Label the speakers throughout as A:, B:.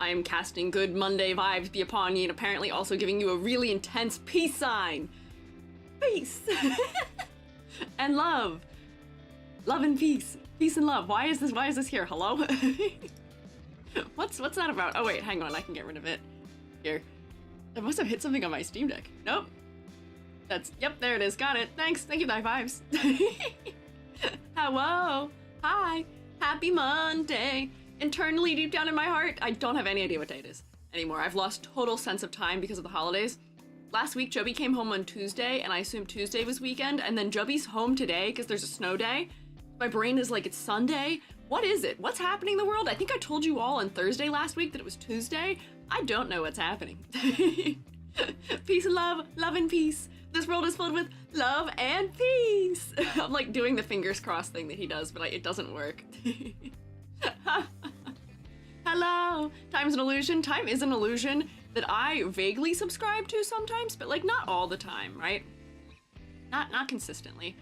A: I am casting good Monday vibes be upon ye, and apparently also giving you a really intense peace sign. Peace. And love. Love and peace. Peace and love. Why is this here? Hello? What's that about? Oh wait, hang on, I can get rid of it. Here. I must have hit something on my Steam Deck. Nope. Yep, there it is. Got it. Thanks. Thank you, thy vibes. Hello. Hi. Happy Monday. Internally, deep down in my heart, I don't have any idea what day it is anymore. I've lost total sense of time because of the holidays. Last week, Joby came home on Tuesday, and I assumed Tuesday was weekend, and then Joby's home today because there's a snow day. My brain is like, it's Sunday. What is it? What's happening in the world? I think I told you all on Thursday last week that it was Tuesday. I don't know what's happening. Peace and love, love and peace. This world is filled with love and peace. I'm like doing the fingers crossed thing that he does, but it doesn't work. Hello! Time's an illusion. Time is an illusion that I vaguely subscribe to sometimes, but like not all the time, right? Not consistently.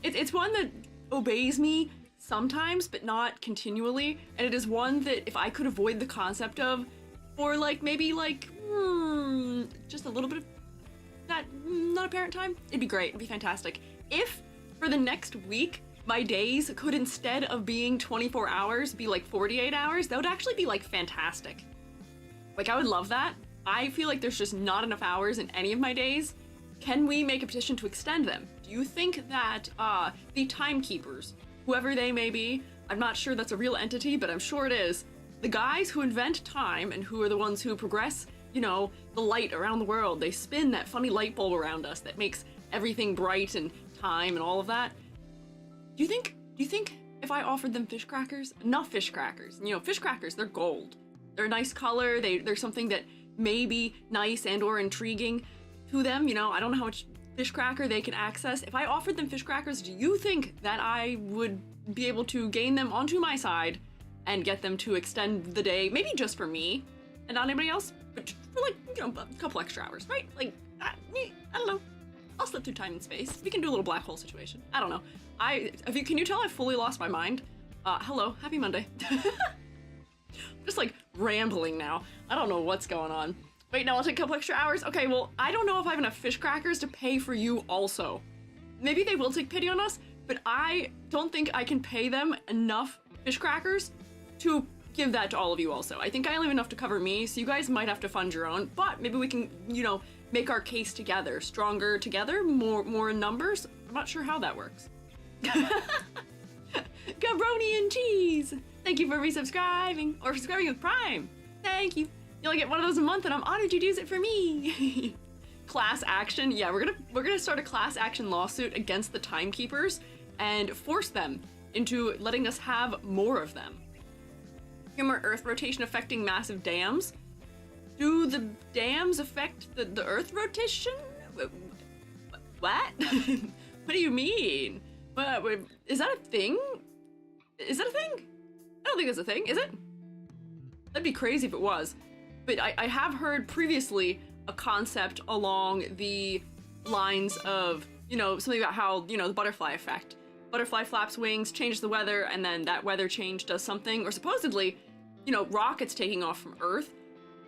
A: It's one that obeys me sometimes, but not continually, and it is one that if I could avoid the concept of for like maybe like just a little bit of that not apparent time, it'd be great. It'd be fantastic. If for the next week my days could, instead of being 24 hours, be like 48 hours, that would actually be like fantastic. Like I would love that. I feel like there's just not enough hours in any of my days. Can we make a petition to extend them? Do you think that the timekeepers, whoever they may be, I'm not sure that's a real entity, but I'm sure it is, the guys who invent time and who are the ones who progress, you know, the light around the world, they spin that funny light bulb around us that makes everything bright and time and all of that. Do you think if I offered them fish crackers, enough fish crackers, you know, fish crackers, they're gold. They're a nice color, they're something that may be nice and or intriguing to them, you know, I don't know how much fish cracker they can access. If I offered them fish crackers, do you think that I would be able to gain them onto my side and get them to extend the day, maybe just for me and not anybody else, but for like, you know, a couple extra hours, right? Like, I don't know. I'll slip through time and space. We can do a little black hole situation. I don't know. Can you tell I've fully lost my mind? Hello, happy Monday. Just like rambling now. I don't know what's going on. Wait, no, I'll take a couple extra hours. Okay, well, I don't know if I have enough fish crackers to pay for you also. Maybe they will take pity on us, but I don't think I can pay them enough fish crackers to give that to all of you also. I think I only have enough to cover me, so you guys might have to fund your own, but maybe we can, you know, make our case together, stronger together, more in numbers. I'm not sure how that works. Gabroni and cheese. Thank you for resubscribing or subscribing with Prime. Thank you. You only get one of those a month, and I'm honored you'd use it for me. Class action. Yeah, we're gonna start a class action lawsuit against the timekeepers and force them into letting us have more of them. Humor Earth rotation affecting massive dams. Do the dams affect the Earth rotation? What? What do you mean? What, is that a thing? Is that a thing? I don't think that's a thing, is it? That'd be crazy if it was. But I have heard previously a concept along the lines of, you know, something about how, you know, the butterfly effect. Butterfly flaps wings, changes the weather, and then that weather change does something, or supposedly, you know, rockets taking off from Earth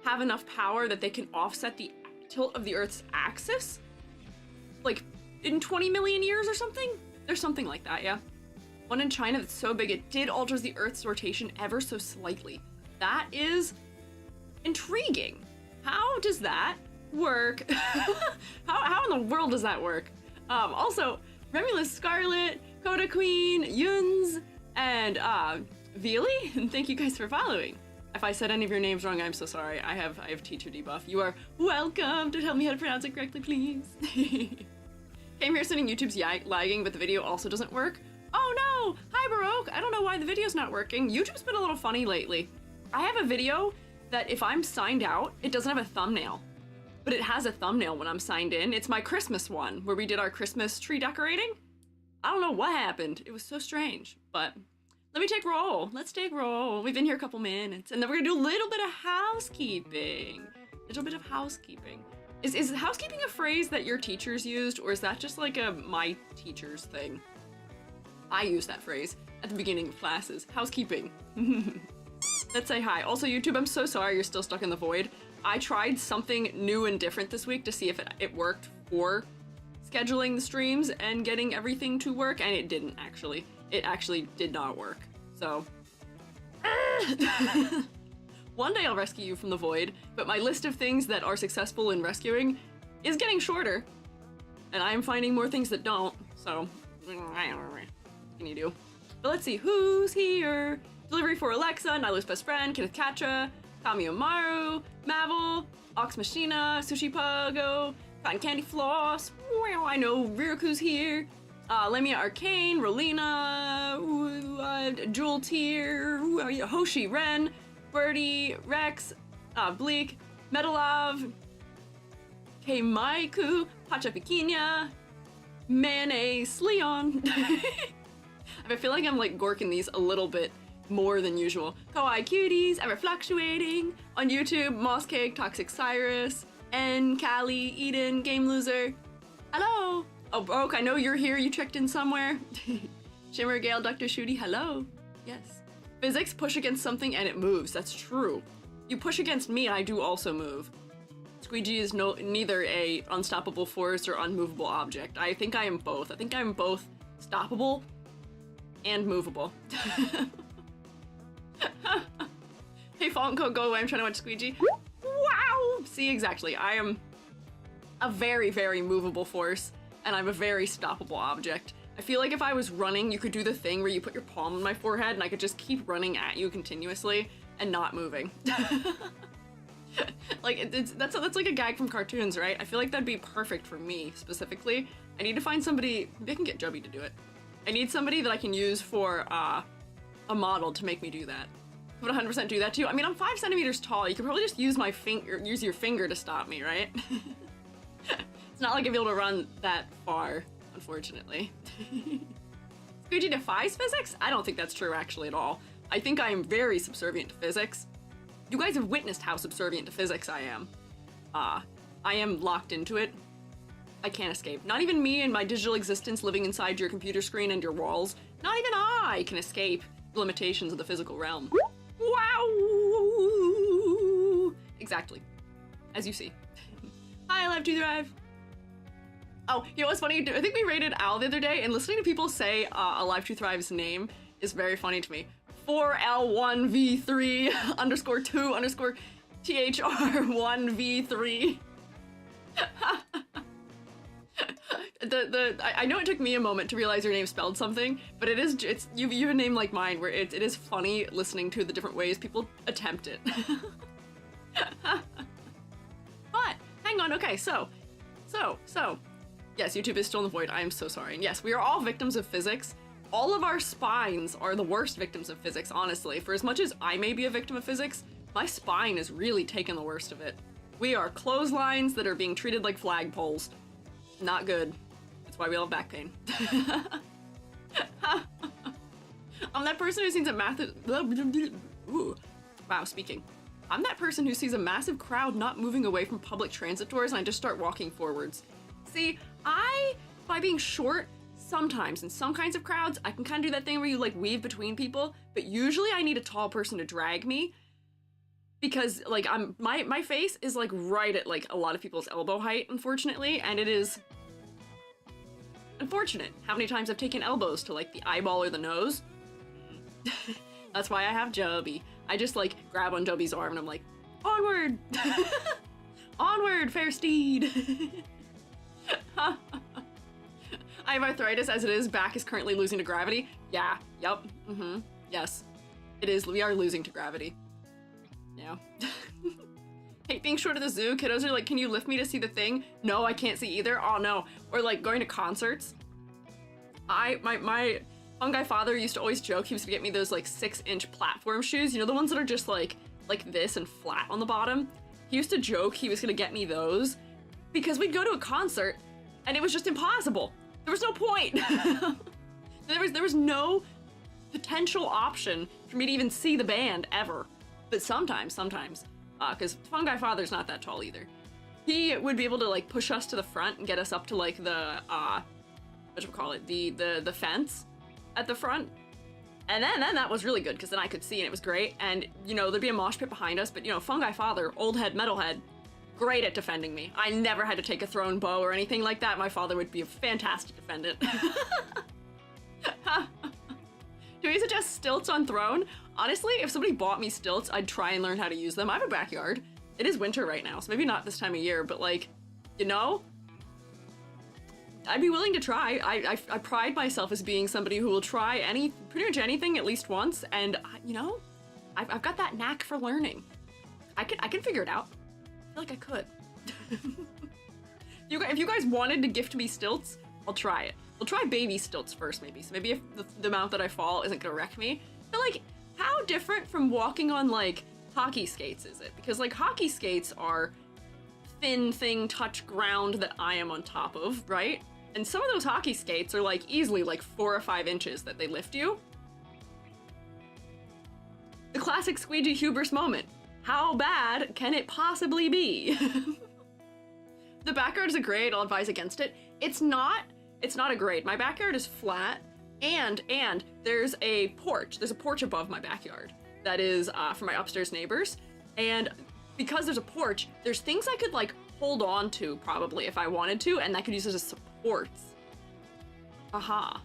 A: have enough power that they can offset the tilt of the Earth's axis? Like, in 20 million years or something? There's something like that, yeah. One in China that's so big it did alter the Earth's rotation ever so slightly. That is intriguing. How does that work? How in the world does that work? Also, Remulus Scarlet, Coda Queen, Yuns, and Veely, and thank you guys for following. If I said any of your names wrong, I'm so sorry. I have teacher debuff. You are welcome to tell me how to pronounce it correctly, please. Came here sitting YouTube's lagging, but the video also doesn't work. Oh no! Hi Baroque! I don't know why the video's not working. YouTube's been a little funny lately. I have a video that if I'm signed out, it doesn't have a thumbnail. But it has a thumbnail when I'm signed in. It's my Christmas one, where we did our Christmas tree decorating. I don't know what happened. It was so strange, but let me take roll. Let's take roll. We've been here a couple minutes, and then we're gonna do a little bit of housekeeping. A little bit of housekeeping. Is housekeeping a phrase that your teachers used, or is that just like a my teachers thing? I use that phrase at the beginning of classes. Housekeeping. Let's say hi. Also, YouTube, I'm so sorry you're still stuck in the void. I tried something new and different this week to see if it worked for scheduling the streams and getting everything to work, and it didn't actually. It actually did not work. So, one day I'll rescue you from the void, but my list of things that are successful in rescuing is getting shorter, and I'm finding more things that don't, so what can you do? But let's see, who's here? Delivery for Alexa, Nyla's best friend, Kenneth Katra, Kami Omaru, Mavel, Ox Machina, Sushi Pogo, Cotton Candy Floss, I know Riraku's here, Lemia Arcane, Rolina, Jewel Tier, Hoshi Ren, Birdie, Rex, Bleak, Metalov, K-Maiku, Pacha Piquinia, Mayonnaise, Leon. I feel like I'm like gorking these a little bit more than usual. Kawaii Cuties, Ever Fluctuating, on YouTube, Moss Cake, Toxic Cyrus, N, Callie, Eden, Game Loser. Hello! Oh, Broke, I know you're here, you checked in somewhere. Shimmer Gale, Dr. Shooty, hello. Yes. Physics, push against something and it moves, that's true. You push against me, I do also move. Squiiji is neither a unstoppable force or unmovable object. I think I am both. I think I'm both stoppable and movable. Hey, Fallen Code, go away, I'm trying to watch Squiiji. Wow! See, exactly. I am a very, very movable force, and I'm a very stoppable object. I feel like if I was running, you could do the thing where you put your palm on my forehead, and I could just keep running at you continuously and not moving. Like, that's like a gag from cartoons, right? I feel like that'd be perfect for me, specifically. I need to find somebody, maybe I can get Joby to do it. I need somebody that I can use for a model to make me do that. I would 100% do that too. I mean, I'm 5 centimeters tall. You could probably just use my finger, use your finger to stop me, right? It's not like I'd be able to run that far, unfortunately. Squiiji defies physics? I don't think that's true actually at all. I think I am very subservient to physics. You guys have witnessed how subservient to physics I am. I am locked into it. I can't escape. Not even me and my digital existence living inside your computer screen and your walls. Not even I can escape the limitations of the physical realm. Wow! Exactly. As you see. Hi, Alive to Thrive. Oh, you know what's funny? I think we rated Al the other day, and listening to people say Alive to Thrive's name is very funny to me. 4L1V3 _ 2 _ THR1V3. I know it took me a moment to realize your name spelled something, but you have a name like mine where it is funny listening to the different ways people attempt it. But hang on, okay, so yes, YouTube is still in the void. I am so sorry. And yes, we are all victims of physics. All of our spines are the worst victims of physics, honestly. For as much as I may be a victim of physics, my spine is really taking the worst of it. We are clotheslines that are being treated like flagpoles. Not good. That's why we all have back pain. I'm that person who sees a massive... Ooh. Wow, speaking. I'm that person who sees a massive crowd not moving away from public transit doors and I just start walking forwards. See, by being short, sometimes in some kinds of crowds, I can kind of do that thing where you like weave between people, but usually I need a tall person to drag me because like my face is like right at like a lot of people's elbow height, unfortunately, and it is unfortunate how many times I've taken elbows to like the eyeball or the nose. That's why I have Joby. I just like grab on Joby's arm and I'm like, onward! Onward, fair steed! I have arthritis as it is. Back is currently losing to gravity. Yeah. Yep. Yes. It is. We are losing to gravity. Yeah. Hate being short of the zoo. Kiddos are like, can you lift me to see the thing? No, I can't see either. Oh no. Or like going to concerts. My fungi father used to always joke he was gonna get me those like 6-inch platform shoes. You know, the ones that are just like this and flat on the bottom. He used to joke he was gonna get me those because we'd go to a concert and it was just impossible. There was no point. there was no potential option for me to even see the band ever. But sometimes, because fungi father's not that tall either. He would be able to like push us to the front and get us up to like the the fence at the front. And then that was really good because then I could see and it was great. And you know, there'd be a mosh pit behind us, but you know, fungi father, old head, metalhead, great at defending me. I never had to take a thrown bow or anything like that. My father would be a fantastic defendant. Do we suggest stilts on throne? Honestly, if somebody bought me stilts, I'd try and learn how to use them. I have a backyard. It is winter right now, so maybe not this time of year, but like, you know, I'd be willing to try. I pride myself as being somebody who will try pretty much anything at least once, and you know, I've got that knack for learning. I can figure it out. I feel like I could. If you guys wanted to gift me stilts, I'll try it. We'll try baby stilts first, maybe. So maybe if the amount that I fall isn't gonna wreck me. But like, how different from walking on like hockey skates is it? Because like hockey skates are thin thing touch ground that I am on top of, right? And some of those hockey skates are like easily like 4 or 5 inches that they lift you. The classic Squiiji hubris moment. How bad can it possibly be? The backyard is a grade, I'll advise against it. It's not a grade. My backyard is flat, and there's a porch. There's a porch above my backyard that is for my upstairs neighbors. And because there's a porch, there's things I could like hold on to probably if I wanted to, and I could use it as supports. Aha.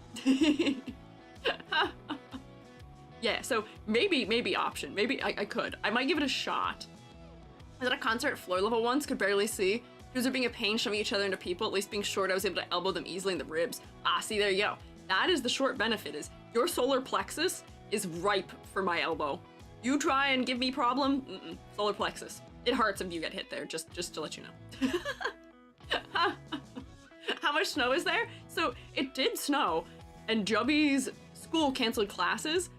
A: Yeah, so maybe option. Maybe I could. I might give it a shot. I was at a concert at floor level once, could barely see. Dudes are being a pain shoving each other into people. At least being short, I was able to elbow them easily in the ribs. Ah, see, there you go. That is the short benefit, is your solar plexus is ripe for my elbow. You try and give me problem, solar plexus. It hurts if you get hit there, just to let you know. How much snow is there? So it did snow, and Jubby's school canceled classes,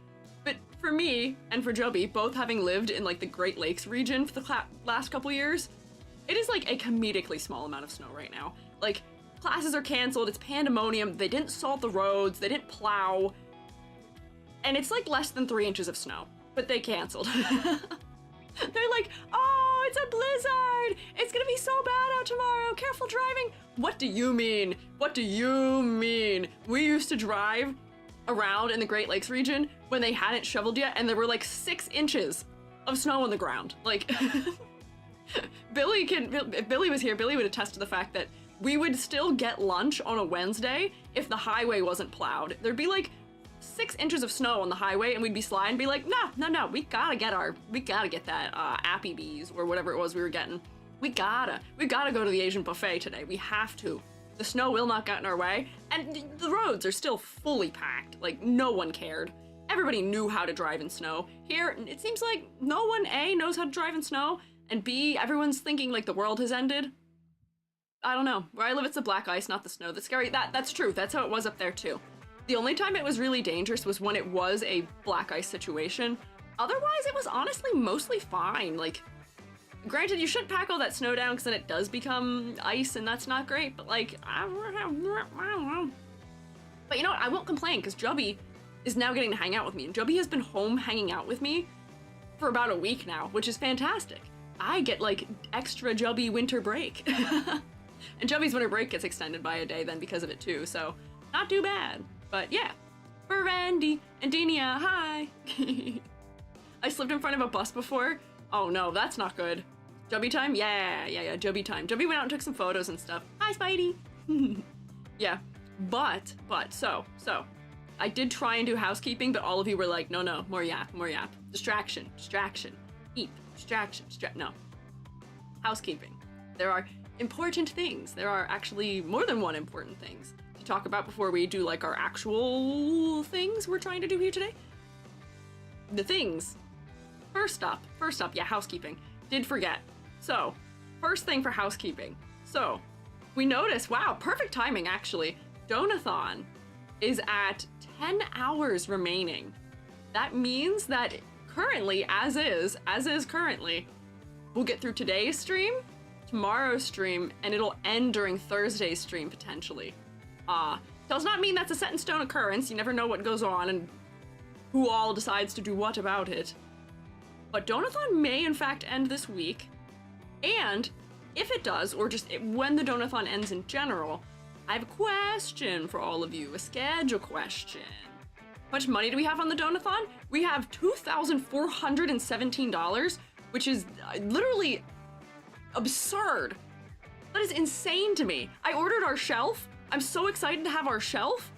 A: but for me and for Jubby, both having lived in like the Great Lakes region for the last couple years, it is like a comedically small amount of snow right now. Like, classes are canceled, it's pandemonium, they didn't salt the roads, they didn't plow, and it's like less than 3 inches of snow, but they canceled. They're like, oh, it's a blizzard, it's gonna be so bad out tomorrow, careful driving. What do you mean? What do you mean? We used to drive around in the Great Lakes region when they hadn't shoveled yet, and there were like 6 inches of snow on the ground. Like, if Billy was here, Billy would attest to the fact that we would still get lunch on a Wednesday if the highway wasn't plowed. There'd be like 6 inches of snow on the highway, and we'd be sliding and be like, no, we gotta get that Applebee's or whatever it was we were getting. We gotta go to the Asian buffet today. We have to. The snow will not get in our way, and the roads are still fully packed. Like, no one cared. Everybody knew how to drive in snow. Here, it seems like no one, A, knows how to drive in snow, and B, everyone's thinking like the world has ended. I don't know. Where I live, it's the black ice, not the snow. That's scary. That's true. That's how it was up there too. The only time it was really dangerous was when it was a black ice situation. Otherwise, it was honestly mostly fine. Like, granted, you shouldn't pack all that snow down because then it does become ice and that's not great, but like, I don't know. But you know what? I won't complain because Jubby is now getting to hang out with me, and Jubby has been home hanging out with me for about a week now, which is fantastic. I get like extra Jubby winter break. And Jubby's winter break gets extended by a day then because of it too, so not too bad. But yeah, for Randy and Denia, hi. I slipped in front of a bus before. Oh no, that's not good. Jubby time? Yeah, Jubby time. Jubby went out and took some photos and stuff. Hi, Spidey. Yeah, but, so, I did try and do housekeeping, but all of you were like, no, more yap. Distraction, eep, distraction, no. Housekeeping. There are important things. There are actually more than one important things to talk about before we do like our actual things we're trying to do here today. The things. First up, yeah, housekeeping. Did forget. So, first thing for housekeeping. So, we noticed, wow, perfect timing actually. Donathon is at 10 hours remaining. That means that currently, as is currently, we'll get through today's stream, tomorrow's stream, and it'll end during Thursday's stream potentially. Does not mean that's a set in stone occurrence. You never know what goes on and who all decides to do what about it. But Donathon may in fact end this week, and if it does, or just when the Donathon ends in general, I have a question for all of you, a schedule question. How much money do we have on the Donathon? We have $2,417, which is literally absurd. That is insane to me. I ordered our shelf. I'm so excited to have our shelf.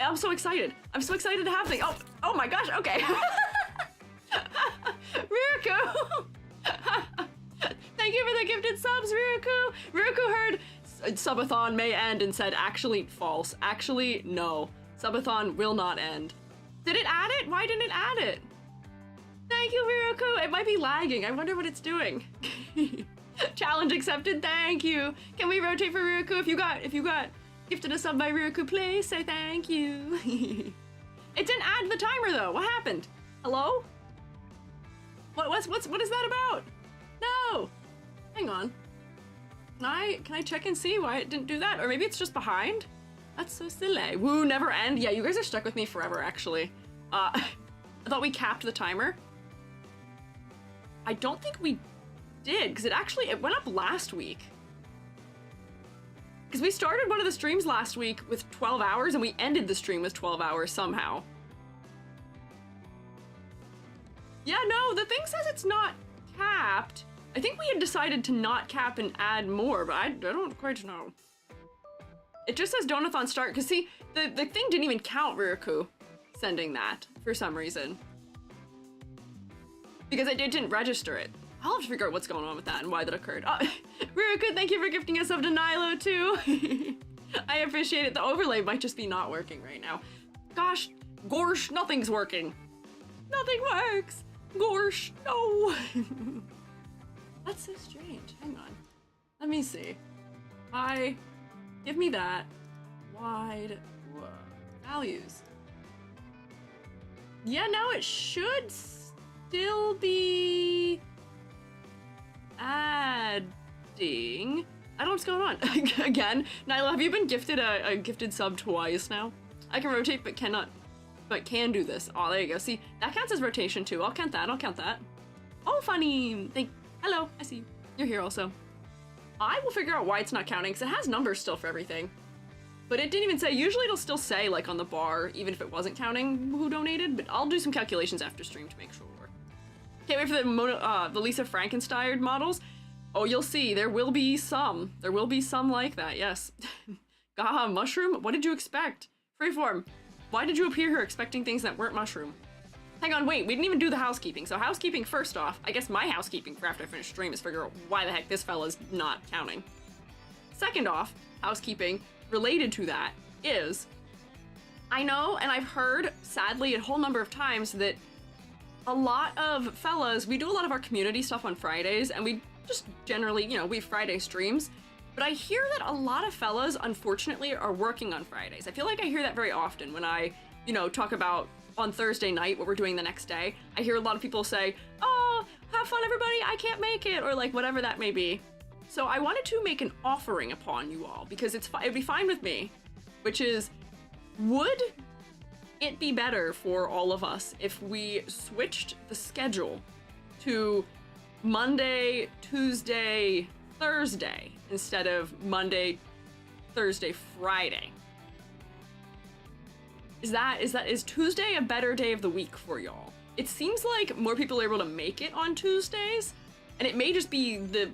A: I'm so excited. I'm so excited to have things. Oh my gosh, okay. Riruku! Thank you for the gifted subs, Riruku! Riruku heard subathon may end and said, actually, false. Actually, no. Subathon will not end. Did it add it? Why didn't it add it? Thank you, Riruku. It might be lagging. I wonder what it's doing. Challenge accepted. Thank you. Can we rotate for Riruku? If you got gifted a sub by Riruku, please say thank you. It didn't add the timer though. What happened? Hello? What is that about? No. Hang on. Can I check and see why it didn't do that? Or maybe it's just behind? That's so silly. Woo, never end. Yeah, you guys are stuck with me forever, actually. I thought we capped the timer. I don't think we did, because it went up last week. Because we started one of the streams last week with 12 hours, and we ended the stream with 12 hours somehow. Yeah, no, the thing says it's not capped. I think we had decided to not cap and add more, but I don't quite know. It just says Donathon start, because see, the thing didn't even count Riruku sending that for some reason. Because it didn't register it. I'll have to figure out what's going on with that and why that occurred. Oh, Riruku, thank you for gifting us up to Nilo too. I appreciate it. The overlay might just be not working right now. Gosh, gorsh, nothing's working. Nothing works. Gorsh, no. That's so strange. Hang on. Let me see. Give me that. Wide values. Yeah, no, it should still be adding. I don't know what's going on. Again, Nyla, have you been gifted a gifted sub twice now? I can rotate, but can do this. Oh, there you go. See, that counts as rotation too. I'll count that. Oh, funny. Hello, I see you. You're here also. I will figure out why it's not counting, because it has numbers still for everything. But it didn't even say, usually it'll still say, like, on the bar, even if it wasn't counting who donated, but I'll do some calculations after stream to make sure. Can't wait for the Lisa Frankenstein models. Oh, you'll see, there will be some. There will be some like that, yes. Gaha, mushroom? What did you expect? Freeform, why did you appear here expecting things that weren't mushroom? Hang on, wait, we didn't even do the housekeeping. So housekeeping first off, I guess my housekeeping for after I finish stream is figure out why the heck this fella's not counting. Second off, housekeeping related to that is, I know and I've heard, sadly, a whole number of times that a lot of fellas, we do a lot of our community stuff on Fridays, and we just generally, we Friday streams, but I hear that a lot of fellas, unfortunately, are working on Fridays. I feel like I hear that very often when I, talk about on Thursday night what we're doing the next day. I hear a lot of people say, oh, have fun everybody, I can't make it, or like whatever that may be. So I wanted to make an offering upon you all, because it'd be fine with me, which is, would it be better for all of us if we switched the schedule to Monday, Tuesday, Thursday, instead of Monday, Thursday, Friday? Is Tuesday a better day of the week for y'all? It seems like more people are able to make it on Tuesdays, and it may just be the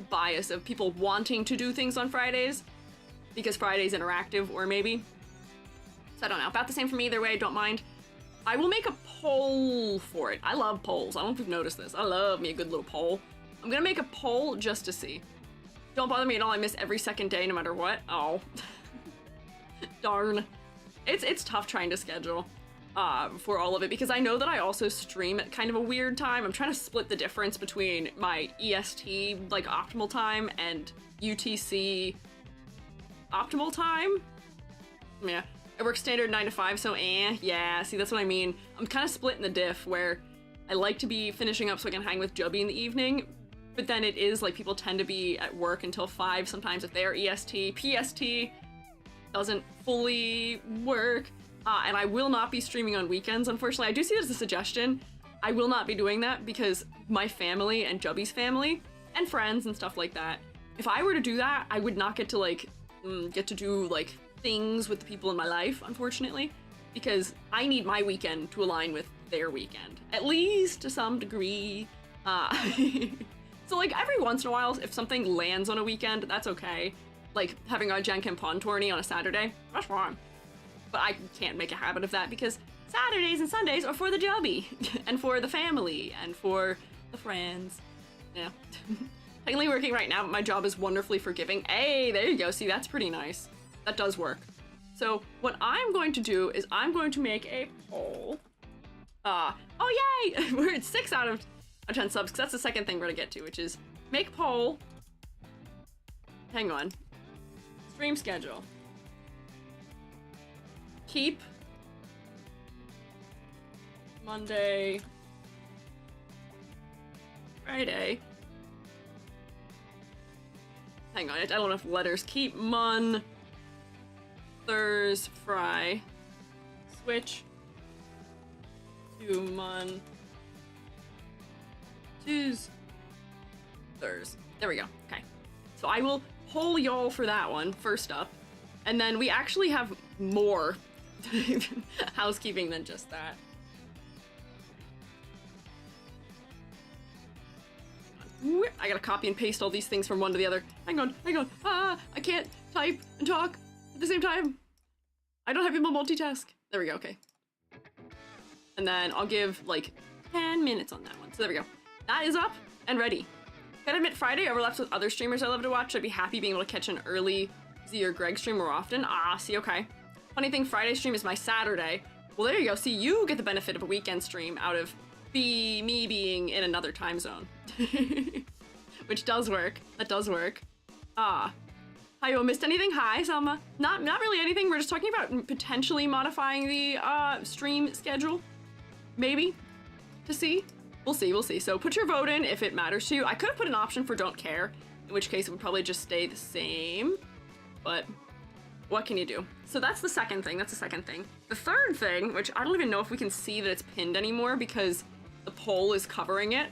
A: bias of people wanting to do things on Fridays because Friday's interactive, or maybe. So I don't know, about the same for me either way, don't mind. I will make a poll for it. I love polls. I don't know if you've noticed this. I love me a good little poll. I'm gonna make a poll just to see. Don't bother me at all, I miss every second day no matter what. Oh. Darn. It's tough trying to schedule for all of it, because I know that I also stream at kind of a weird time. I'm trying to split the difference between my EST, like, optimal time and UTC optimal time. Yeah, I work standard 9 to 5, so yeah, see, that's what I mean. I'm kind of splitting the diff, where I like to be finishing up so I can hang with Jubby in the evening, but then it is, like, people tend to be at work until 5 sometimes if they're EST. PST doesn't fully work, and I will not be streaming on weekends, unfortunately. I do see it as a suggestion. I will not be doing that because my family and Jubby's family and friends and stuff like that, if I were to do that, I would not get to, like, do, like, things with the people in my life, unfortunately, because I need my weekend to align with their weekend, at least to some degree. So, like, every once in a while, if something lands on a weekend, that's okay. Like, having a Janken Pond tourney on a Saturday, that's fine. But I can't make a habit of that because Saturdays and Sundays are for the Jubby, and for the family, and for the friends. Yeah. Technically working right now, but my job is wonderfully forgiving. Hey, there you go. See, that's pretty nice. That does work. So, what I'm going to do is I'm going to make a poll. Oh, yay! We're at 6 out of 10 subs, because that's the second thing we're gonna get to, which is make poll. Hang on. Stream schedule. Keep Monday, Friday. Hang on, I don't have letters. Keep Mon, Thurs, Fry. Switch to Mon, Tues, Thurs. There we go. Okay. So I will poll y'all for that one first up. And then we actually have more housekeeping than just that. I gotta copy and paste all these things from one to the other. Hang on. I can't type and talk at the same time. I don't have able to multitask. There we go, okay. And then I'll give like 10 minutes on that one. So there we go. That is up and ready. Gotta admit, Friday overlaps with other streamers I love to watch. I'd be happy being able to catch an early Z or Greg stream more often. See, okay. Funny thing, Friday stream is my Saturday. Well, there you go. See, you get the benefit of a weekend stream out of me being in another time zone. Which does work. That does work. Hi, you missed anything? Hi, Selma. Not really anything. We're just talking about potentially modifying the stream schedule. Maybe. To see. We'll see. So put your vote in if it matters to you. I could have put an option for don't care, in which case it would probably just stay the same. But what can you do? So that's the second thing. The third thing, which I don't even know if we can see that it's pinned anymore because the poll is covering it.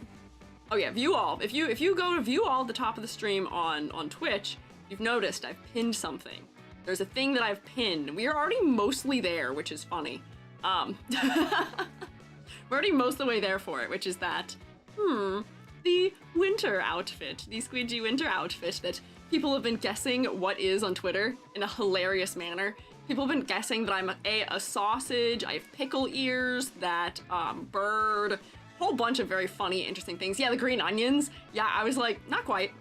A: Oh yeah, view all. If you go to view all at the top of the stream on Twitch, you've noticed I've pinned something. There's a thing that I've pinned. We are already mostly there, which is funny. We're already most of the way there for it, which is that, the winter outfit, the Squiiji winter outfit that people have been guessing what is on Twitter in a hilarious manner. People have been guessing that I'm a sausage, I have pickle ears, that bird, whole bunch of very funny, interesting things. Yeah, the green onions. Yeah, I was like, not quite.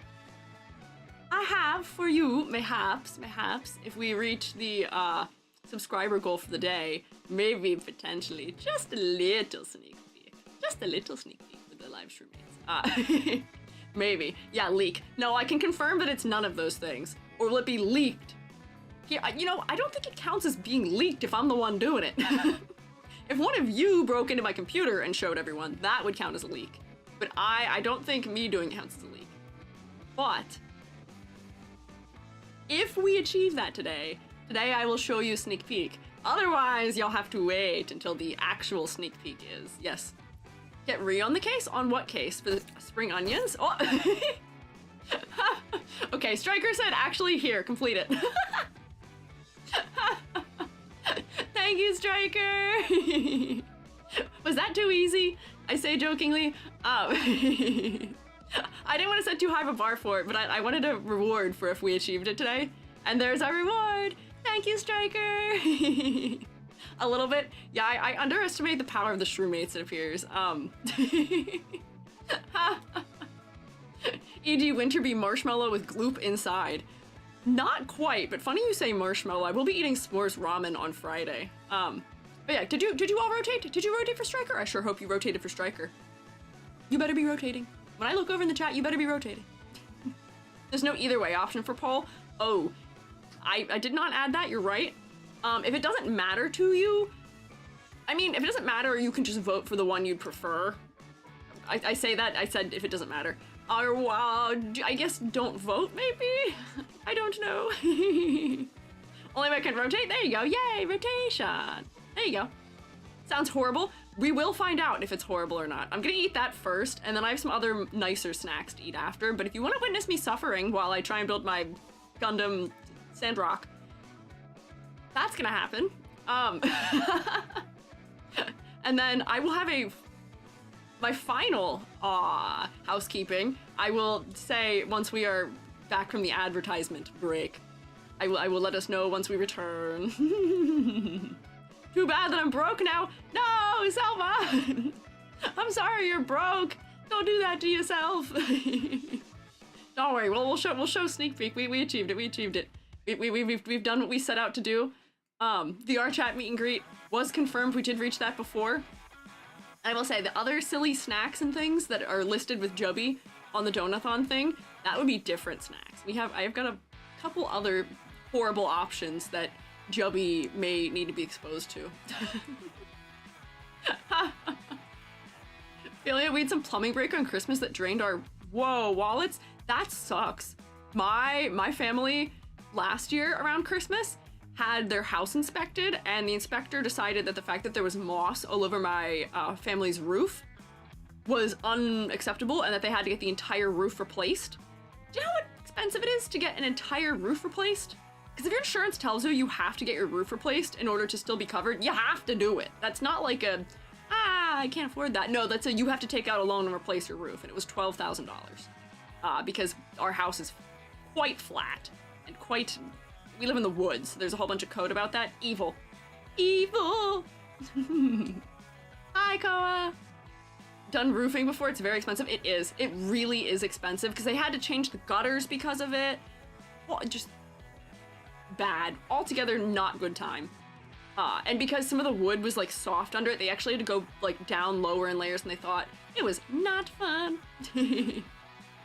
A: I have for you, mayhaps, if we reach the subscriber goal for the day, maybe potentially just a little sneak peek. For the live stream mates. Maybe. Yeah, leak. No, I can confirm that it's none of those things. Or will it be leaked? Yeah, you know, I don't think it counts as being leaked if I'm the one doing it. If one of you broke into my computer and showed everyone, that would count as a leak. But I don't think me doing it counts as a leak. But if we achieve that today I will show you a sneak peek. Otherwise, you'll have to wait until the actual sneak peek is. Yes. Get on the case? On what case? For the spring onions? Oh. Okay, Striker said, actually, here, complete it. Thank you, Striker. Was that too easy? I say jokingly. I didn't want to set too high of a bar for it, but I wanted a reward for if we achieved it today. And there's our reward. Thank you, Striker. A little bit. Yeah, I underestimate the power of the shroommates, it appears. E.g. Winterby marshmallow with gloop inside. Not quite, but funny you say marshmallow. I will be eating s'mores ramen on Friday. But yeah, did you all rotate? Did you rotate for Striker? I sure hope you rotated for Striker. You better be rotating. When I look over in the chat, you better be rotating. There's no either way option for poll. Oh, I did not add that, you're right. If it doesn't matter to you, I mean, if it doesn't matter, you can just vote for the one you'd prefer. I say that, I said if it doesn't matter. Or, I guess don't vote, maybe? I don't know. Only way I can rotate? There you go, yay, rotation. There you go. Sounds horrible. We will find out if it's horrible or not. I'm gonna eat that first, and then I have some other nicer snacks to eat after, but if you want to witness me suffering while I try and build my Gundam Sandrock, that's gonna happen. And then I will have my final housekeeping. I will say once we are back from the advertisement break. I will let us know once we return. Too bad that I'm broke now. No, Selma! I'm sorry you're broke. Don't do that to yourself. Don't worry, we'll show sneak peek. We achieved it, we achieved it. We've done what we set out to do. VR chat meet and greet was confirmed. We did reach that before. I will say the other silly snacks and things that are listed with Jubby on the Donathon thing, that would be different snacks. I've got a couple other horrible options that Jubby may need to be exposed to. Feeling like we had some plumbing break on Christmas that drained our wallets. That sucks. My family last year around Christmas had their house inspected, and the inspector decided that the fact that there was moss all over my family's roof was unacceptable, and that they had to get the entire roof replaced. Do you know how expensive it is to get an entire roof replaced? Because if your insurance tells you you have to get your roof replaced in order to still be covered, you have to do it. That's not like I can't afford that. No, that's you have to take out a loan and replace your roof, and it was $12,000. Because our house is quite flat and we live in the woods, so there's a whole bunch of code about that. Evil. Evil! Hi, Koa! Done roofing before, it's very expensive. It is. It really is expensive, because they had to change the gutters because of it. Well, just bad. Altogether, not good time. And because some of the wood was like soft under it, they actually had to go like down lower in layers than they thought. It was not fun. EJ,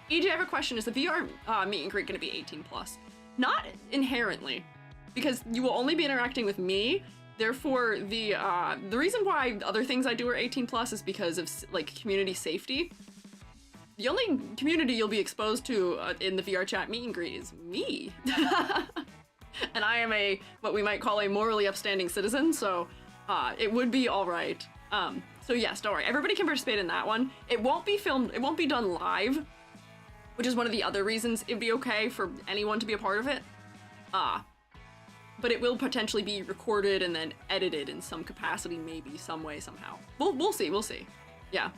A: I have a question. Is the VR meet and greet going to be 18 plus? Not inherently, because you will only be interacting with me. Therefore, the reason why other things I do are 18 plus is because of like community safety. The only community you'll be exposed to in the VR chat meet and greet is me. And I am what we might call a morally upstanding citizen, so it would be all right. So yes, don't worry. Everybody can participate in that one. It won't be filmed. It won't be done live, which is one of the other reasons it'd be okay for anyone to be a part of it. But it will potentially be recorded and then edited in some capacity, maybe, some way, somehow. We'll see, we'll see. Yeah.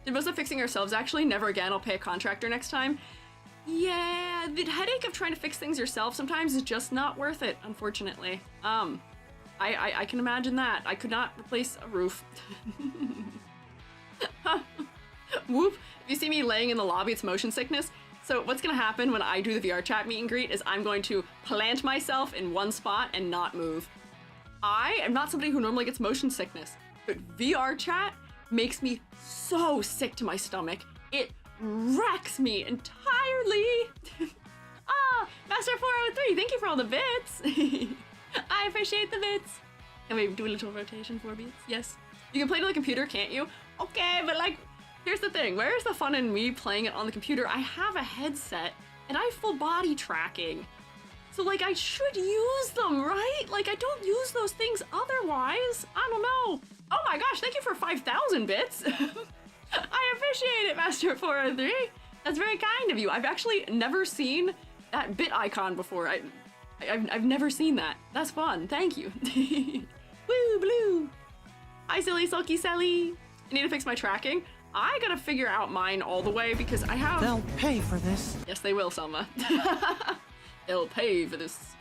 A: Did most of fixing ourselves, actually? Never again, I'll pay a contractor next time. Yeah, the headache of trying to fix things yourself sometimes is just not worth it, unfortunately. I can imagine that. I could not replace a roof. Whoop. If you see me laying in the lobby, it's motion sickness. So what's gonna happen when I do the VR chat meet and greet is I'm going to plant myself in one spot and not move. I am not somebody who normally gets motion sickness, but VR chat makes me so sick to my stomach. It wrecks me entirely. Master 403, thank you for all the bits. I appreciate the bits. Can we do a little rotation for bits? Yes. You can play it on the computer, can't you? Okay, but like, here's the thing. Where's the fun in me playing it on the computer? I have a headset and I have full body tracking. So like, I should use them, right? Like, I don't use those things otherwise. I don't know. Oh my gosh, thank you for 5,000 bits. I appreciate it, Master 403. That's very kind of you. I've actually never seen that bit icon before. I've never seen that. That's fun. Thank you. Woo, blue. Hi, silly, sulky, Sally. I need to fix my tracking. I gotta figure out mine all the way because I have...
B: They'll pay for this.
A: Yes, they will, Selma. They'll pay for this.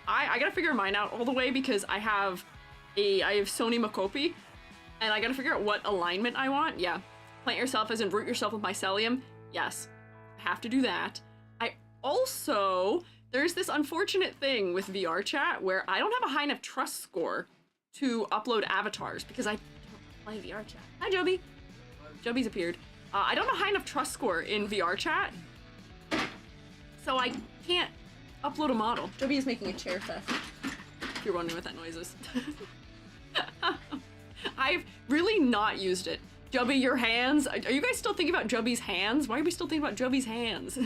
A: I gotta figure mine out all the way because I have Sony Makopi, and I gotta figure out what alignment I want. Yeah. Plant yourself as in root yourself with mycelium. Yes. I have to do that. I also... there's this unfortunate thing with VR chat where I don't have a high enough trust score to upload avatars because I don't play VR chat. Hi, Joby. Joby's appeared. I don't have a high enough trust score in VR chat, so I can't upload a model. Joby is making a chair fest, if you're wondering what that noise is. I've really not used it. Joby, your hands. Are you guys still thinking about Joby's hands? Why are we still thinking about Joby's hands?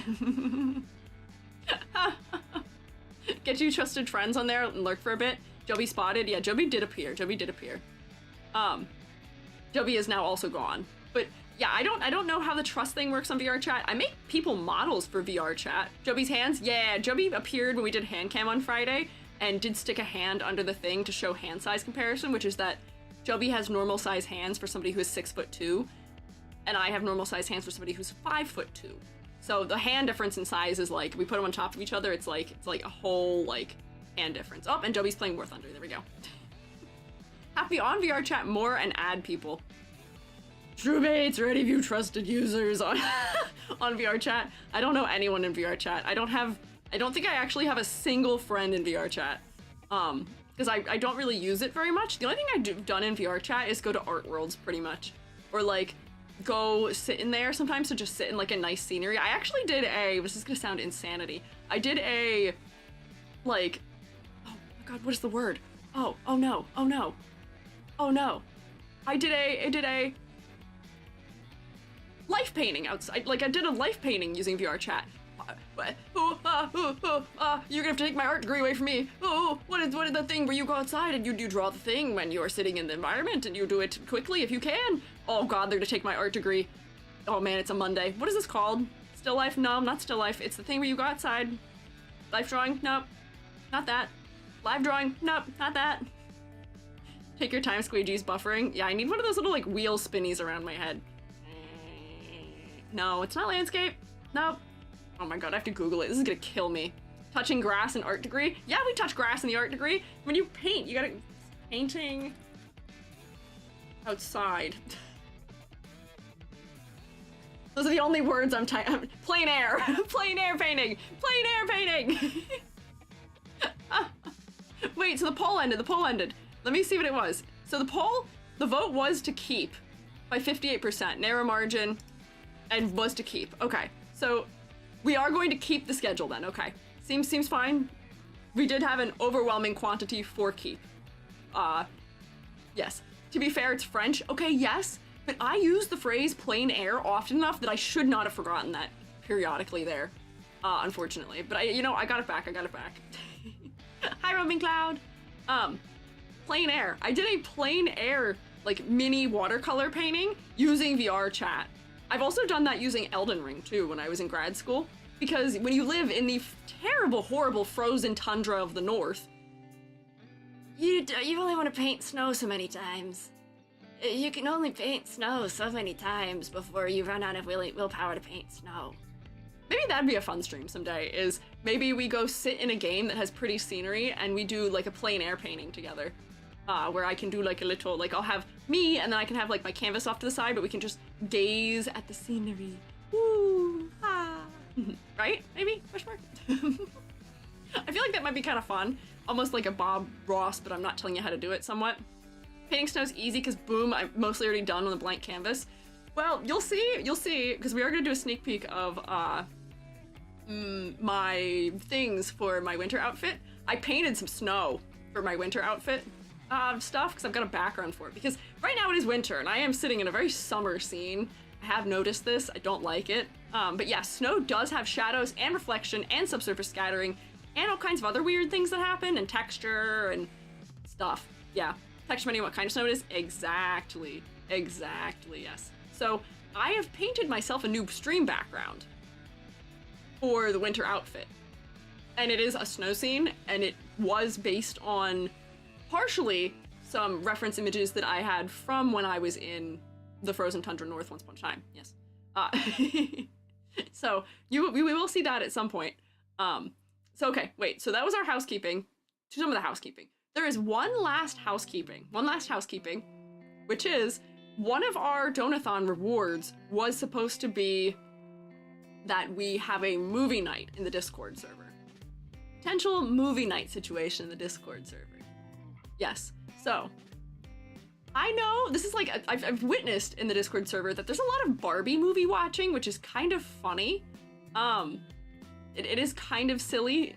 A: Get you trusted friends on there and lurk for a bit. Joby spotted. Yeah, Joby did appear. Joby did appear. Joby is now also gone. But yeah, I don't know how the trust thing works on VR chat. I make people models for VR chat. Joby's hands. Yeah, Joby appeared when we did hand cam on Friday and did stick a hand under the thing to show hand size comparison, which is that Joby has normal size hands for somebody who is 6'2", and I have normal size hands for somebody who's 5'2". So the hand difference in size is like, we put them on top of each other, it's like a whole like hand difference. Oh, and Joby's playing War Thunder, there we go. Have to be on VR chat more and add people. TrueBaits, ready view trusted users on on VR chat. I don't know anyone in VR chat. I don't think I actually have a single friend in VR chat. Because I don't really use it very much. The only thing I've done in VR chat is go to art worlds pretty much. Or like go sit in there sometimes to just sit in like a nice scenery. I actually did this is gonna sound insanity. I did a, like, oh my god, what is the word? Oh no. I did a life painting outside. Like I did a life painting using VR chat. You're gonna have to take my art degree away from me. What is the thing where you go outside and you draw the thing when you're sitting in the environment and you do it quickly if you can? Oh god, they're gonna take my art degree. Oh man, it's a Monday. What is this called? Still life? No, not still life. It's the thing where you go outside. Life drawing? Nope. Not that. Live drawing? Nope, not that. Take your time, Squiiji's buffering. Yeah, I need one of those little like wheel spinnies around my head. No, it's not landscape. Nope. Oh my god, I have to Google it. This is gonna kill me. Touching grass in art degree? Yeah, we touch grass in the art degree. When you paint, you gotta... Painting... outside. Those are the only words I'm typing. Plein air. Plein air painting. Plein air painting. Wait, so the poll ended. Let me see what it was. So the vote was to keep by 58%, narrow margin, and was to keep. Okay, so we are going to keep the schedule then, okay. Seems fine. We did have an overwhelming quantity for keep. Yes. To be fair, it's French. Okay, yes, but I use the phrase plein air often enough that I should not have forgotten that periodically there, unfortunately. But I got it back, Hi, Roaming Cloud. Plein air. I did a plein air, like, mini watercolor painting using VR chat. I've also done that using Elden Ring, too, when I was in grad school. Because when you live in the terrible, horrible frozen tundra of the north, you only want to paint snow so many times. You can only paint snow so many times before you run out of willpower to paint snow. Maybe that'd be a fun stream someday, is maybe we go sit in a game that has pretty scenery and we do like a plein air painting together. Where I can do like a little, like I'll have me and then I can have like my canvas off to the side, but we can just gaze at the scenery. Woo! Ah! Right? Maybe? Question mark? I feel like that might be kind of fun. Almost like a Bob Ross, but I'm not telling you how to do it somewhat. Painting snow's easy because boom, I'm mostly already done on the blank canvas. Well, you'll see, because we are going to do a sneak peek of my things for my winter outfit. I painted some snow for my winter outfit stuff because I've got a background for it, because right now it is winter and I am sitting in a very summer scene. I have noticed this, I don't like it. But yeah, snow does have shadows and reflection and subsurface scattering and all kinds of other weird things that happen, and texture and stuff. Yeah, texture depending on what kind of snow it is. Exactly, yes. So I have painted myself a new stream background for the winter outfit. And it is a snow scene, and it was based on partially some reference images that I had from when I was in the frozen tundra north once upon a time. Yes. So we will see that at some point. So okay, wait. So that was our housekeeping. To some of the housekeeping. There is one last housekeeping, which is one of our Donathon rewards was supposed to be that we have a movie night in the Discord server. potential movie night situation in the Discord server. Yes, so I know this is like I've witnessed in the Discord server that there's a lot of Barbie movie watching, which is kind of funny. It is kind of silly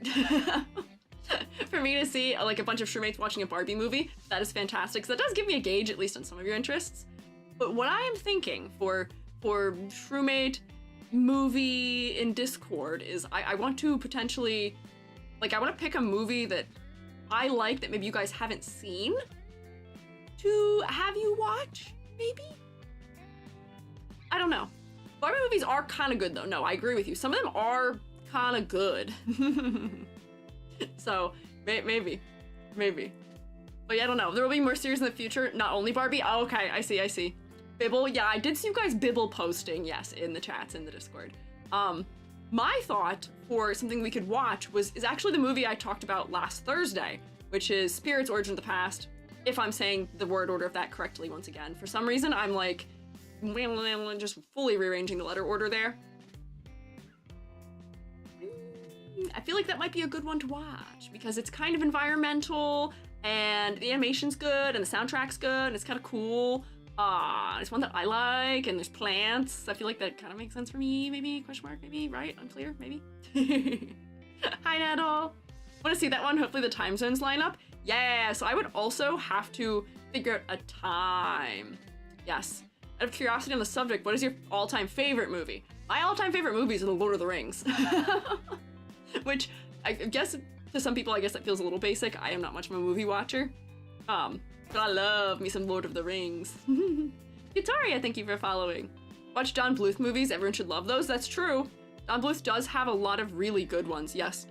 A: for me to see like a bunch of shroommates watching a Barbie movie. That is fantastic, so that does give me a gauge at least on some of your interests. But what I am thinking for Shroomate movie in Discord is I want to potentially, like, I want to pick a movie that I like that maybe you guys haven't seen to have you watch, maybe? I don't know. Barbie movies are kind of good though. No, I agree with you. Some of them are kind of good. So, maybe. But yeah, I don't know. There will be more series in the future, not only Barbie. Oh, okay, I see. Bibble, yeah, I did see you guys Bibble posting, yes, in the chats, in the Discord. My thought for something we could watch is actually the movie I talked about last Thursday, which is Spirits Origin of the Past, if I'm saying the word order of that correctly once again. For some reason, I'm like, just fully rearranging the letter order there. I feel like that might be a good one to watch, because it's kind of environmental, and the animation's good, and the soundtrack's good, and it's kind of cool. It's one that I like, and there's plants. I feel like that kind of makes sense for me, maybe, question mark, maybe, right? Unclear, maybe? Hi, Nettle. Want to see that one? Hopefully the time zones line up. Yeah, so I would also have to figure out a time. Yes. Out of curiosity on the subject, what is your all-time favorite movie? My all-time favorite movies are The Lord of the Rings. Which, I guess, to some people, I guess that feels a little basic. I am not much of a movie watcher. But I love me some Lord of the Rings. Gitaria, thank you for following. Watch John Bluth movies, everyone should love those, that's true. John Bluth does have a lot of really good ones, yes.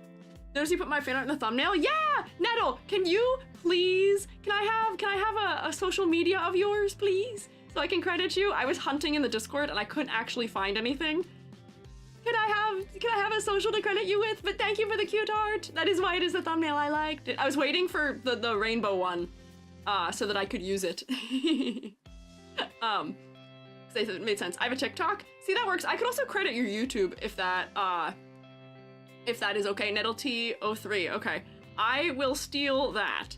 A: Notice you put my fan art in the thumbnail? Yeah! Nettle, can you please, can I have a social media of yours, please? So I can credit you? I was hunting in the Discord and I couldn't actually find anything. Can I have a social to credit you with? But thank you for the cute art. That is why it is the thumbnail, I liked it. I was waiting for the rainbow one. So that I could use it. It made sense. I have a TikTok. See, that works. I could also credit your YouTube if that is okay. NettleT03, okay. I will steal that.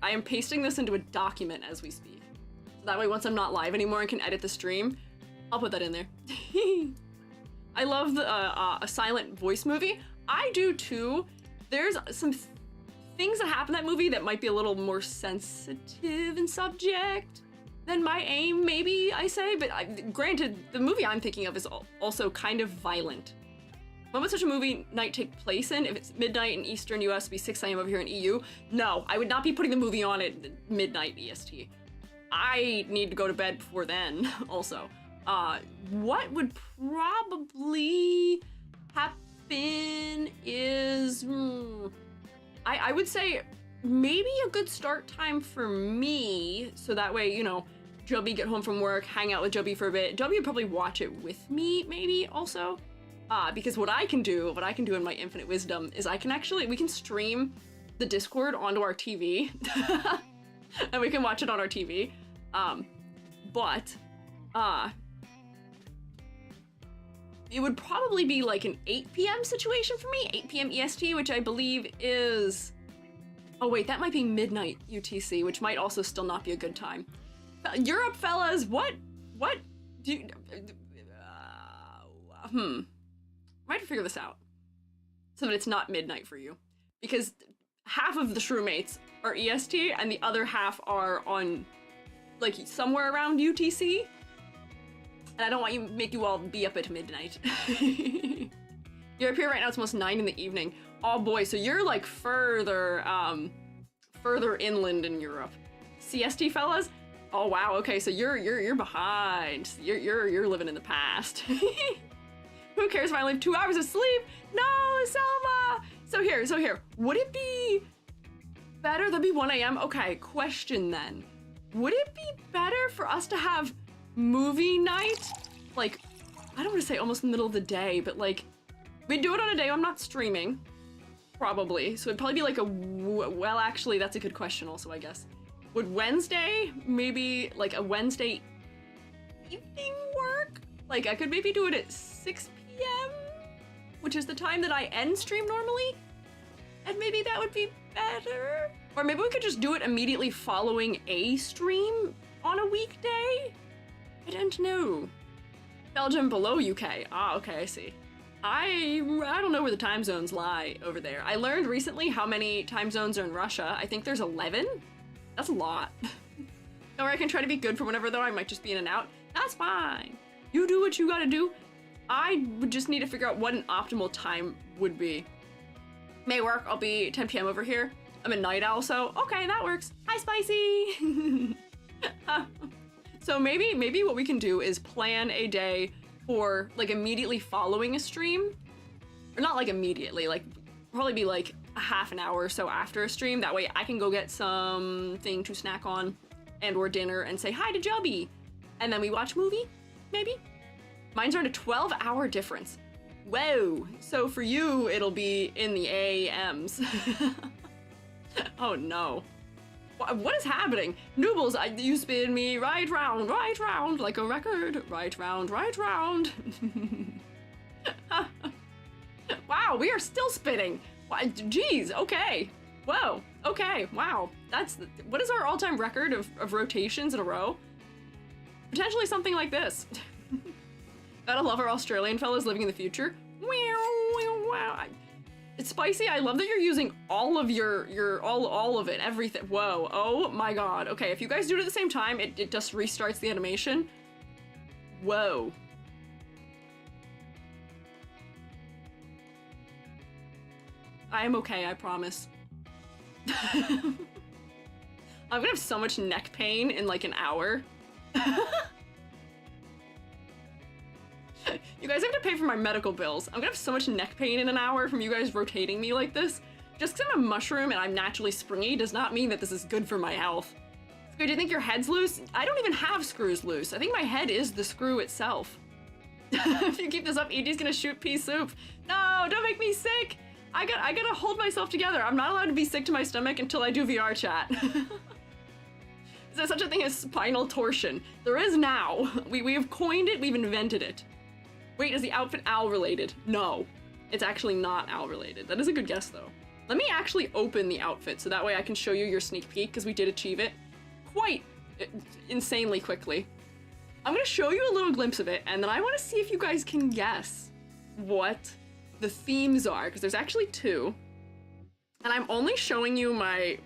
A: I am pasting this into a document as we speak. So that way, once I'm not live anymore and can edit the stream, I'll put that in there. I love the a silent voice movie. I do too. There's some things that happen in that movie that might be a little more sensitive in subject than my aim, maybe, I say, but granted, the movie I'm thinking of is also kind of violent. When would such a movie night take place in? If it's midnight in Eastern US, it'd be 6 AM over here in EU. No, I would not be putting the movie on at midnight EST. I need to go to bed before then, also. What would probably happen is... I would say maybe a good start time for me, so that way, you know, Joby get home from work, hang out with Joby for a bit. Joby would probably watch it with me, maybe, also. Because what I can do in my infinite wisdom is we can stream the Discord onto our TV. And we can watch it on our TV. It would probably be like an 8 PM situation for me, 8 PM EST, which I believe is... Oh wait, that might be midnight UTC, which might also still not be a good time. Europe, fellas, what do you... I might figure this out so that it's not midnight for you. Because half of the shroommates are EST and the other half are on, like, somewhere around UTC. And I don't want to make you all be up at midnight. You're up here right now, it's almost 9 in the evening. Oh boy, so you're like further inland in Europe. CST fellas? Oh wow, okay, so you're behind. You're living in the past. Who cares if I only have 2 hours of sleep? No, Selma! So here, would it be better? That'd be 1 AM? Okay, question then. Would it be better for us to have movie night? Like, I don't want to say almost in the middle of the day, but like, we'd do it on a day I'm not streaming. Probably. So it'd probably be like well, actually, that's a good question also, I guess. Would Wednesday, maybe like a Wednesday evening work? Like, I could maybe do it at 6 PM, which is the time that I end stream normally. And maybe that would be better. Or maybe we could just do it immediately following a stream on a weekday? I don't know. Belgium below UK. Ah, okay, I see. I don't know where the time zones lie over there. I learned recently how many time zones are in Russia. I think there's 11. That's a lot. Don't worry, I can try to be good for whenever though. I might just be in and out. That's fine. You do what you gotta do. I would just need to figure out what an optimal time would be. May work, I'll be 10 p.m. over here. I'm a night owl, so okay, that works. Hi, Spicy! So maybe what we can do is plan a day for like immediately following a stream. Or not like immediately, like probably be like a half an hour or so after a stream. That way I can go get something to snack on and or dinner and say hi to Jubby. And then we watch movie, maybe? Mine's around a 12-hour difference. Whoa, so for you, it'll be in the AMs. Oh no. What is happening? Noobles, you spin me right round, like a record. Right round, right round. Wow, we are still spinning. Jeez, okay. Whoa, okay, wow. What is our all-time record of rotations in a row? Potentially something like this. Gotta love our Australian fellas living in the future. Wow. It's Spicy. I love that you're using all of all of it, everything. Whoa. Oh my god. Okay, if you guys do it at the same time, it just restarts the animation. Whoa. I am okay, I promise. I'm gonna have so much neck pain in like an hour. You guys have to pay for my medical bills. I'm gonna have so much neck pain in an hour from you guys rotating me like this. Just because I'm a mushroom and I'm naturally springy does not mean that this is good for my health. Do you think your head's loose? I don't even have screws loose. I think my head is the screw itself. If you keep this up, EG's gonna shoot pea soup. No, don't make me sick. I gotta hold myself together. I'm not allowed to be sick to my stomach until I do VR chat. Is there such a thing as spinal torsion? There is now. We have coined it, we've invented it. Wait, is the outfit owl related? No, it's actually not owl related. That is a good guess though. Let me actually open the outfit so that way I can show you your sneak peek because we did achieve it quite insanely quickly. I'm gonna show you a little glimpse of it and then I wanna see if you guys can guess what the themes are because there's actually two. And I'm only showing you my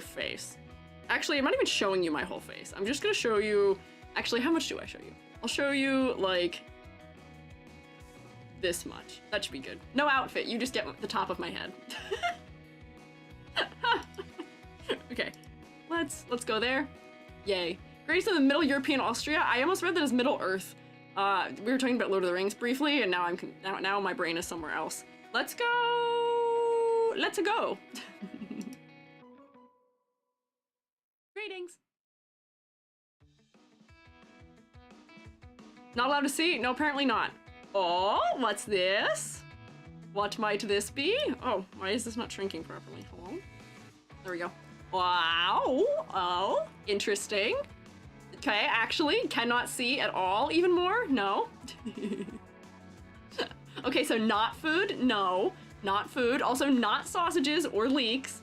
A: face. Actually, I'm not even showing you my whole face. I'm just gonna show you, actually, how much do I show you? I'll show you like this much. That should be good. No outfit, you just get the top of my head. Okay, let's go there. Yay. Greece in the Middle European Austria. I almost read that as Middle Earth. We were talking about Lord of the Rings briefly, and now my brain is somewhere else. Let's go. Let's go. Greetings. Not allowed to see? No, apparently not. Oh, what's this? What might this be? Oh, why is this not shrinking properly? Hello? There we go. Wow. Oh, interesting. Okay, actually, cannot see at all. Even more? No. Okay, so not food? No. Not food. Also not sausages or leeks.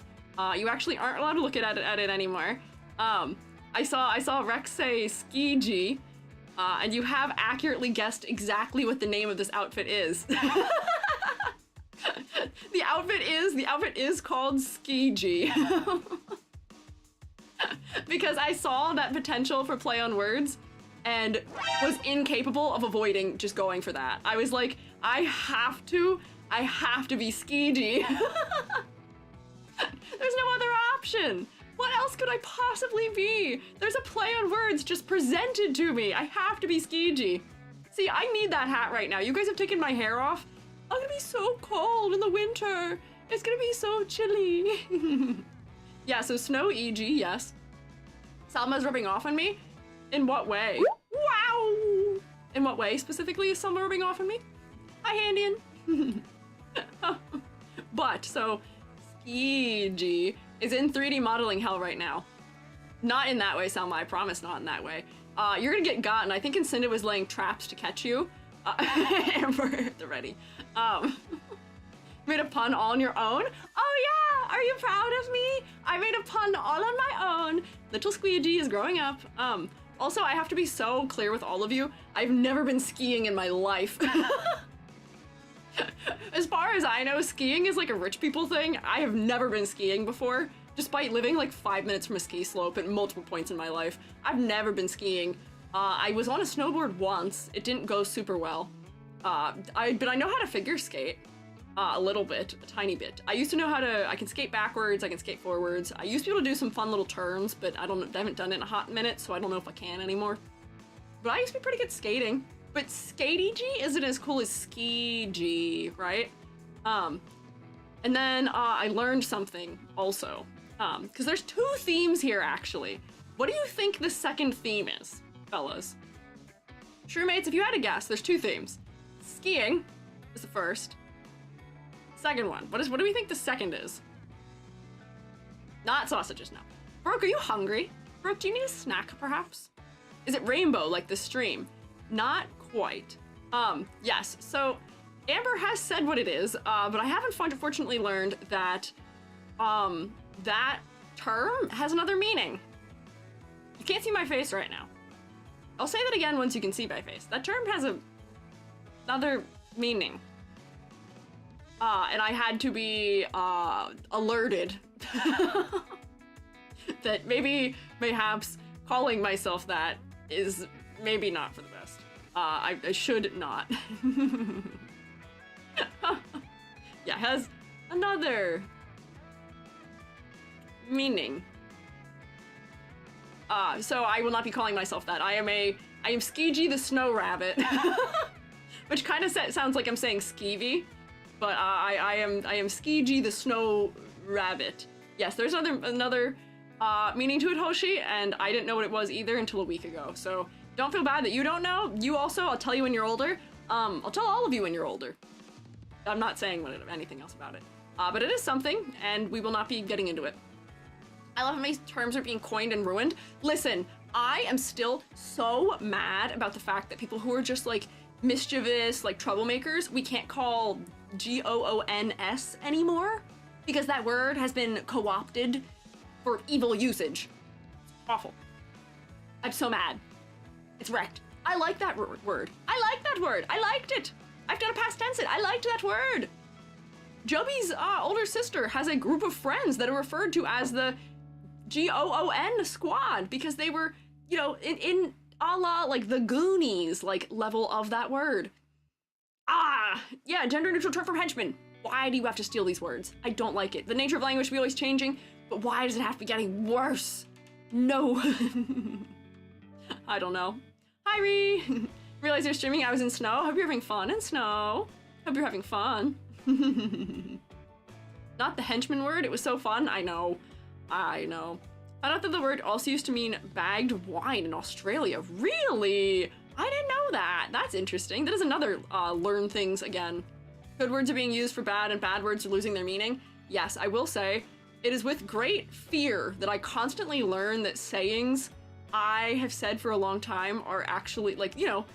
A: You actually aren't allowed to look at it anymore. I saw Rex say Squiiji. And you have accurately guessed exactly what the name of this outfit is. The outfit is called Squiiji. Because I saw that potential for play on words and was incapable of avoiding just going for that. I was like, I have to be Squiiji. There's no other option. What else could I possibly be? There's a play on words just presented to me. I have to be Squiiji. See, I need that hat right now. You guys have taken my hair off. I'm gonna be so cold in the winter. It's gonna be so chilly. Yeah, so snow EG, yes. Salma's rubbing off on me? In what way? Wow! In what way specifically is Salma rubbing off on me? Hi, Handian. But, so, Squiiji is in 3D modeling hell right now. Not in that way, Salma, I promise not in that way. You're gonna get gotten. I think Incinda was laying traps to catch you. Amber, they're ready. Made a pun all on your own? Oh I made a pun all on my own. Little Squiiji is growing up. Also, I have to be so clear with all of you. I've never been skiing in my life. As far as I know, skiing is like a rich people thing. I have never been skiing before, despite living like 5 minutes from a ski slope at multiple points in my life. I've never been skiing. I was on a snowboard once. It didn't go super well. But I know how to figure skate. A little bit, a tiny bit. I used to know I can skate backwards, I can skate forwards. I used to be able to do some fun little turns, but I haven't done it in a hot minute, so I don't know if I can anymore. But I used to be pretty good skating. But Skatey-G isn't as cool as Ski-G, right? And then I learned something also. Because there's 2 themes here, actually. What do you think the second theme is, fellas? Shroommates, if you had to guess, there's 2 themes. Skiing is the first. Second one. What do we think the second is? Not sausages, no. Brooke, are you hungry? Brooke, do you need a snack, perhaps? Is it rainbow, like the stream? Not quite. Yes, so Amber has said what it is, but I haven't unfortunately learned that, that term has another meaning. You can't see my face right now. I'll say that again once you can see my face. That term has another meaning. And I had to be, alerted that mayhaps calling myself that is maybe not for the best. I should not. Yeah, has another meaning. So I will not be calling myself that. I am Squiiji the Snow Rabbit, which kind of sounds like I'm saying skeevy. But I am Squiiji the Snow Rabbit. Yes, there's another meaning to it, Hoshi, and I didn't know what it was either until a week ago. So don't feel bad that you don't know. You also, I'll tell you when you're older. I'll tell all of you when you're older. I'm not saying anything else about it. But it is something, and we will not be getting into it. I love how many terms are being coined and ruined. Listen, I am still so mad about the fact that people who are just like mischievous, like troublemakers, we can't call GOONS anymore because that word has been co-opted for evil usage. It's awful. I'm so mad. It's wrecked. I like that word. I like that word. I liked it. I've done a past tense it. I liked that word. Joby's older sister has a group of friends that are referred to as the GOON squad because they were, you know, in a la like the Goonies like level of that word. Yeah, gender neutral term for henchmen. Why do you have to steal these words? I don't like it. The nature of language should be always changing, but why does it have to be getting worse? No. I don't know. Hi, Ree. Realize you're streaming. I was in snow. Hope you're having fun in snow. Hope you're having fun. Not the henchman word. It was so fun. I know. I know. I thought that the word also used to mean bagged wine in Australia. Really? I didn't know that. That's interesting. That is another learn things again. Good words are being used for bad and bad words are losing their meaning. Yes, I will say, it is with great fear that I constantly learn that sayings I have said for a long time are actually, like, you know,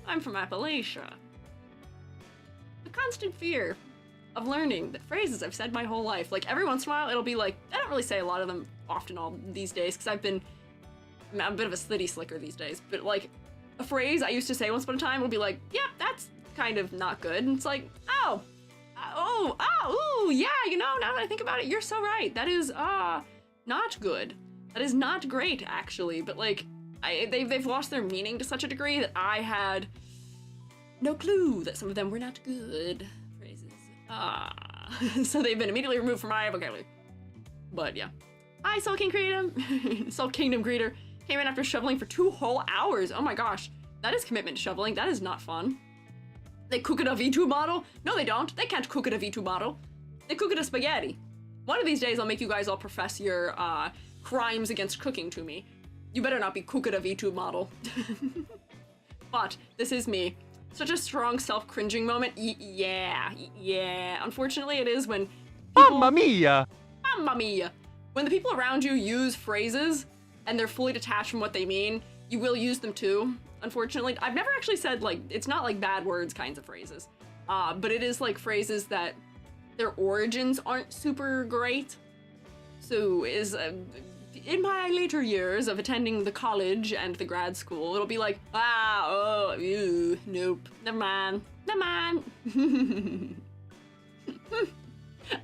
A: I'm from Appalachia. The constant fear of learning that phrases I've said my whole life. Like, every once in a while, it'll be like, I don't really say a lot of them often all these days, because I'm a bit of a slitty slicker these days, but like, a phrase I used to say once upon a time will be like, yeah, that's kind of not good. And it's like, ooh, yeah, you know, now that I think about it, you're so right. That is, not good. That is not great, actually. But like, they've lost their meaning to such a degree that I had no clue that some of them were not good phrases. So they've been immediately removed from my vocabulary. But yeah. Hi, Soul King Kingdom. Soul Kingdom greeter. Came in after shoveling for 2 whole hours. Oh my gosh. That is commitment to shoveling. That is not fun. They cook it a V2 model? No, they don't. They can't cook it a V2 model. They cook it a spaghetti. One of these days, I'll make you guys all profess your crimes against cooking to me. You better not be cook it a V2 model. But this is me. Such a strong self-cringing moment. Yeah. Unfortunately, it is when people...
B: Mamma mia!
A: Mamma mia! When the people around you use phrases and they're fully detached from what they mean, you will use them too. Unfortunately, I've never actually said, like, it's not like bad words kinds of phrases, but it is like phrases that their origins aren't super great. So is in my later years of attending the college and the grad school, it'll be like, ew, nope, never mind.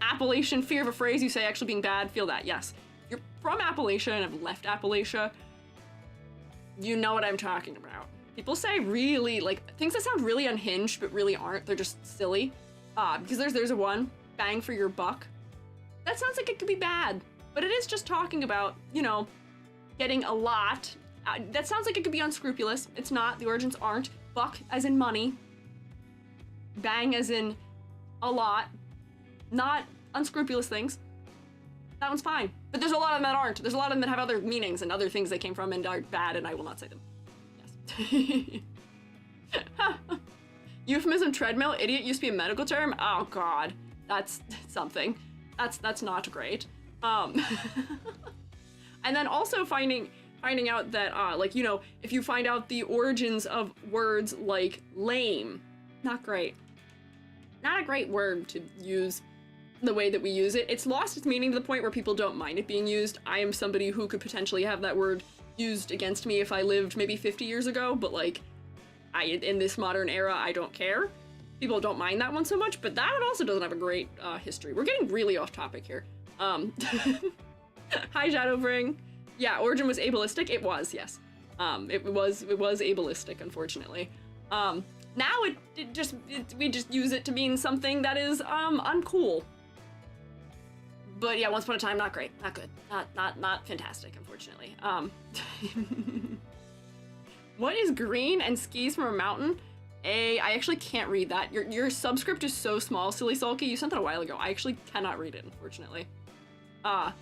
A: Appalachian, fear of a phrase you say actually being bad, feel that, yes. If you're from Appalachia and have left Appalachia, you know what I'm talking about. People say really, like, things that sound really unhinged but really aren't, they're just silly. Because there's a one, bang for your buck. That sounds like it could be bad, but it is just talking about, you know, getting a lot. That sounds like it could be unscrupulous. It's not, the origins aren't. Buck as in money. Bang as in a lot. Not unscrupulous things. That one's fine. But there's a lot of them that aren't. There's a lot of them that have other meanings and other things they came from and are bad, and I will not say them. Yes. Euphemism treadmill, idiot used to be a medical term. Oh god, that's something. That's not great. And then also finding out that like, you know, if you find out the origins of words like lame, not great. Not a great word to use the way that we use it. It's lost its meaning to the point where people don't mind it being used. I am somebody who could potentially have that word used against me if I lived maybe 50 years ago, but like, in this modern era, I don't care. People don't mind that one so much, but that one also doesn't have a great history. We're getting really off topic here. Hi, Shadowbring. Yeah, origin was ableistic. It was, yes. It was ableistic, unfortunately. Now we just use it to mean something that is uncool. But yeah, once upon a time, not great, not good, not fantastic, unfortunately. What is green and skis from a mountain? I actually can't read that. Your subscript is so small, Silly Sulky. You sent that a while ago. I actually cannot read it, unfortunately.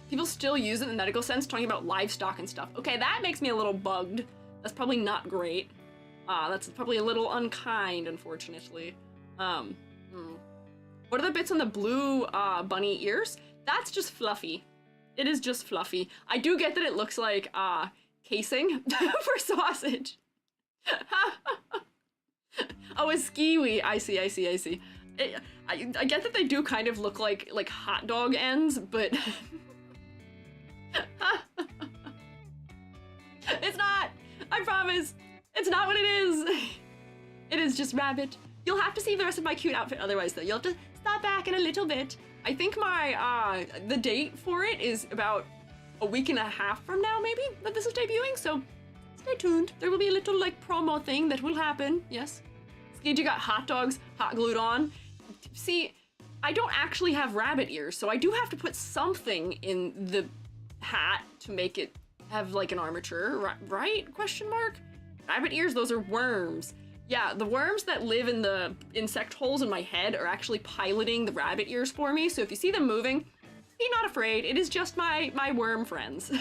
A: People still use it in the medical sense, talking about livestock and stuff. Okay, that makes me a little bugged. That's probably not great. That's probably a little unkind, unfortunately. What are the bits on the blue bunny ears? That's just fluffy. It is just fluffy. I do get that it looks like casing for sausage. Oh, a skiwi. I see. I get that they do kind of look like hot dog ends, but it's not. I promise. It's not what it is. It is just rabbit. You'll have to see the rest of my cute outfit otherwise, though. You'll have to stop back in a little bit. I think my the date for it is about a week and a half from now, maybe, that this is debuting, so stay tuned. There will be a little, like, promo thing that will happen, yes. Squiiji got hot dogs hot glued on. See, I don't actually have rabbit ears, so I do have to put something in the hat to make it have, like, an armature, right? Question mark? Rabbit ears, those are worms. Yeah, the worms that live in the insect holes in my head are actually piloting the rabbit ears for me, so if you see them moving, be not afraid, it is just my worm friends.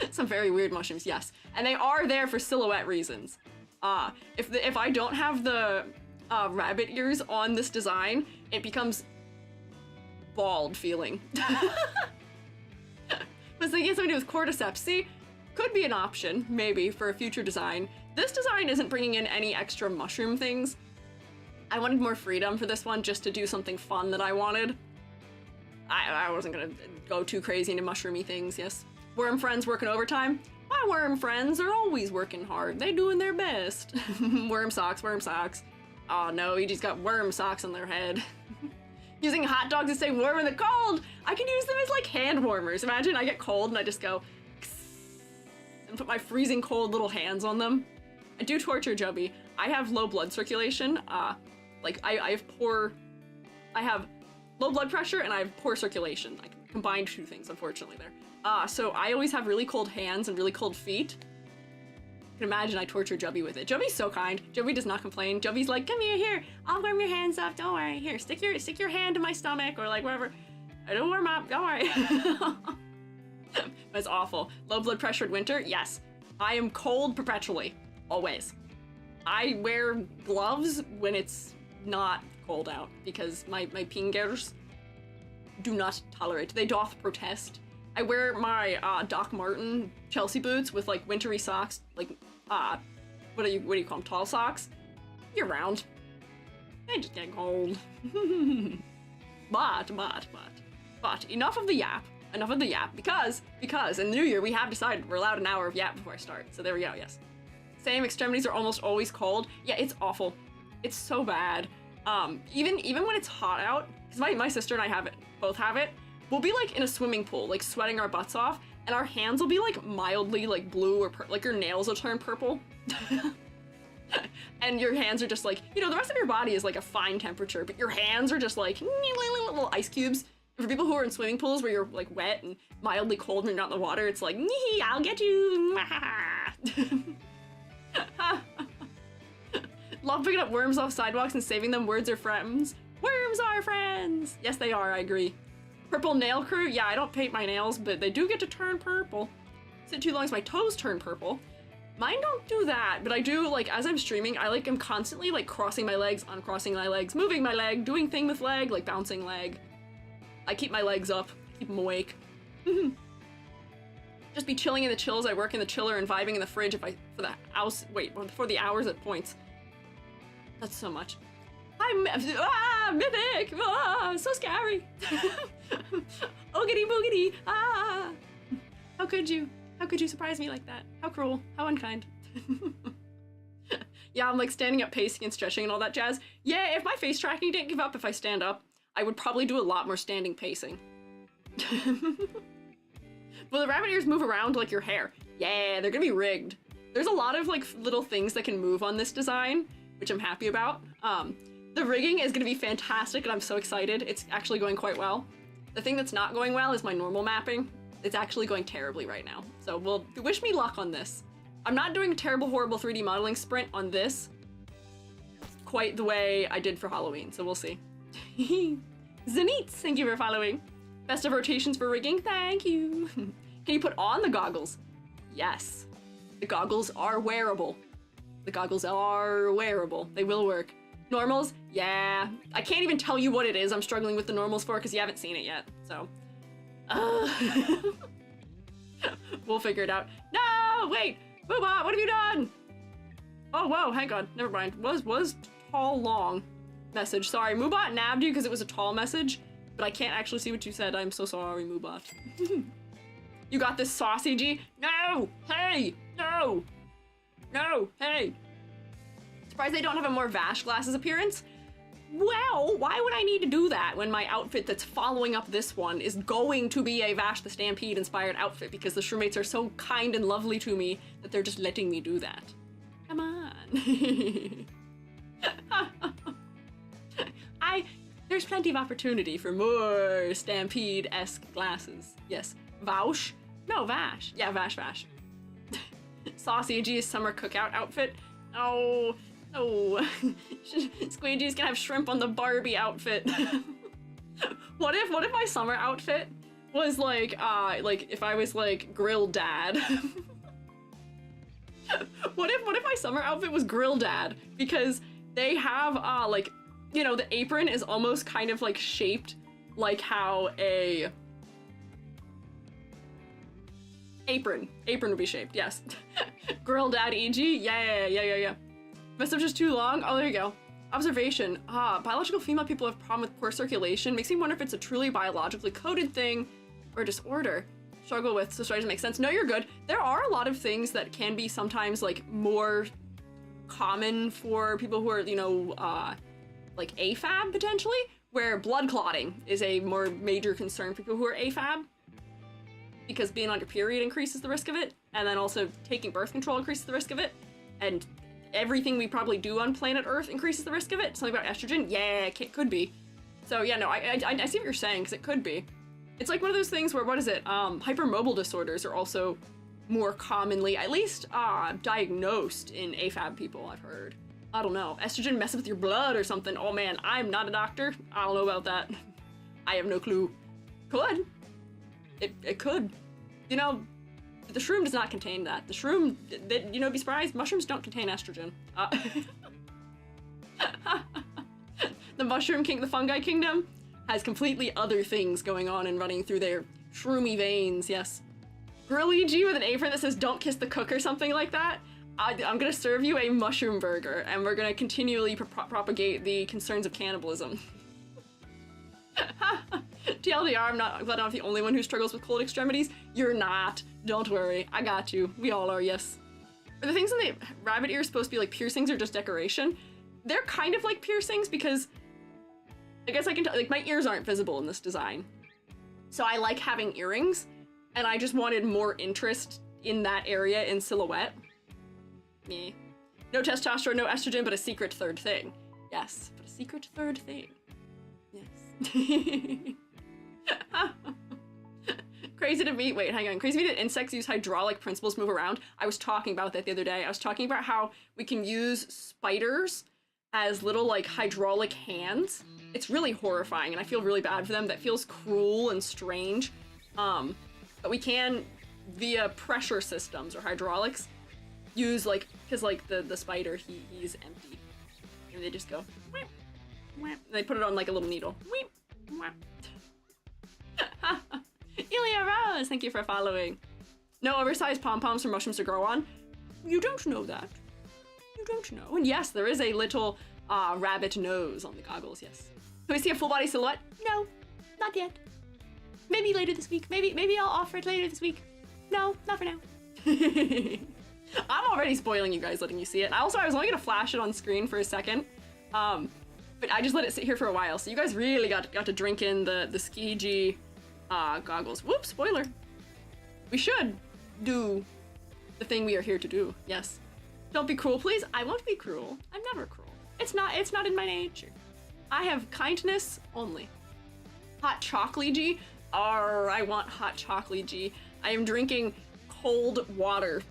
A: Some very weird mushrooms, yes. And they are there for silhouette reasons. If I don't have the rabbit ears on this design, it becomes bald feeling. Was thinking somebody with cordyceps. See, could be an option, maybe, for a future design. This design isn't bringing in any extra mushroom things. I wanted more freedom for this one, just to do something fun that I wanted. I wasn't gonna go too crazy into mushroomy things, yes. Worm friends working overtime? My worm friends are always working hard. They doing their best. Worm socks. Oh no, you just got worm socks on their head. Using hot dogs to stay warm in the cold. I can use them as like hand warmers. Imagine I get cold and I just go and put my freezing cold little hands on them. I do torture Jubby. I have low blood circulation. Like I have low blood pressure and I have poor circulation. I combined two things, unfortunately, there. So I always have really cold hands and really cold feet. You can imagine I torture Jubby with it. Jubby's so kind. Jubby does not complain. Jubby's like, come here, I'll warm your hands up, don't worry. Here, stick your hand in my stomach or like wherever. I don't warm up, don't worry. That's awful. Low blood pressure in winter? Yes. I am cold perpetually. Always. I wear gloves when it's not cold out because my pingers do not tolerate. They doth protest. I wear my Doc Marten Chelsea boots with like wintry socks, like what do you call them? Tall socks, year round. They just get cold. but But enough of the yap. Enough of the yap. Because in the new year, we have decided we're allowed an hour of yap before I start. So there we go, yes. Same extremities are almost always cold. Yeah, it's awful. It's so bad. Even when it's hot out, because my sister and I both have it, we'll be like in a swimming pool, like sweating our butts off, and our hands will be like mildly like blue or like your nails will turn purple. And your hands are just like, you know, the rest of your body is like a fine temperature, but your hands are just like little ice cubes. For people who are in swimming pools where you're like wet and mildly cold when you're not in the water, it's like, I'll get you. Love picking up worms off sidewalks and saving them. Words are friends. Worms are friends. Yes, they are, I agree. Purple nail crew. Yeah, I don't paint my nails, but they do get to turn purple. Sit too long as my toes turn purple. Mine don't do that, but I do, like, as I'm streaming, I'm constantly, like, crossing my legs, uncrossing my legs, moving my leg, doing thing with leg, like bouncing leg. I keep my legs up, keep them awake. Just be chilling in the chills. I work in the chiller and vibing in the fridge for the hours at points. That's so much. I'm Mythic! So scary! Oogity boogity! How could you? How could you surprise me like that? How cruel. How unkind. Yeah, I'm like standing up, pacing and stretching and all that jazz. Yeah, if my face tracking didn't give up if I stand up, I would probably do a lot more standing pacing. Will the rabbit ears move around like your hair? Yeah, they're gonna be rigged. There's a lot of like little things that can move on this design, which I'm happy about. The rigging is gonna be fantastic and I'm so excited. It's actually going quite well. The thing that's not going well is my normal mapping. It's actually going terribly right now. So wish me luck on this. I'm not doing a terrible, horrible 3D modeling sprint on this quite the way I did for Halloween, so we'll see. Zanitz, thank you for following. Best of rotations for rigging, thank you. Can you put on the goggles? Yes. The goggles are wearable. The goggles are wearable. They will work. Normals? Yeah. I can't even tell you what it is I'm struggling with the normals for because you haven't seen it yet, so. We'll figure it out. No, wait! Boobot, what have you done? Oh, whoa, hang on. Never mind. Was tall long message. Sorry, Moobot nabbed you because it was a tall message, but I can't actually see what you said. I'm so sorry, Moobot. You got this, Saucy G? No! Hey! No! No! Hey! Surprised they don't have a more Vash glasses appearance? Well, why would I need to do that when my outfit that's following up this one is going to be a Vash the Stampede inspired outfit because the Shroomates are so kind and lovely to me that they're just letting me do that. Come on. There's plenty of opportunity for more Stampede-esque glasses. Yes. Vaush? No, Vash. Yeah, Vash. Saucy G's summer cookout outfit. Oh. Oh, Squiiji's gonna have shrimp on the Barbie outfit. What if my summer outfit was like if I was like Grill Dad? What if my summer outfit was Grill Dad? Because they have like, you know, the apron is almost kind of like shaped like how a apron would be shaped. Yes. Grill Dad EG. Yeah. Message is too long? Oh, there you go. Observation. Biological female people have problem with poor circulation. Makes me wonder if it's a truly biologically coded thing or disorder. Struggle with, so doesn't make sense. No, you're good. There are a lot of things that can be sometimes like more common for people who are, you know, like AFAB potentially, where blood clotting is a more major concern for people who are AFAB. Because being on your period increases the risk of it, and then also taking birth control increases the risk of it, and everything we probably do on planet Earth increases the risk of it. Something about estrogen? Yeah, it could be. So yeah, no, I see what you're saying, because it could be. It's like one of those things where, what is it? Hypermobile disorders are also more commonly, at least, diagnosed in AFAB people, I've heard. I don't know. Estrogen messes with your blood or something. Oh man, I'm not a doctor. I don't know about that. I have no clue. Could. It could. You know, the shroom does not contain that. The shroom, you know, be surprised, mushrooms don't contain estrogen. The mushroom king, the fungi kingdom, has completely other things going on and running through their shroomy veins, yes. Grilly G with an apron that says don't kiss the cook or something like that. I'm gonna serve you a mushroom burger and we're gonna continually propagate the concerns of cannibalism. TLDR, I'm not glad I'm not the only one who struggles with cold extremities. You're not. Don't worry. I got you. We all are, yes. Are the things in the rabbit ear supposed to be like piercings or just decoration? They're kind of like piercings because I guess I can tell, like, my ears aren't visible in this design. So I like having earrings, and I just wanted more interest in that area in silhouette. Me. No testosterone, no estrogen, but a secret third thing. Yes, but a secret third thing. Yes. Crazy to me, wait, hang on. Crazy to me that insects use hydraulic principles to move around. I was talking about that the other day. I was talking about how we can use spiders as little, like, hydraulic hands. It's really horrifying, and I feel really bad for them. That feels cruel and strange. But we can, via pressure systems or hydraulics, use, like, because, like, the spider, he's empty. And they just go, whap, whap, and they put it on, like, a little needle. Whap, whap. Ilya Rose, thank you for following. No oversized pom-poms for mushrooms to grow on. You don't know that. You don't know. And yes, there is a little rabbit nose on the goggles, yes. Can we see a full body silhouette? No, not yet. Maybe later this week. Maybe I'll offer it later this week. No, not for now. I'm already spoiling you guys, letting you see it. I was only gonna flash it on screen for a second, but I just let it sit here for a while. So you guys really got to drink in the Squiiji goggles. Whoops, spoiler. We should do the thing we are here to do. Yes. Don't be cruel, please. I won't be cruel. I'm never cruel. It's not in my nature. I have kindness only. Hot chocolate. I want hot chocolate. I am drinking cold water.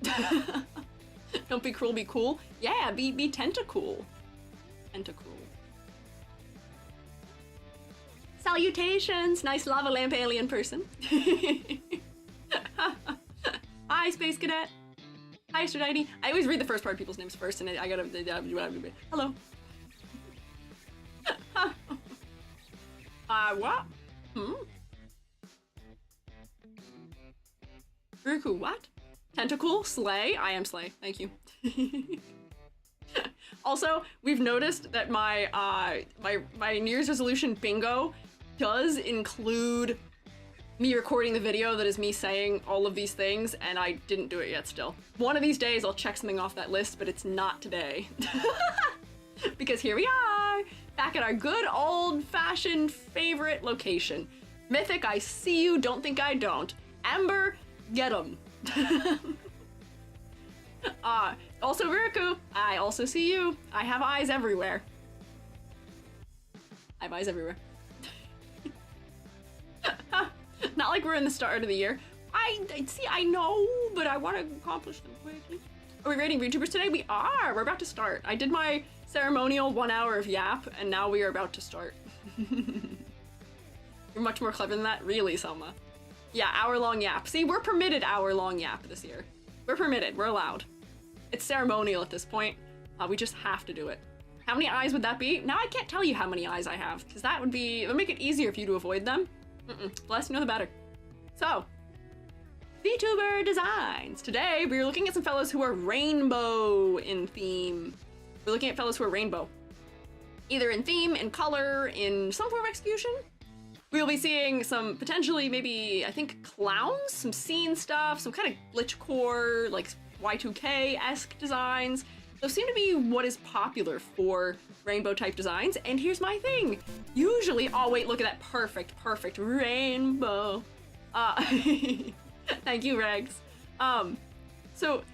A: Don't be cruel, be cool. Yeah, be tentacool. Tentacool. Salutations, nice lava lamp alien person. Hi, Space Cadet. Hi, Stradity. I always read the first part of people's names first, and I gotta hello. What? Ruku, what? Tentacle, Slay. I am Slay. Thank you. Also, we've noticed that my my New Year's resolution bingo does include me recording the video that is me saying all of these things, and I didn't do it yet still. One of these days I'll check something off that list, but it's not today. Because here we are, back at our good old-fashioned favorite location. Mythic, I see you, don't think I don't. Ember, get 'em. Also Riku, I also see you. I have eyes everywhere. I have eyes everywhere. Not like we're in the start of the year. I know, but I want to accomplish them quickly. Are we rating Vtubers today? We are. We're about to start. I did my ceremonial 1 hour of yap, and now we are about to start. You're much more clever than that, really, Selma. Yeah, hour-long yap. See, we're permitted hour-long yap this year. We're permitted. We're allowed. It's ceremonial at this point. We just have to do it. How many eyes would that be? Now I can't tell you how many eyes I have, because that would make it easier for you to avoid them. The less you know, the better. So, Vtuber designs. Today, we're looking at some fellows who are rainbow in theme. We're looking at fellows who are rainbow. Either in theme, in color, in some form of execution. We'll be seeing some potentially, maybe, I think, clowns, some scene stuff, some kind of glitchcore, like Y2K-esque designs. Those seem to be what is popular for rainbow-type designs, and here's my thing. Usually, oh wait, look at that perfect rainbow. Thank you, Regs. So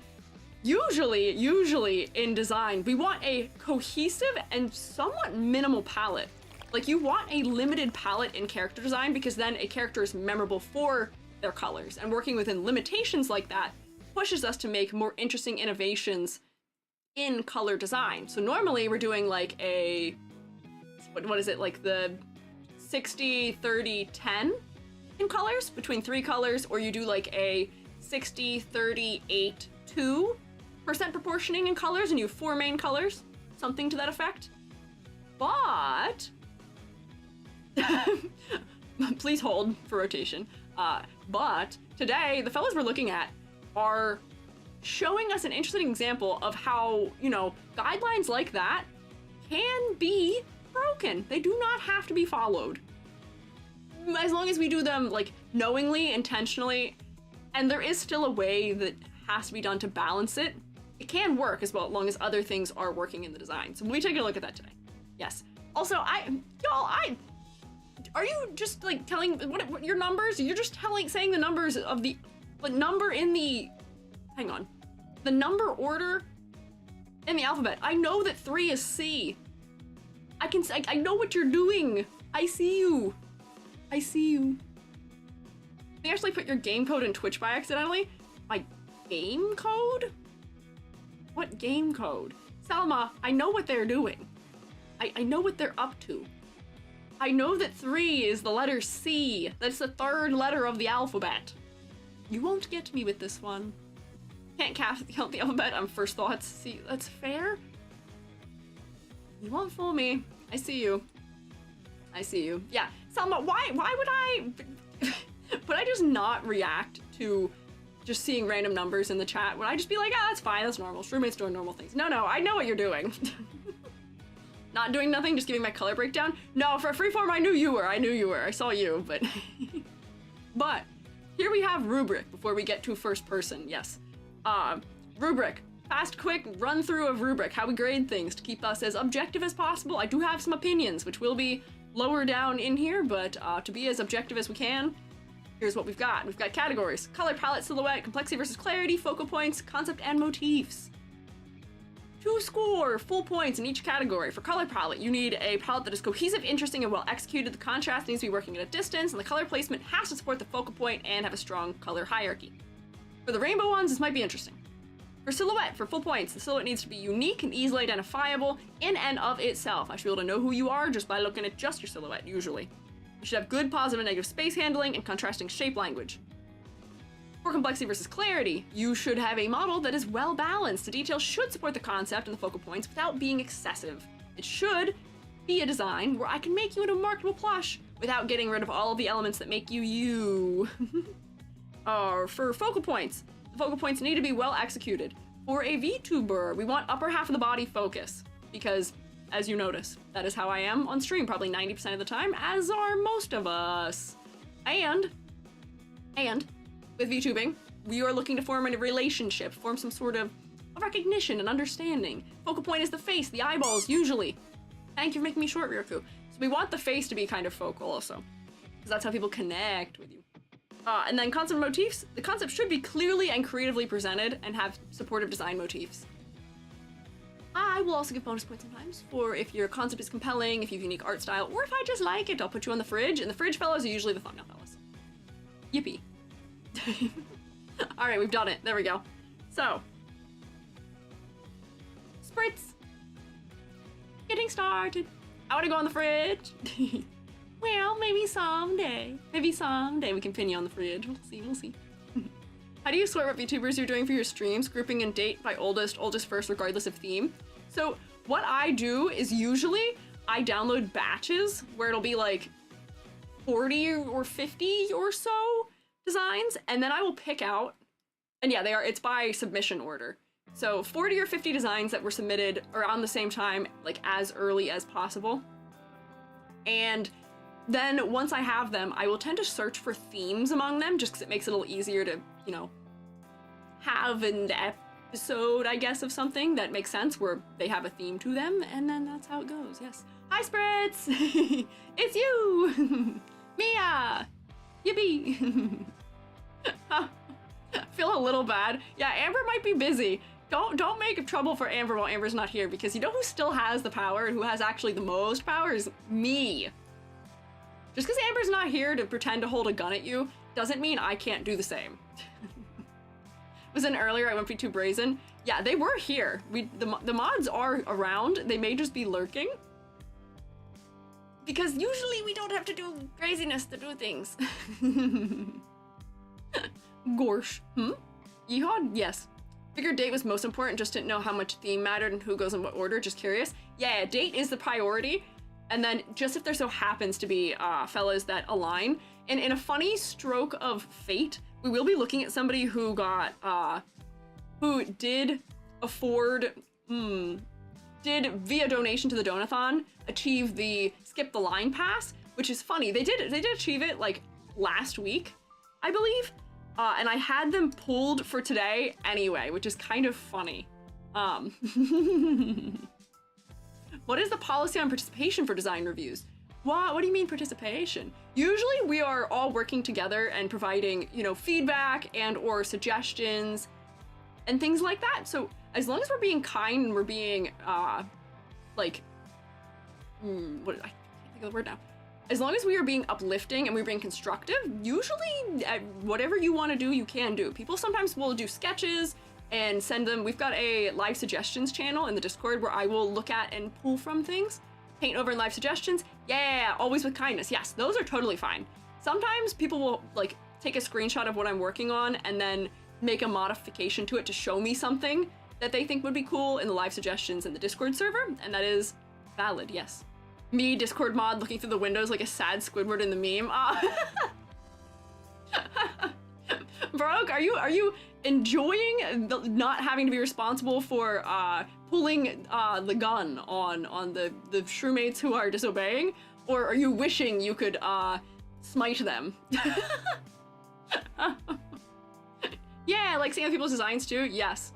A: usually in design, we want a cohesive and somewhat minimal palette. Like, you want a limited palette in character design because then a character is memorable for their colors, and working within limitations like that pushes us to make more interesting innovations in color design. So normally we're doing like a, what is it, like the 60, 30, 10 in colors between 3 colors, or you do like a 60, 30, 8, 2% proportioning in colors and you have 4 main colors, something to that effect. But please hold for rotation. But today, the fellas we're looking at are showing us an interesting example of how, you know, guidelines like that can be broken. They do not have to be followed. as long as we do them like knowingly, intentionally, and there is still a way that has to be done to balance it, it can work as long as other things are working in the design. So we'll be taking a look at that today. Yes. Also, are you just like telling what your numbers? You're just saying the numbers of the number in the, hang on, the number order in the alphabet. I know that 3 is C. I know what you're doing. I see you. I see you. They actually put your game code in Twitch by accidentally. My game code? What game code? Salma, I know what they're doing. I know what they're up to. I know that 3 is the letter C. That's the 3rd letter of the alphabet. You won't get me with this one. Can't count the alphabet on first thoughts. See, that's fair. You won't fool me. I see you. I see you. Yeah, Salma, why would I just not react to just seeing random numbers in the chat? Would I just be like, that's fine, that's normal. Streammate's doing normal things. No, I know what you're doing. Not doing nothing, just giving my color breakdown. No, for Freeform, I knew you were. I saw you, but... But, here we have rubric before we get to first person, yes. Rubric. Fast, quick run through of rubric, how we grade things to keep us as objective as possible. I do have some opinions, which will be lower down in here, but to be as objective as we can, here's what we've got. We've got categories: color palette, silhouette, complexity versus clarity, focal points, concept, and motifs. To score full points in each category. For color palette, you need a palette that is cohesive, interesting, and well executed. The contrast needs to be working at a distance, and the color placement has to support the focal point and have a strong color hierarchy. For the rainbow ones, this might be interesting. For silhouette, for full points, the silhouette needs to be unique and easily identifiable in and of itself. I should be able to know who you are just by looking at just your silhouette, usually. You should have good positive and negative space handling and contrasting shape language. For complexity versus clarity, you should have a model that is well balanced. The details should support the concept and the focal points without being excessive. It should be a design where I can make you into a marketable plush without getting rid of all of the elements that make you you. For focal points, the focal points need to be well executed. For a Vtuber, we want upper half of the body focus because, as you notice, that is how I am on stream probably 90% of the time, as are most of us. And with VTubing, we are looking to form a relationship, form some sort of recognition and understanding. Focal point is the face, the eyeballs, usually. Thank you for making me short, Ryoku. So we want the face to be kind of focal also, because that's how people connect with you. And then concept motifs. The concept should be clearly and creatively presented and have supportive design motifs. I will also give bonus points sometimes for if your concept is compelling, if you have unique art style, or if I just like it, I'll put you on the fridge. And the fridge fellows are usually the thumbnail fellows. Yippee. All right, we've done it. There we go. So, spritz. Getting started. I want to go on the fridge. Well, maybe someday. Maybe someday we can pin you on the fridge. We'll see. How do you sort what VTubers you're doing for your streams? Grouping and date by oldest first, regardless of theme. So what I do is usually I download batches where it'll be like 40 or 50 or so designs, and then I will pick out, and yeah, it's by submission order. So 40 or 50 designs that were submitted around the same time, like as early as possible. And then once I have them, I will tend to search for themes among them, just because it makes it a little easier to, you know, have an episode, I guess, of something that makes sense where they have a theme to them, and then that's how it goes. Yes. Hi, Spritz! It's you! Mia! Yippee! Feel a little bad. Yeah, Amber might be busy. Don't make trouble for Amber while Amber's not here, because you know who still has the power and who has actually the most power is me. Just because Amber's not here to pretend to hold a gun at you doesn't mean I can't do the same. Was in earlier, I went too brazen. Yeah, they were here. The mods are around. They may just be lurking. Because usually we don't have to do craziness to do things. Gorsh. Yeehaw? Yes. Figured date was most important, just didn't know how much theme mattered and who goes in what order, just curious. Yeah, date is the priority. And then just if there so happens to be fellas that align. And in a funny stroke of fate, we will be looking at somebody who got, who did afford, did via donation to the Donathon achieve the skip the line pass, which is funny. They did achieve it like last week, I believe, and I had them pulled for today anyway, which is kind of funny. What is the policy on participation for design reviews? What do you mean participation? Usually we are all working together and providing, you know, feedback and or suggestions and things like that. So as long as we're being kind and we're being, I can't think of the word now. As long as we are being uplifting and we're being constructive, usually whatever you want to do, you can do. People sometimes will do sketches and send them. We've got a live suggestions channel in the Discord where I will look at and pull from things. Paint over in live suggestions, yeah, always with kindness. Yes, those are totally fine. Sometimes people will like take a screenshot of what I'm working on and then make a modification to it to show me something that they think would be cool in the live suggestions in the Discord server, and that is valid, yes. Me, Discord mod, looking through the windows like a sad Squidward in the meme. Baroque, are you enjoying not having to be responsible for pulling the gun on the shroommates who are disobeying, or are you wishing you could smite them? Yeah, like seeing other people's designs too. Yes.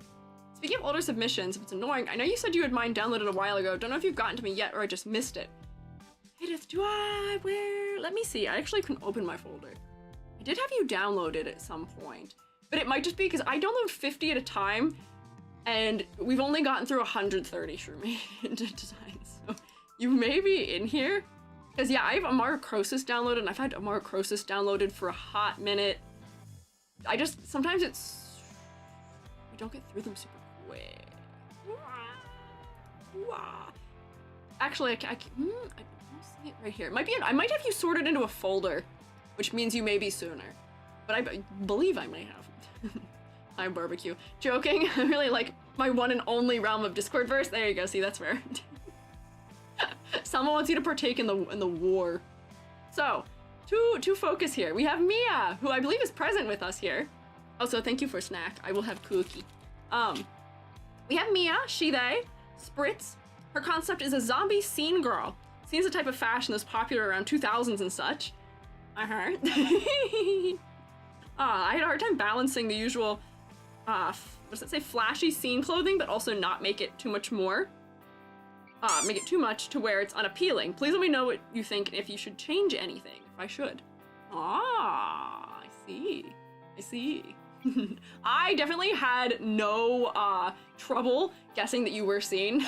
A: Speaking of older submissions, if it's annoying, I know you said you had mine downloaded a while ago. Don't know if you've gotten to me yet or I just missed it. Edith, let me see. I actually couldn't open my folder. I did have you downloaded at some point, but it might just be because I download 50 at a time and we've only gotten through 130 Shroom designs. So you may be in here. Because yeah, I have Amarocrosis downloaded and I've had Amarocrosis downloaded for a hot minute. Sometimes we don't get through them super quick. Actually, I don't see it right here. It might be. I might have you sorted into a folder, which means you may be sooner. But I believe I may have. I'm barbecue. Joking. I really like my one and only realm of Discordverse. There you go. See, that's fair. Someone wants you to partake in the war. So, to focus here, we have Mia, who I believe is present with us here. Also, thank you for a snack. I will have cookie. We have Mia, she, they, Spritz. Her concept is a zombie scene girl. Scene is a type of fashion that's popular around 2000s and such. I had a hard time balancing the usual, what does it say, flashy scene clothing, but also not make it too much more. Make it too much to where it's unappealing. Please let me know what you think and if you should change anything, if I should. I see. I definitely had no trouble guessing that you were seen.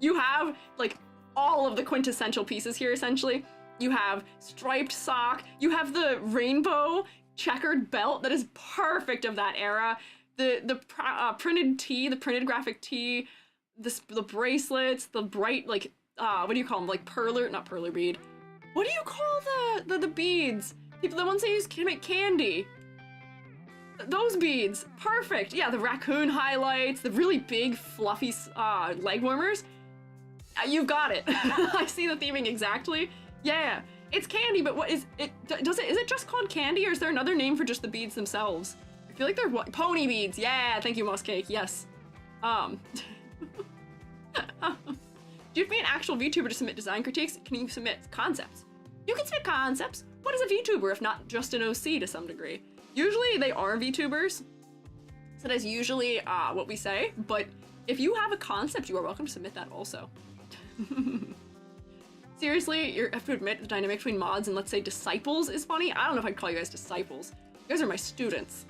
A: You have like all of the quintessential pieces here essentially. You have striped sock, you have the rainbow checkered belt that is perfect of that era, the printed tee, the printed graphic tee, the bracelets, the bright like what do you call them, like not perler bead, what do you call the beads, the ones they use to make candy, those beads, perfect. Yeah, the raccoon highlights, the really big fluffy leg warmers. You've got it. I see the theming exactly. Yeah, it's candy, but what is it? Is it just called candy, or is there another name for just the beads themselves? I feel like they're pony beads. Yeah, thank you, Moss Cake. Yes. Do you have to be an actual VTuber to submit design critiques? Can you submit concepts? You can submit concepts. What is a VTuber if not just an OC to some degree? Usually they are VTubers, so that's usually what we say, but if you have a concept, you are welcome to submit that also. Seriously, you have to admit the dynamic between mods and, let's say, disciples is funny. I don't know if I'd call you guys disciples. You guys are my students.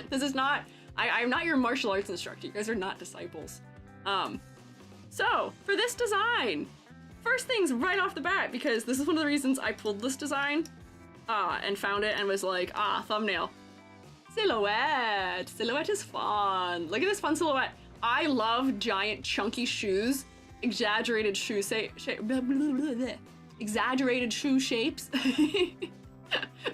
A: This is not, I'm not your martial arts instructor. You guys are not disciples. So, for this design, first things right off the bat, because this is one of the reasons I pulled this design and found it and was like, thumbnail. Silhouette. Silhouette is fun. Look at this fun silhouette. I love giant chunky shoes. Exaggerated shoe exaggerated shoe shapes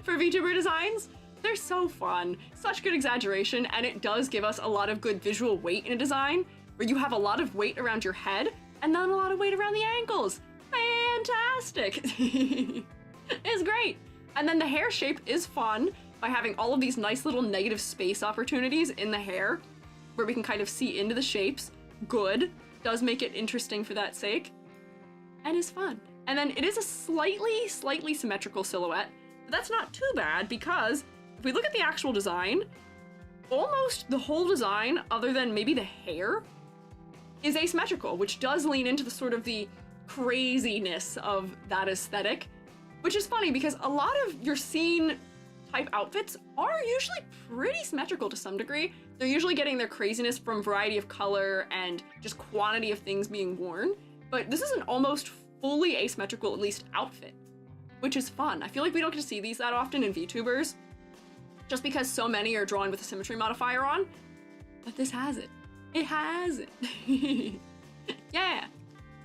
A: for VTuber designs. They're so fun. Such good exaggeration, and it does give us a lot of good visual weight in a design where you have a lot of weight around your head and not a lot of weight around the ankles. Fantastic. It's great. And then the hair shape is fun by having all of these nice little negative space opportunities in the hair where we can kind of see into the shapes. Good. Does make it interesting for that sake, and is fun. And then it is a slightly symmetrical silhouette, but that's not too bad because if we look at the actual design, almost the whole design, other than maybe the hair, is asymmetrical, which does lean into the sort of the craziness of that aesthetic, which is funny because a lot of your scene type outfits are usually pretty symmetrical to some degree. They're usually getting their craziness from variety of color and just quantity of things being worn, but this is an almost fully asymmetrical, at least, outfit, which is fun. I feel like we don't get to see these that often in VTubers, just because so many are drawn with a symmetry modifier on, but this has it. It has it. Yeah.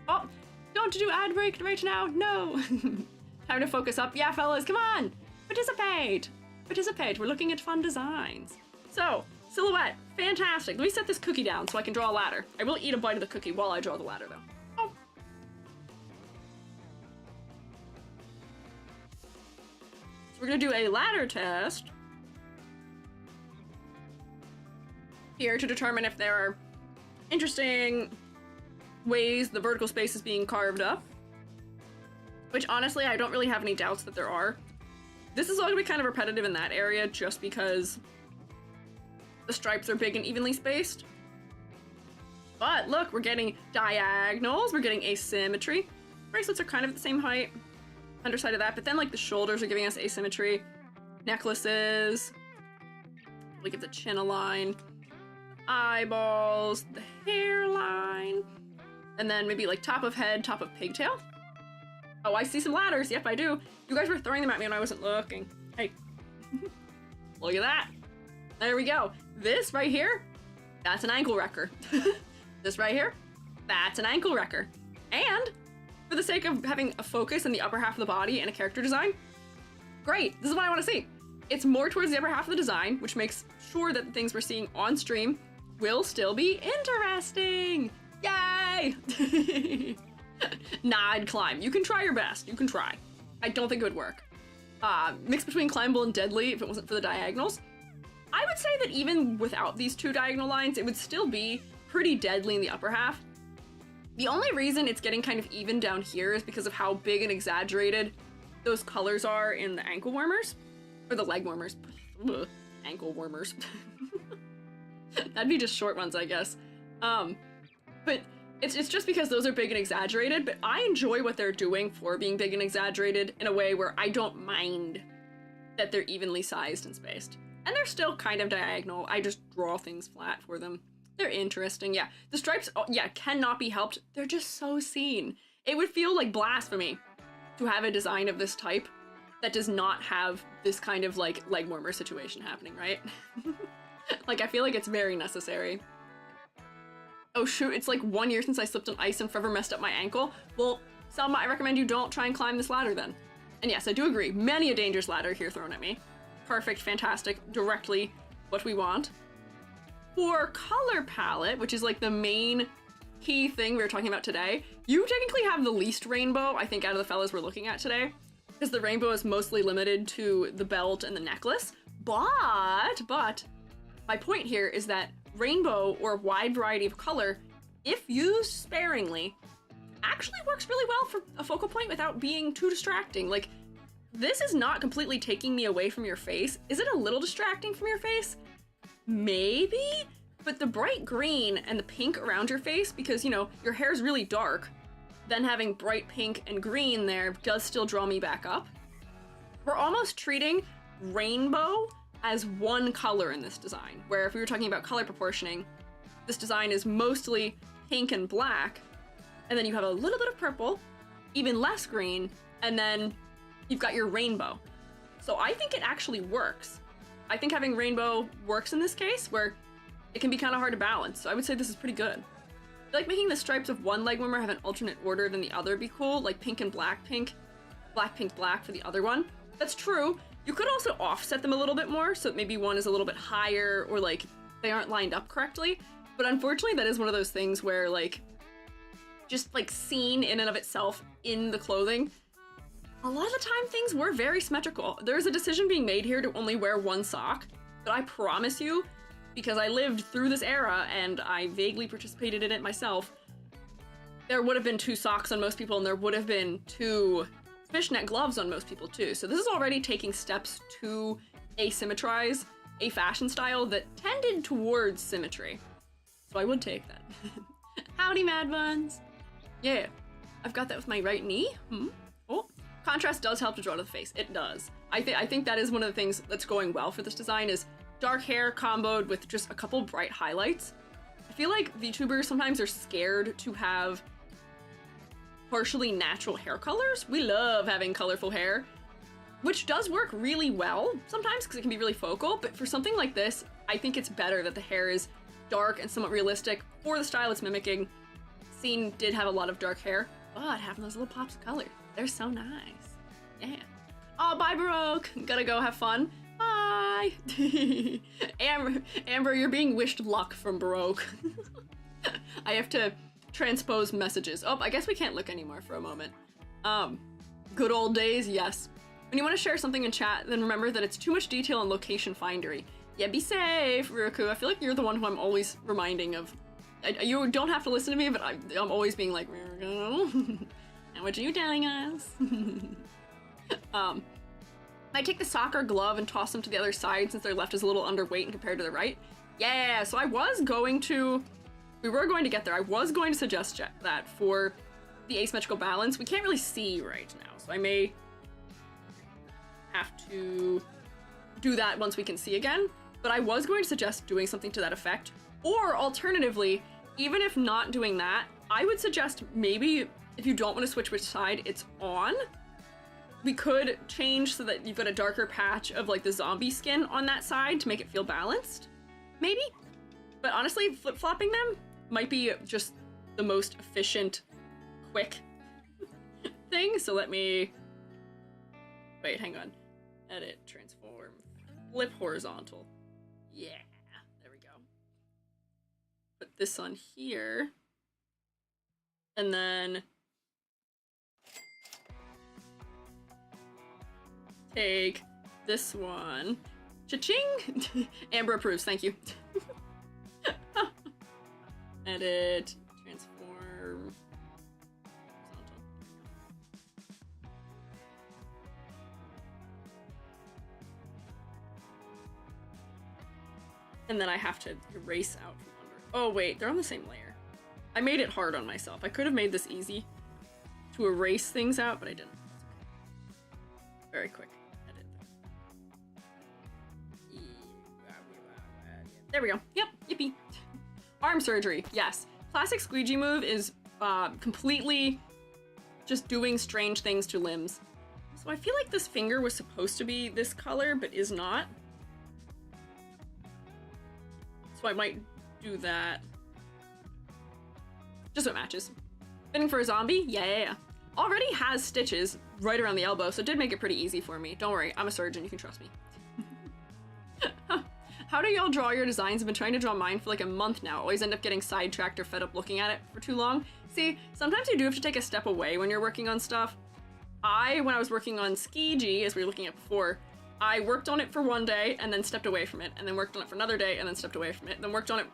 A: Oh, don't do ad break right now, no. Time to focus up. Yeah, fellas, come on. Participate. Participate. We're looking at fun designs. So, silhouette, fantastic. Let me set this cookie down so I can draw a ladder. I will eat a bite of the cookie while I draw the ladder, though. Oh. So we're gonna do a ladder test here to determine if there are interesting ways the vertical space is being carved up. Which, honestly, I don't really have any doubts that there are. This is all gonna be kind of repetitive in that area just because the stripes are big and evenly spaced. But look, we're getting diagonals, we're getting asymmetry. Bracelets are kind of at the same height, underside of that, but then like the shoulders are giving us asymmetry. Necklaces, we give the chin a line, eyeballs, the hairline, and then maybe like top of head, top of pigtail. Oh, I see some ladders. Yep, I do. You guys were throwing them at me when I wasn't looking. Hey. Look at that. There we go. This right here, that's an ankle wrecker. This right here, that's an ankle wrecker. And for the sake of having a focus in the upper half of the body and a character design, great. This is what I want to see. It's more towards the upper half of the design, which makes sure that the things we're seeing on stream will still be interesting. Yay! Nah, I'd climb. You can try your best. You can try. I don't think it would work. Mix between climbable and deadly if it wasn't for the diagonals. I would say that even without these two diagonal lines, it would still be pretty deadly in the upper half. The only reason it's getting kind of even down here is because of how big and exaggerated those colors are in the ankle warmers. Or the leg warmers. Ugh, ankle warmers. That'd be just short ones, I guess. But it's just because those are big and exaggerated, but I enjoy what they're doing for being big and exaggerated in a way where I don't mind that they're evenly sized and spaced. And they're still kind of diagonal. I just draw things flat for them. They're interesting, yeah. The stripes, oh, yeah, cannot be helped. They're just so seen. It would feel like blasphemy to have a design of this type that does not have this kind of like leg warmer situation happening, right? Like, I feel like it's very necessary. Oh shoot, it's like 1 year since I slipped on ice and forever messed up my ankle. Well, Selma, I recommend you don't try and climb this ladder then. And yes, I do agree, many a dangerous ladder here thrown at me. Perfect, fantastic, directly what we want. For color palette, which is like the main key thing we were talking about today, you technically have the least rainbow, I think, out of the fellas we're looking at today, because the rainbow is mostly limited to the belt and the necklace. But my point here is that rainbow or a wide variety of color, if used sparingly, actually works really well for a focal point without being too distracting. Like, this is not completely taking me away from your face. Is it a little distracting from your face? Maybe, but the bright green and the pink around your face, because, you know, your hair's really dark, then having bright pink and green there does still draw me back up. We're almost treating rainbow as one color in this design, where if we were talking about color proportioning, this design is mostly pink and black, and then you have a little bit of purple, even less green, and then you've got your rainbow. So I think it actually works. I think having rainbow works in this case, where it can be kind of hard to balance, so I would say this is pretty good. I feel like making the stripes of one leg warmer have an alternate order than the other would be cool, like pink and black pink, black pink black for the other one. That's true. You could also offset them a little bit more, so maybe one is a little bit higher, or like they aren't lined up correctly. But unfortunately, that is one of those things where like, just like seen in and of itself in the clothing, a lot of the time things were very symmetrical. There's a decision being made here to only wear one sock, but I promise you, because I lived through this era and I vaguely participated in it myself, there would have been 2 socks on most people, and there would have been 2 fishnet gloves on most people too. So this is already taking steps to asymmetrize a fashion style that tended towards symmetry. So I would take that. Howdy, Mad Buns. Yeah, I've got that with my right knee. Oh, contrast does help to draw to the face. It does. I think that is one of the things that's going well for this design is dark hair comboed with just a couple bright highlights. I feel like VTubers sometimes are scared to have partially natural hair colors. We love having colorful hair, which does work really well sometimes because it can be really focal, but for something like this, I think it's better that the hair is dark and somewhat realistic for the style it's mimicking. Scene did have a lot of dark hair, but having those little pops of color, they're so nice. Yeah. Oh, bye, Baroque. Gotta go have fun. Bye. Amber, you're being wished luck from Baroque. I have to transpose messages. Oh, I guess we can't look anymore for a moment. Good old days, yes. When you want to share something in chat, then remember that it's too much detail and location findery. Yeah, be safe, Ruku. I feel like you're the one who I'm always reminding of. You don't have to listen to me, but I'm always being like, Ruku. And what are you telling us? I take the sock or glove and toss them to the other side since their left is a little underweight compared to the right. Yeah, so we were going to get there. I was going to suggest that for the asymmetrical balance. We can't really see right now, so I may have to do that once we can see again. But I was going to suggest doing something to that effect. Or alternatively, even if not doing that, I would suggest maybe if you don't want to switch which side it's on, we could change so that you've got a darker patch of like the zombie skin on that side to make it feel balanced, maybe? But honestly, flip-flopping them might be just the most efficient, quick thing. So let me, wait, hang on. Edit, transform, flip horizontal. Yeah, there we go. Put this on here. And then take this one. Cha-ching! Amber approves, thank you. Edit, transform. And then I have to erase out from under. Oh wait, they're on the same layer. I made it hard on myself. I could have made this easy to erase things out, but I didn't. Very quick. Edit. There we go. Yep, yippee. Arm surgery, yes. Classic Squiiji move is completely just doing strange things to limbs. So I feel like this finger was supposed to be this color, but is not. So I might do that. Just so it matches. Fitting for a zombie? Yeah. Already has stitches right around the elbow, so it did make it pretty easy for me. Don't worry, I'm a surgeon, you can trust me. How do y'all draw your designs? I've been trying to draw mine for like a month now. Always end up getting sidetracked or fed up looking at it for too long. See, sometimes you do have to take a step away when you're working on stuff. When I was working on Squiiji, as we were looking at before, I worked on it for one day and then stepped away from it, and then worked on it for another day and then stepped away from it, then worked on it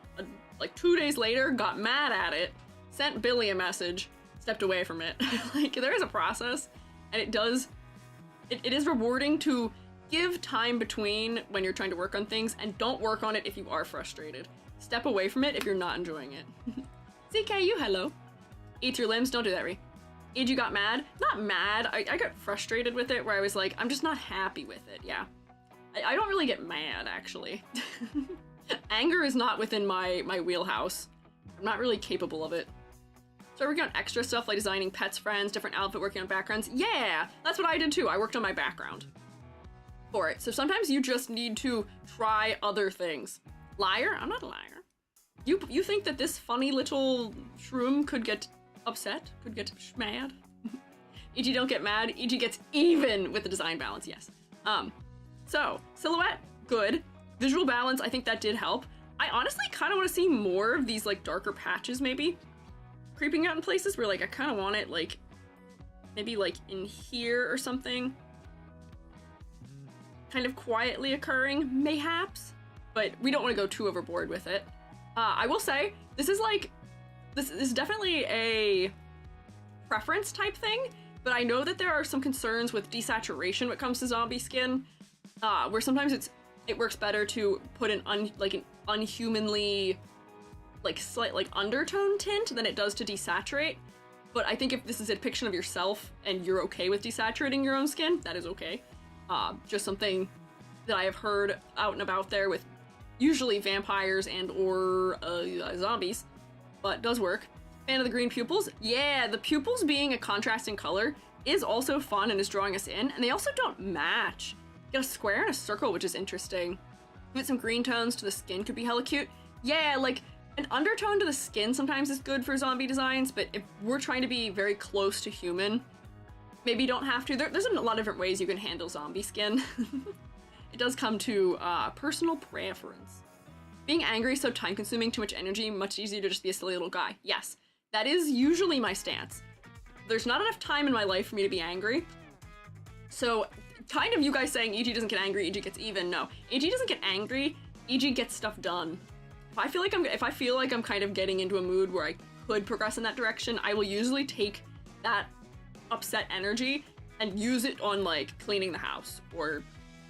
A: like 2 days later, got mad at it, sent Billy a message, stepped away from it. Like, there is a process, and it is rewarding to give time between when you're trying to work on things, and don't work on it if you are frustrated. Step away from it if you're not enjoying it. CKU, hello. Eat your limbs, don't do that, Ree. Age, you got mad? Not mad, I got frustrated with it, where I was like, I'm just not happy with it, yeah. I don't really get mad, actually. Anger is not within my wheelhouse. I'm not really capable of it. So working on extra stuff like designing pets, friends, different outfit, working on backgrounds. Yeah, that's what I did too. I worked on my background for it. So sometimes you just need to try other things. Liar? I'm not a liar. You think that this funny little shroom could get upset? Could get mad? EG don't get mad. EG gets even with the design balance, yes. So silhouette, good. Visual balance, I think that did help. I honestly kind of want to see more of these like darker patches maybe creeping out in places where like I kind of want it like maybe like in here or something, kind of quietly occurring mayhaps, but we don't want to go too overboard with it. I will say this is like this is definitely a preference type thing, but I know that there are some concerns with desaturation when it comes to zombie skin, where sometimes it works better to put an unhumanly slight undertone tint than it does to desaturate. But I think if this is a depiction of yourself and you're okay with desaturating your own skin, that is okay. Just something that I have heard out and about there with usually vampires and or zombies, but does work. Fan of the green pupils. Yeah, the pupils being a contrasting color is also fun and is drawing us in, and they also don't match. You get a square and a circle, which is interesting. With some green tones to the skin could be hella cute. Yeah, like an undertone to the skin sometimes is good for zombie designs, but if we're trying to be very close to human, maybe you don't have to. There's a lot of different ways you can handle zombie skin. It does come to personal preference. Being angry is so time-consuming, too much energy, much easier to just be a silly little guy. Yes, that is usually my stance. There's not enough time in my life for me to be angry. So, kind of you guys saying EG doesn't get angry, EG gets even. No, EG doesn't get angry, EG gets stuff done. If I feel like I'm kind of getting into a mood where I could progress in that direction, I will usually take that upset energy and use it on like cleaning the house or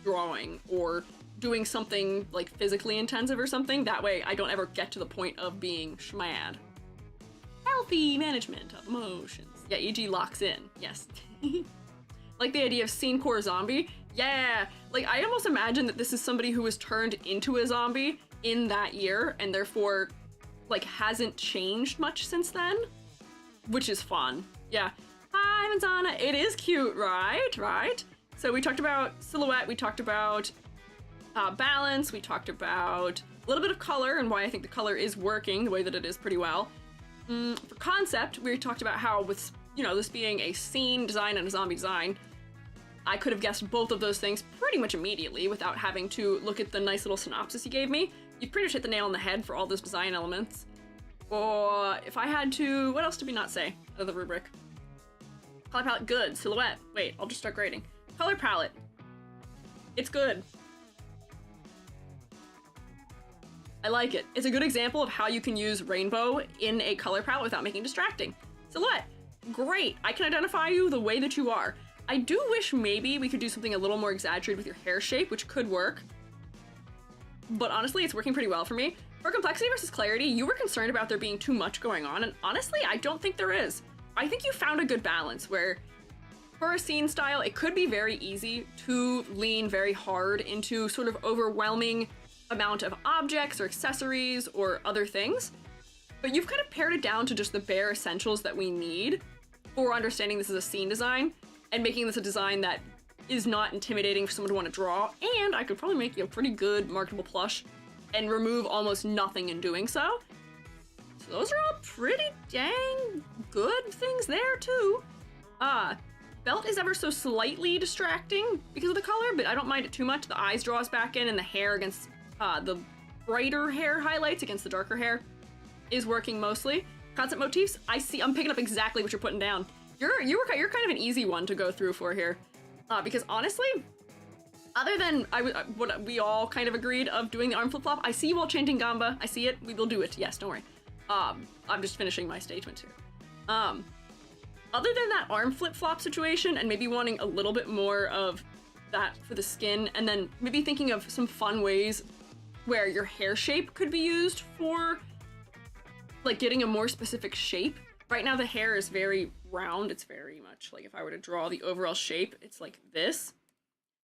A: drawing or doing something like physically intensive or something. That way I don't ever get to the point of being schmad. Healthy management of emotions. Yeah, EG locks in. Yes. Like the idea of scene core zombie. Yeah, like I almost imagine that this is somebody who was turned into a zombie in that year and therefore like hasn't changed much since then, which is fun. Yeah. Hi, Manzana. It is cute, right? So we talked about silhouette, we talked about balance, we talked about a little bit of color and why I think the color is working the way that it is pretty well. For concept, we talked about how with, you know, this being a scene design and a zombie design, I could have guessed both of those things pretty much immediately without having to look at the nice little synopsis you gave me. You pretty much hit the nail on the head for all those design elements. Or if I had to, what else did we not say out of the rubric? Color palette, good. Silhouette, wait, I'll just start grading. Color palette, it's good. I like it. It's a good example of how you can use rainbow in a color palette without making it distracting. Silhouette, great. I can identify you the way that you are. I do wish maybe we could do something a little more exaggerated with your hair shape, which could work. But honestly, it's working pretty well for me. For complexity versus clarity, you were concerned about there being too much going on, and honestly, I don't think there is. I think you found a good balance where for a scene style, it could be very easy to lean very hard into sort of overwhelming amount of objects or accessories or other things, but you've kind of pared it down to just the bare essentials that we need for understanding this is a scene design and making this a design that is not intimidating for someone to want to draw, and I could probably make you a pretty good marketable plush and remove almost nothing in doing so. So those are all pretty dang good things there too. Belt is ever so slightly distracting because of the color, but I don't mind it too much. The eyes draw us back in and the hair against the brighter hair highlights against the darker hair is working mostly. Concept motifs, I'm picking up exactly what you're putting down. You're kind of an easy one to go through for here. Because honestly, other than what we all kind of agreed of doing the arm flip-flop, I see you all chanting Gamba. I see it. We will do it. Yes, don't worry. I'm just finishing my statement here. Other than that arm flip-flop situation and maybe wanting a little bit more of that for the skin, and then maybe thinking of some fun ways where your hair shape could be used for like getting a more specific shape. Right now the hair is very round. It's very much like if I were to draw the overall shape, it's like this.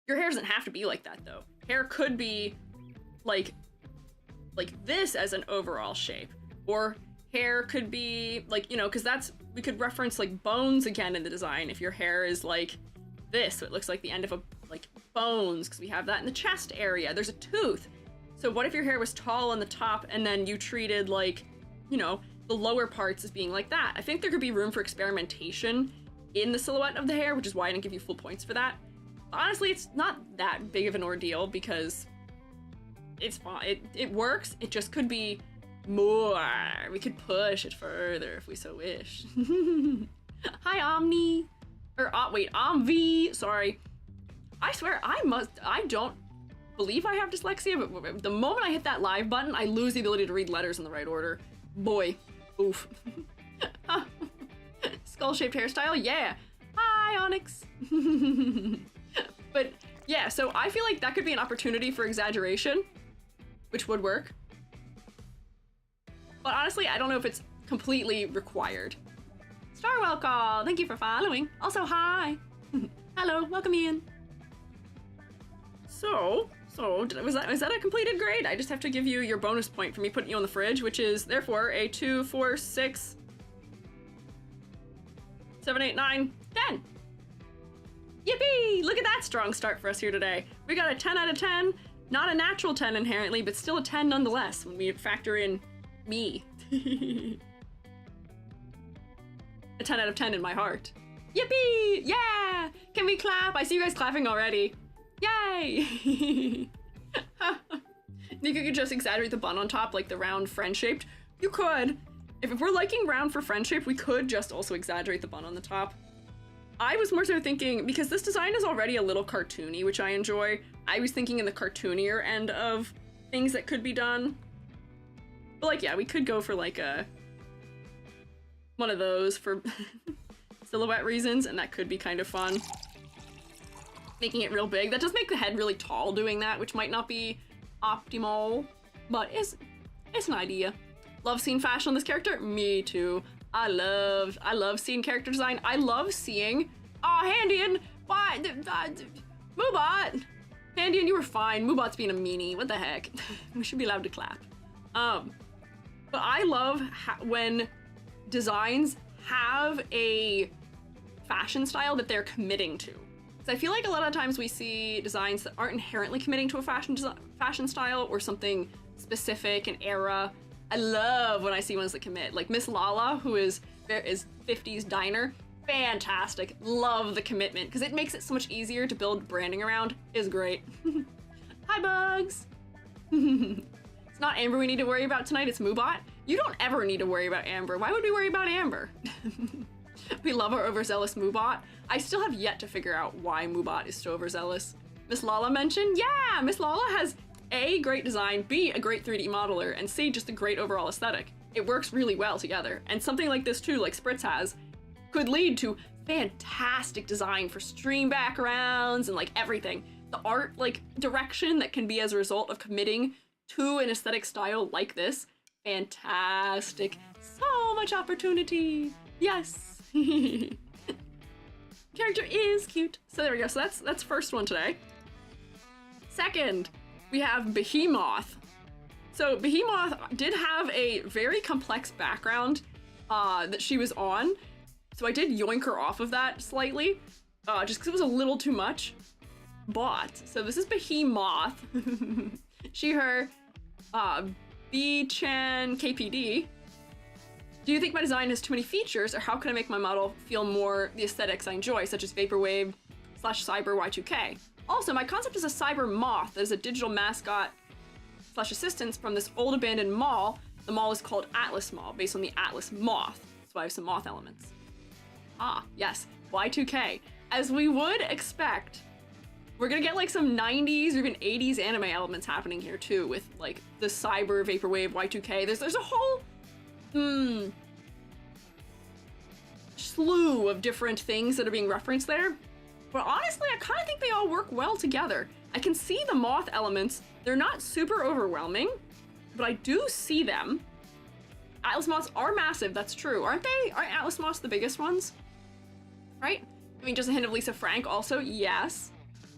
A: Your hair doesn't have to be like that though. Hair could be like this as an overall shape, or hair could be like, you know, because we could reference like bones again in the design. If your hair is like this, so it looks like the end of a like bones, because we have that in the chest area. There's a tooth. So what if your hair was tall on the top and then you treated like, you know, the lower parts as being like that? I think there could be room for experimentation in the silhouette of the hair, which is why I didn't give you full points for that. Honestly, it's not that big of an ordeal because it's fine. It works. It just could be more. We could push it further if we so wish. Hi, Omni. Or, wait, Omv. Sorry. I swear, I don't believe I have dyslexia, but the moment I hit that live button, I lose the ability to read letters in the right order. Boy, Oof. Skull-shaped hairstyle, yeah. Hi, Onyx. But yeah, so I feel like that could be an opportunity for exaggeration, which would work. But honestly, I don't know if it's completely required. Starwell Call, thank you for following. Also, hi. Hello, welcome in. So was that a completed grade? I just have to give you your bonus point for me putting you on the fridge, which is therefore a 2, 4, 6, 7, 8, 9, 10. Yippee! Look at that strong start for us here today. We got a 10 out of 10. Not a natural 10 inherently, but still a 10 nonetheless when we factor in me. A 10 out of 10 in my heart. Yippee! Yeah! Can we clap? I see you guys clapping already. Yay! You could just exaggerate the bun on top, like the round friend-shaped. You could. If we're liking round for friend-shaped, we could just also exaggerate the bun on the top. I was more so thinking, because this design is already a little cartoony, which I enjoy, I was thinking in the cartoonier end of things that could be done. But like, yeah, we could go for like one of those for silhouette reasons, and that could be kind of fun. Making it real big. That does make the head really tall doing that, which might not be optimal, but it's an idea. Love seeing fashion on this character? Me too. I love seeing character design. I love seeing, Handian, why, Moobot! Handian, you were fine. Moobot's being a meanie, what the heck? We should be allowed to clap. But I love when designs have a fashion style that they're committing to. I feel like a lot of times we see designs that aren't inherently committing to a fashion style or something specific, an era. I love when I see ones that commit. Like Miss Lala, who is 50s diner, fantastic. Love the commitment because it makes it so much easier to build branding around. Is great. Hi, Bugs. It's not Amber we need to worry about tonight. It's Moobot. You don't ever need to worry about Amber. Why would we worry about Amber? We love our overzealous Moobot. I still have yet to figure out why Moobot is so overzealous. Miss Lala mentioned, yeah, Miss Lala has A, great design, B, a great 3D modeler, and C, just a great overall aesthetic. It works really well together. And something like this too, like Spritz has, could lead to fantastic design for stream backgrounds and like everything. The art like direction that can be as a result of committing to an aesthetic style like this, fantastic. So much opportunity. Yes. Character is cute. So there we go. So that's first one today. Second, we have Behemoth. So Behemoth did have a very complex background that she was on. So I did yoink her off of that slightly, just because it was a little too much. But, so this is Behemoth. She, her, B-Chan KPD. Do you think my design has too many features, or how can I make my model feel more the aesthetics I enjoy, such as Vaporwave / Cyber Y2K? Also, my concept is a cyber moth that is a digital mascot / assistance from this old abandoned mall. The mall is called Atlas Mall, based on the Atlas moth. So I have some moth elements. Ah, yes, Y2K. As we would expect, we're gonna get like some 90s or even 80s anime elements happening here too, with like the cyber Vaporwave Y2K. There's a whole slew of different things that are being referenced there. But honestly, I kind of think they all work well together. I can see the moth elements. They're not super overwhelming, but I do see them. Atlas moths are massive, that's true. Aren't they? Aren't Atlas moths the biggest ones? Right? I mean, just a hint of Lisa Frank also, yes.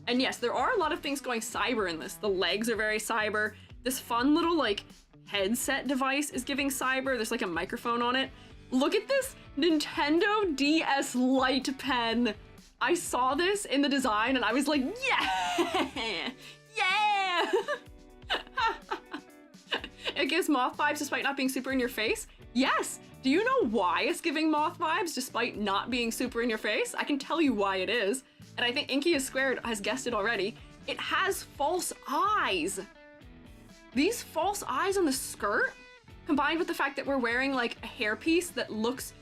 A: And yes, there are a lot of things going cyber in this. The legs are very cyber. This fun little like headset device is giving cyber. There's like a microphone on it. Look at this Nintendo DS Lite pen. I saw this in the design and I was like, yeah, yeah. It gives moth vibes despite not being super in your face. Yes. Do you know why it's giving moth vibes despite not being super in your face? I can tell you why it is. And I think Inky is Squared has guessed it already. It has false eyes. These false eyes on the skirt, combined with the fact that we're wearing like a hairpiece that looks,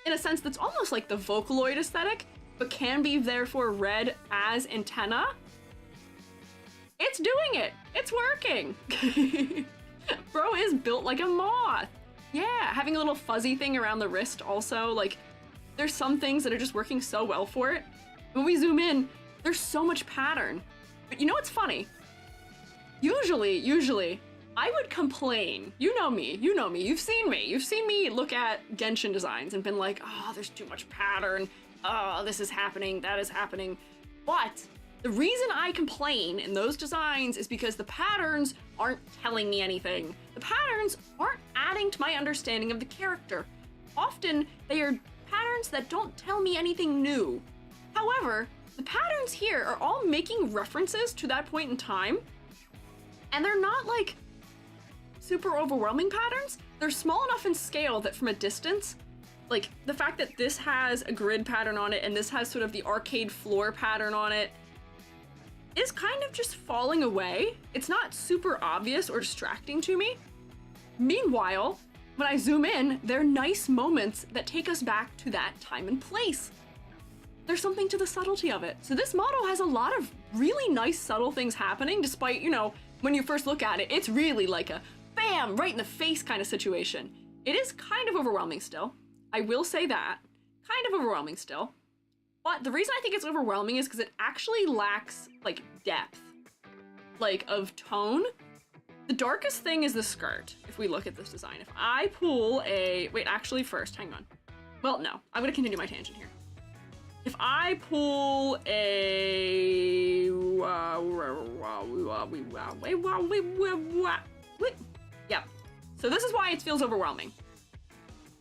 A: in a sense, that's almost like the Vocaloid aesthetic, but can be therefore read as antenna. It's doing it. It's working. Bro is built like a moth. Yeah, having a little fuzzy thing around the wrist also, like, there's some things that are just working so well for it. When we zoom in, there's so much pattern. But you know what's funny? Usually, I would complain. You know me, you've seen me look at Genshin designs and been like, oh, there's too much pattern. Oh, this is happening, that is happening. But the reason I complain in those designs is because the patterns aren't telling me anything. The patterns aren't adding to my understanding of the character. Often, they are patterns that don't tell me anything new. However, the patterns here are all making references to that point in time, and they're not like super overwhelming patterns. They're small enough in scale that from a distance, like the fact that this has a grid pattern on it and this has sort of the arcade floor pattern on it is kind of just falling away. It's not super obvious or distracting to me. Meanwhile, when I zoom in, they're nice moments that take us back to that time and place. There's something to the subtlety of it. So this model has a lot of really nice subtle things happening, despite, you know, when you first look at it, it's really like a bam, right in the face kind of situation. It is kind of overwhelming still. I will say that. Kind of overwhelming still. But the reason I think it's overwhelming is because it actually lacks, like, depth. Like, of tone. The darkest thing is the skirt, if we look at this design. If I pull a... Wait, actually, first, hang on. Well, no. I'm going to continue my tangent here. If I pull a... Yeah. So this is why it feels overwhelming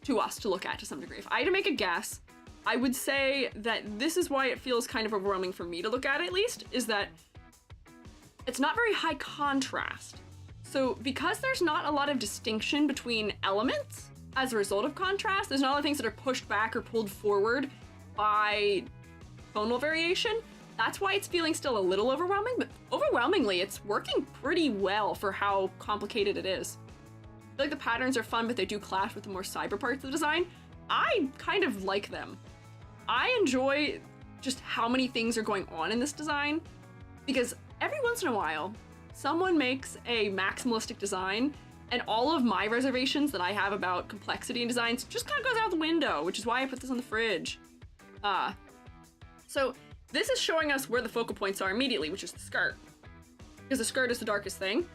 A: to us to look at to some degree. If I had to make a guess, I would say that this is why it feels kind of overwhelming for me to look at least, is that it's not very high contrast. So because there's not a lot of distinction between elements as a result of contrast, there's not a lot of things that are pushed back or pulled forward by tonal variation. That's why it's feeling still a little overwhelming, but overwhelmingly, it's working pretty well for how complicated it is. I feel like the patterns are fun, but they do clash with the more cyber parts of the design. I kind of like them. I enjoy just how many things are going on in this design, because every once in a while, someone makes a maximalistic design, and all of my reservations that I have about complexity in designs just kind of goes out the window, which is why I put this on the fridge. So this is showing us where the focal points are immediately, which is the skirt, because the skirt is the darkest thing.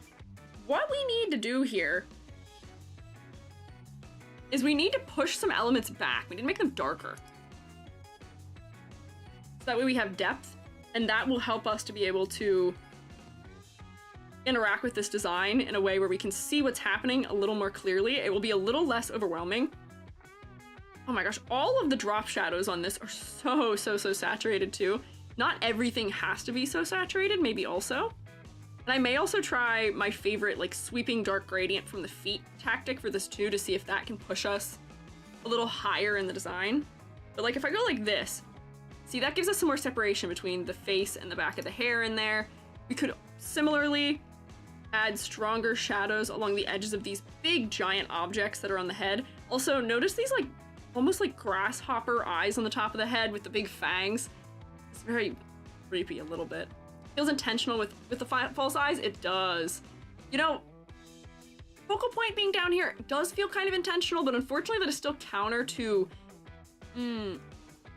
A: What we need to do here is we need to push some elements back. We need to make them darker. So that way we have depth, and that will help us to be able to interact with this design in a way where we can see what's happening a little more clearly. It will be a little less overwhelming. Oh my gosh, all of the drop shadows on this are so saturated too. Not everything has to be so saturated, maybe also. And I may also try my favorite, like, sweeping dark gradient from the feet tactic for this too, to see if that can push us a little higher in the design. But like, if I go like this, see, that gives us some more separation between the face and the back of the hair in there. We could similarly add stronger shadows along the edges of these big giant objects that are on the head. Also, notice these like almost like grasshopper eyes on the top of the head with the big fangs. It's very creepy a little bit. Feels intentional with the false eyes. It does. You know, focal point being down here does feel kind of intentional, but unfortunately that is still counter to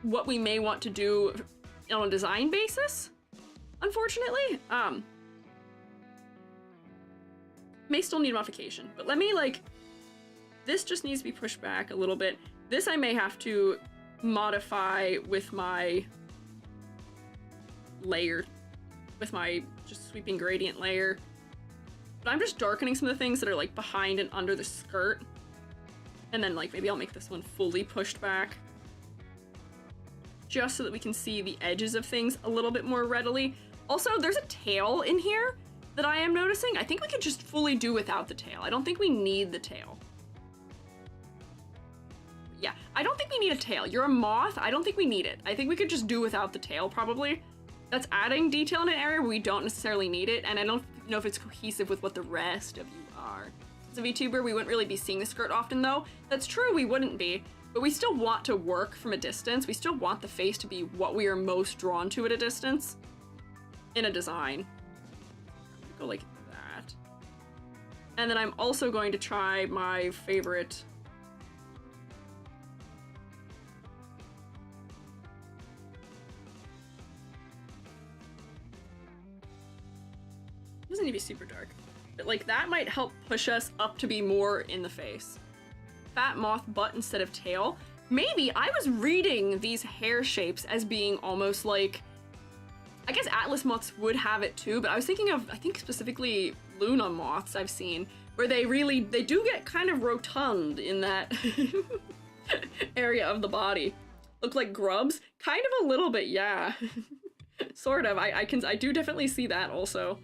A: what we may want to do on a design basis, unfortunately. May still need modification, but let me, like, this just needs to be pushed back a little bit. This I may have to modify with my layer, with my just sweeping gradient layer. But I'm just darkening some of the things that are like behind and under the skirt. And then like maybe I'll make this one fully pushed back, just so that we can see the edges of things a little bit more readily. Also, there's a tail in here that I am noticing. I think we could just fully do without the tail. I don't think we need the tail. Yeah, I don't think we need a tail. You're a moth. I don't think we need it. I think we could just do without the tail, probably. That's adding detail in an area where we don't necessarily need it, and I don't know if it's cohesive with what the rest of you are. As a VTuber, we wouldn't really be seeing the skirt often, though. That's true, we wouldn't be, but we still want to work from a distance. We still want the face to be what we are most drawn to at a distance in a design. Go like that. And then I'm also going to try my favorite doesn't need to be super dark. But like that might help push us up to be more in the face. Fat moth butt instead of tail. Maybe I was reading these hair shapes as being almost like, I guess Atlas moths would have it too, but I was thinking of, I think specifically Luna moths I've seen, where they do get kind of rotund in that area of the body. Look like grubs? Kind of a little bit, yeah. Sort of. I do definitely see that also.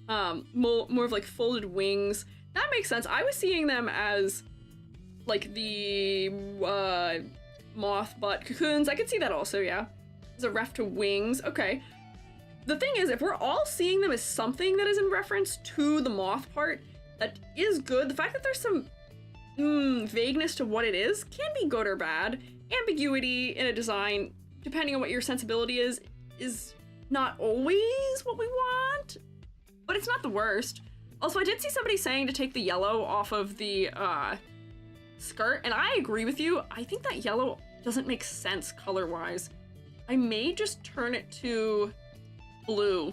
A: More of like folded wings. That makes sense. I was seeing them as like the moth butt cocoons. I could see that also, yeah. There's a ref to wings. Okay. The thing is, if we're all seeing them as something that is in reference to the moth part, that is good. The fact that there's some vagueness to what it is can be good or bad. Ambiguity in a design, depending on what your sensibility is not always what we want, but it's not the worst. Also, I did see somebody saying to take the yellow off of the skirt, and I agree with you. I think that yellow doesn't make sense color-wise. I may just turn it to blue.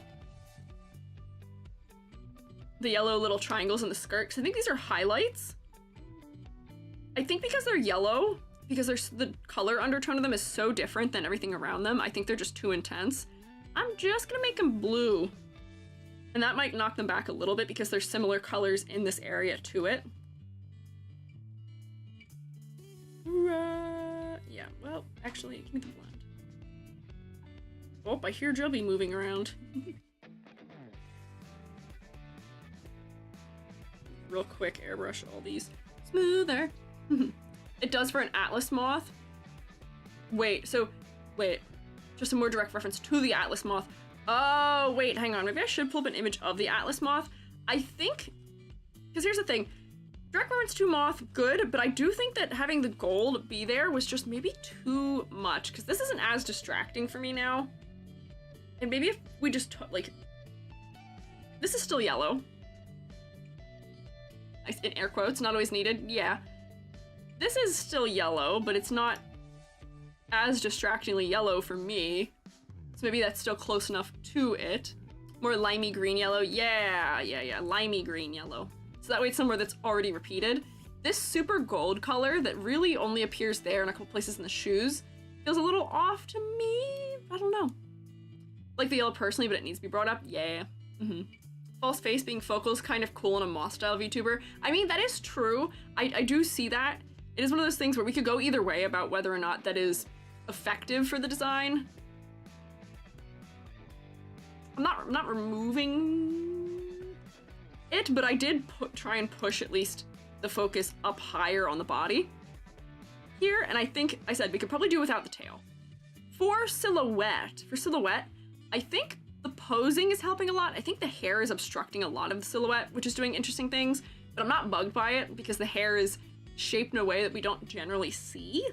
A: The yellow little triangles in the skirt, because I think these are highlights. I think because they're yellow, because the color undertone of them is so different than everything around them, I think they're just too intense. I'm just gonna make them blue. And that might knock them back a little bit because there's similar colors in this area to it. Yeah, well, actually, give me the blend. Oh, I hear Joby moving around. Real quick airbrush all these. Smoother. It does for an Atlas moth. Wait, just a more direct reference to the Atlas moth. Oh, wait, hang on. Maybe I should pull up an image of the Atlas moth. I think, because here's the thing. Direct reference to moth, good, but I do think that having the gold be there was just maybe too much, because this isn't as distracting for me now. And maybe if we just took, like, this is still yellow. In air quotes, not always needed, yeah. This is still yellow, but it's not as distractingly yellow for me. So maybe that's still close enough to it. More limey green yellow. Yeah, limey green yellow. So that way it's somewhere that's already repeated. This super gold color that really only appears there in a couple places in the shoes feels a little off to me. I don't know. Like the yellow personally, but it needs to be brought up. Yeah. False face being focal is kind of cool in a moth style VTuber. I mean, that is true. I do see that. It is one of those things where we could go either way about whether or not that is effective for the design. I'm not removing it, but I did try and push at least the focus up higher on the body here, and I think I said we could probably do without the tail. For silhouette, I think the posing is helping a lot. I think the hair is obstructing a lot of the silhouette, which is doing interesting things, but I'm not bugged by it because the hair is shaped in a way that we don't generally see.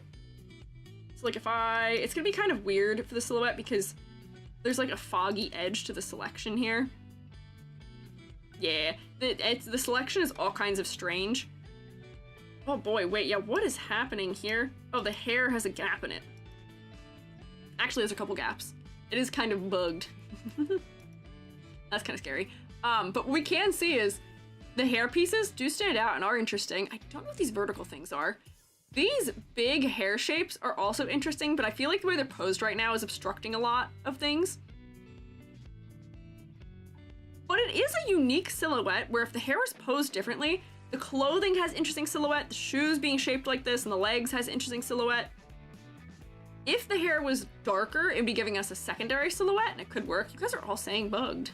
A: So like it's gonna be kind of weird for the silhouette because there's like a foggy edge to the selection here. Yeah, the selection is all kinds of strange. Oh boy, wait, yeah, what is happening here? Oh, the hair has a gap in it. Actually, there's a couple gaps. It is kind of bugged. That's kind of scary. But what we can see is the hair pieces do stand out and are interesting. I don't know what these vertical things are. These big hair shapes are also interesting, but I feel like the way they're posed right now is obstructing a lot of things. But it is a unique silhouette where if the hair was posed differently, the clothing has interesting silhouette, the shoes being shaped like this, and the legs has interesting silhouette. If the hair was darker, it would be giving us a secondary silhouette, and it could work. You guys are all saying bugged.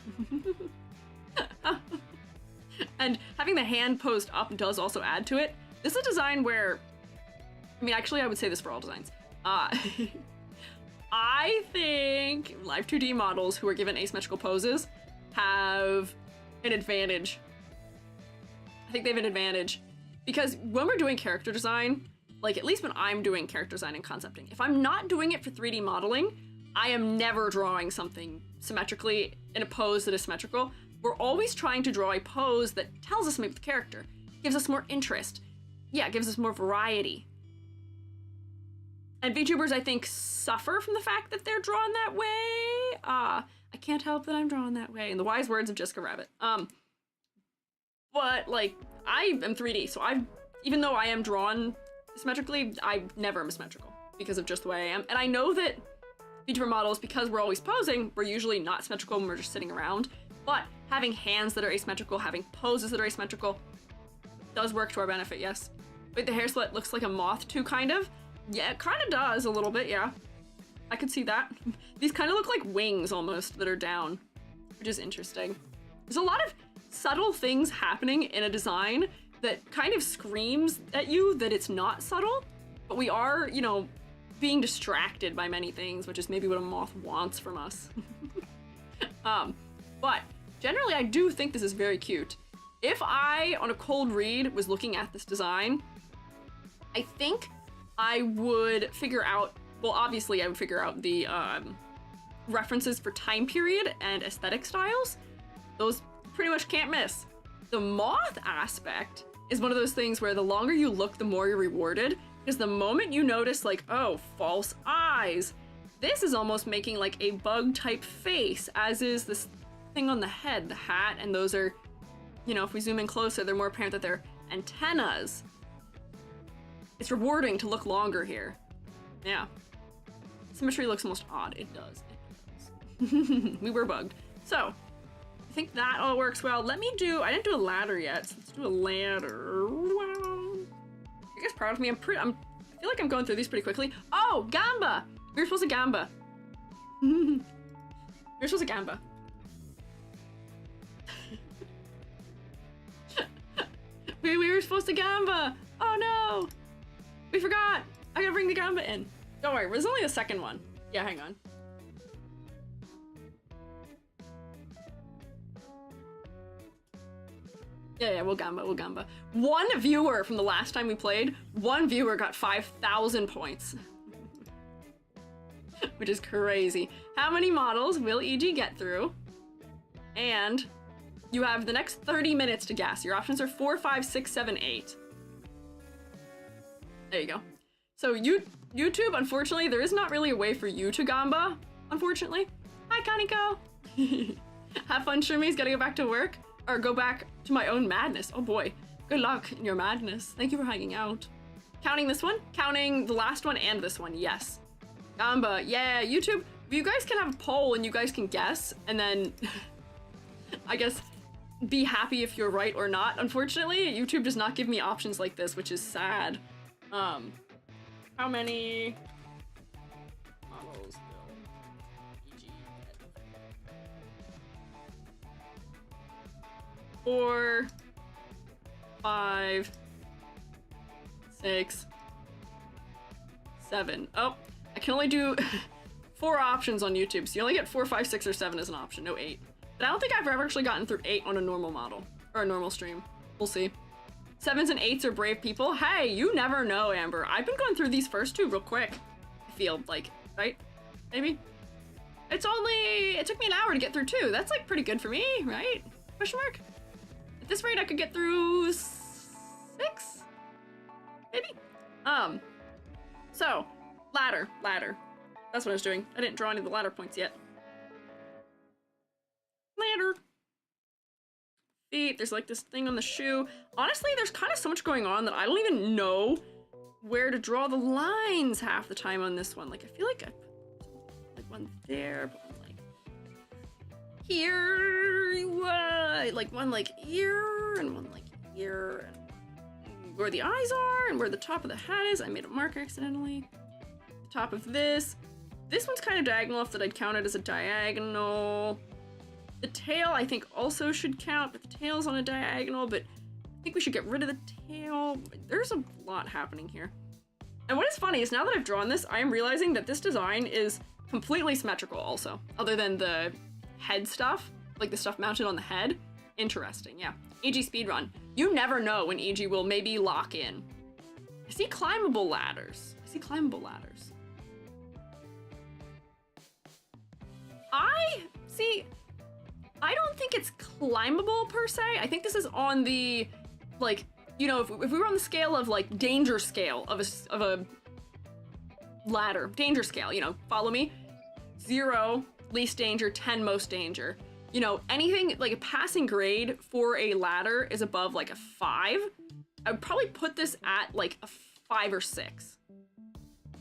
A: And having the hand posed up does also add to it. This is a design where, I mean, actually, I would say this for all designs. I think live 2D models who are given asymmetrical poses have an advantage. I think they have an advantage because when we're doing character design, like at least when I'm doing character design and concepting, if I'm not doing it for 3D modeling, I am never drawing something symmetrically in a pose that is symmetrical. We're always trying to draw a pose that tells us something about the character, gives us more interest. Yeah, it gives us more variety. And VTubers, I think, suffer from the fact that they're drawn that way. I can't help that I'm drawn that way. In the wise words of Jessica Rabbit. But like, I am 3D, so even though I am drawn symmetrically, I never am symmetrical because of just the way I am. And I know that Vtuber models, because we're always posing, we're usually not symmetrical when we're just sitting around. But having hands that are asymmetrical, having poses that are asymmetrical, does work to our benefit, yes. Wait, the hair slit looks like a moth too, kind of? Yeah, it kind of does a little bit, yeah. I could see that. These kind of look like wings almost that are down, which is interesting. There's a lot of subtle things happening in a design that kind of screams at you that it's not subtle, but we are, you know, being distracted by many things, which is maybe what a moth wants from us. But generally I do think this is very cute. If I, on a cold read, was looking at this design, I think I would figure out, well, obviously I would figure out the references for time period and aesthetic styles. Those pretty much can't miss. The moth aspect is one of those things where the longer you look, the more you're rewarded, because the moment you notice like, oh, false eyes, this is almost making like a bug type face, as is this thing on the head, the hat, and those are, you know, if we zoom in closer, they're more apparent that they're antennas. It's rewarding to look longer here. Yeah. Symmetry looks almost odd. It does. It does. We were bugged. So, I think that all works well. Let me do, I didn't do a ladder yet, so let's do a ladder. Wow. You guys proud of me? I feel like I'm going through these pretty quickly. Oh, Gamba! We were supposed to Gamba. We were supposed to Gamba. we were supposed to Gamba! Oh no! We forgot! I gotta bring the Gamba in. Don't worry, there's only the second one. Yeah, hang on. Yeah, we'll Gamba. One viewer from the last time we played, one viewer got 5,000 points. Which is crazy. How many models will EG get through? And you have the next 30 minutes to guess. Your options are 4, 5, 6, 7, 8. There you go. So YouTube, unfortunately, there is not really a way for you to Gamba, unfortunately. Hi, Kaniko. Have fun, Shrimmies. Gotta go back to work. Or go back to my own madness. Oh boy. Good luck in your madness. Thank you for hanging out. Counting this one? Counting the last one and this one, yes. Gamba, yeah, YouTube, you guys can have a poll and you guys can guess, and then I guess be happy if you're right or not. Unfortunately, YouTube does not give me options like this, which is sad. How many models will EG get? 4, 5, 6, 7. Oh, I can only do 4 options on YouTube, so you only get 4, 5, 6, or 7 as an option, no 8. But I don't think I've ever actually gotten through 8 on a normal model, or a normal stream. We'll see. 7s and 8s are brave people. Hey, you never know, Amber. I've been going through these first 2 real quick. I feel like, right? Maybe? It took me an hour to get through 2. That's like pretty good for me, right? Question mark? At this rate, I could get through 6? Maybe? So, ladder. That's what I was doing. I didn't draw any of the ladder points yet. Ladder. Feet, there's like this thing on the shoe. Honestly, there's kind of so much going on that I don't even know where to draw the lines half the time on this one. Like, I feel like I put like one there, but one like here, like one like here, and one like here, and where the eyes are, and where the top of the hat is. I made a mark accidentally. The top of this. This one's kind of diagonal enough that I'd count it as a diagonal. The tail, I think, also should count, but the tail's on a diagonal, but I think we should get rid of the tail. There's a lot happening here. And what is funny is now that I've drawn this, I am realizing that this design is completely symmetrical also, other than the head stuff, like the stuff mounted on the head. Interesting, yeah. EG speedrun. You never know when EG will maybe lock in. I see climbable ladders. I don't think it's climbable per se. I think this is on the, like, you know, if we were on the scale of like danger scale of a ladder, danger scale, you know, follow me. 0 least danger, 10 most danger. You know, anything like a passing grade for a ladder is above like a 5. I would probably put this at like a 5 or 6.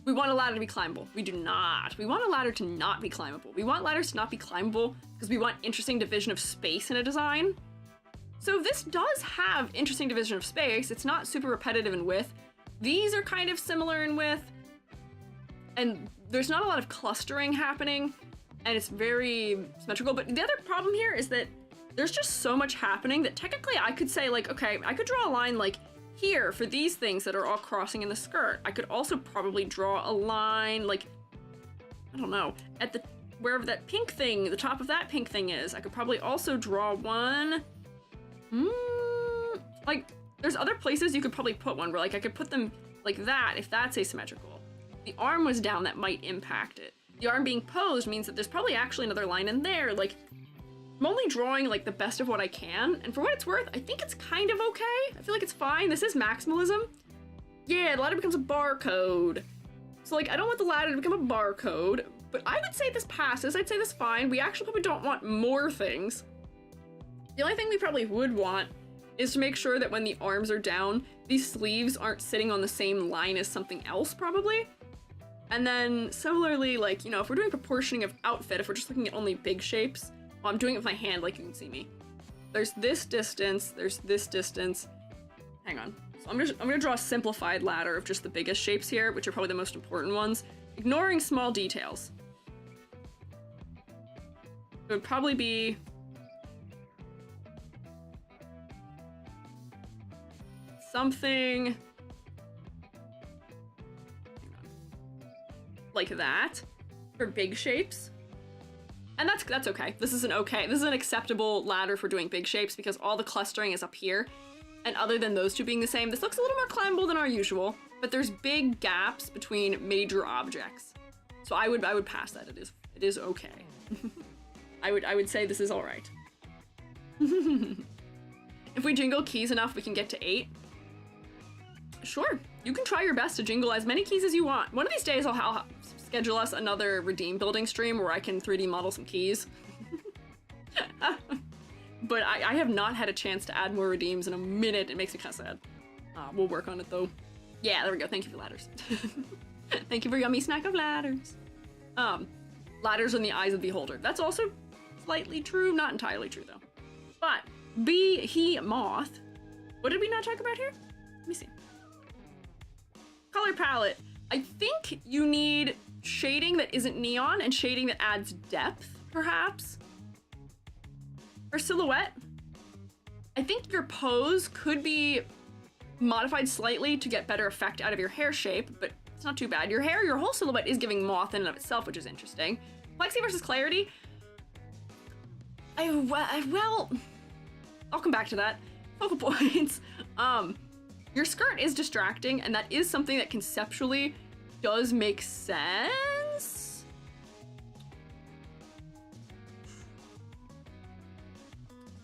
A: We want a ladder to be climbable. We do not. We want a ladder to not be climbable. We want ladders to not be climbable because we want interesting division of space in a design. So this does have interesting division of space. It's not super repetitive in width. These are kind of similar in width. And there's not a lot of clustering happening. And it's very symmetrical. But the other problem here is that there's just so much happening that technically I could say like, okay, I could draw a line like here for these things that are all crossing in the skirt. I could also probably draw a line like, I don't know, at the wherever that pink thing, the top of that pink thing is. I could probably also draw one. Like there's other places you could probably put one where like I could put them like that if that's asymmetrical. If the arm was down, that might impact it. The arm being posed means that there's probably actually another line in there. Like I'm only drawing like the best of what I can, and for what it's worth, I think it's kind of okay. I feel like it's fine. This is maximalism. Yeah, the ladder becomes a barcode. So like I don't want the ladder to become a barcode, but I would say this passes. I'd say this fine. We actually probably don't want more things. The only thing we probably would want is to make sure that when the arms are down, these sleeves aren't sitting on the same line as something else probably. And then similarly, like, you know, if we're doing proportioning of outfit, if we're just looking at only big shapes, well, I'm doing it with my hand like you can see me. There's this distance, there's this distance. Hang on. So I'm gonna draw a simplified ladder of just the biggest shapes here, which are probably the most important ones, ignoring small details. It would probably be something like that for big shapes. And that's okay. This is an acceptable ladder for doing big shapes because all the clustering is up here. And other than those two being the same, this looks a little more climbable than our usual, but there's big gaps between major objects. So I would pass that. It is okay. I would say this is all right. If we jingle keys enough, we can get to 8. Sure, you can try your best to jingle as many keys as you want. One of these days I'll schedule us another redeem building stream where I can 3D model some keys. But I have not had a chance to add more redeems in a minute. It makes me kind of sad. We'll work on it though. Yeah, there we go. Thank you for ladders. Thank you for yummy snack of ladders. Ladders in the eyes of the beholder. That's also slightly true. Not entirely true though. But moth. What did we not talk about here? Let me see. Color palette. I think you need shading that isn't neon and shading that adds depth, perhaps. For silhouette, I think your pose could be modified slightly to get better effect out of your hair shape, but it's not too bad. Your hair, your whole silhouette is giving moth in and of itself, which is interesting. Plexi versus clarity. Well, I'll come back to that. Focal points. Your skirt is distracting, and that is something that conceptually does make sense.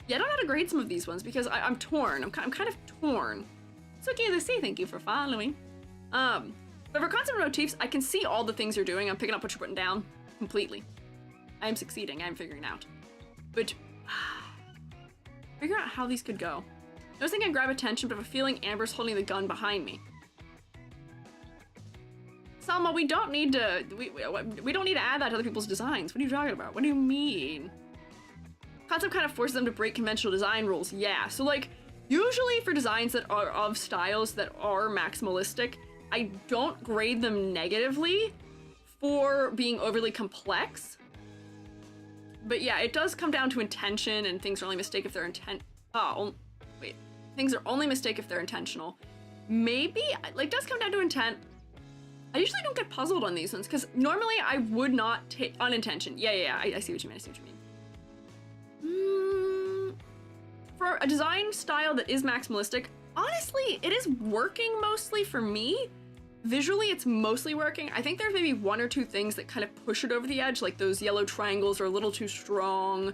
A: Yeah, I don't know how to grade some of these ones because I'm torn. I'm kind of torn. It's okay to say thank you for following. But for concept motifs, I can see all the things you're doing. I'm picking up what you're putting down completely. I am succeeding. I'm figuring out. But figure out how these could go. I was thinking I'd grab attention, but I have a feeling Amber's holding the gun behind me. Selma, we don't need to add that to other people's designs. What are you talking about? What do you mean? Concept kind of forces them to break conventional design rules. Yeah, so like, usually for designs that are of styles that are maximalistic, I don't grade them negatively for being overly complex. But yeah, it does come down to intention, and things are only mistake if they're things are only mistake if they're intentional. Maybe, like, does come down to intent. I usually don't get puzzled on these ones, because normally I would not take unintention. Yeah, I see what you mean, For a design style that is maximalistic, honestly, it is working mostly for me. Visually, it's mostly working. I think there's maybe 1 or 2 things that kind of push it over the edge, like those yellow triangles are a little too strong.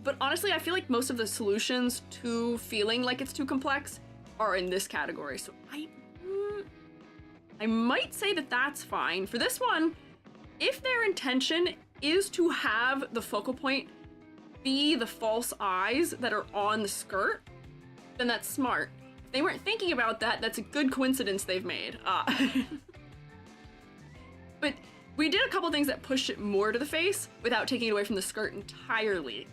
A: But honestly, I feel like most of the solutions to feeling like it's too complex are in this category. So I might say that that's fine. For this one, if their intention is to have the focal point be the false eyes that are on the skirt, then that's smart. If they weren't thinking about that, that's a good coincidence they've made. But we did a couple things that pushed it more to the face without taking it away from the skirt entirely.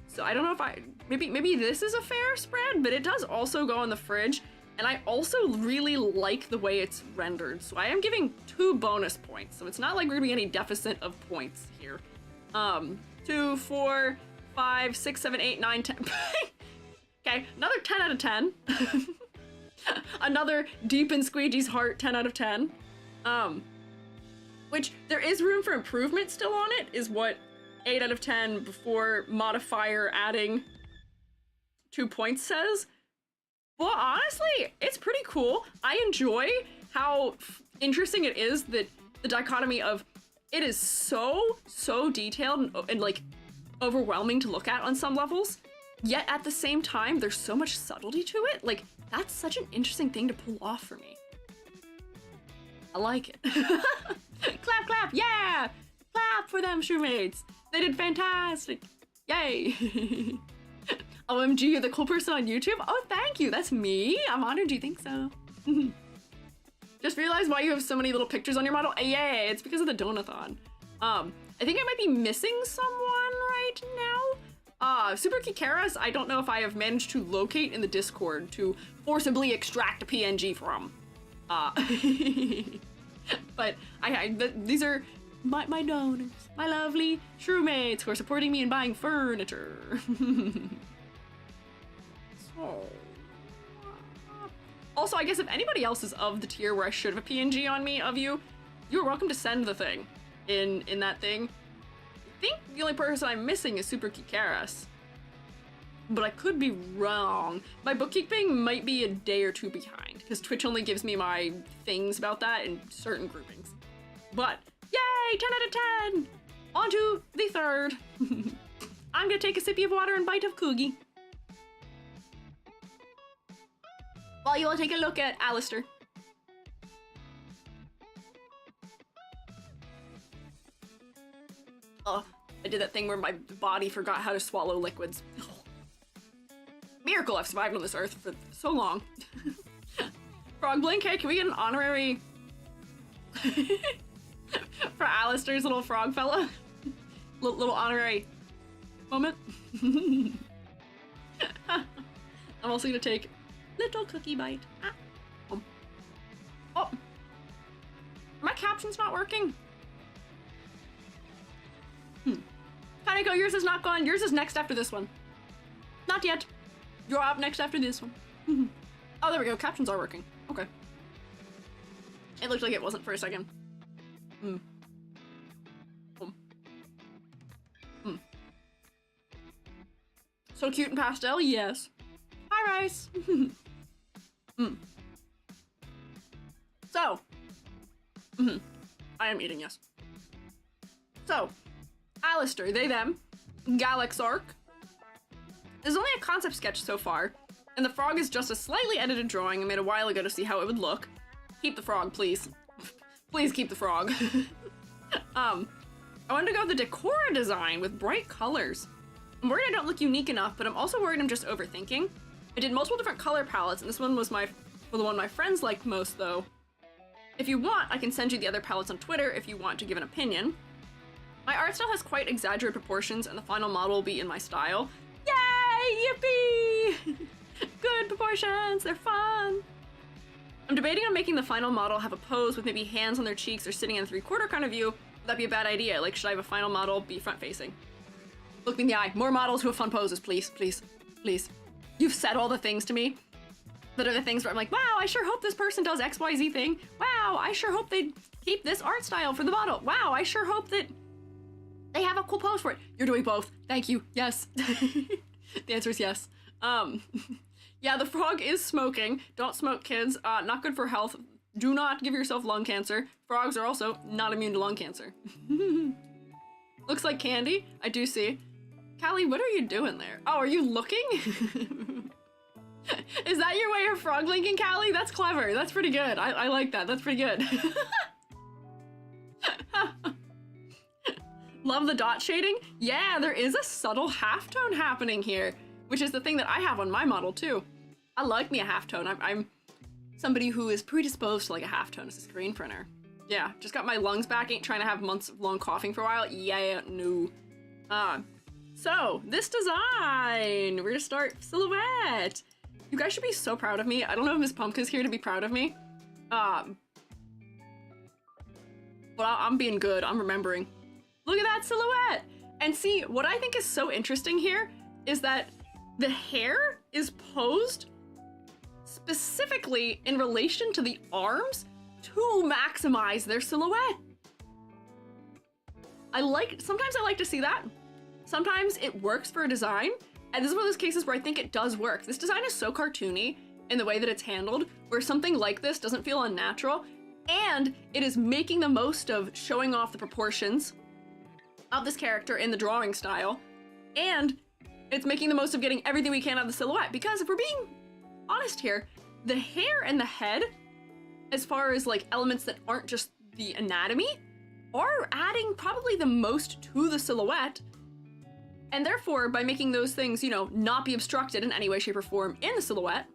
A: So I don't know if maybe this is a fair spread, but it does also go on the fridge, and I also really like the way it's rendered. So I am giving 2 bonus points. So it's not like we're gonna be any deficit of points here. 2, 4, 5, 6, 7, 8, 9, 10. Okay, another 10 out of 10. Another deep in Squiiji's heart 10 out of 10. Which there is room for improvement still on it, is what 8 out of 10 before modifier adding 2 points says. Well, honestly, it's pretty cool. I enjoy how interesting it is that the dichotomy of it is so detailed and like overwhelming to look at on some levels, yet at the same time, there's so much subtlety to it. Like, that's such an interesting thing to pull off for me. I like it. Clap, clap, yeah! Clap for them, shoemates. They did fantastic. Yay. OMG, you're the cool person on YouTube? Oh, thank you. That's me? I'm honored you think so. Just realized why you have so many little pictures on your model. Yay, it's because of the donathon. I think I might be missing someone right now. Super Kikaras, I don't know if I have managed to locate in the Discord to forcibly extract a PNG from. But these are my donors, my lovely shroommates who are supporting me in buying furniture. So, also, I guess if anybody else is of the tier where I should have a PNG on me of you, you're welcome to send the thing in that thing. I think the only person I'm missing is Super Kikaras, but I could be wrong. My bookkeeping might be a day or 2 behind because Twitch only gives me my things about that in certain groupings. But yay, 10 out of 10! On to the 3rd. I'm gonna take a sippy of water and bite of Coogie. While you all take a look at Alistair. Oh, I did that thing where my body forgot how to swallow liquids. Miracle I've survived on this earth for so long. Frog Blink, hey, can we get an honorary for Alistair's little frog fella? Little honorary moment. I'm also gonna take little cookie bite. Oh, my caption's not working. Kaneko, yours is not gone. Yours is next after this one. Not yet. You're up next after this one. Oh, there we go. Captions are working. Okay. It looked like it wasn't for a second. So cute and pastel, yes. Hi, Rice. So, I am eating, yes. So, Alistair, they, them, Galaxark. There's only a concept sketch so far, and the frog is just a slightly edited drawing I made a while ago to see how it would look. Keep the frog, please. Please keep the frog. I wanted to go with the decor design with bright colors. I'm worried I don't look unique enough, but I'm also worried I'm just overthinking. I did multiple different color palettes, and this one was the one my friends liked most, though. If you want, I can send you the other palettes on Twitter if you want to give an opinion. My art style has quite exaggerated proportions, and the final model will be in my style. Yay! Yippee! Good proportions, they're fun! I'm debating on making the final model have a pose with maybe hands on their cheeks or sitting in a 3/4 kind of view. Would that be a bad idea? Like, should I have a final model be front-facing? Look me in the eye. More models who have fun poses, please, please, please. You've said all the things to me that are the things where I'm like, wow, I sure hope this person does XYZ thing. Wow, I sure hope they keep this art style for the model. Wow, I sure hope that they have a cool pose for it. You're doing both. Thank you. Yes. The answer is yes. Yeah, the frog is smoking. Don't smoke, kids. Not good for health. Do not give yourself lung cancer. Frogs are also not immune to lung cancer. Looks like candy. I do see. Callie, what are you doing there? Oh, are you looking? Is that your way of frog linking, Callie? That's clever. That's pretty good. I like that. That's pretty good. Love the dot shading. Yeah, there is a subtle halftone happening here, which is the thing that I have on my model too. I like me a halftone. I'm somebody who is predisposed to like a halftone as a screen printer. Yeah, just got my lungs back. Ain't trying to have months of long coughing for a while. Yeah, no. So this design, we're gonna start silhouette. You guys should be so proud of me. I don't know if Miss Pumpkin's here to be proud of me. But I'm being good. I'm remembering. Look at that silhouette. And see, what I think is so interesting here is that the hair is posed specifically in relation to the arms to maximize their silhouette. Sometimes I like to see that. Sometimes it works for a design. And this is one of those cases where I think it does work. This design is so cartoony in the way that it's handled, where something like this doesn't feel unnatural, and it is making the most of showing off the proportions of this character in the drawing style, and it's making the most of getting everything we can out of the silhouette. Because if we're being honest here, the hair and the head, as far as like elements that aren't just the anatomy, are adding probably the most to the silhouette. And therefore, by making those things, you know, not be obstructed in any way, shape, or form in the silhouette,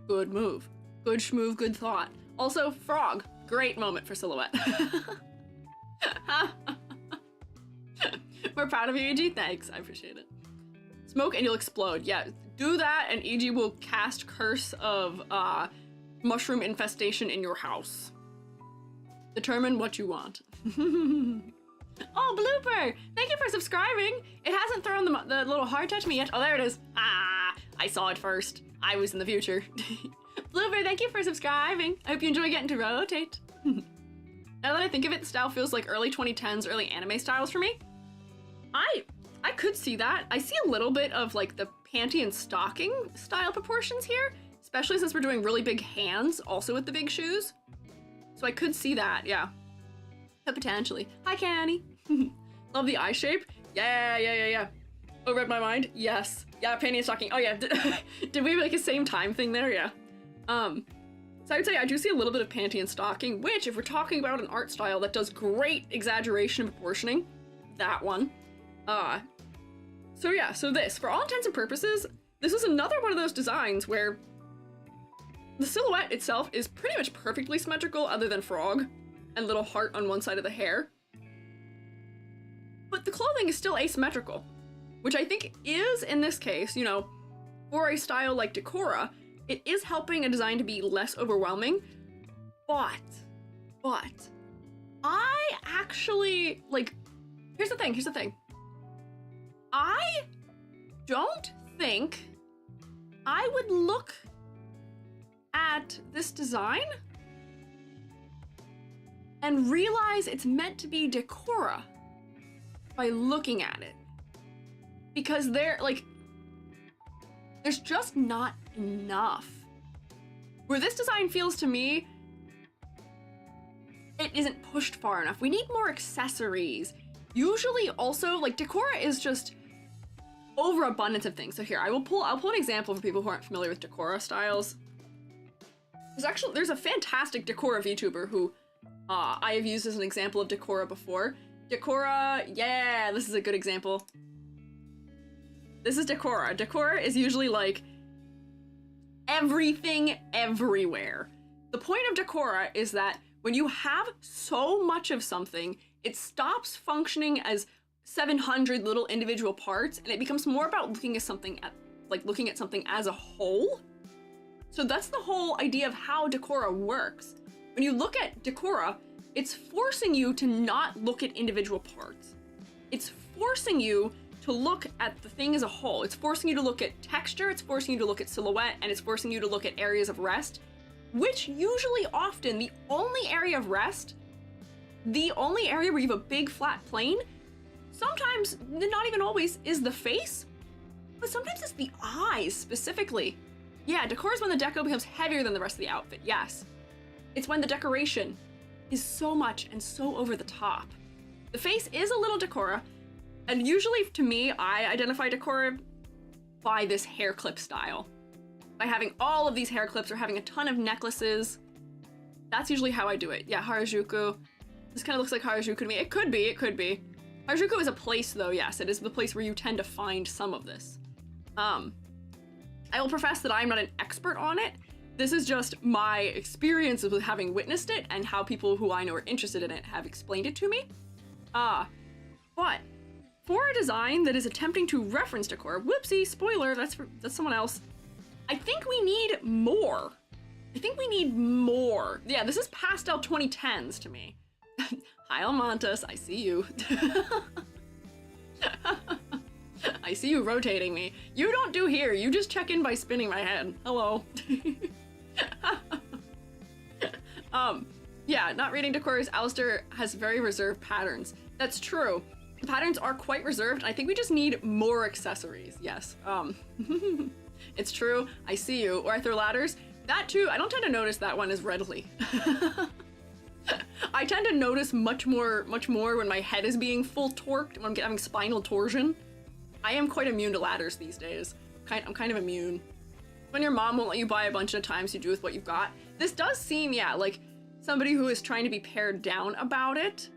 A: good move. Good schmoove, good thought. Also, frog. Great moment for silhouette. We're proud of you, EG. Thanks. I appreciate it. Smoke and you'll explode. Yeah, do that and EG will cast Curse of Mushroom Infestation in your house. Determine what you want. Oh, Blooper! Thank you for subscribing! It hasn't thrown the little heart touch me yet. Oh, there it is. Ah, I saw it first. I was in the future. Blooper, thank you for subscribing. I hope you enjoy getting to rotate. Now that I think of it, the style feels like early 2010s, early anime styles for me. I could see that. I see a little bit of like the panty and stocking style proportions here, especially since we're doing really big hands also with the big shoes. So I could see that, yeah. Potentially. Hi, Canny. Love the eye shape. Yeah. Oh, read my mind? Yes. Yeah, panty and stocking. Oh, yeah. Did we make a same time thing there? Yeah. So I would say I do see a little bit of panty and stocking, which, if we're talking about an art style that does great exaggeration and proportioning, that one. So yeah, so this, for all intents and purposes, this is another one of those designs where the silhouette itself is pretty much perfectly symmetrical other than frog and little heart on one side of the hair. But the clothing is still asymmetrical, which I think is, in this case, you know, for a style like Decora, it is helping a design to be less overwhelming, but, I actually, like, here's the thing. I don't think I would look at this design and realize it's meant to be Decora by looking at it. Because there's just not enough. Where this design feels to me, it isn't pushed far enough. We need more accessories. Usually also, like, Decora is just overabundance of things. So here, I'll pull an example for people who aren't familiar with Decora styles. There's a fantastic Decora VTuber who I have used as an example of Decora before. Decora, yeah, this is a good example. This is Decora. Decora is usually like everything everywhere. The point of Decora is that when you have so much of something, it stops functioning as 700 little individual parts, and it becomes more about looking at something as a whole. So that's the whole idea of how Decora works. When you look at Decora, it's forcing you to not look at individual parts. It's forcing you to look at the thing as a whole. It's forcing you to look at texture, it's forcing you to look at silhouette, and it's forcing you to look at areas of rest, which usually often the only area of rest, the only area where you have a big flat plane, sometimes, not even always, is the face, but sometimes it's the eyes specifically. Yeah, decor is when the deco becomes heavier than the rest of the outfit, yes. It's when the decoration is so much and so over the top. The face is a little Decora, and usually to me, I identify Decora by this hair clip style. By having all of these hair clips or having a ton of necklaces. That's usually how I do it. Yeah, Harajuku. This kind of looks like Harajuku to me. It could be, it could be. Harajuku is a place though, yes. It is the place where you tend to find some of this. I will profess that I'm not an expert on it. This is just my experience with having witnessed it and how people who I know are interested in it have explained it to me. But for a design that is attempting to reference decor, whoopsie, spoiler, that's someone else. I think we need more. I think we need more. Yeah, this is pastel 2010s to me. Hi, Almontas, I see you. I see you rotating me. You don't do here, you just check in by spinning my head. Hello. Yeah, not reading decor is Alistair has very reserved patterns. That's true. The patterns are quite reserved. I think we just need more accessories, yes. It's true, I see you. Or I throw ladders. That too, I don't tend to notice that one as readily. I tend to notice much more when my head is being full torqued, when I'm having spinal torsion. I am quite immune to ladders these days. I'm kind of immune. When your mom won't let you buy a bunch of times, you do with what you've got. This does seem, yeah, like somebody who is trying to be pared down about it.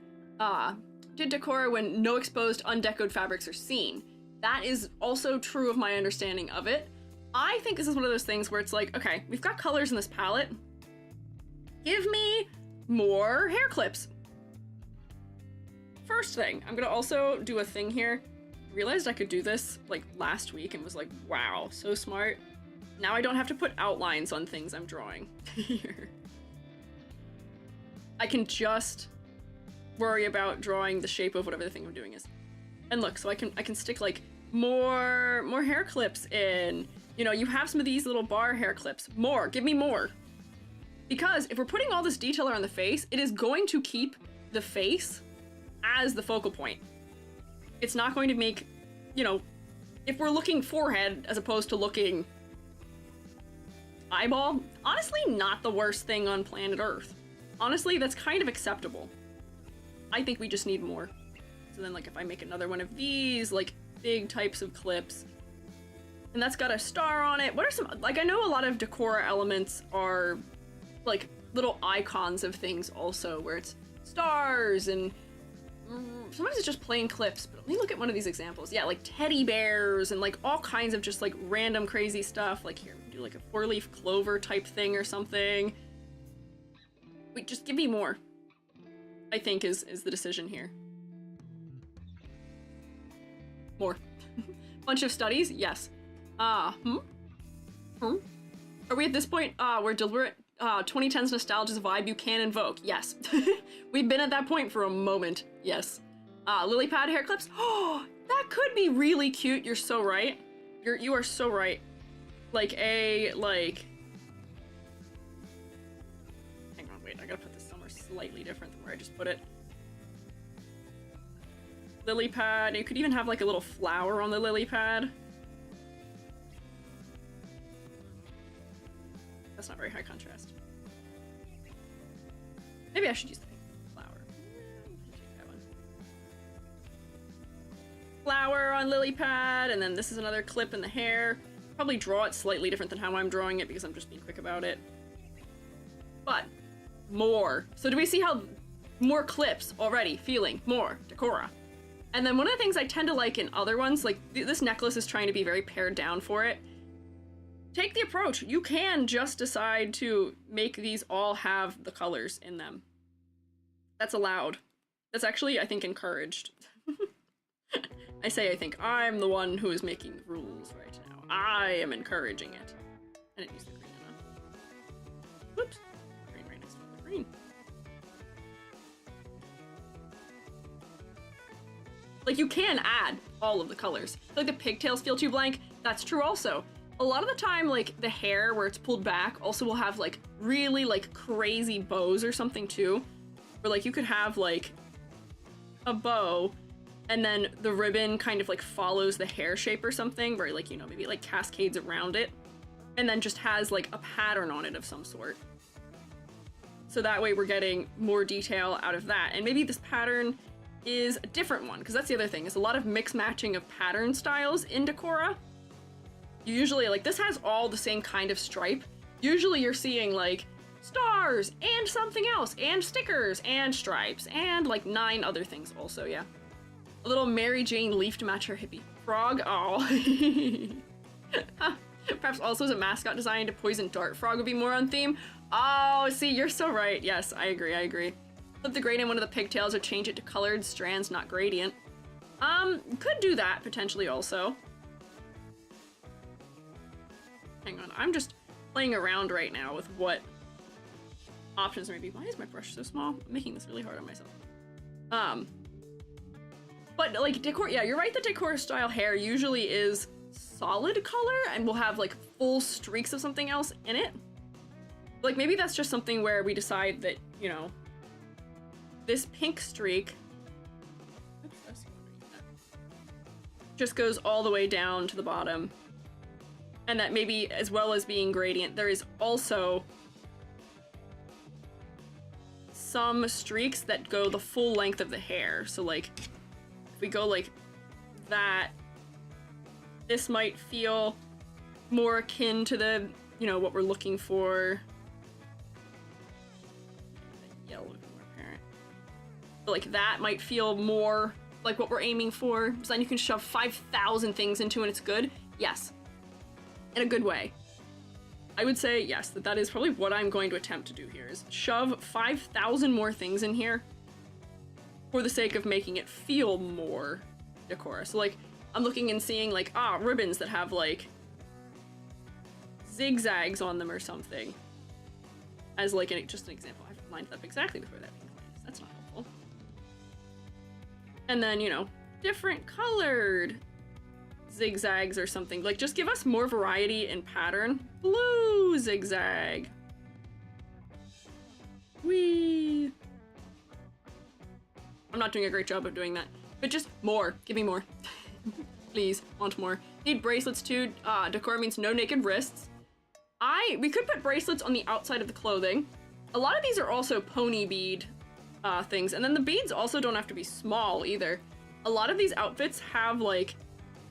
A: Did decor when no exposed, undecoed fabrics are seen. That is also true of my understanding of it. I think this is one of those things where it's like, okay, we've got colors in this palette. Give me more hair clips. First thing, I'm gonna also do a thing here. I realized I could do this like last week and was like, wow, so smart. Now I don't have to put outlines on things I'm drawing here. I can just worry about drawing the shape of whatever the thing I'm doing is. And look, so I can stick like more hair clips in. You know, you have some of these little bar hair clips. More, give me more. Because if we're putting all this detail around the face, it is going to keep the face as the focal point. It's not going to make, you know, if we're looking forehead as opposed to looking eyeball, honestly, not the worst thing on planet Earth. Honestly, that's kind of acceptable. I think we just need more. So then, like, if I make another one of these, like, big types of clips, and that's got a star on it. What are some, like, I know a lot of decor elements are, like, little icons of things also, where it's stars and sometimes it's just plain clips, but let me look at one of these examples. Yeah, like teddy bears and like all kinds of just like random crazy stuff. Like here, do like a 4-leaf clover type thing or something. Wait, just give me more, I think is the decision here. More. Bunch of studies? Yes. Are we at this point where deliberate 2010s nostalgia's vibe you can invoke? Yes. We've been at that point for a moment. Yes. Lily pad hair clips? Oh, that could be really cute. You're so right. You are so right. Like hang on, wait, I gotta put this somewhere slightly different than where I just put it. Lily pad. You could even have like a little flower on the lily pad. That's not very high contrast. Maybe I should use the pink flower. Take that one. Flower on lily pad, and then this is another clip in the hair. Probably draw it slightly different than how I'm drawing it because I'm just being quick about it. But more. So do we see how more clips already? Feeling more decora. And then one of the things I tend to like in other ones, like this necklace is trying to be very pared down for it. Take the approach. You can just decide to make these all have the colors in them. That's allowed. That's actually, I think, encouraged. I think I'm the one who is making the rules right now. I am encouraging it. I didn't use the green enough. Whoops. Green right next to the green. Like, you can add all of the colors. Like, the pigtails feel too blank. That's true also. A lot of the time, like, the hair where it's pulled back also will have, like, really, like, crazy bows or something, too. Where, like, you could have, like, a bow, and then the ribbon kind of, like, follows the hair shape or something, where, like, you know, maybe, like, cascades around it, and then just has, like, a pattern on it of some sort. So that way we're getting more detail out of that. And maybe this pattern is a different one, because that's the other thing, is a lot of mix-matching of pattern styles in Decora. You usually, like, this has all the same kind of stripe. Usually you're seeing, like, stars and something else and stickers and stripes and like 9 other things also, yeah. A little Mary Jane leaf to match her hippie frog. Oh. Perhaps also as a mascot design to poison dart frog would be more on theme. Oh, see, you're so right. Yes, I agree. Flip the gradient one of the pigtails or change it to colored strands, not gradient. Could do that potentially also. Hang on, I'm just playing around right now with what options maybe. Why is my brush so small? I'm making this really hard on myself. But like decor, yeah, you're right, the decor style hair usually is solid color and will have like full streaks of something else in it. Like maybe that's just something where we decide that, you know, this pink streak just goes all the way down to the bottom. And that maybe as well as being gradient, there is also some streaks that go the full length of the hair. So like if we go like that, this might feel more akin to the, you know, what we're looking for. The yellow is more apparent. But like that might feel more like what we're aiming for. So then you can shove 5,000 things into and it's good. Yes. In a good way. I would say yes, that is probably what I'm going to attempt to do here is shove 5,000 more things in here for the sake of making it feel more decor. So like I'm looking and seeing like, ribbons that have like zigzags on them or something. As like just an example. I've lined up exactly with where that pink line is. That's not helpful. And then, you know, different colored zigzags or something. Like just give us more variety in pattern. Blue zigzag. Whee! I'm not doing a great job of doing that. But just more. Give me more. Please, want more. Need bracelets too. Decor means no naked wrists. We could put bracelets on the outside of the clothing. A lot of these are also pony bead things. And then the beads also don't have to be small either. A lot of these outfits have like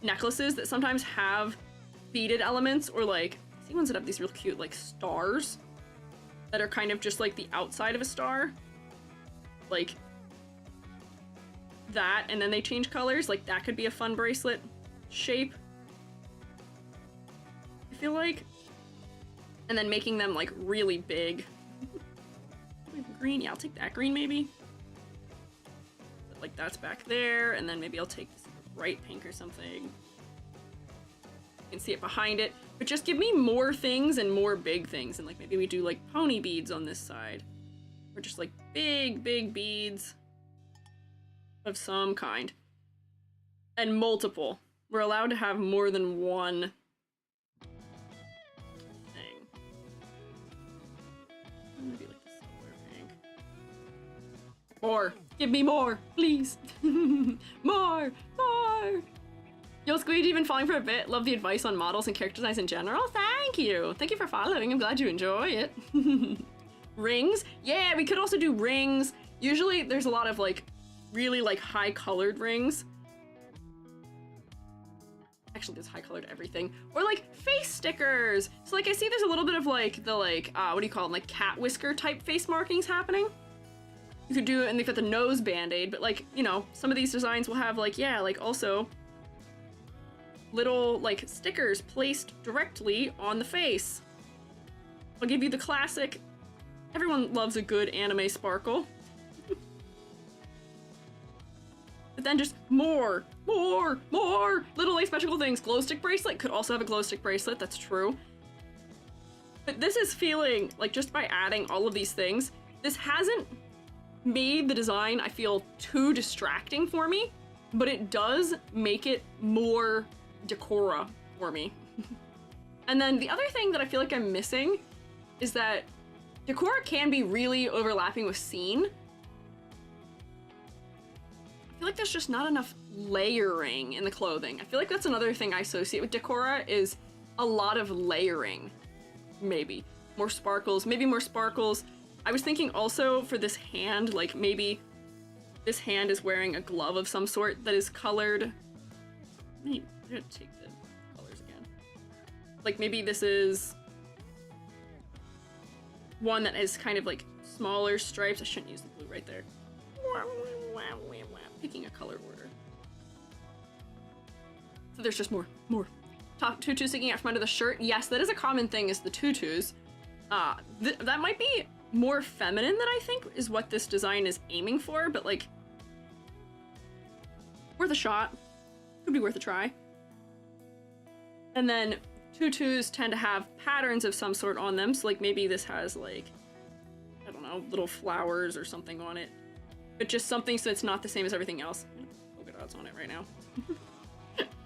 A: necklaces that sometimes have beaded elements, or like, I see ones that have these real cute like stars that are kind of just like the outside of a star. Like that, and then they change colors. Like that could be a fun bracelet shape, I feel like. And then making them like really big. Green, yeah, I'll take that green maybe. But, like that's back there, and then maybe I'll take this bright pink or something. You can see it behind it, but just give me more things and more big things, and like maybe we do like pony beads on this side, or just like big beads of some kind, and multiple. We're allowed to have more than one thing. Maybe like the silver pink. More. Give me more, please. More. Yo, Squiiji, been following for a bit. Love the advice on models and character designs in general. Thank you. Thank you for following. I'm glad you enjoy it. Rings? Yeah, we could also do rings. Usually there's a lot of like really like high colored rings. Actually, there's high colored everything. Or like face stickers. So like I see there's a little bit of like the like, what do you call them? Like cat whisker type face markings happening. You could do it, and they've got the nose band-aid, but like, you know, some of these designs will have like, yeah, like also little like stickers placed directly on the face. I'll give you the classic. Everyone loves a good anime sparkle. But then just more little asymmetrical things. Glow stick bracelet could also have a glow stick bracelet, that's true. But this is feeling like just by adding all of these things, this hasn't made the design, I feel, too distracting for me, but it does make it more decora for me. And then the other thing that I feel like I'm missing is that decora can be really overlapping with scene. I feel like there's just not enough layering in the clothing. I feel like that's another thing I associate with decora is a lot of layering. Maybe. More sparkles, maybe more sparkles. I was thinking also for this hand, like maybe this hand is wearing a glove of some sort that is colored. I'm gonna take the colors again. Like maybe this is one that is kind of like smaller stripes. I shouldn't use the blue right there. Picking a color order. So there's just more. Top tutu sticking out from under the shirt. Yes, that is a common thing, is the tutus. That might be more feminine than I think is what this design is aiming for, but like, worth a shot. Could be worth a try. And then tutus tend to have patterns of some sort on them, so like maybe this has like, I don't know, little flowers or something on it. But just something so it's not the same as everything else. Polka dots on it right now.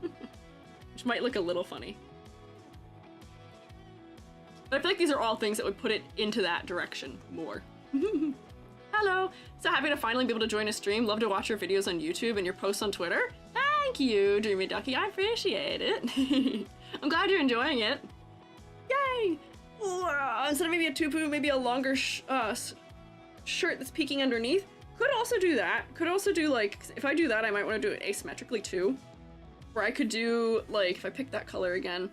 A: Which might look a little funny. But I feel like these are all things that would put it into that direction more. Hello! So happy to finally be able to join a stream. Love to watch your videos on YouTube and your posts on Twitter. Thank you, Dreamy Ducky. I appreciate it. I'm glad you're enjoying it. Yay! Instead of maybe a tupu, maybe a longer shirt that's peeking underneath. Could also do that. Could also do like, if I do that, I might want to do it asymmetrically too. Or I could do like, if I pick that color again,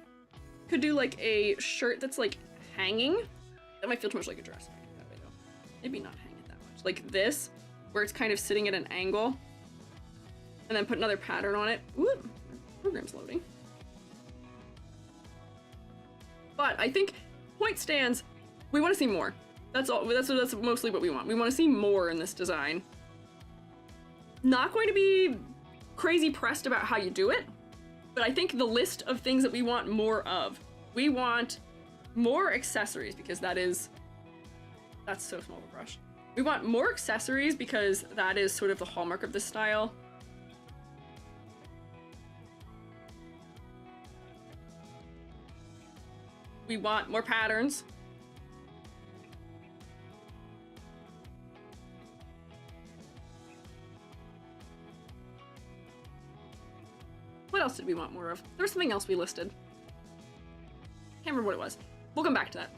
A: could do like a shirt that's like hanging. That might feel too much like a dress. That way though. Maybe not hang it that much. Like this, where it's kind of sitting at an angle. And then put another pattern on it. Ooh, program's loading. But I think point stands, we want to see more. That's all. That's mostly what we want. We want to see more in this design. Not going to be crazy pressed about how you do it, but I think the list of things that we want more of. We want more accessories because that's so small of a brush. We want more accessories because that is sort of the hallmark of this style. We want more patterns. What else did we want more of? There was something else we listed. Can't remember what it was. We'll come back to that.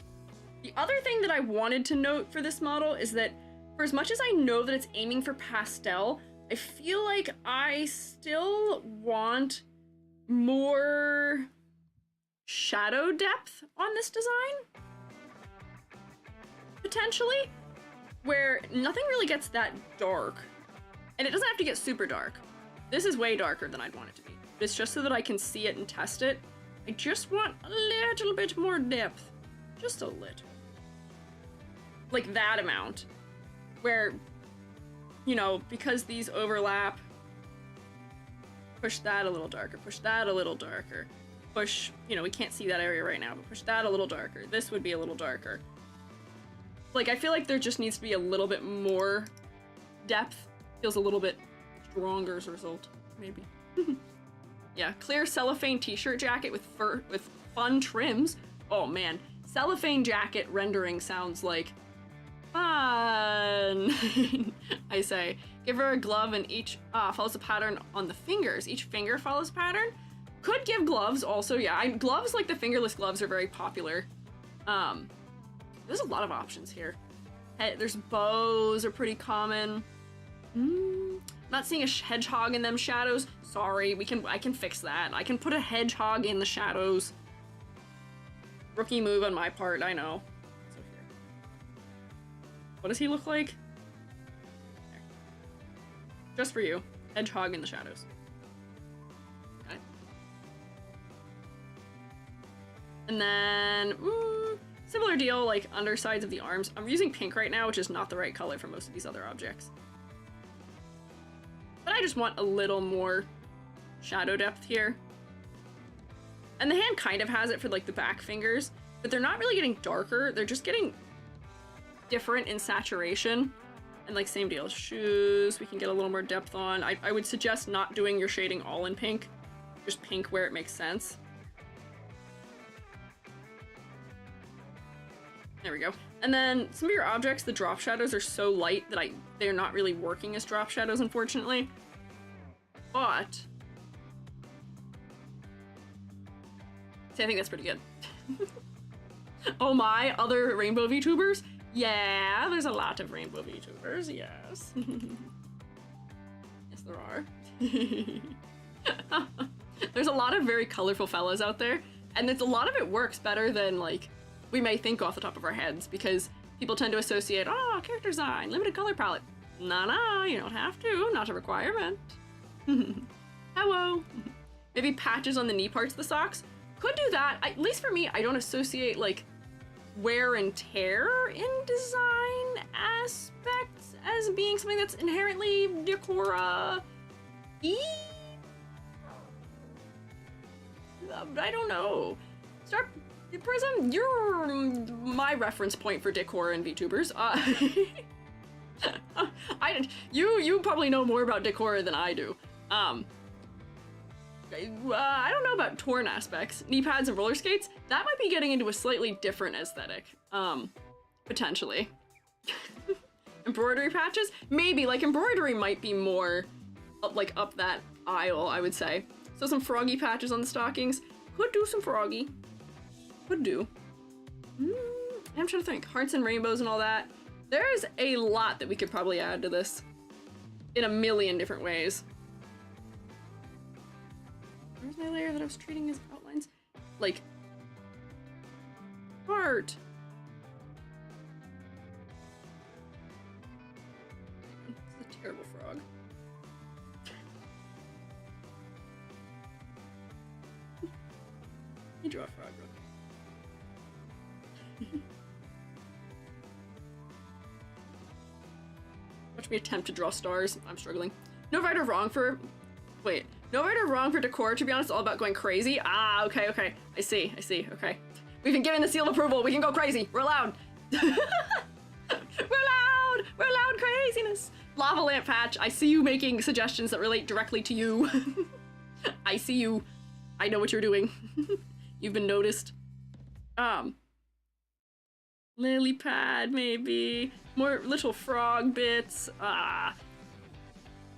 A: The other thing that I wanted to note for this model is that for as much as I know that it's aiming for pastel, I feel like I still want more shadow depth on this design. Potentially. Where nothing really gets that dark. And it doesn't have to get super dark. This is way darker than I'd want it to be. But it's just so that I can see it and test it. I just want a little bit more depth. Just a little. Like that amount. Where, you know, because these overlap, push that a little darker, push that a little darker. Push, you know, we can't see that area right now, but push that a little darker. This would be a little darker. Like, I feel like there just needs to be a little bit more depth. Feels a little bit stronger as a result, maybe. Yeah, clear cellophane t-shirt jacket with fun trims. Oh man, cellophane jacket rendering sounds like fun. I say, give her a glove and each follows a pattern on the fingers. Each finger follows a pattern. Could give gloves also, yeah. Gloves like the fingerless gloves are very popular. There's a lot of options here. Hey, there's bows are pretty common. Not seeing a hedgehog in them shadows. Sorry, I can fix that. I can put a hedgehog in the shadows. Rookie move on my part, I know. So here. What does he look like? There. Just for you. Hedgehog in the shadows. Okay. And then, similar deal, like undersides of the arms. I'm using pink right now, which is not the right color for most of these other objects. But I just want a little more shadow depth here. And the hand kind of has it for like the back fingers, but they're not really getting darker. They're just getting different in saturation. And like same deal, shoes, we can get a little more depth on. I would suggest not doing your shading all in pink, just pink where it makes sense. There we go. And then some of your objects, the drop shadows are so light that they're not really working as drop shadows, unfortunately. But see, I think that's pretty good. Oh my, other rainbow VTubers? Yeah, there's a lot of rainbow VTubers, yes. Yes, there are. There's a lot of very colorful fellas out there, and a lot of it works better than like we may think off the top of our heads, because People tend to associate, oh, character design, limited color palette. Nah, you don't have to, not a requirement. Hello. Maybe patches on the knee parts of the socks. Could do that. At least for me, I don't associate like wear and tear in design aspects as being something that's inherently decora-y. I don't know. Prism, you're my reference point for decor and VTubers. You probably know more about decor than I do. I don't know about torn aspects. Knee pads and roller skates, that might be getting into a slightly different aesthetic. Potentially. Embroidery patches? Maybe, like embroidery might be more up that aisle, I would say. So some froggy patches on the stockings. Could do some froggy. Could do. I'm trying to think. Hearts and rainbows and all that. There's a lot that we could probably add to this in a million different ways. Where's my layer that I was treating as outlines? Like, heart. It's a terrible frog. Let me draw a frog real quick. Watch me attempt to draw stars. I'm struggling. No right or wrong for... Wait. No right or wrong for decor, to be honest, all about going crazy. Ah, okay. I see, okay. We've been given the seal of approval. We can go crazy. We're allowed. We're allowed craziness. Lava lamp patch. I see you making suggestions that relate directly to you. I see you. I know what you're doing. You've been noticed. Lily pad, maybe. More little frog bits.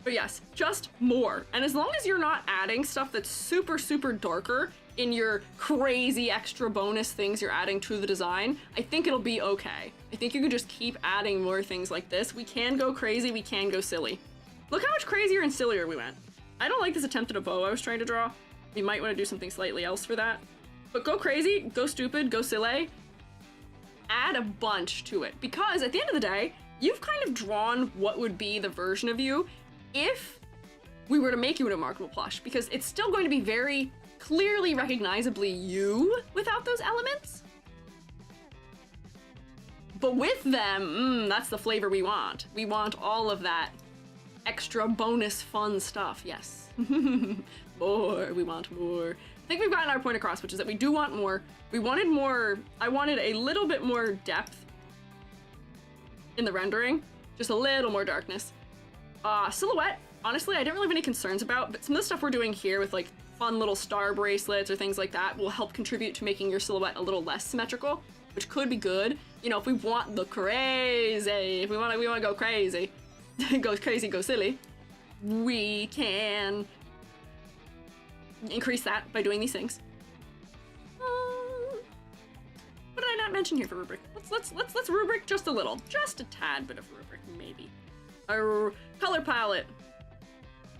A: But yes, just more. And as long as you're not adding stuff that's super, super darker in your crazy extra bonus things you're adding to the design, I think it'll be okay. I think you can just keep adding more things like this. We can go crazy, we can go silly. Look how much crazier and sillier we went. I don't like this attempt at a bow I was trying to draw. We might want to do something slightly else for that. But go crazy, go stupid, go silly. Add a bunch to it. Because at the end of the day, you've kind of drawn what would be the version of you if we were to make you a marketable plush, because it's still going to be very clearly recognizably you without those elements. But with them, that's the flavor we want. We want all of that extra bonus fun stuff, yes. More, we want more. I think we've gotten our point across, which is that we do want more. We wanted more, I wanted a little bit more depth in the rendering, just a little more darkness. Silhouette, honestly, I didn't really have any concerns about, but some of the stuff we're doing here with like fun little star bracelets or things like that will help contribute to making your silhouette a little less symmetrical, which could be good. You know, if we want the crazy, if we want to go crazy, go crazy, go silly, we can increase that by doing these things. What did I not mention here for rubric? Let's rubric just a little, just a tad bit of rubric, maybe. Our color palette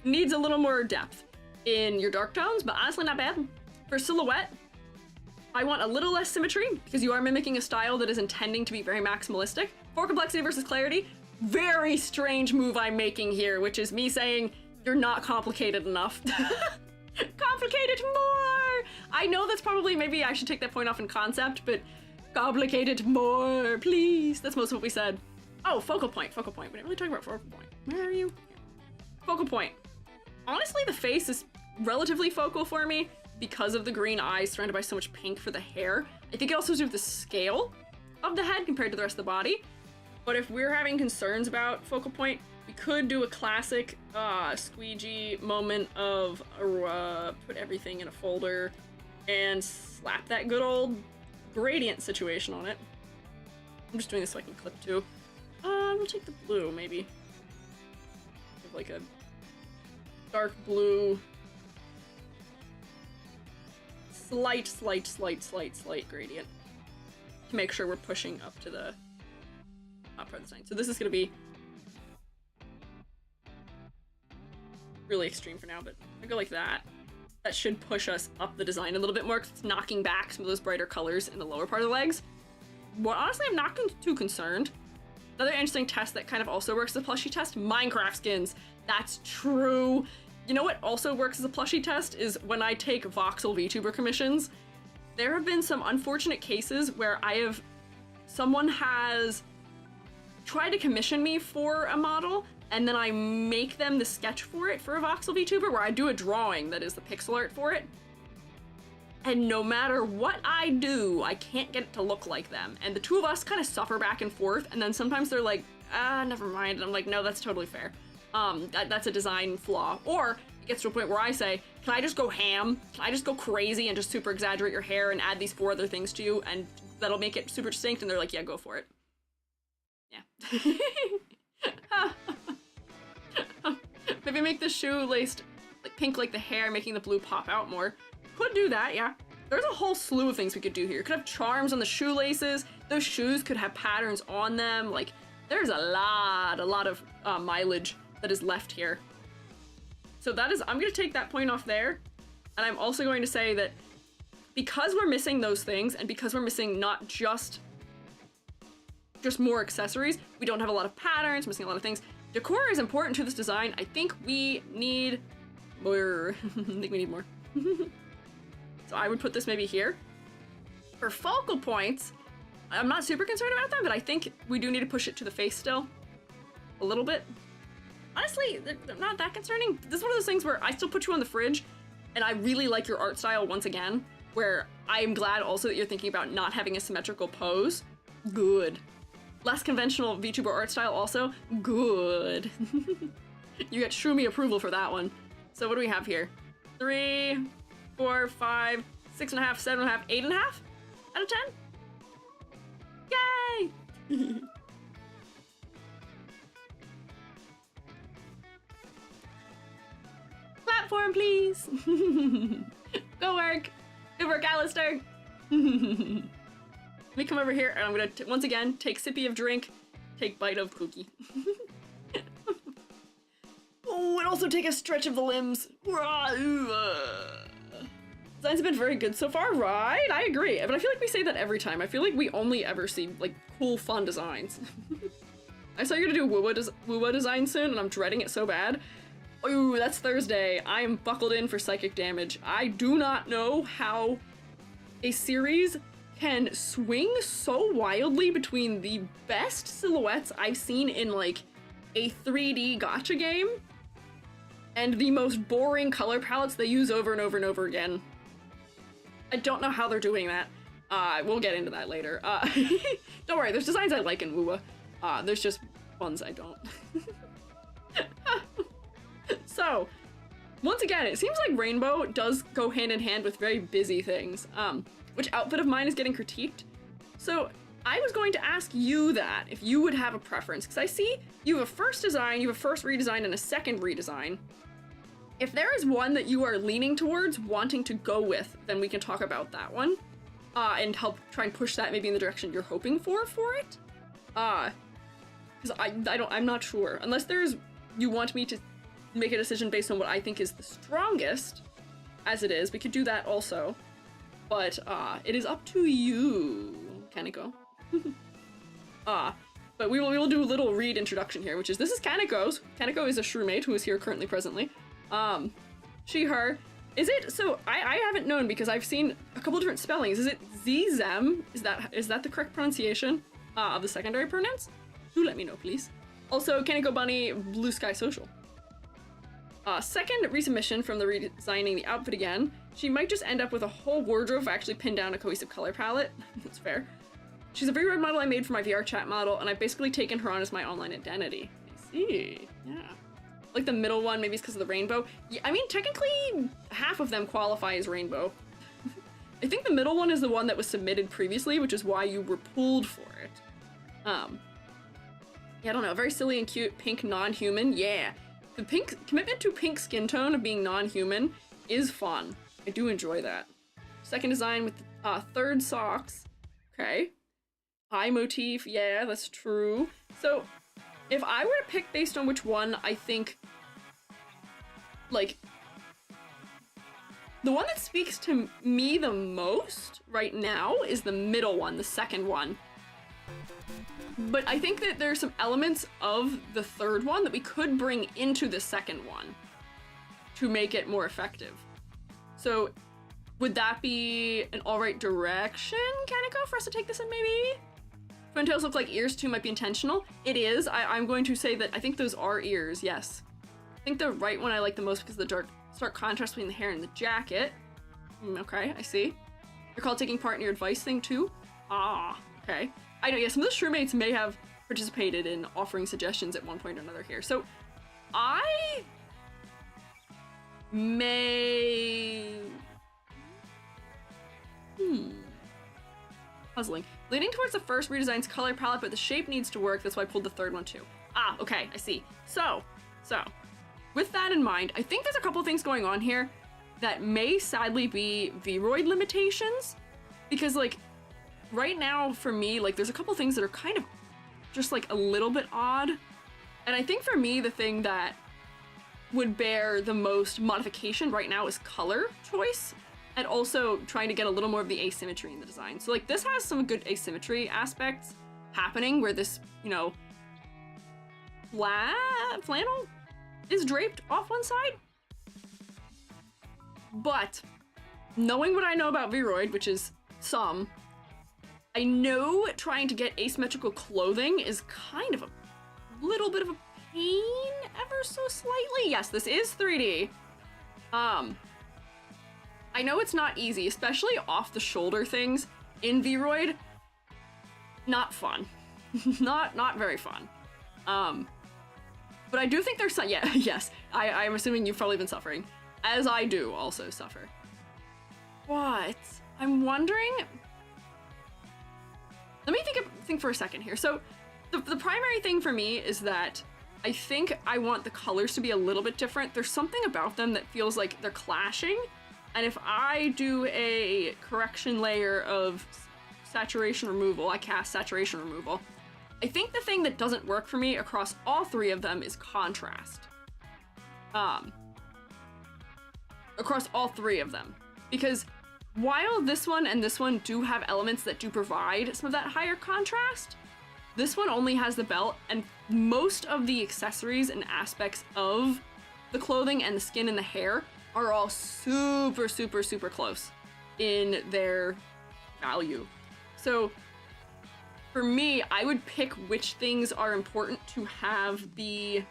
A: needs a little more depth in your dark tones, but honestly not bad. For silhouette, I want a little less symmetry because you are mimicking a style that is intending to be very maximalistic. For complexity versus clarity, very strange move I'm making here, which is me saying you're not complicated enough. Complicated more! I know that's probably, maybe I should take that point off in concept, but complicated more, please. That's most of what we said. Oh, focal point. We didn't really talk about focal point. Where are you? Focal point. Honestly, the face is relatively focal for me because of the green eyes surrounded by so much pink for the hair. I think it also has to do with the scale of the head compared to the rest of the body. But if we're having concerns about focal point, we could do a classic Squiiji moment of put everything in a folder and slap that good old gradient situation on it. I'm just doing this so I can clip too. We'll take the blue, maybe. Give like a dark blue. Slight gradient. To make sure we're pushing up to the top part of the sign. So this is gonna be really extreme for now, but I go like that. That should push us up the design a little bit more because it's knocking back some of those brighter colors in the lower part of the legs. well, honestly, I'm not too concerned. Another interesting test that kind of also works as a plushie test, Minecraft skins. That's true. You know what also works as a plushie test is when I take voxel VTuber commissions. There have been some unfortunate cases where someone has tried to commission me for a model, and then I make them the sketch for it for a voxel VTuber, where I do a drawing that is the pixel art for it. And no matter what I do, I can't get it to look like them. And the two of us kind of suffer back and forth, and then sometimes they're like, never mind. And I'm like, no, that's totally fair. That's a design flaw. Or it gets to a point where I say, can I just go ham? Can I just go crazy and just super exaggerate your hair and add these 4 other things to you, and that'll make it super distinct? And they're like, yeah, go for it. Yeah. Maybe make the shoelace like pink like the hair, making the blue pop out more. Could do that, yeah. There's a whole slew of things we could do here. Could have charms on the shoelaces. Those shoes could have patterns on them. Like, there's a lot of mileage that is left here. So I'm gonna take that point off there. And I'm also going to say that because we're missing those things, and because we're missing not just more accessories, we don't have a lot of patterns, missing a lot of things. Decor is important to this design. I think we need more. I think we need more. So I would put this maybe here. For focal points, I'm not super concerned about them, but I think we do need to push it to the face still. A little bit. Honestly, they're not that concerning. This is one of those things where I still put you on the fridge, and I really like your art style once again, where I am glad also that you're thinking about not having a symmetrical pose. Good. Less conventional VTuber art style also. Good. You get Shroomy approval for that one. So what do we have here? 3, 4, 5, 6.5, 7.5, 8.5 out of 10? Yay! Platform, please! Go work! Good work, Alistair! Let me come over here, and I'm gonna, once again, take sippy of drink, take bite of cookie. Oh, and also take a stretch of the limbs. Designs have been very good so far, right? I agree, but I feel like we say that every time. I feel like we only ever see, like, cool, fun designs. I saw you're gonna do Wuwa design soon, and I'm dreading it so bad. Ooh, that's Thursday. I am buckled in for psychic damage. I do not know how a series can swing so wildly between the best silhouettes I've seen in, like, a 3D gacha game and the most boring color palettes they use over and over and over again. I don't know how they're doing that. We'll get into that later. Don't worry, there's designs I like in Wuwa. There's just ones I don't. So, once again, it seems like Rainbow does go hand in hand with very busy things. Which outfit of mine is getting critiqued? So, I was going to ask you that, if you would have a preference, because I see you have a first design, you have a first redesign, and a second redesign. If there is one that you are leaning towards wanting to go with, then we can talk about that one, and help try and push that maybe in the direction you're hoping for it. Because I'm not sure. Unless you want me to make a decision based on what I think is the strongest, as it is, we could do that also. But, it is up to you, Kaneko. But we will do a little read introduction here, which is, this is Kaneko's. Kaneko is a shroomate who is here currently presently. She, her. Is it, so I haven't known because I've seen a couple different spellings. Is it Z-Zem? Is that the correct pronunciation of the secondary pronouns? Do let me know, please. Also, Kaneko Bunny, Blue Sky Social. Second resubmission from the redesigning the outfit again. She might just end up with a whole wardrobe if I actually pin down a cohesive color palette. That's fair. She's a very rare model I made for my VR chat model, and I've basically taken her on as my online identity. I see, yeah. Like the middle one, maybe it's because of the rainbow. Yeah, I mean, technically, half of them qualify as rainbow. I think the middle one is the one that was submitted previously, which is why you were pulled for it. Yeah, I don't know, very silly and cute, pink non-human, yeah. The commitment to pink skin tone of being non-human is fun. I do enjoy that. Second design with third socks. Okay. Eye motif, yeah, that's true. So, if I were to pick based on which one I think, like, the one that speaks to me the most right now is the middle one, the second one. But I think that there's some elements of the third one that we could bring into the second one to make it more effective. So would that be an alright direction, Kaneko, for us to take this in maybe? Twin tails look like ears too, might be intentional. It is. I'm going to say that I think those are ears, yes. I think the right one I like the most because of the stark contrast between the hair and the jacket. Okay, I see. You're called taking part in your advice thing too? Ah, okay. I know, yeah, some of the shroommates may have participated in offering suggestions at one point or another here. So I may... Puzzling. Leaning towards the first redesign's color palette, but the shape needs to work. That's why I pulled the third one too. Ah, okay, I see. So, with that in mind, I think there's a couple things going on here that may sadly be Vroid limitations. Because, like, right now for me, like, there's a couple things that are kind of just, like, a little bit odd. And I think for me, the thing that would bear the most modification right now is color choice. And also trying to get a little more of the asymmetry in the design. So, like, this has some good asymmetry aspects happening where this, you know, flannel is draped off one side. But knowing what I know about Vroid, which is some, I know trying to get asymmetrical clothing is kind of a little bit of a pain ever so slightly. Yes, this is 3D. I know it's not easy, especially off the shoulder things in Vroid. Not fun. not very fun. But I do think there's some, yeah, yes, I'm assuming you've probably been suffering, as I do also suffer. What? I'm wondering, let me think for a second here. So the primary thing for me is that I think I want the colors to be a little bit different. There's something about them that feels like they're clashing. And if I do a correction layer of saturation removal, I cast saturation removal, I think the thing that doesn't work for me across all three of them is contrast. Across all three of them. Because while this one and this one do have elements that do provide some of that higher contrast, this one only has the belt, and most of the accessories and aspects of the clothing and the skin and the hair are all super, super, super close in their value. So for me, I would pick which things are important to have be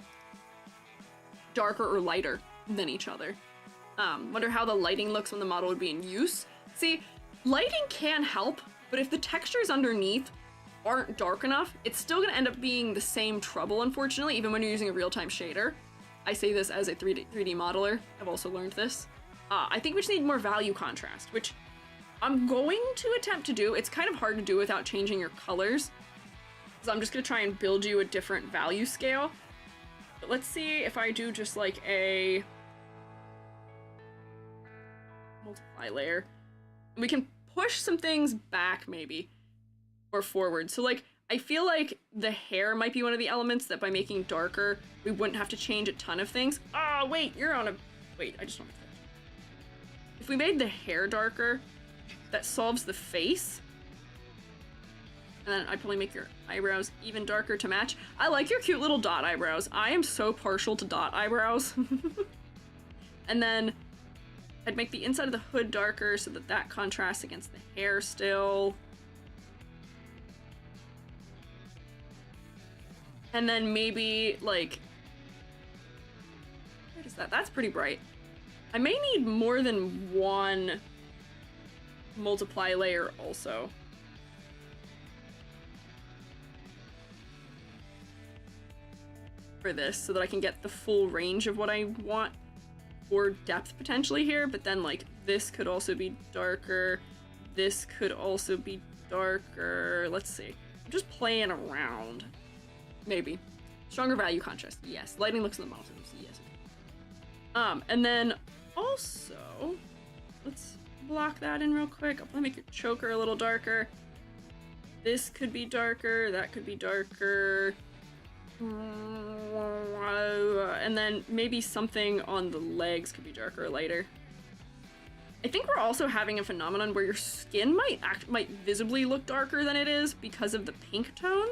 A: darker or lighter than each other. Wonder how the lighting looks when the model would be in use. See, lighting can help, but if the textures underneath aren't dark enough, it's still gonna end up being the same trouble, unfortunately, even when you're using a real-time shader. I say this as a 3D modeler. I've also learned this. I think we just need more value contrast, which I'm going to attempt to do. It's kind of hard to do without changing your colors. So I'm just gonna try and build you a different value scale. But let's see if I do just like a multiply layer. We can push some things back maybe, or forward. So like, I feel like the hair might be one of the elements that by making darker, we wouldn't have to change a ton of things. Oh, wait, you're on a... Wait, I just want to... If we made the hair darker, that solves the face. And then I'd probably make your eyebrows even darker to match. I like your cute little dot eyebrows. I am so partial to dot eyebrows. And then I'd make the inside of the hood darker so that that contrasts against the hair still. And then maybe, like, what is that? That's pretty bright. I may need more than one multiply layer also. For this, so that I can get the full range of what I want for depth potentially here, but then, like, this could also be darker. This could also be darker. Let's see. I'm just playing around. Maybe. Stronger value contrast. Yes. Lighting looks in the model. Yes. And then also, let's block that in real quick. I'll probably make your choker a little darker. This could be darker. That could be darker. And then maybe something on the legs could be darker or lighter. I think we're also having a phenomenon where your skin might visibly look darker than it is because of the pink tone,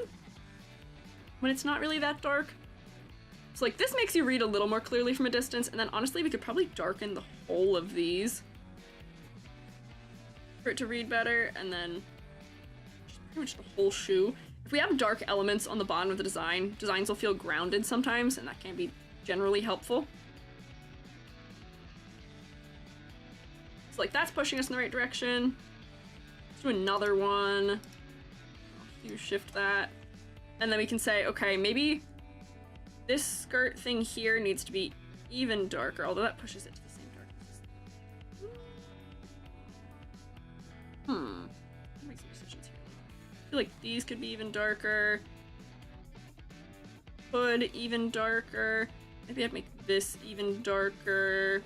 A: when it's not really that dark. So like this makes you read a little more clearly from a distance, and then honestly we could probably darken the whole of these for it to read better, and then just pretty much the whole shoe. If we have dark elements on the bottom of the designs will feel grounded sometimes, and that can be generally helpful. So like that's pushing us in the right direction. Let's do another one. You shift that. And then we can say, okay, maybe this skirt thing here needs to be even darker, although that pushes it to the same darkness. Make some decisions here. I feel like these could be even darker. Hood even darker. Maybe I'd make this even darker.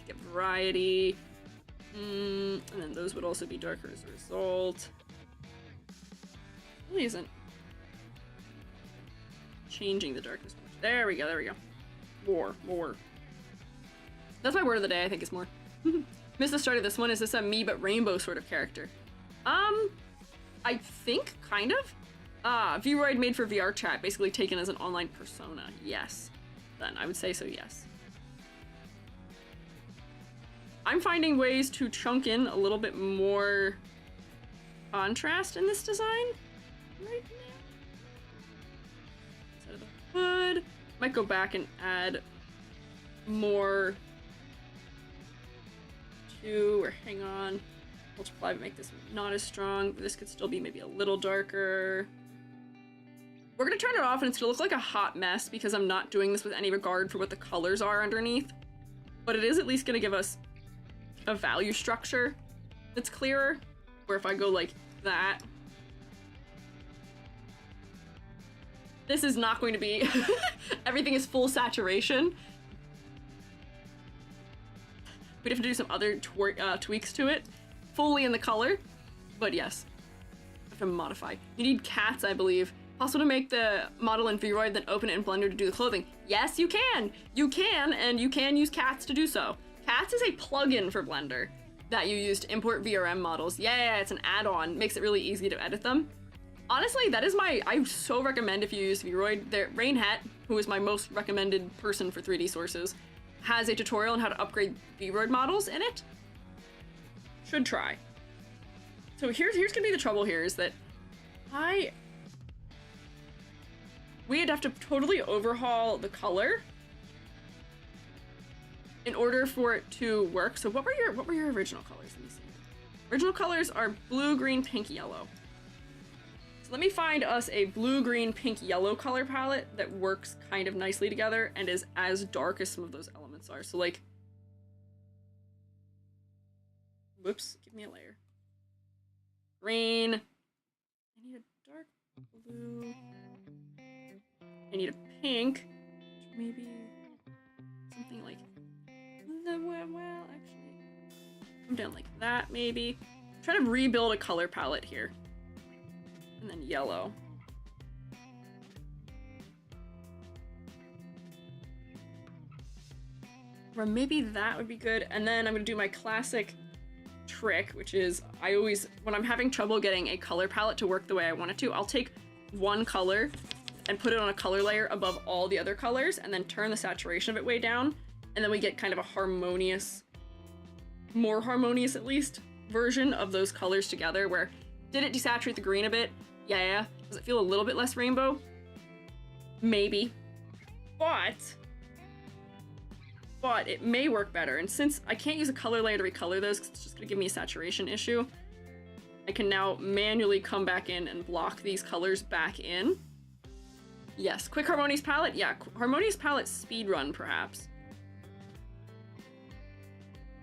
A: Get variety. And then those would also be darker as a result. Really isn't changing the darkness much. There we go, there we go. More. That's my word of the day, I think it's more. Missed the start of this one. Is this a me but rainbow sort of character? I think, kind of. Vroid made for VR chat, basically taken as an online persona. Yes. Then I would say so, yes. I'm finding ways to chunk in a little bit more contrast in this design right now. Instead of the hood, might go back and add more to, or hang on, multiply but make this not as strong. This could still be maybe a little darker. We're gonna turn it off and it's gonna look like a hot mess because I'm not doing this with any regard for what the colors are underneath. But it is at least gonna give us a value structure that's clearer, where if I go like that, this is not going to be everything is full saturation. We'd have to do some other tweaks to it, fully in the color, but yes, I have to modify. You need cats, I believe. Possible to make the model in Vroid, then open it in Blender to do the clothing. Yes, you can! You can, and you can use cats to do so. Cats is a plugin for Blender that you use to import VRM models. Yeah, it's an add-on. Makes it really easy to edit them. Honestly, that is I so recommend if you use Vroid. Rainhat, who is my most recommended person for 3D sources, has a tutorial on how to upgrade Vroid models in it. Should try. So here's gonna be the trouble here, is that we'd have to totally overhaul the color in order for it to work. So what were your original colors? Let me see. Original colors are blue, green, pink, yellow. So let me find us a blue, green, pink, yellow color palette that works kind of nicely together and is as dark as some of those elements are. So like, whoops, give me a layer. Green. I need a dark blue. I need a pink. Maybe something like well, actually, come down like that, maybe. Try to rebuild a color palette here. And then yellow. Or maybe that would be good. And then I'm gonna do my classic trick, which is when I'm having trouble getting a color palette to work the way I want it to, I'll take one color and put it on a color layer above all the other colors and then turn the saturation of it way down. And then we get kind of a harmonious, more harmonious at least, version of those colors together, where did it desaturate the green a bit? Yeah. Does it feel a little bit less rainbow? Maybe. But it may work better. And since I can't use a color layer to recolor those because it's just gonna give me a saturation issue, I can now manually come back in and block these colors back in. Yes, quick harmonious palette? Yeah, harmonious palette speedrun perhaps.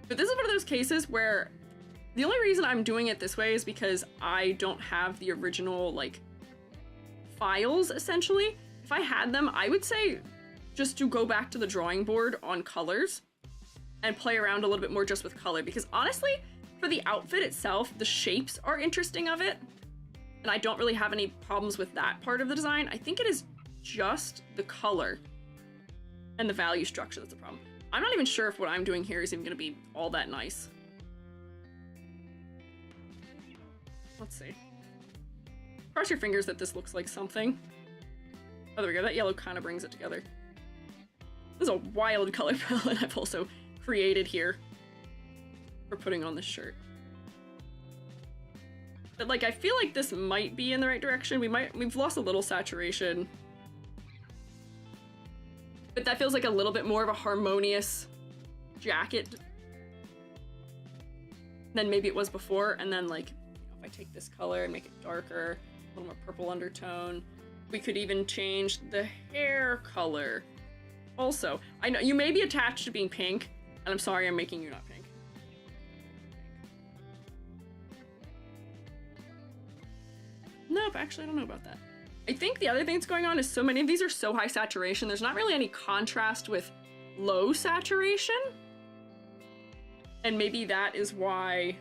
A: But this is one of those cases where the only reason I'm doing it this way is because I don't have the original, like, files, essentially. If I had them, I would say just to go back to the drawing board on colors and play around a little bit more just with color, because honestly, for the outfit itself, the shapes are interesting of it, and I don't really have any problems with that part of the design. I think it is just the color and the value structure that's the problem. I'm not even sure if what I'm doing here is even gonna be all that nice. Let's see. Cross your fingers that this looks like something. Oh, there we go. That yellow kind of brings it together. This is a wild color palette I've also created here for putting on this shirt. But like, I feel like this might be in the right direction. We've lost a little saturation. But that feels like a little bit more of a harmonious jacket than maybe it was before. And then like, if I take this color and make it darker, a little more purple undertone, we could even change the hair color. Also, I know you may be attached to being pink, and I'm sorry I'm making you not pink. Nope, actually I don't know about that. I think the other thing that's going on is so many of these are so high saturation, there's not really any contrast with low saturation. And maybe that is why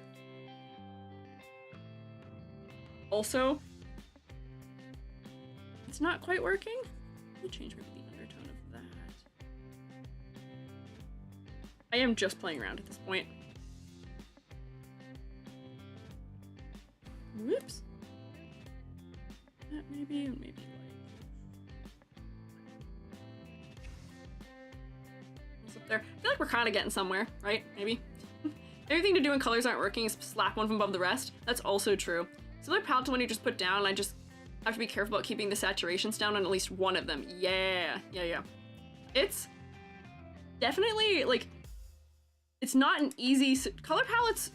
A: also it's not quite working. Let me change maybe the undertone of that. I am just playing around at this point. Whoops. That maybe, and maybe like what's up there? I feel like we're kind of getting somewhere, right? Maybe. Everything to do when colors aren't working is slap one from above the rest. That's also true. Similar palette to one you just put down, I just have to be careful about keeping the saturations down on at least one of them. Yeah. It's definitely, like, it's not an easy... Color palettes,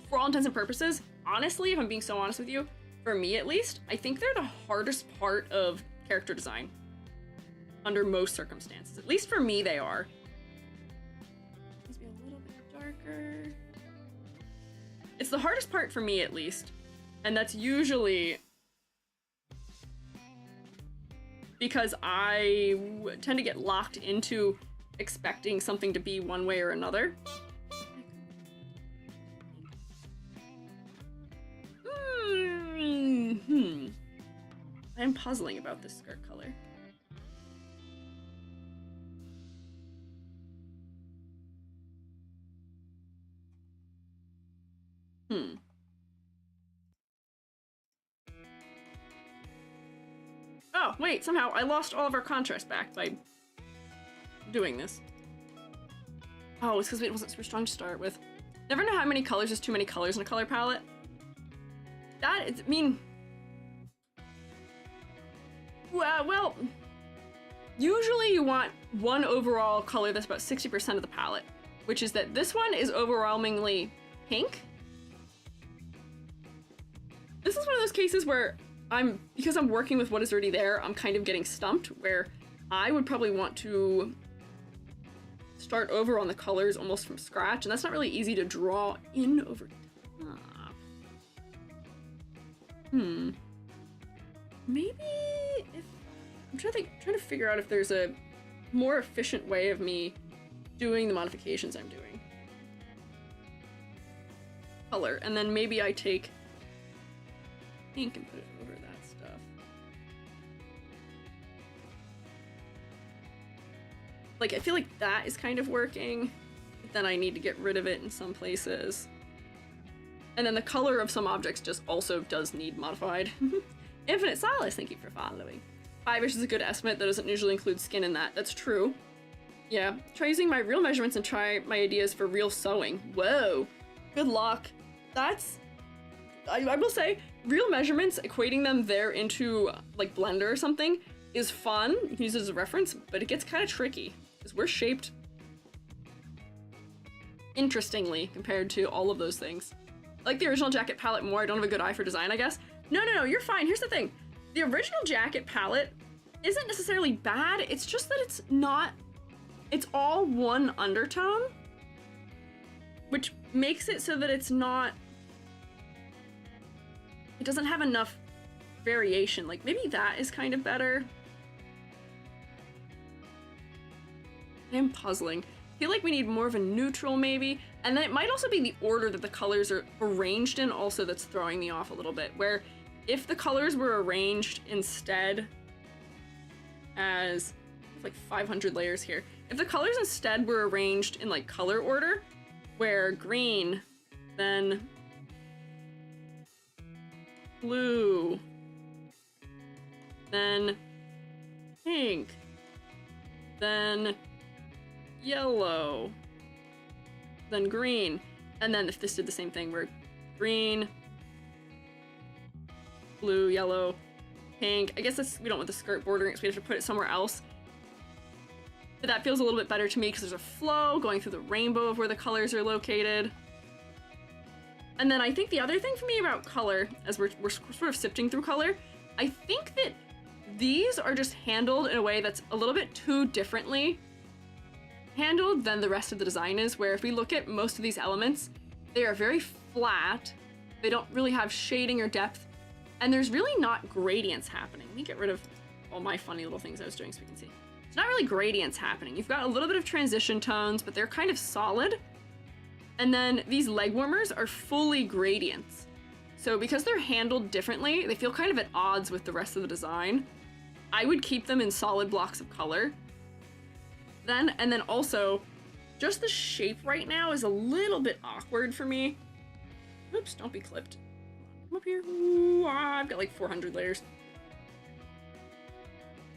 A: for all intents and purposes, honestly, if I'm being so honest with you, for me at least, I think they're the hardest part of character design. Under most circumstances. At least for me, they are. Needs to be a little bit darker. It's the hardest part for me, at least. And that's usually because I tend to get locked into expecting something to be one way or another. I am puzzling about this skirt color. Oh, wait, somehow I lost all of our contrast back by doing this. Oh, it's because it wasn't super strong to start with. Never know how many colors is too many colors in a color palette. That is, I mean... well, usually you want one overall color that's about 60% of the palette, which is that this one is overwhelmingly pink. This is one of those cases where because I'm working with what is already there, I'm kind of getting stumped, where I would probably want to start over on the colors almost from scratch, and that's not really easy to draw in over top. Maybe if I'm trying to figure out if there's a more efficient way of me doing the modifications I'm doing. Color, and then maybe I take ink and put it over that stuff. Like, I feel like that is kind of working, but then I need to get rid of it in some places. And then the color of some objects just also does need modified. Infinite Solace, thank you for following. 5-ish is a good estimate that doesn't usually include skin in that. That's true. Yeah, try using my real measurements and try my ideas for real sewing. Whoa, good luck. That's, I will say, real measurements, equating them there into like Blender or something is fun. You can use it as a reference, but it gets kind of tricky because we're shaped interestingly compared to all of those things. I like the original jacket palette more. I don't have a good eye for design, I guess. No, you're fine. Here's the thing. The original jacket palette isn't necessarily bad. It's just that it's not, it's all one undertone, which makes it so that it's not, it doesn't have enough variation. Like, maybe that is kind of better. I'm puzzling. I feel like we need more of a neutral, maybe. And then it might also be the order that the colors are arranged in also that's throwing me off a little bit, where if the colors were arranged instead as, like 500 layers here. If the colors instead were arranged in like color order, where green, then blue, then pink, then yellow, then green, and then if this did the same thing where green, blue, yellow, pink. I guess we don't want the skirt bordering, so we have to put it somewhere else. But that feels a little bit better to me because there's a flow going through the rainbow of where the colors are located. And then I think the other thing for me about color, as we're sort of sifting through color, I think that these are just handled in a way that's a little bit too differently handled than the rest of the design is, where if we look at most of these elements, they are very flat, they don't really have shading or depth, and there's really not gradients happening. Let me get rid of all my funny little things I was doing so we can see. There's not really gradients happening. You've got a little bit of transition tones, but they're kind of solid. And then these leg warmers are fully gradients. So because they're handled differently, they feel kind of at odds with the rest of the design. I would keep them in solid blocks of color. And then also, just the shape right now is a little bit awkward for me. Oops, don't be clipped. Come up here. Ooh, I've got like 400 layers.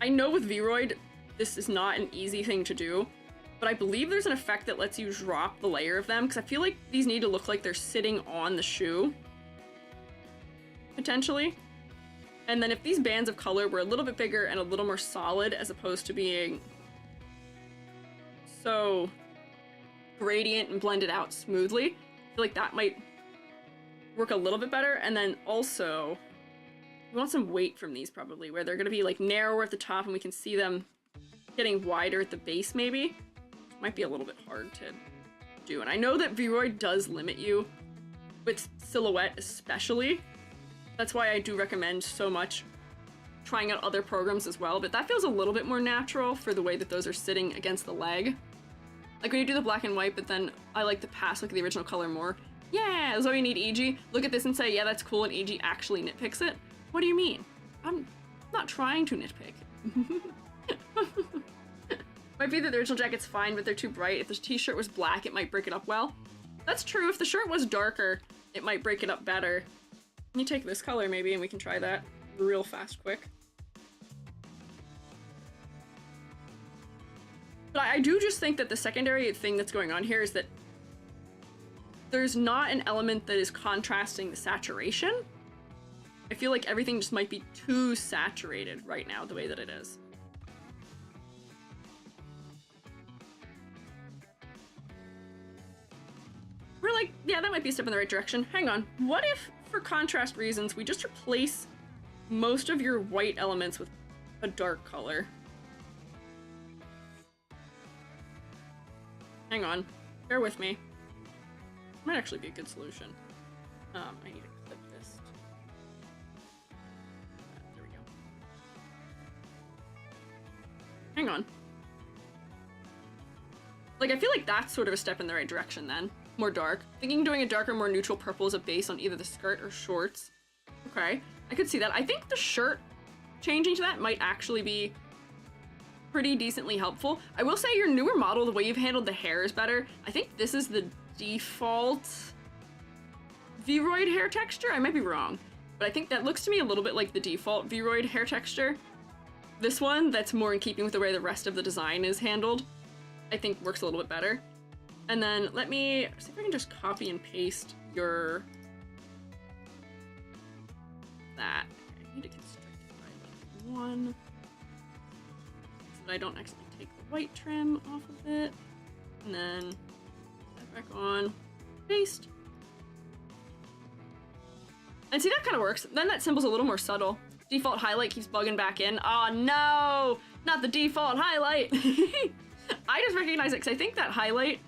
A: I know with Vroid, this is not an easy thing to do, but I believe there's an effect that lets you drop the layer of them, because I feel like these need to look like they're sitting on the shoe, potentially. And then if these bands of color were a little bit bigger and a little more solid, as opposed to being so gradient and blended out smoothly, I feel like that might work a little bit better. And then also, we want some weight from these probably, where they're going to be like narrower at the top and we can see them getting wider at the base maybe. Might be a little bit hard to do. And I know that Vroid does limit you with silhouette especially. That's why I do recommend so much trying out other programs as well, but that feels a little bit more natural for the way that those are sitting against the leg. Like when you do the black and white, but then I like to pass like the original color more. Yeah, that's why you need EG. Look at this and say, yeah, that's cool, and EG actually nitpicks it. What do you mean? I'm not trying to nitpick. Might be that the original jacket's fine, but they're too bright. If the t-shirt was black, it might break it up well. That's true. If the shirt was darker, it might break it up better. Can you take this color maybe, and we can try that real fast, quick. But I do just think that the secondary thing that's going on here is that there's not an element that is contrasting the saturation. I feel like everything just might be too saturated right now, the way that it is. We're like, yeah, that might be a step in the right direction. Hang on. What if, for contrast reasons, we just replace most of your white elements with a dark color? Hang on. Bear with me. Might actually be a good solution. I need to clip this. There we go. Hang on. Like, I feel like that's sort of a step in the right direction then. More dark. Thinking doing a darker, more neutral purple as a base on either the skirt or shorts. Okay, I could see that. I think the shirt changing to that might actually be pretty decently helpful. I will say your newer model, the way you've handled the hair is better. I think this is the default Vroid hair texture. I might be wrong, but I think that looks to me a little bit like the default Vroid hair texture. This one, that's more in keeping with the way the rest of the design is handled, I think works a little bit better. And then let me see if I can just copy and paste your that. Okay, I need to constrict it by like 1 so that I don't actually take the white trim off of it. And then that back on, paste. And see, that kind of works. Then that symbol's a little more subtle. Default highlight keeps bugging back in. Oh no, not the default highlight. I just recognize it because I think that highlight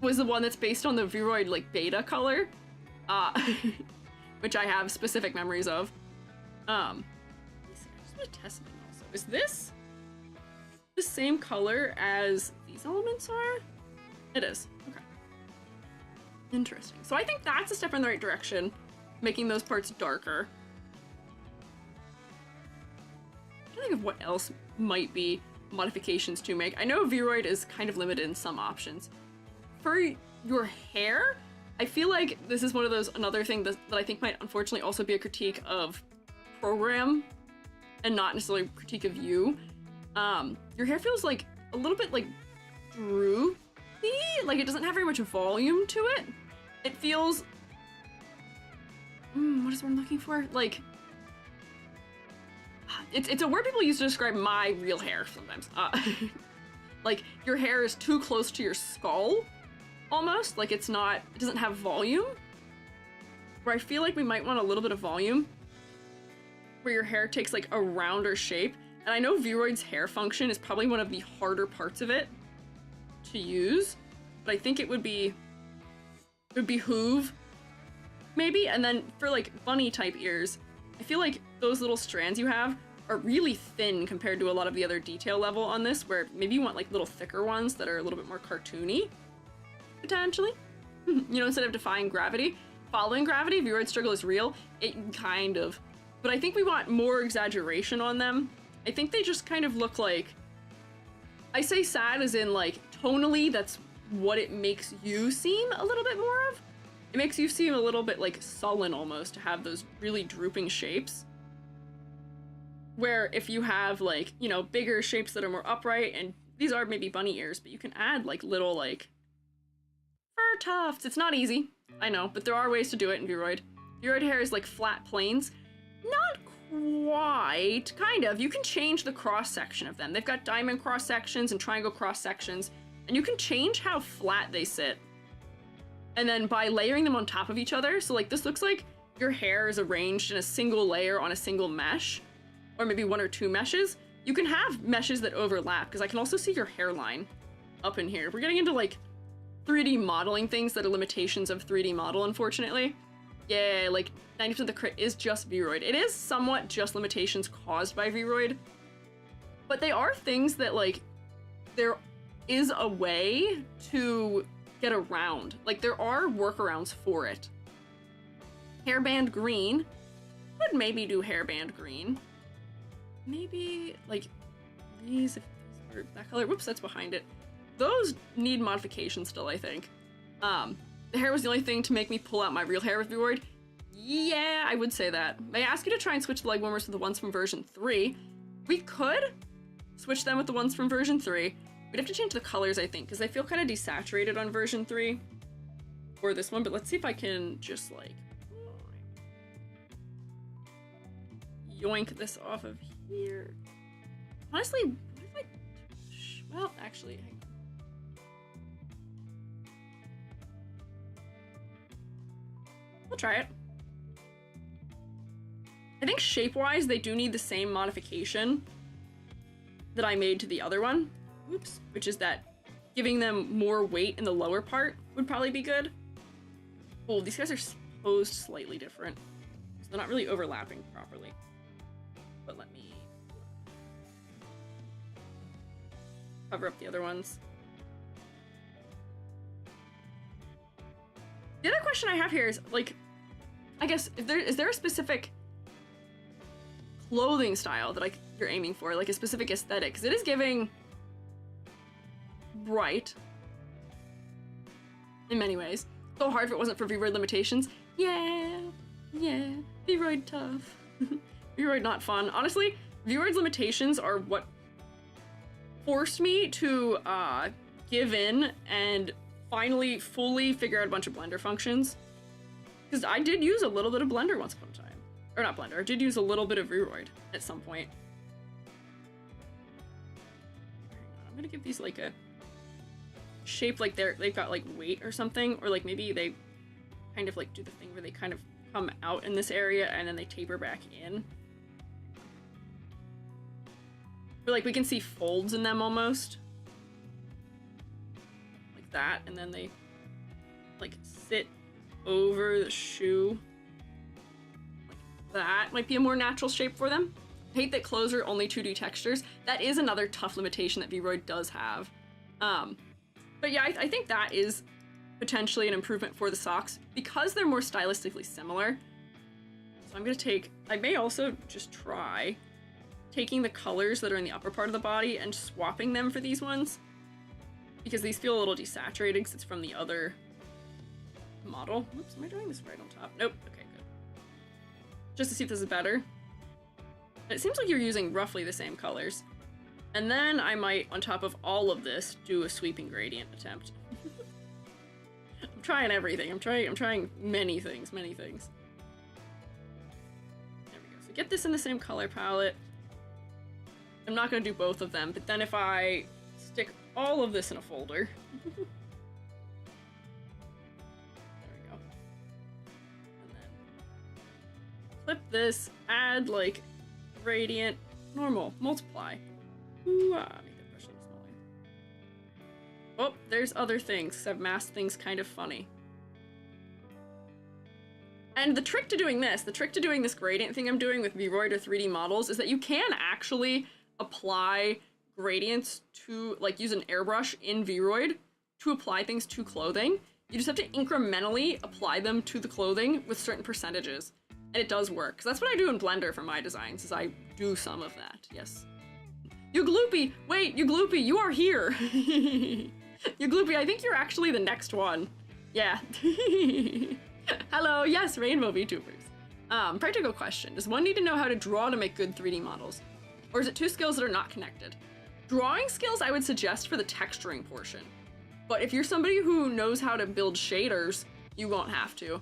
A: was the one that's based on the Vroid like beta color, which I have specific memories of. Let me see, I just want to test something also. Is this the same color as these elements are? It is. Okay. Interesting. So I think that's a step in the right direction, making those parts darker. I'm trying to think of what else might be modifications to make. I know Vroid is kind of limited in some options. For your hair, I feel like this is one of those, another thing that I think might unfortunately also be a critique of program and not necessarily a critique of you. Your hair feels like a little bit like droopy, like it doesn't have very much volume to it. It feels, what is what I'm looking for? Like, it's a word people use to describe my real hair sometimes. Like your hair is too close to your skull, almost. Like it doesn't have volume. Where I feel like we might want a little bit of volume, where your hair takes like a rounder shape. And I know Vroid's hair function is probably one of the harder parts of it to use, but I think it would behoove maybe. And then for like bunny type ears, I feel like those little strands you have are really thin compared to a lot of the other detail level on this, where maybe you want like little thicker ones that are a little bit more cartoony, potentially. You know, instead of defying gravity, following gravity, Vroid's struggle is real. It kind of, but I think we want more exaggeration on them. I think they just kind of look like, I say sad as in like tonally, that's what it makes you seem a little bit more of. It makes you seem a little bit like sullen almost to have those really drooping shapes. Where if you have like, you know, bigger shapes that are more upright, and these are maybe bunny ears, but you can add like little like fur tufts. It's not easy, I know, but there are ways to do it in Vroid. Vroid hair is like flat planes. Not quite, kind of. You can change the cross section of them. They've got diamond cross sections and triangle cross sections, and you can change how flat they sit. And then by layering them on top of each other, so like this looks like your hair is arranged in a single layer on a single mesh, or maybe one or two meshes. You can have meshes that overlap, because I can also see your hairline up in here. We're getting into like 3D modeling things that are limitations of 3D model, unfortunately. Yeah, like 90% of the crit is just Vroid. It is somewhat just limitations caused by Vroid, but they are things that like, there is a way to get around. Like there are workarounds for it. Hairband green, could maybe do hairband green. Maybe like these, if these are that color, whoops, that's behind it. Those need modification still, I think. The hair was the only thing to make me pull out my real hair with Vroid. Yeah, I would say that. May I ask you to try and switch the leg warmers with the ones from version 3? We could switch them with the ones from version 3. We'd have to change the colors, I think, because they feel kind of desaturated on version 3. Or this one, but let's see if I can just like yoink this off of here. Honestly, what if I, well, actually, hang on. We'll try it. I think shape-wise, they do need the same modification that I made to the other one. Oops. Which is that giving them more weight in the lower part would probably be good. Oh, these guys are posed slightly different, so they're not really overlapping properly. But let me cover up the other ones. The other question I have here is, like, I guess, is there a specific clothing style that you're aiming for, like a specific aesthetic? Because it is giving bright in many ways. So hard if it wasn't for Vroid limitations. Yeah, Vroid tough. Vroid not fun. Honestly, Vroid's limitations are what forced me to give in and finally fully figure out a bunch of Blender functions. Because I did use a little bit of Blender once upon a time. Or not Blender, I did use a little bit of Vroid at some point. I'm gonna give these like a shape like they've got like weight or something, or like maybe they kind of like do the thing where they kind of come out in this area and then they taper back in. But like we can see folds in them almost. Like that, and then they like sit over the shoe. Like that might be a more natural shape for them. I hate that clothes are only 2D textures. That is another tough limitation that Vroid does have. But yeah, I think that is potentially an improvement for the socks because they're more stylistically similar. So I'm gonna take, I may also just try taking the colors that are in the upper part of the body and swapping them for these ones. Because these feel a little desaturated because it's from the other model. Oops, am I doing this right on top? Nope. Okay, good. Just to see if this is better. It seems like you're using roughly the same colors. And then I might, on top of all of this, do a sweeping gradient attempt. I'm trying everything. I'm trying many things. There we go. So get this in the same color palette. I'm not going to do both of them, but then if I stick all of this in a folder. There we go. And then flip this, add like gradient, normal, multiply. Ooh, make that brush a little smaller. Oh, there's other things, because I've masked things kind of funny. And the trick to doing this gradient thing I'm doing with Vroid or 3D models is that you can actually apply gradients to, like, use an airbrush in Vroid to apply things to clothing. You just have to incrementally apply them to the clothing with certain percentages. And it does work, because that's what I do in Blender for my designs, is I do some of that, yes. You Gloopy! Wait, you Gloopy, you are here! You Gloopy, I think you're actually the next one. Yeah. Hello, yes, Rainbow VTubers. Practical question. Does one need to know how to draw to make good 3D models? Or is it two skills that are not connected? Drawing skills I would suggest for the texturing portion. But if you're somebody who knows how to build shaders, you won't have to.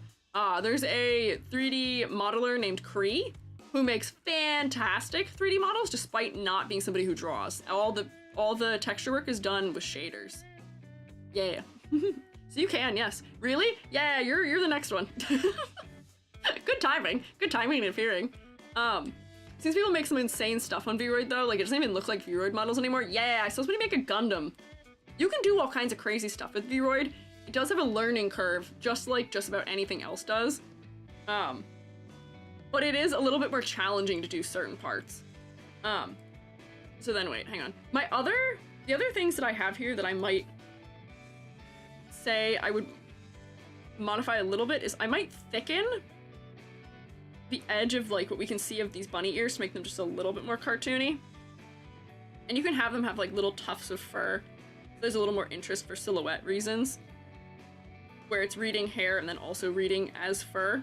A: There's a 3D modeler named Cree, who makes fantastic 3D models despite not being somebody who draws. All the texture work is done with shaders. Yeah. So you can, yes. Really? Yeah, you're the next one. Good timing. Good timing and appearing. Since people make some insane stuff on Vroid though, like it doesn't even look like Vroid models anymore. Yeah, I saw somebody make a Gundam. You can do all kinds of crazy stuff with Vroid. It does have a learning curve, just like just about anything else does. But it is a little bit more challenging to do certain parts. So then wait, hang on. The other things that I have here that I might say I would modify a little bit is I might thicken the edge of like what we can see of these bunny ears to make them just a little bit more cartoony. And you can have them have like little tufts of fur. So there's a little more interest for silhouette reasons, where it's reading hair and then also reading as fur.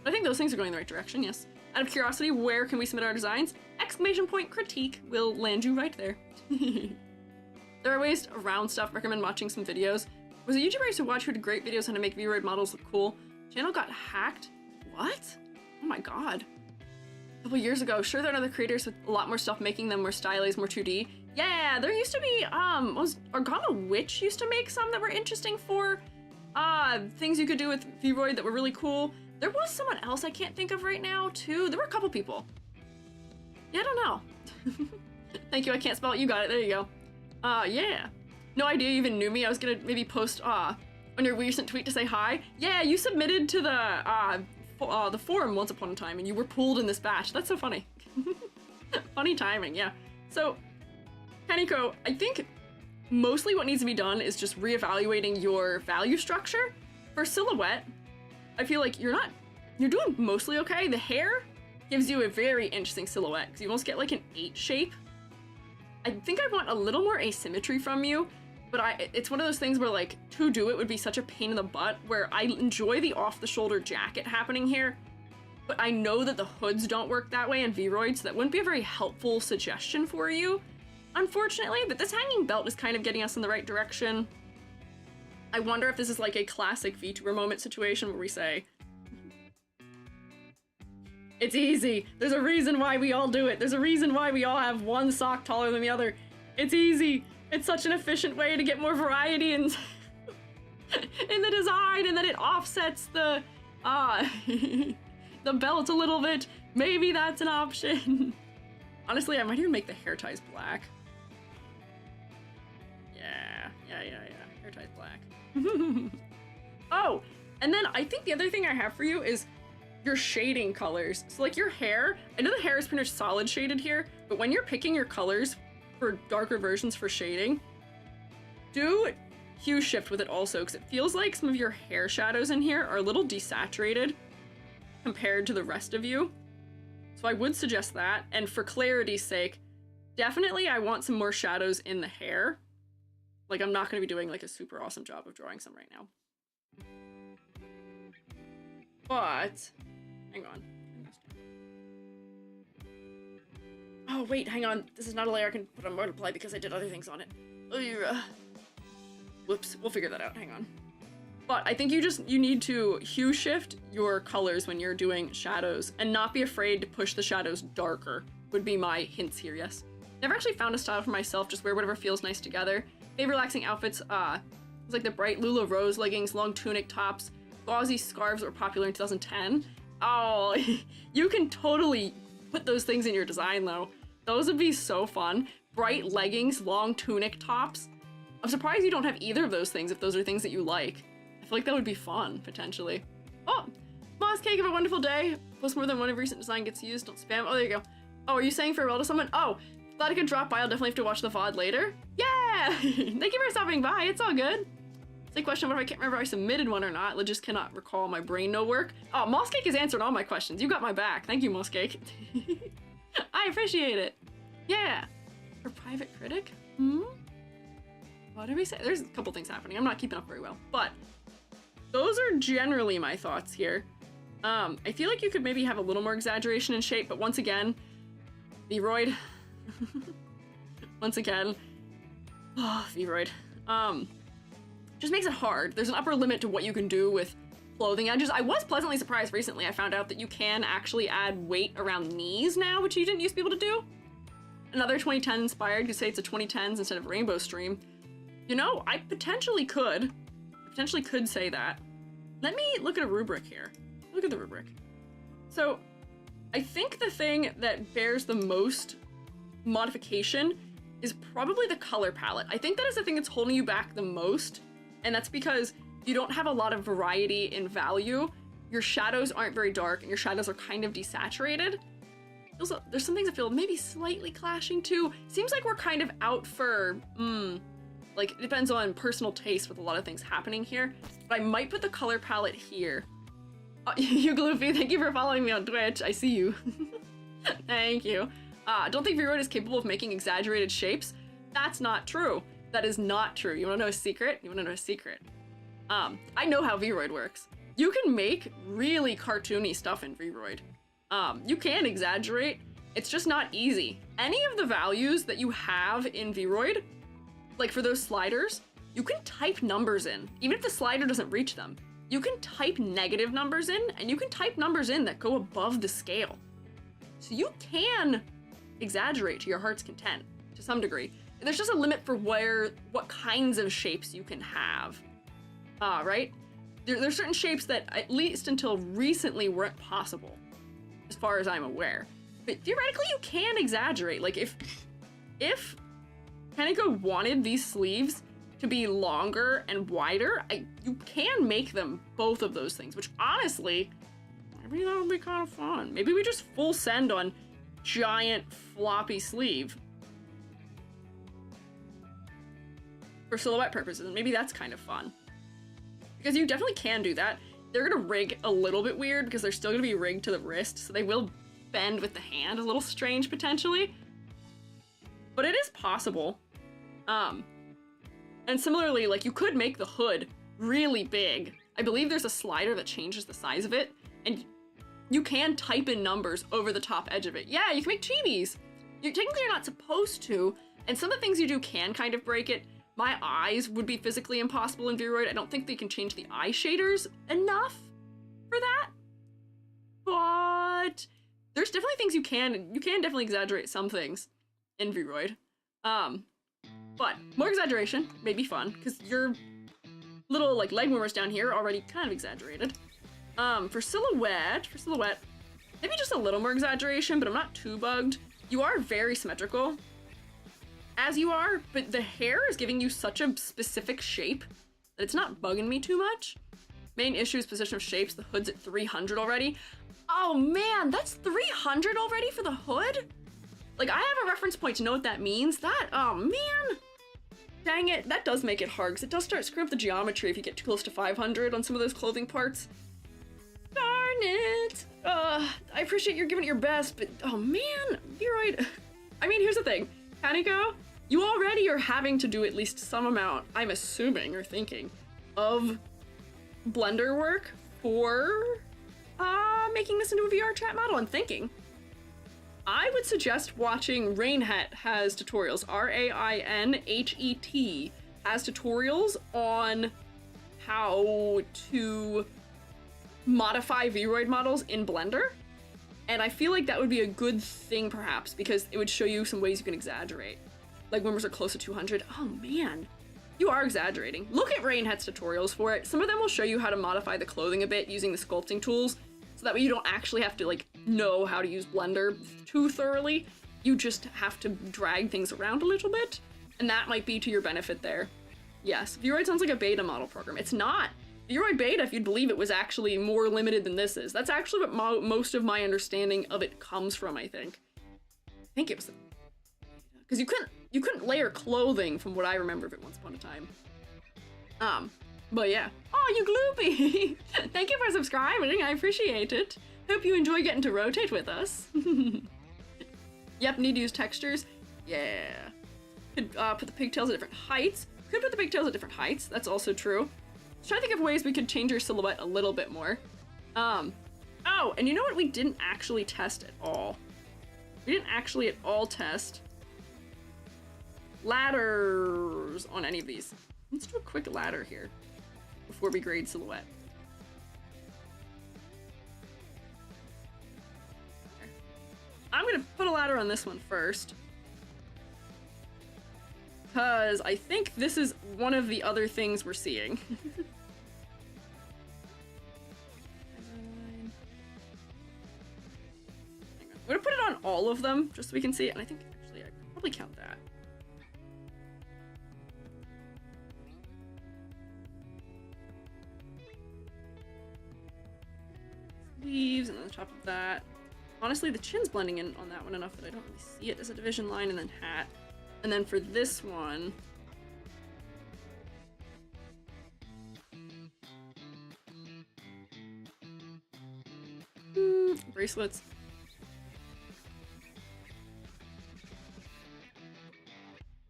A: I think those things are going in the right direction, yes. Out of curiosity, where can we submit our designs? ! Critique will land you right there. There are ways around stuff. Recommend watching some videos. Was a YouTuber I used to watch who did great videos on how to make Vroid models look cool. Channel got hacked? What? Oh my god. A couple years ago. Sure, there are other creators with a lot more stuff making them more stylized, more 2D. Yeah, there used to be, was Organa Witch used to make some that were interesting for, things you could do with Vroid that were really cool. There was someone else I can't think of right now, too. There were a couple people. Yeah, I don't know. Thank you, I can't spell it. You got it. There you go. Yeah. No idea you even knew me. I was gonna maybe post, on your recent tweet to say hi. Yeah, you submitted to the forum once upon a time, and you were pulled in this batch. That's so funny. Funny timing, yeah. So, Kaneko, I think mostly what needs to be done is just reevaluating your value structure. For silhouette, I feel like you're doing mostly okay. The hair gives you a very interesting silhouette, because you almost get like an 8 shape. I think I want a little more asymmetry from you, but it's one of those things where like, to do it would be such a pain in the butt, where I enjoy the off-the-shoulder jacket happening here, but I know that the hoods don't work that way in Vroid, so that wouldn't be a very helpful suggestion for you, unfortunately, but this hanging belt is kind of getting us in the right direction. I wonder if this is like a classic VTuber moment situation where we say, it's easy. There's a reason why we all do it. There's a reason why we all have one sock taller than the other. It's easy. It's such an efficient way to get more variety in, in the design, and then it offsets the the belt a little bit. Maybe that's an option. Honestly, I might even make the hair ties black. Yeah. Hair ties black. Oh, and then I think the other thing I have for you is your shading colors. So like your hair, I know the hair is pretty much solid shaded here, but when you're picking your colors for darker versions for shading, do hue shift with it also, because it feels like some of your hair shadows in here are a little desaturated. compared to the rest of you. So I would suggest that, and for clarity's sake, definitely I want some more shadows in the hair. Like, I'm not going to be doing like a super awesome job of drawing some right now. But, hang on. Oh wait, hang on. This is not a layer I can put on multiply because I did other things on it. Whoops, we'll figure that out, hang on. But I think you need to hue shift your colors when you're doing shadows and not be afraid to push the shadows darker, would be my hints here, yes. Never actually found a style for myself, just wear whatever feels nice together. Favorite relaxing outfits, was like the bright Lula Rose leggings, long tunic tops, gauzy scarves that were popular in 2010. Oh, you can totally put those things in your design though. Those would be so fun. Bright leggings, long tunic tops. I'm surprised you don't have either of those things if those are things that you like. I feel like that would be fun, potentially. Oh, Moss Cake, have a wonderful day. Post more than one of recent design gets used, don't spam. Oh, there you go. Oh, are you saying farewell to someone? Oh, glad I could drop by, I'll definitely have to watch the VOD later. Yeah! Thank you for stopping by, it's all good. It's a question of if I can't remember if I submitted one or not. I just cannot recall, my brain no work. Oh, Moss Cake has answered all my questions. You got my back. Thank you, Moss Cake. I appreciate it. Yeah. For private critic? What did we say? There's a couple things happening. I'm not keeping up very well, but those are generally my thoughts here. I feel like you could maybe have a little more exaggeration in shape, but once again, Vroid. Once again, oh, Vroid. Just makes it hard. There's an upper limit to what you can do with clothing edges. I was pleasantly surprised recently. I found out that you can actually add weight around knees now, which you didn't used to be able to do. Another 2010 inspired, you say it's a 2010s instead of rainbow stream. You know, I potentially could say that. Let me look at a rubric here. Look at the rubric. So, I think the thing that bears the most modification is probably the color palette. I think that is the thing that's holding you back the most, and that's because you don't have a lot of variety in value. Your shadows aren't very dark, and your shadows are kind of desaturated. Also, there's some things I feel maybe slightly clashing too. Seems like we're kind of out for, like, it depends on personal taste with a lot of things happening here, but I might put the color palette here. Oh, you Gloofy, thank you for following me on Twitch. I see you. Thank you. Don't think Vroid is capable of making exaggerated shapes. That's not true. That is not true. You wanna know a secret? You wanna know a secret? I know how Vroid works. You can make really cartoony stuff in Vroid. You can exaggerate. It's just not easy. Any of the values that you have in Vroid, like for those sliders, you can type numbers in, even if the slider doesn't reach them. You can type negative numbers in, and you can type numbers in that go above the scale. So you can exaggerate to your heart's content, to some degree. There's just a limit for what kinds of shapes you can have, right? There's certain shapes that, at least until recently, weren't possible, as far as I'm aware. But theoretically, you can exaggerate. Like, if Kaneko wanted these sleeves to be longer and wider, you can make them both of those things, which honestly, maybe that would be kind of fun. Maybe we just full send on giant floppy sleeve for silhouette purposes, and maybe that's kind of fun. Because you definitely can do that. They're gonna rig a little bit weird because they're still gonna be rigged to the wrist, so they will bend with the hand a little strange potentially. But it is possible. And similarly, like, you could make the hood really big. I believe there's a slider that changes the size of it, and you can type in numbers over the top edge of it. Yeah, you can make chibis. Technically you're not supposed to, and some of the things you do can kind of break it. My eyes would be physically impossible in Vroid. I don't think they can change the eye shaders enough for that. But there's definitely things you can definitely exaggerate some things in Vroid. But more exaggeration may be fun, because your little, like, leg movers down here are already kind of exaggerated. For silhouette, maybe just a little more exaggeration, but I'm not too bugged. You are very symmetrical, as you are, but the hair is giving you such a specific shape that it's not bugging me too much. Main issue is position of shapes. The hood's at 300 already. Oh man, that's 300 already for the hood? Like, I have a reference point to know what that means. Oh man. Dang it, that does make it hard, because it does start screwing up the geometry if you get too close to 500 on some of those clothing parts. Darn it! I appreciate you're giving it your best, but oh man, Viroid. I mean, here's the thing. Kaneko, you already are having to do at least some amount, I'm assuming or thinking, of Blender work for making this into a VR chat model. I'm thinking. I would suggest watching Rainhet has tutorials, Rainhet has tutorials on how to modify Vroid models in Blender. And I feel like that would be a good thing perhaps, because it would show you some ways you can exaggerate. Like numbers are close to 200. Oh man, you are exaggerating. Look at Rainhet's tutorials for it. Some of them will show you how to modify the clothing a bit using the sculpting tools. So that way you don't actually have to like know how to use Blender too thoroughly. You just have to drag things around a little bit. And that might be to your benefit there. Yes, Vroid sounds like a beta model program. It's not. Vroid beta, if you'd believe it, was actually more limited than this is. That's actually what most of my understanding of it comes from, I think. I think it was because you couldn't layer clothing from what I remember of it once upon a time. But yeah. Oh, you gloopy! Thank you for subscribing, I appreciate it. Hope you enjoy getting to rotate with us. Yep, need to use textures. Yeah. Could put the pigtails at different heights. Could put the pigtails at different heights, that's also true. Let's try to think of ways we could change your silhouette a little bit more. Oh, and you know what we didn't actually test at all? We didn't actually at all test ladders on any of these. Let's do a quick ladder here before we grade silhouette. Okay. I'm gonna put a ladder on this one first, because I think this is one of the other things we're seeing. I'm gonna put it on all of them just so we can see it, and I think actually I could probably count that. Sleeves, and on the top of that. Honestly, the chin's blending in on that one enough that I don't really see it as a division line, and then hat. And then for this one, bracelets.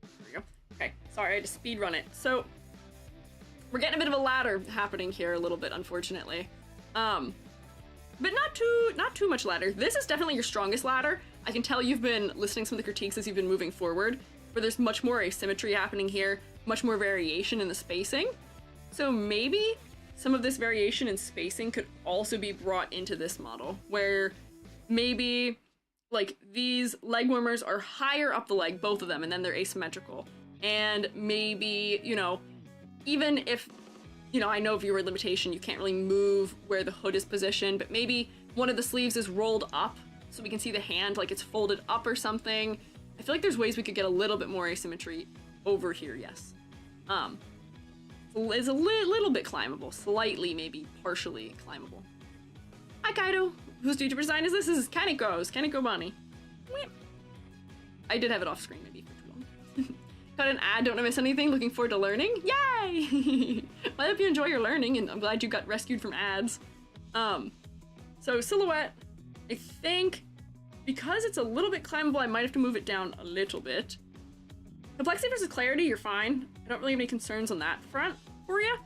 A: There we go. Okay, sorry, I had to speed run it. So we're getting a bit of a ladder happening here a little bit, unfortunately. But not too much ladder. This is definitely your strongest ladder. I can tell you've been listening to some of the critiques as you've been moving forward, where there's much more asymmetry happening here, much more variation in the spacing. So maybe some of this variation in spacing could also be brought into this model, where maybe like these leg warmers are higher up the leg, both of them, and then they're asymmetrical. And maybe, you know, even if, you know, I know viewer limitation, you can't really move where the hood is positioned, but maybe one of the sleeves is rolled up so we can see the hand like it's folded up or something. I feel like there's ways we could get a little bit more asymmetry over here, yes. It's a little bit climbable, slightly, maybe partially climbable. Hi Kaido, whose Vtuber design is this? This is Kaneko Bonnie. I did have it off screen maybe for too long. Got an ad, don't want to miss anything, looking forward to learning. Yay! Well, I hope you enjoy your learning, and I'm glad you got rescued from ads. So silhouette, I think, because it's a little bit climbable, I might have to move it down a little bit. Complexity versus clarity, you're fine. I don't really have any concerns on that front for you.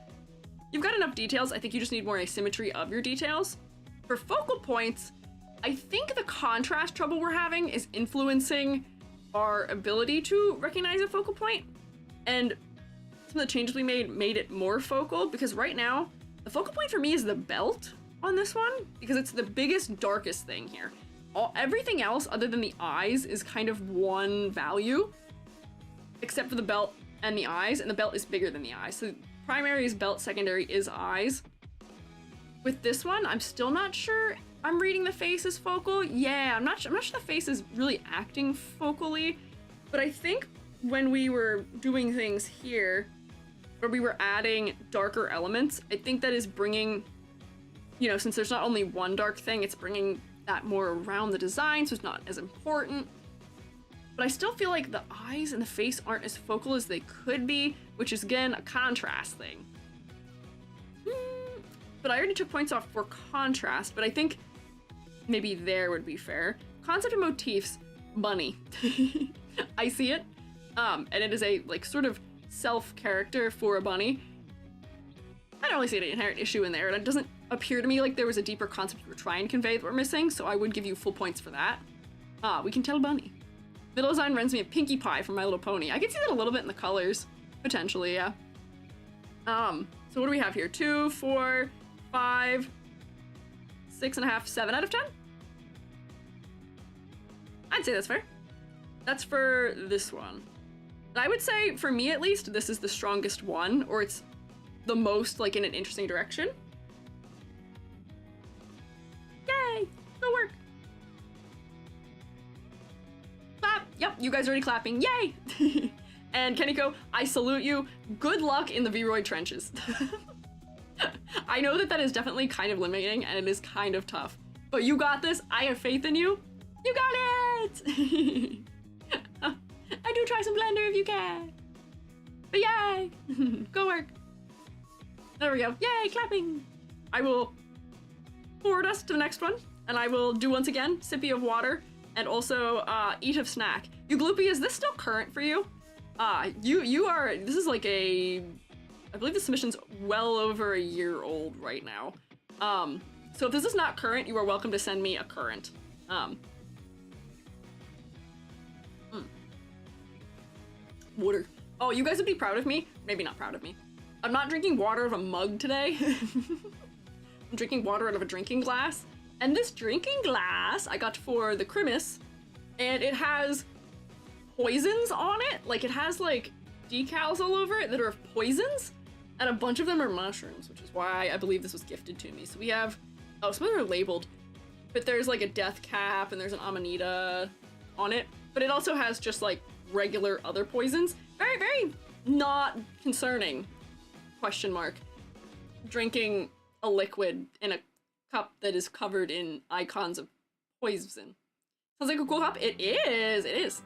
A: You've got enough details, I think you just need more asymmetry of your details. For focal points, I think the contrast trouble we're having is influencing our ability to recognize a focal point. And some of the changes we made it more focal, because right now, the focal point for me is the belt on this one, because it's the biggest, darkest thing here. Everything else other than the eyes is kind of one value, except for the belt and the eyes, and the belt is bigger than the eyes. So primary is belt, secondary is eyes. With this one, I'm still not sure I'm reading the face as focal. Yeah, I'm not sure the face is really acting focally, but I think when we were doing things here, where we were adding darker elements, I think that is bringing, you know, since there's not only one dark thing, it's bringing that more around the design, so it's not as important. But I still feel like the eyes and the face aren't as focal as they could be, which is, again, a contrast thing. but I already took points off for contrast, but I think maybe there would be fair. Concept and motifs, bunny. I see it. And it is a, like, sort of self-character for a bunny. I don't really see an inherent issue in there, and it doesn't appear to me like there was a deeper concept you were trying to convey that we're missing, so I would give you full points for that. We can tell bunny. Middle design reminds me of Pinkie Pie from My Little Pony. I can see that a little bit in the colors, potentially, yeah. So what do we have here? 2, 4, 5, 6.5, 7 out of 10? I'd say that's fair. That's for this one. And I would say, for me at least, this is the strongest one, or it's the most, like, in an interesting direction. Yay! Good work! Clap! Yep, you guys are already clapping. Yay! And Keniko, I salute you. Good luck in the Vroid trenches. I know that that is definitely kind of limiting, and it is kind of tough. But you got this. I have faith in you. You got it! I do try some blender if you can. But yay! Go work. There we go. Yay, clapping! I will forward us to the next one, and I will do once again, sippy of water, and also eat of snack. You Gloopy, is this still current for you? You are, this is like a, I believe the submission's well over a year old right now. So if this is not current, you are welcome to send me a current. Water. Oh, you guys would be proud of me. Maybe not proud of me. I'm not drinking water out of a mug today. I'm drinking water out of a drinking glass. And this drinking glass I got for the Christmas, and it has poisons on it. Like, it has, like, decals all over it that are of poisons, and a bunch of them are mushrooms, which is why I believe this was gifted to me. So we have, oh, some of them are labeled, but there's, like, a death cap, and there's an amanita on it. But it also has just, like, regular other poisons. Very, very not concerning, question mark. Drinking a liquid in a cup that is covered in icons of poison. Sounds like a cool cup. It is, it is.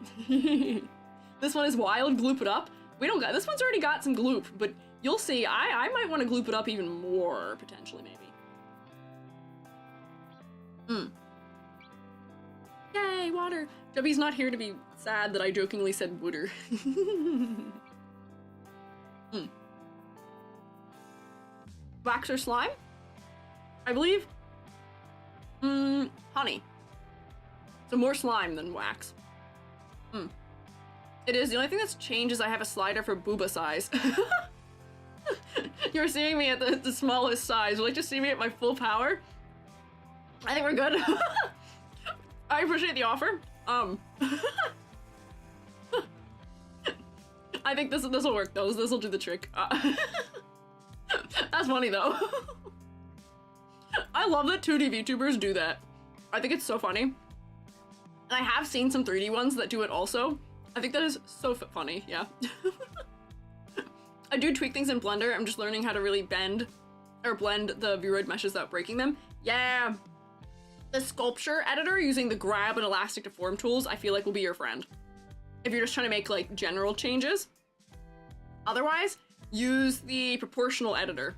A: This one is wild, gloop it up. We don't got, this one's already got some gloop, but you'll see, I might want to gloop it up even more, potentially, maybe. Yay, water. Jubby's not here to be sad that I jokingly said wooder. Wax or slime? I believe. Honey. So more slime than wax. It is. The only thing that's changed is I have a slider for booba size. You're seeing me at the smallest size. Would you like to see me at my full power? I think we're good. I appreciate the offer. I think this will work though. This will do the trick. That's funny though. I love that 2D VTubers do that. I think it's so funny. And I have seen some 3D ones that do it also. I think that is so funny, yeah. I do tweak things in Blender. I'm just learning how to really bend or blend the Vroid meshes without breaking them. Yeah. The sculpture editor using the grab and elastic deform tools, I feel like will be your friend. If you're just trying to make like general changes. Otherwise, use the proportional editor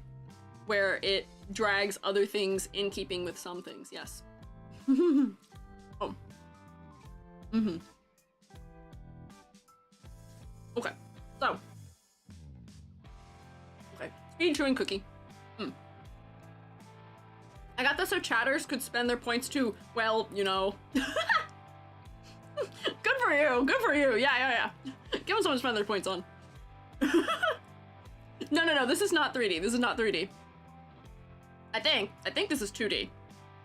A: where it drags other things in keeping with some things, yes. Oh. Okay, so. Okay, speed chewing cookie. I got this so chatters could spend their points to, well, you know. Good for you, good for you. Yeah. Give them someone to spend their points on. No, this is not 3D. This is not 3D. I think this is 2D.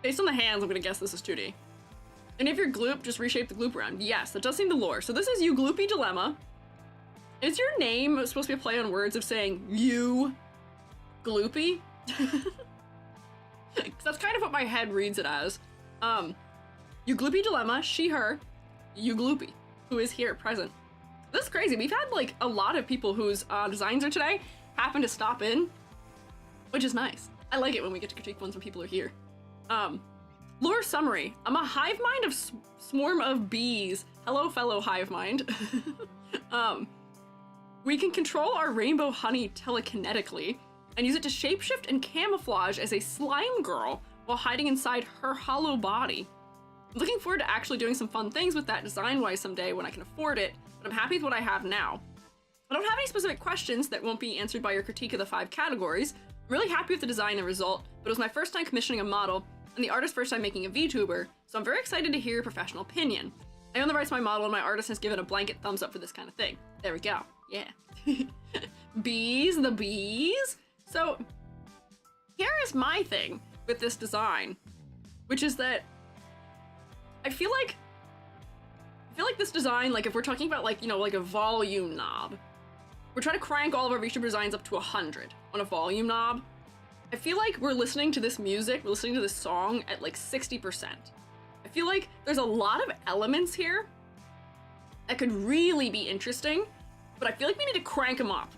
A: Based on the hands, I'm gonna guess this is 2D. And if you're gloop, just reshape the gloop around. Yes, that does seem the lore. So this is You Gloopy Dilemma. Is your name supposed to be a play on words of saying you gloopy? Because that's kind of what my head reads it as. You Gloopy Dilemma, she, her, You Gloopy, who is here present. This is crazy. We've had like a lot of people whose designs are today happen to stop in, which is nice. I like it when we get to critique ones when people are here. Lore summary. I'm a hive mind of swarm of bees. Hello, fellow hive mind. We can control our rainbow honey telekinetically. and use it to shapeshift and camouflage as a slime girl while hiding inside her hollow body. I'm looking forward to actually doing some fun things with that design-wise someday when I can afford it, but I'm happy with what I have now. I don't have any specific questions that won't be answered by your critique of the 5 categories. I'm really happy with the design and result, but it was my first time commissioning a model and the artist's first time making a VTuber, so I'm very excited to hear your professional opinion. I own the rights to my model and my artist has given a blanket thumbs up for this kind of thing. There we go. Yeah. Bees, the bees. So here is my thing with this design, which is that I feel like this design, like if we're talking about like, you know, like a volume knob, we're trying to crank all of our VTuber designs up to 100 on a volume knob. I feel like we're listening to this music, we're listening to this song at like 60%. I feel like there's a lot of elements here that could really be interesting, but I feel like we need to crank them up.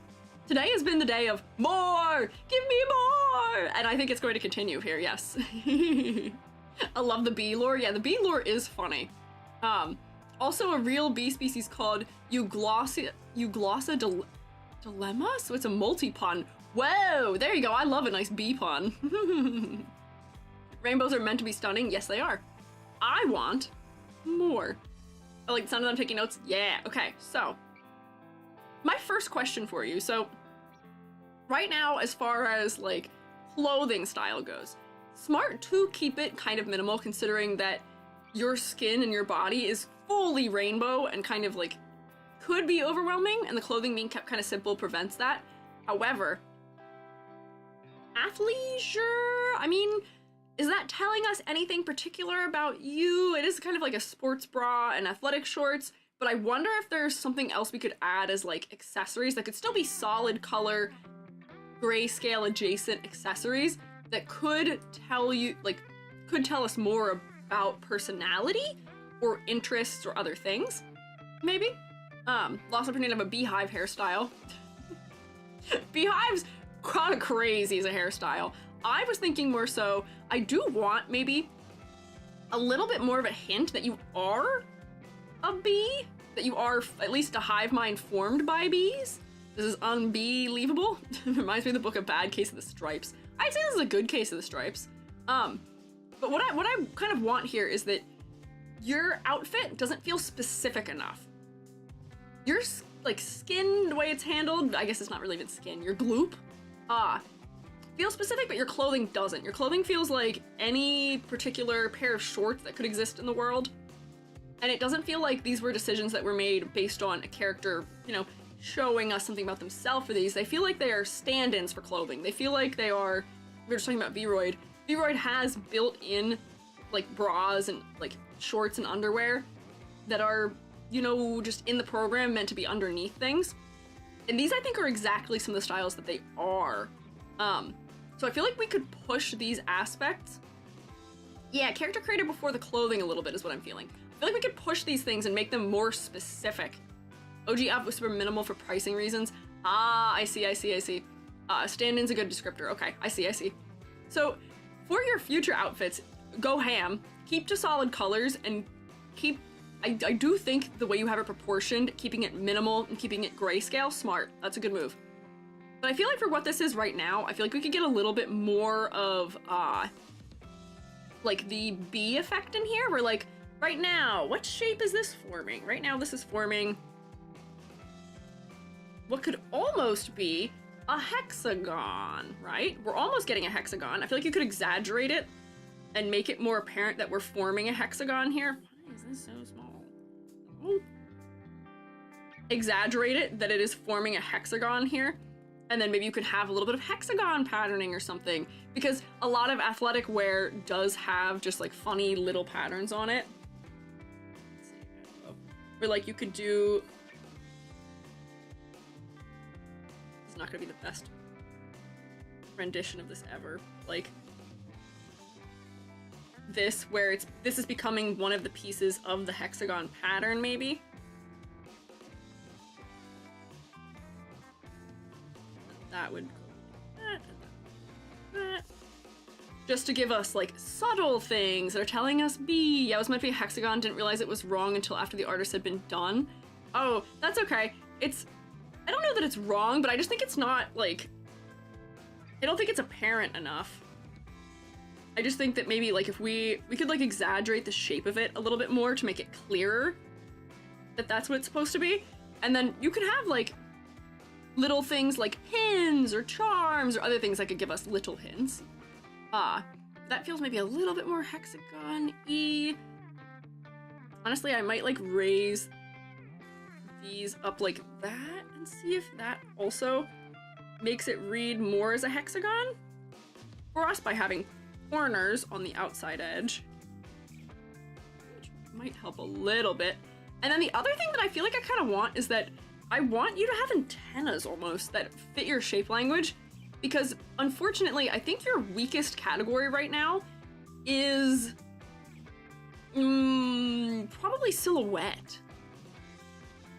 A: Today has been the day of more, give me more, and I think it's going to continue here, yes. I love the bee lore. Yeah, the bee lore is funny. Also a real bee species called Euglossa dilemma, so it's a multi-pun. Whoa, there you go, I love a nice bee pun. Rainbows are meant to be stunning, yes they are. I want more. I like the sound of them taking notes, yeah, okay, so. My first question for you, so right now as far as like clothing style goes, smart to keep it kind of minimal considering that your skin and your body is fully rainbow and kind of like could be overwhelming, and the clothing being kept kind of simple prevents that. However, athleisure, I mean, is that telling us anything particular about you? It is kind of like a sports bra and athletic shorts, but I wonder if there's something else we could add as like accessories that could still be solid color, grayscale adjacent accessories that could tell you, like, could tell us more about personality or interests or other things, maybe? Lost opportunity of a beehive hairstyle. Beehive's kind of crazy as a hairstyle. I was thinking more so, I do want maybe a little bit more of a hint that you are a bee, that you are at least a hive mind formed by bees. This is unbelievable. Reminds me of the book A Bad Case of the Stripes. I'd say this is a good case of the stripes. But what I kind of want here is that your outfit doesn't feel specific enough. Your like skin, the way it's handled, I guess it's not really even skin, your gloop, feels specific, but your clothing doesn't. Your clothing feels like any particular pair of shorts that could exist in the world. And it doesn't feel like these were decisions that were made based on a character, you know, showing us something about themselves for these. They feel like they are stand-ins for clothing. They feel like they are, we were just talking about Vroid. Vroid has built-in, like, bras and, like, shorts and underwear that are, you know, just in the program meant to be underneath things. And these, I think, are exactly some of the styles that they are. So I feel like we could push these aspects. Yeah, character creator before the clothing a little bit is what I'm feeling. I feel like we could push these things and make them more specific. OG app was super minimal for pricing reasons. Ah, I see. Stand-in's a good descriptor. Okay, I see. So, for your future outfits, go ham, keep to solid colors, and keep, I do think the way you have it proportioned, keeping it minimal and keeping it grayscale, smart. That's a good move. But I feel like for what this is right now, I feel like we could get a little bit more of, like the bee effect in here, where like, right now, what shape is this forming? Right now, this is forming what could almost be a hexagon, right? We're almost getting a hexagon. I feel like you could exaggerate it and make it more apparent that we're forming a hexagon here. Why is this so small? Oh. Exaggerate it, that it is forming a hexagon here. And then maybe you could have a little bit of hexagon patterning or something, because a lot of athletic wear does have just like funny little patterns on it. Where like you could do, it's not gonna be the best rendition of this ever, like this, where this is becoming one of the pieces of the hexagon pattern maybe. That would go just to give us like subtle things that are telling us B. Yeah, it was meant to be a hexagon, didn't realize it was wrong until after the artist had been done. Oh, that's okay. I don't know that it's wrong, but I just think it's not like, I don't think it's apparent enough. I just think that maybe like if we could like exaggerate the shape of it a little bit more to make it clearer that that's what it's supposed to be. And then you could have like little things like pins or charms or other things that could give us little hints. That feels maybe a little bit more hexagon-y. Honestly, I might like raise these up like that and see if that also makes it read more as a hexagon for us by having corners on the outside edge, which might help a little bit. And then the other thing that I feel like I kind of want is that I want you to have antennas almost that fit your shape language, because unfortunately I think your weakest category right now is probably silhouette.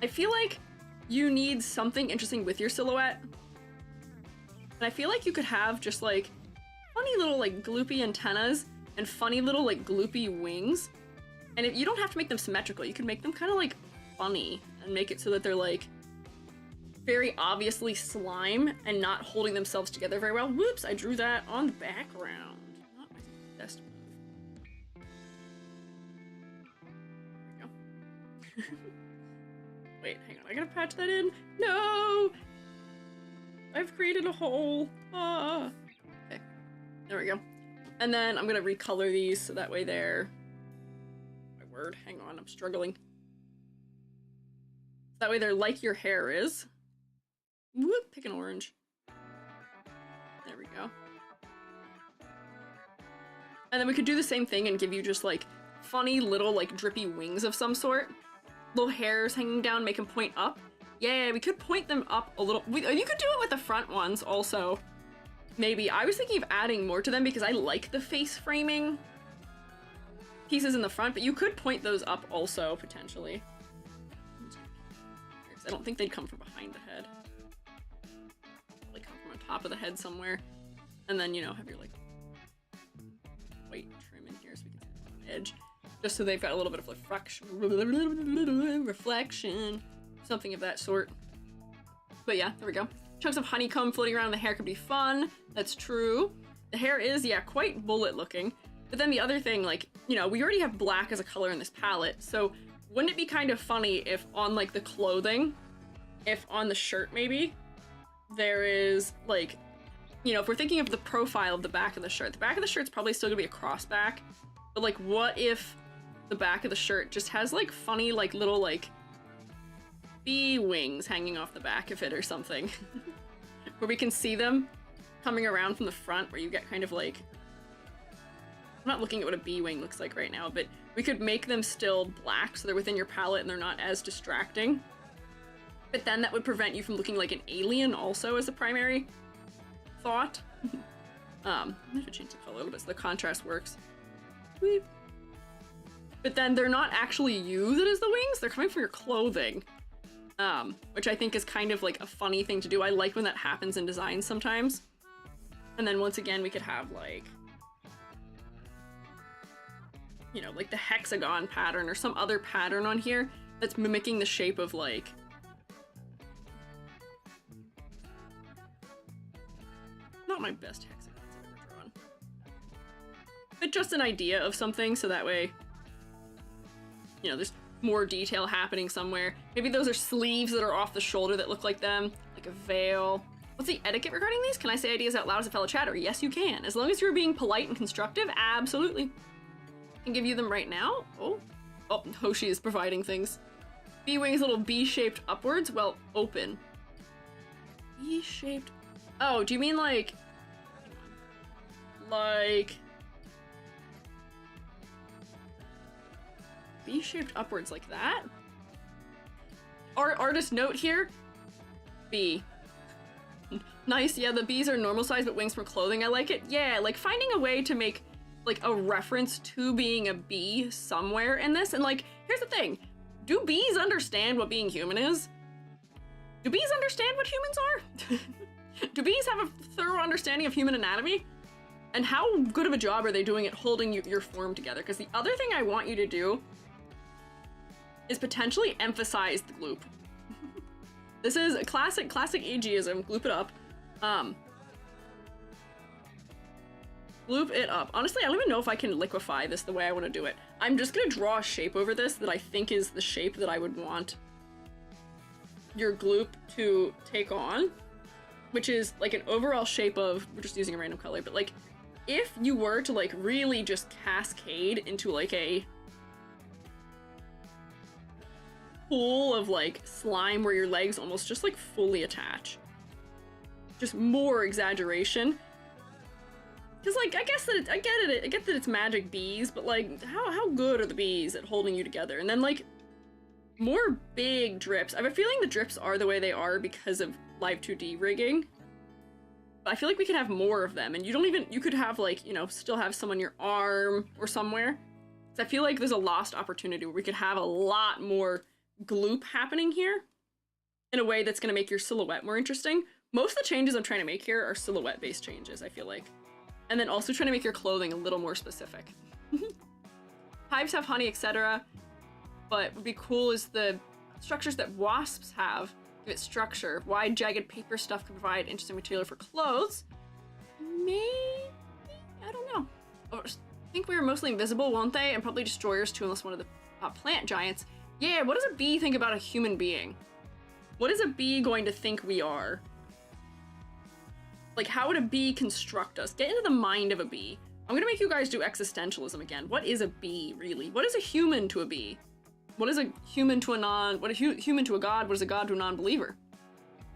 A: I feel like you need something interesting with your silhouette, and I feel like you could have just like funny little like gloopy antennas and funny little like gloopy wings. And if you don't have to make them symmetrical, you can make them kind of like funny and make it so that they're like very obviously slime and not holding themselves together very well. Whoops, I drew that on the background. Not my best move. There we go. Wait, hang on, I gotta patch that in. No! I've created a hole. Ah. Okay, there we go. And then I'm gonna recolor these so that way they're... My word, hang on, I'm struggling. That way they're like your hair is. Whoop, pick an orange. There we go. And then we could do the same thing and give you just like funny little like drippy wings of some sort. Little hairs hanging down, make them point up. Yeah, we could point them up a little. You could do it with the front ones also. Maybe. I was thinking of adding more to them because I like the face framing pieces in the front, but you could point those up also, potentially. I don't think they'd come from behind the head. Probably come from on top of the head somewhere. And then, you know, have your like white trim in here so we can see it on the edge. Just so they've got a little bit of reflection, something of that sort. But yeah, there we go. Chunks of honeycomb floating around in the hair could be fun. That's true. The hair is, yeah, quite bullet looking. But then the other thing, like, you know, we already have black as a color in this palette, so wouldn't it be kind of funny if on, like, the clothing, if on the shirt, maybe, there is, like, you know, if we're thinking of the profile of the back of the shirt's probably still gonna be a cross back, but, like, what if the back of the shirt just has, like, funny, like, little, like, bee wings hanging off the back of it or something, where we can see them coming around from the front, where you get kind of, like, I'm not looking at what a bee wing looks like right now, but we could make them still black so they're within your palette and they're not as distracting. But then that would prevent you from looking like an alien also as a primary thought. I'm gonna change the color a little bit so the contrast works. Weep. But then they're not actually you that is the wings, they're coming from your clothing. Which I think is kind of like a funny thing to do. I like when that happens in designs sometimes. And then once again, we could have like, you know, like the hexagon pattern or some other pattern on here that's mimicking the shape of like, not my best hexagons I've ever drawn, but just an idea of something so that way, you know, there's more detail happening somewhere. Maybe those are sleeves that are off the shoulder that look like them, like a veil. What's the etiquette regarding these? Can I say ideas out loud as a fellow chatter? Yes, you can. As long as you're being polite and constructive, absolutely. I can give you them right now. Oh, Hoshi is providing things. Bee wings, little B-shaped upwards. Well, open. B-shaped. Oh, do you mean like B-shaped upwards like that? Artist note here. B. Nice, yeah, the bees are normal size, but wings from clothing, I like it. Yeah, like finding a way to make like a reference to being a bee somewhere in this. And like, here's the thing. Do bees understand what being human is? Do bees understand what humans are? Do bees have a thorough understanding of human anatomy? And how good of a job are they doing at holding your form together? Because the other thing I want you to do is potentially emphasize the gloop. This is a classic ageism, gloop it up. Gloop it up. Honestly, I don't even know if I can liquefy this the way I want to do it. I'm just gonna draw a shape over this that I think is the shape that I would want your gloop to take on, which is like an overall shape of, we're just using a random color, but like if you were to like really just cascade into like a pool of like slime where your legs almost just like fully attach. Just more exaggeration. Because like, I guess that I get that it's magic bees, but like, how good are the bees at holding you together? And then like, more big drips. I have a feeling the drips are the way they are because of Live 2D rigging. But I feel like we could have more of them, and you could have like, you know, still have some on your arm or somewhere. So I feel like there's a lost opportunity where we could have a lot more gloop happening here in a way that's gonna make your silhouette more interesting. Most of the changes I'm trying to make here are silhouette-based changes, I feel like. And then also trying to make your clothing a little more specific. Hives have honey, etc. But what would be cool is the structures that wasps have. Give it structure. Wide, jagged paper stuff can provide interesting material for clothes. Maybe? I don't know. I think we were mostly invisible, won't they? And probably destroyers too, unless one of the plant giants. Yeah, what does a bee think about a human being? What is a bee going to think we are? Like, how would a bee construct us? Get into the mind of a bee. I'm gonna make you guys do existentialism again. What is a bee, really? What is a human to a bee? What is a human to a what a human to a god? What is a god to a non-believer?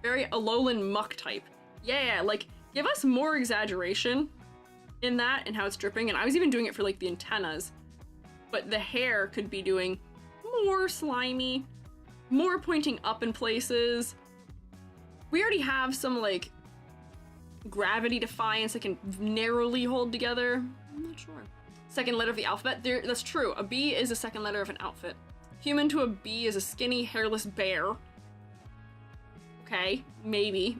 A: Very Alolan muck type. Yeah, like, give us more exaggeration in that and how it's dripping. And I was even doing it for like the antennas, but the hair could be doing more slimy, more pointing up in places. We already have some like gravity defiance that can narrowly hold together. I'm not sure. Second letter of the alphabet. That's true. A bee is a second letter of an outfit. Human to a bee is a skinny, hairless bear. Okay, maybe.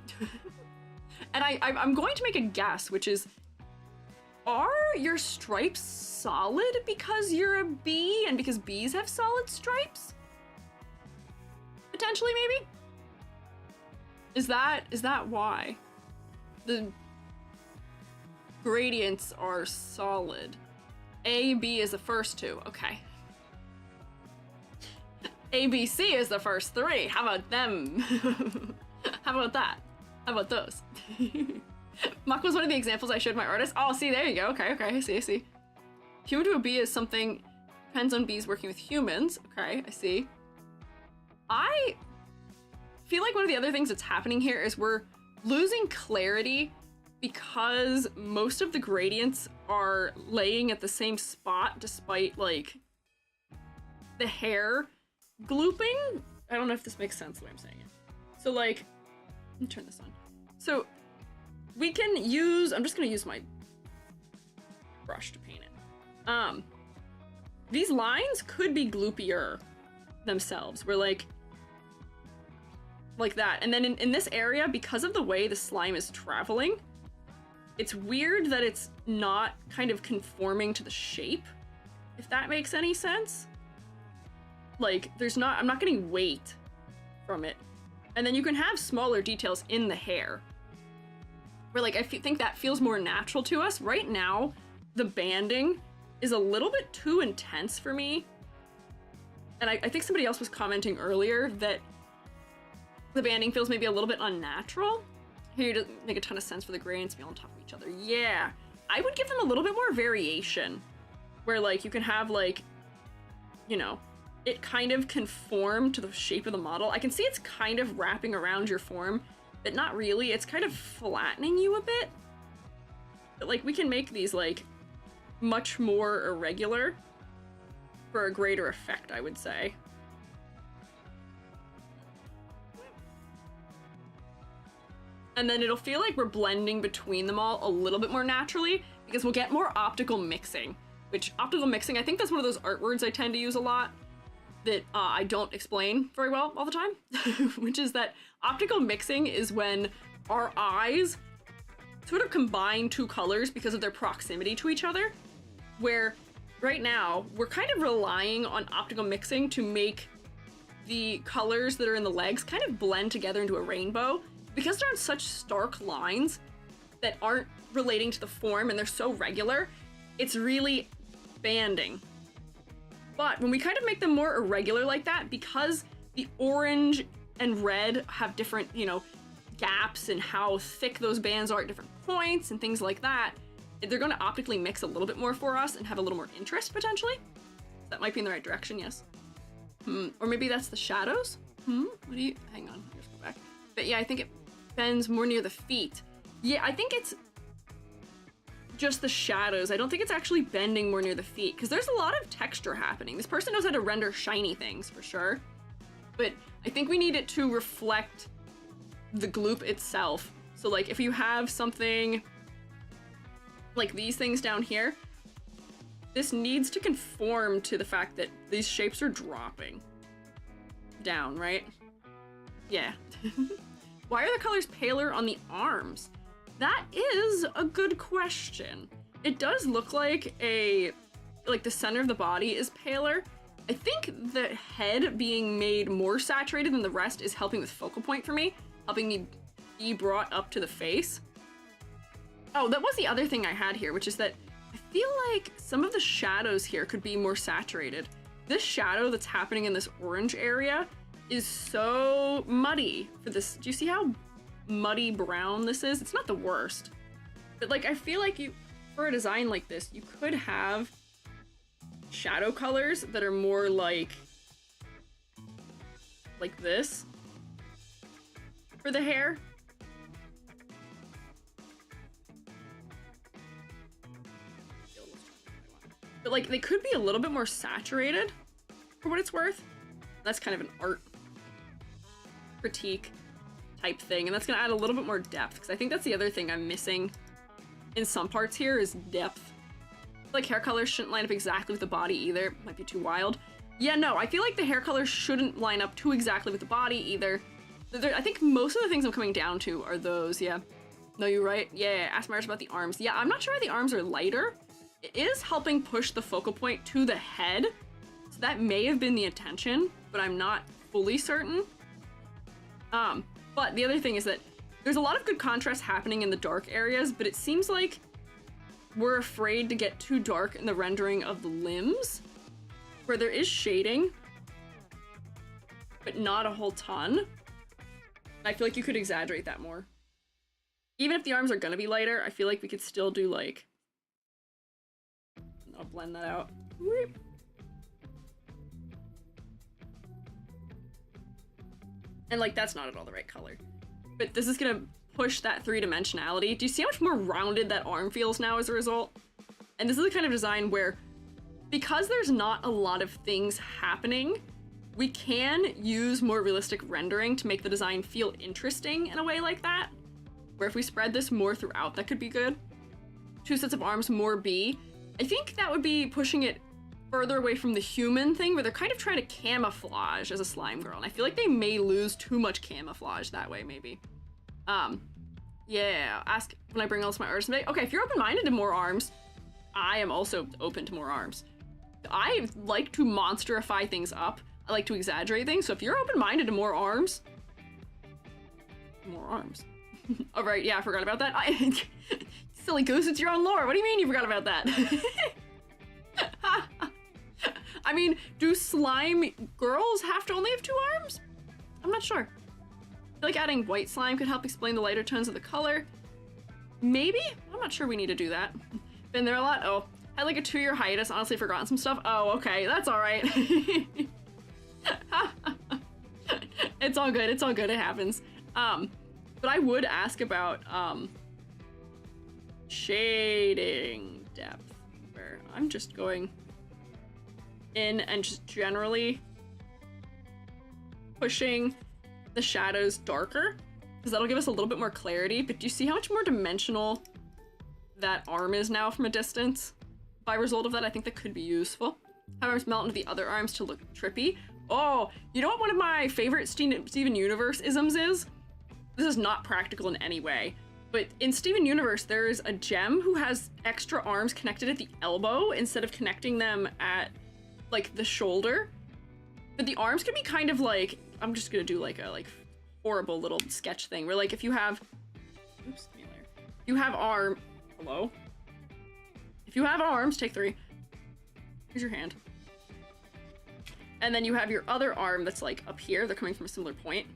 A: And I'm going to make a guess, which is, are your stripes solid because you're a bee and because bees have solid stripes? Potentially, maybe? Is that why? The gradients are solid. A, B is the first two. Okay. A, B, C is the first three. How about them? How about that? How about those? Muck was one of the examples I showed my artist. Oh, see, there you go. Okay, I see. Human to a bee is something, depends on bees working with humans. Okay, I see. I feel like one of the other things that's happening here is we're losing clarity because most of the gradients are laying at the same spot despite like the hair glooping. I don't know if this makes sense the way I'm saying it. So like, let me turn this on. So we can use, I'm just gonna use my brush to paint it. These lines could be gloopier themselves. We're like that. And then in this area, because of the way the slime is traveling, it's weird that it's not kind of conforming to the shape, if that makes any sense. Like, I'm not getting weight from it. And then you can have smaller details in the hair, where like, I think that feels more natural to us. Right now, the banding is a little bit too intense for me. And I think somebody else was commenting earlier that the banding feels maybe a little bit unnatural. Here doesn't make a ton of sense for the gradients to be on top of each other. Yeah, I would give them a little bit more variation, where like you can have like, you know, it kind of conform to the shape of the model. I can see it's kind of wrapping around your form, but not really. It's kind of flattening you a bit. But like, we can make these like much more irregular for a greater effect, I would say. And then it'll feel like we're blending between them all a little bit more naturally, because we'll get more optical mixing, which optical mixing, I think that's one of those art words I tend to use a lot that I don't explain very well all the time, which is that optical mixing is when our eyes sort of combine two colors because of their proximity to each other, where right now we're kind of relying on optical mixing to make the colors that are in the legs kind of blend together into a rainbow, because they're on such stark lines that aren't relating to the form and they're so regular, it's really banding. But when we kind of make them more irregular like that, because the orange and red have different, you know, gaps and how thick those bands are at different points and things like that, they're going to optically mix a little bit more for us and have a little more interest potentially. That might be in the right direction, yes. Or maybe that's the shadows? What do you, hang on, let's go back. But yeah, I think it bends more near the feet. Yeah, I think it's just the shadows. I don't think it's actually bending more near the feet because there's a lot of texture happening. This person knows how to render shiny things for sure, but I think we need it to reflect the gloop itself. So like if you have something like these things down here, this needs to conform to the fact that these shapes are dropping down, right? Yeah. Why are the colors paler on the arms? That is a good question. It does look like the center of the body is paler. I think the head being made more saturated than the rest is helping with focal point for me, helping me be brought up to the face. Oh, that was the other thing I had here, which is that I feel like some of the shadows here could be more saturated. This shadow that's happening in this orange area is so muddy for this. Do you see how muddy brown this is? It's not the worst, but like I feel like for a design like this, you could have shadow colors that are more like this for the hair. But like they could be a little bit more saturated for what it's worth. That's kind of an art critique type thing, and that's gonna add a little bit more depth because I think that's the other thing I'm missing in some parts here is depth. Like hair colors shouldn't line up exactly with the body either. Might be too wild. Yeah, no, I feel like the hair colors shouldn't line up too exactly with the body either. I think most of the things I'm coming down to are those, yeah. No, you're right. Yeah, ask Mars about the arms. Yeah, I'm not sure why the arms are lighter. It is helping push the focal point to the head, so that may have been the intention, but I'm not fully certain. But the other thing is that there's a lot of good contrast happening in the dark areas, but it seems like we're afraid to get too dark in the rendering of the limbs, where there is shading, but not a whole ton. I feel like you could exaggerate that more. Even if the arms are gonna be lighter, I feel like we could still do like, I'll blend that out. Whoop. And like, that's not at all the right color. But this is gonna push that three-dimensionality. Do you see how much more rounded that arm feels now as a result? And this is the kind of design where, because there's not a lot of things happening, we can use more realistic rendering to make the design feel interesting in a way like that. Where if we spread this more throughout, that could be good. 2 sets of arms, more B. I think that would be pushing it further away from the human thing, where they're kind of trying to camouflage as a slime girl, and I feel like they may lose too much camouflage that way, maybe. Yeah, ask when I bring all my artists today. Okay, if you're open-minded to more arms, I am also open to more arms. I like to monsterify things up. I like to exaggerate things, so if you're open-minded to more arms, more arms. All right, yeah, I forgot about that. Silly goose, it's your own lore. What do you mean you forgot about that? I mean, do slime girls have to only have 2 arms? I'm not sure. I feel like adding white slime could help explain the lighter tones of the color. Maybe? I'm not sure we need to do that. Been there a lot? Oh, had like a 2-year hiatus, honestly forgotten some stuff. Oh, okay, that's all right. It's all good, it's all good, it happens. But I would ask about shading depth, where I'm just going in and just generally pushing the shadows darker, because that'll give us a little bit more clarity. But do you see how much more dimensional that arm is now from a distance? By result of that, I think that could be useful. Have arms melt into the other arms to look trippy. Oh, you know what one of my favorite Steven Universe isms is? This is not practical in any way, but in Steven Universe, there is a gem who has extra arms connected at the elbow instead of connecting them at like the shoulder. But the arms can be kind of like, I'm just gonna do like a horrible little sketch thing where like if you have, oops, you have Hello? If you have arms, take 3. Here's your hand. And then you have your other arm that's like up here. They're coming from a similar point.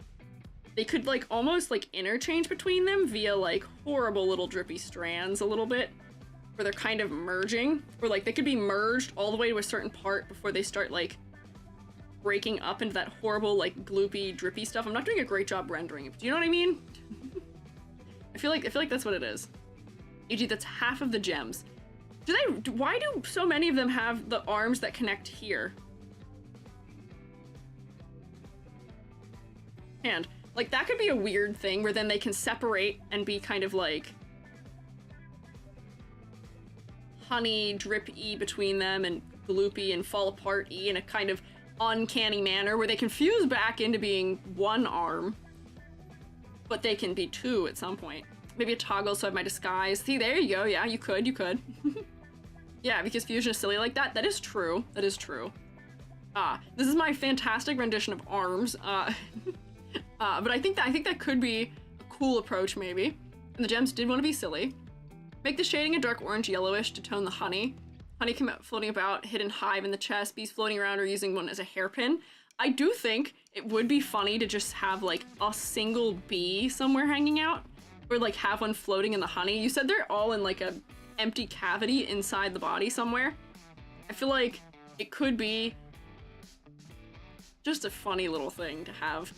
A: They could like almost like interchange between them via like horrible little drippy strands a little bit, where they're kind of merging, or like they could be merged all the way to a certain part before they start like breaking up into that horrible like gloopy drippy stuff. I'm not doing a great job rendering it, but do you know what I mean? I feel like that's what it is. E.g., that's half of the gems. Why do so many of them have the arms that connect here? Hand. Like, that could be a weird thing where then they can separate and be kind of like honey drip-y between them and gloopy and fall apart-y in a kind of uncanny manner where they can fuse back into being one arm, but they can be 2 at some point. Maybe a toggle so I have my disguise. See, there you go. Yeah, you could. Yeah, because fusion is silly like that. That is true. That is true. This is my fantastic rendition of arms. But I think that could be a cool approach, maybe. And the gems did want to be silly. Make the shading a dark orange yellowish to tone the honey. Honey came out floating about, hidden hive in the chest, bees floating around or using one as a hairpin. I do think it would be funny to just have like a single bee somewhere hanging out, or like have one floating in the honey. You said they're all in like a empty cavity inside the body somewhere. I feel like it could be just a funny little thing to have.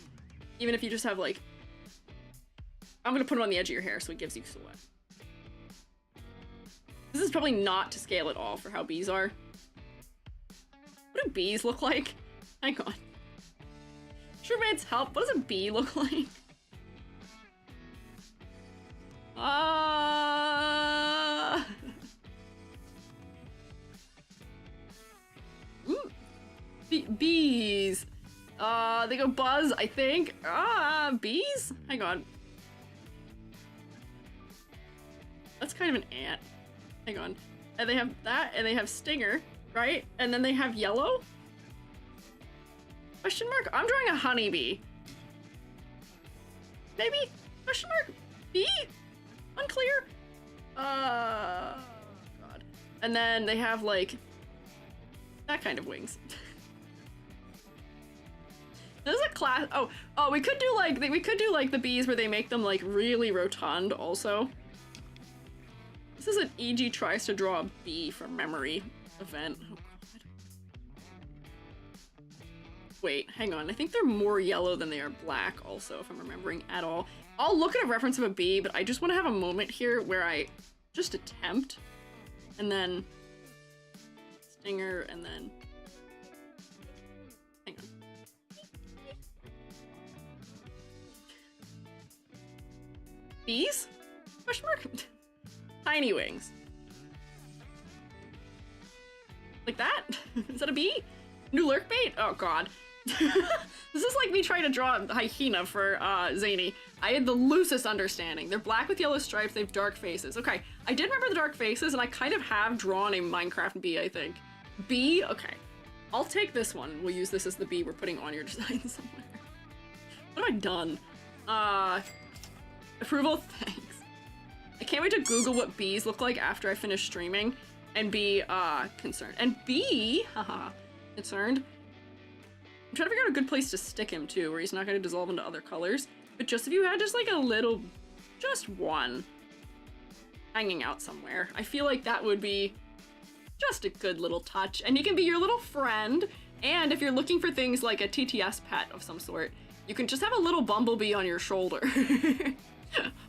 A: Even if you just have like, I'm gonna put them on the edge of your hair so it gives you silhouette. This is probably not to scale at all for how bees are. What do bees look like? Hang on. Shroomates, help. What does a bee look like? Bees. They go buzz, I think. Bees? Hang on. That's kind of an ant. Hang on. And they have that, and they have stinger, right? And then they have yellow? Question mark? I'm drawing a honeybee. Maybe? Question mark? Bee? Unclear? God. And then they have, like, that kind of wings. This is a class. Oh, we could do like the bees where they make them like really rotund also. This is an E.G. tries to draw a bee from memory event. Oh god. Wait, hang on. I think they're more yellow than they are black also, if I'm remembering at all. I'll look at a reference of a bee, but I just want to have a moment here where I just attempt and then stinger and then hang on. Bees? Question mark? Tiny wings. Like that? Is that a bee? New lurk bait? Oh god. This is like me trying to draw a hyena for Zany. I had the loosest understanding. They're black with yellow stripes, they have dark faces. Okay, I did remember the dark faces, and I kind of have drawn a Minecraft bee, I think. Bee? Okay. I'll take this one. We'll use this as the bee we're putting on your design somewhere. What have I done? Approval? Thanks. I can't wait to Google what bees look like after I finish streaming and be, concerned. And be, haha, concerned. I'm trying to figure out a good place to stick him, too, where he's not going to dissolve into other colors. But just if you had just, like, a little, just one hanging out somewhere, I feel like that would be just a good little touch. And he can be your little friend. And if you're looking for things like a TTS pet of some sort, you can just have a little bumblebee on your shoulder.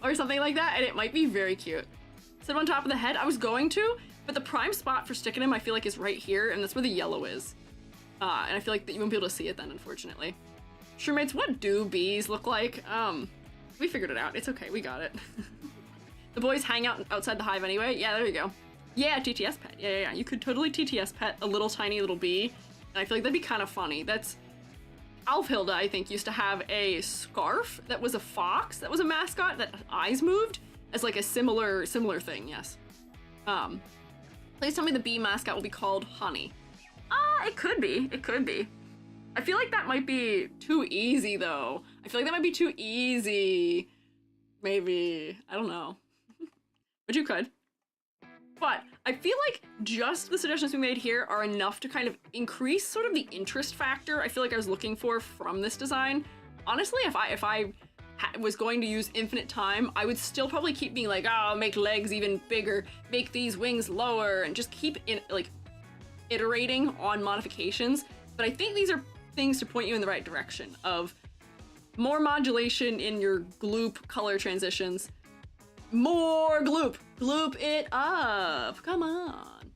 A: Or something like that, and it might be very cute. Sit on top of the head. I was going to, but the prime spot for sticking him, I feel like, is right here, and that's where the yellow is. And I feel like that you won't be able to see it then, unfortunately. Shroomates, what do bees look like? We figured it out. It's okay, we got it. The boys hang out outside the hive anyway. Yeah, there you go. Yeah, TTS pet. Yeah. You could totally TTS pet a little tiny little bee, and I feel like that'd be kind of funny. That's Alfhilda, I think, used to have a scarf that was a fox that was a mascot that eyes moved as like a similar thing, yes. Please tell me the bee mascot will be called Honey. It could be. It could be. I feel like that might be too easy, though. I feel like that might be too easy. Maybe. I don't know. But you could. But I feel like just the suggestions we made here are enough to kind of increase sort of the interest factor I feel like I was looking for from this design. Honestly, if I was going to use infinite time, I would still probably keep being like, oh, make legs even bigger, make these wings lower, and just keep iterating on modifications. But I think these are things to point you in the right direction of more modulation in your gloop color transitions. More gloop! Gloop it up! Come on!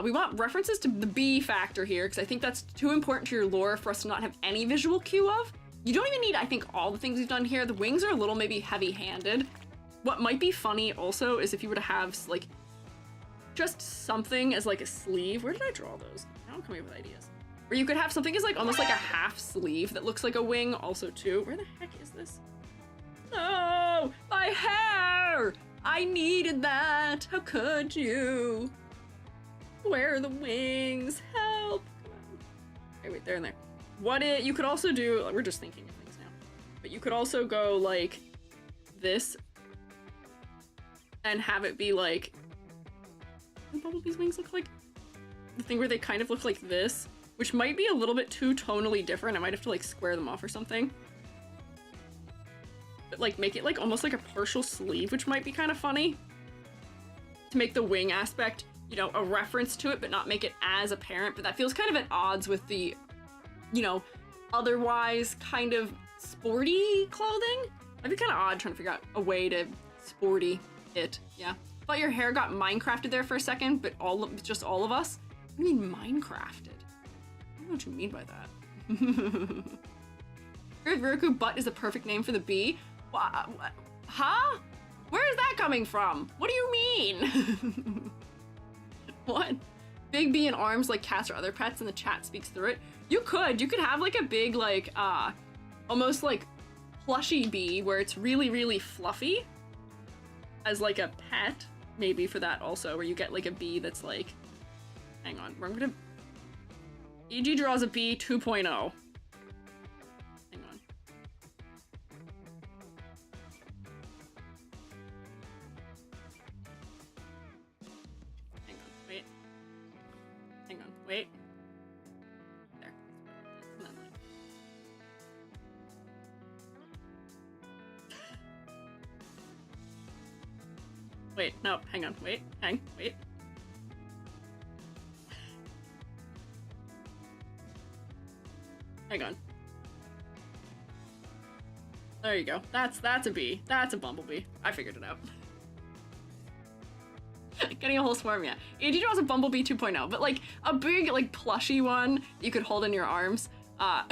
A: We want references to the B factor here, because I think that's too important to your lore for us to not have any visual cue of. You don't even need, I think, all the things we've done here. The wings are a little maybe heavy-handed. What might be funny also is if you were to have, like, just something as, like, a sleeve. Where did I draw those? Now I'm coming up with ideas. Where you could have something as, like, almost like a half sleeve that looks like a wing also, too. Where the heck is this? No! My hair! I needed that! How could you? Where are the wings? Help! Come on. Okay, wait, there and there. You could also do, we're just thinking of things now, but you could also go like this and have it be like, what do Bumblebee's wings look like? The thing where they kind of look like this, which might be a little bit too tonally different. I might have to like square them off or something. But like make it like almost like a partial sleeve, which might be kind of funny. To make the wing aspect, you know, a reference to it, but not make it as apparent. But that feels kind of at odds with the, you know, otherwise kind of sporty clothing. That'd be kind of odd trying to figure out a way to sporty it. Yeah. Thought your hair got Minecrafted there for a second, but just all of us? What do you mean Minecrafted? I don't know what you mean by that. Viruku butt is the perfect name for the bee. Huh? Where is that coming from? What do you mean? What? Big bee and arms like cats or other pets, and the chat speaks through it. You could have like a big like almost like plushy bee where it's really, really fluffy as like a pet, maybe for that also, where you get like a bee that's like, hang on, I'm gonna, EG draws a bee 2.0. Hang on. Hang on, wait. There. And then like... Wait, no, hang on, wait. Hang on. There you go. That's a bee. That's a bumblebee. I figured it out. Getting a whole swarm, yeah. AG draws a bumblebee 2.0, but like a big, like plushy one you could hold in your arms. That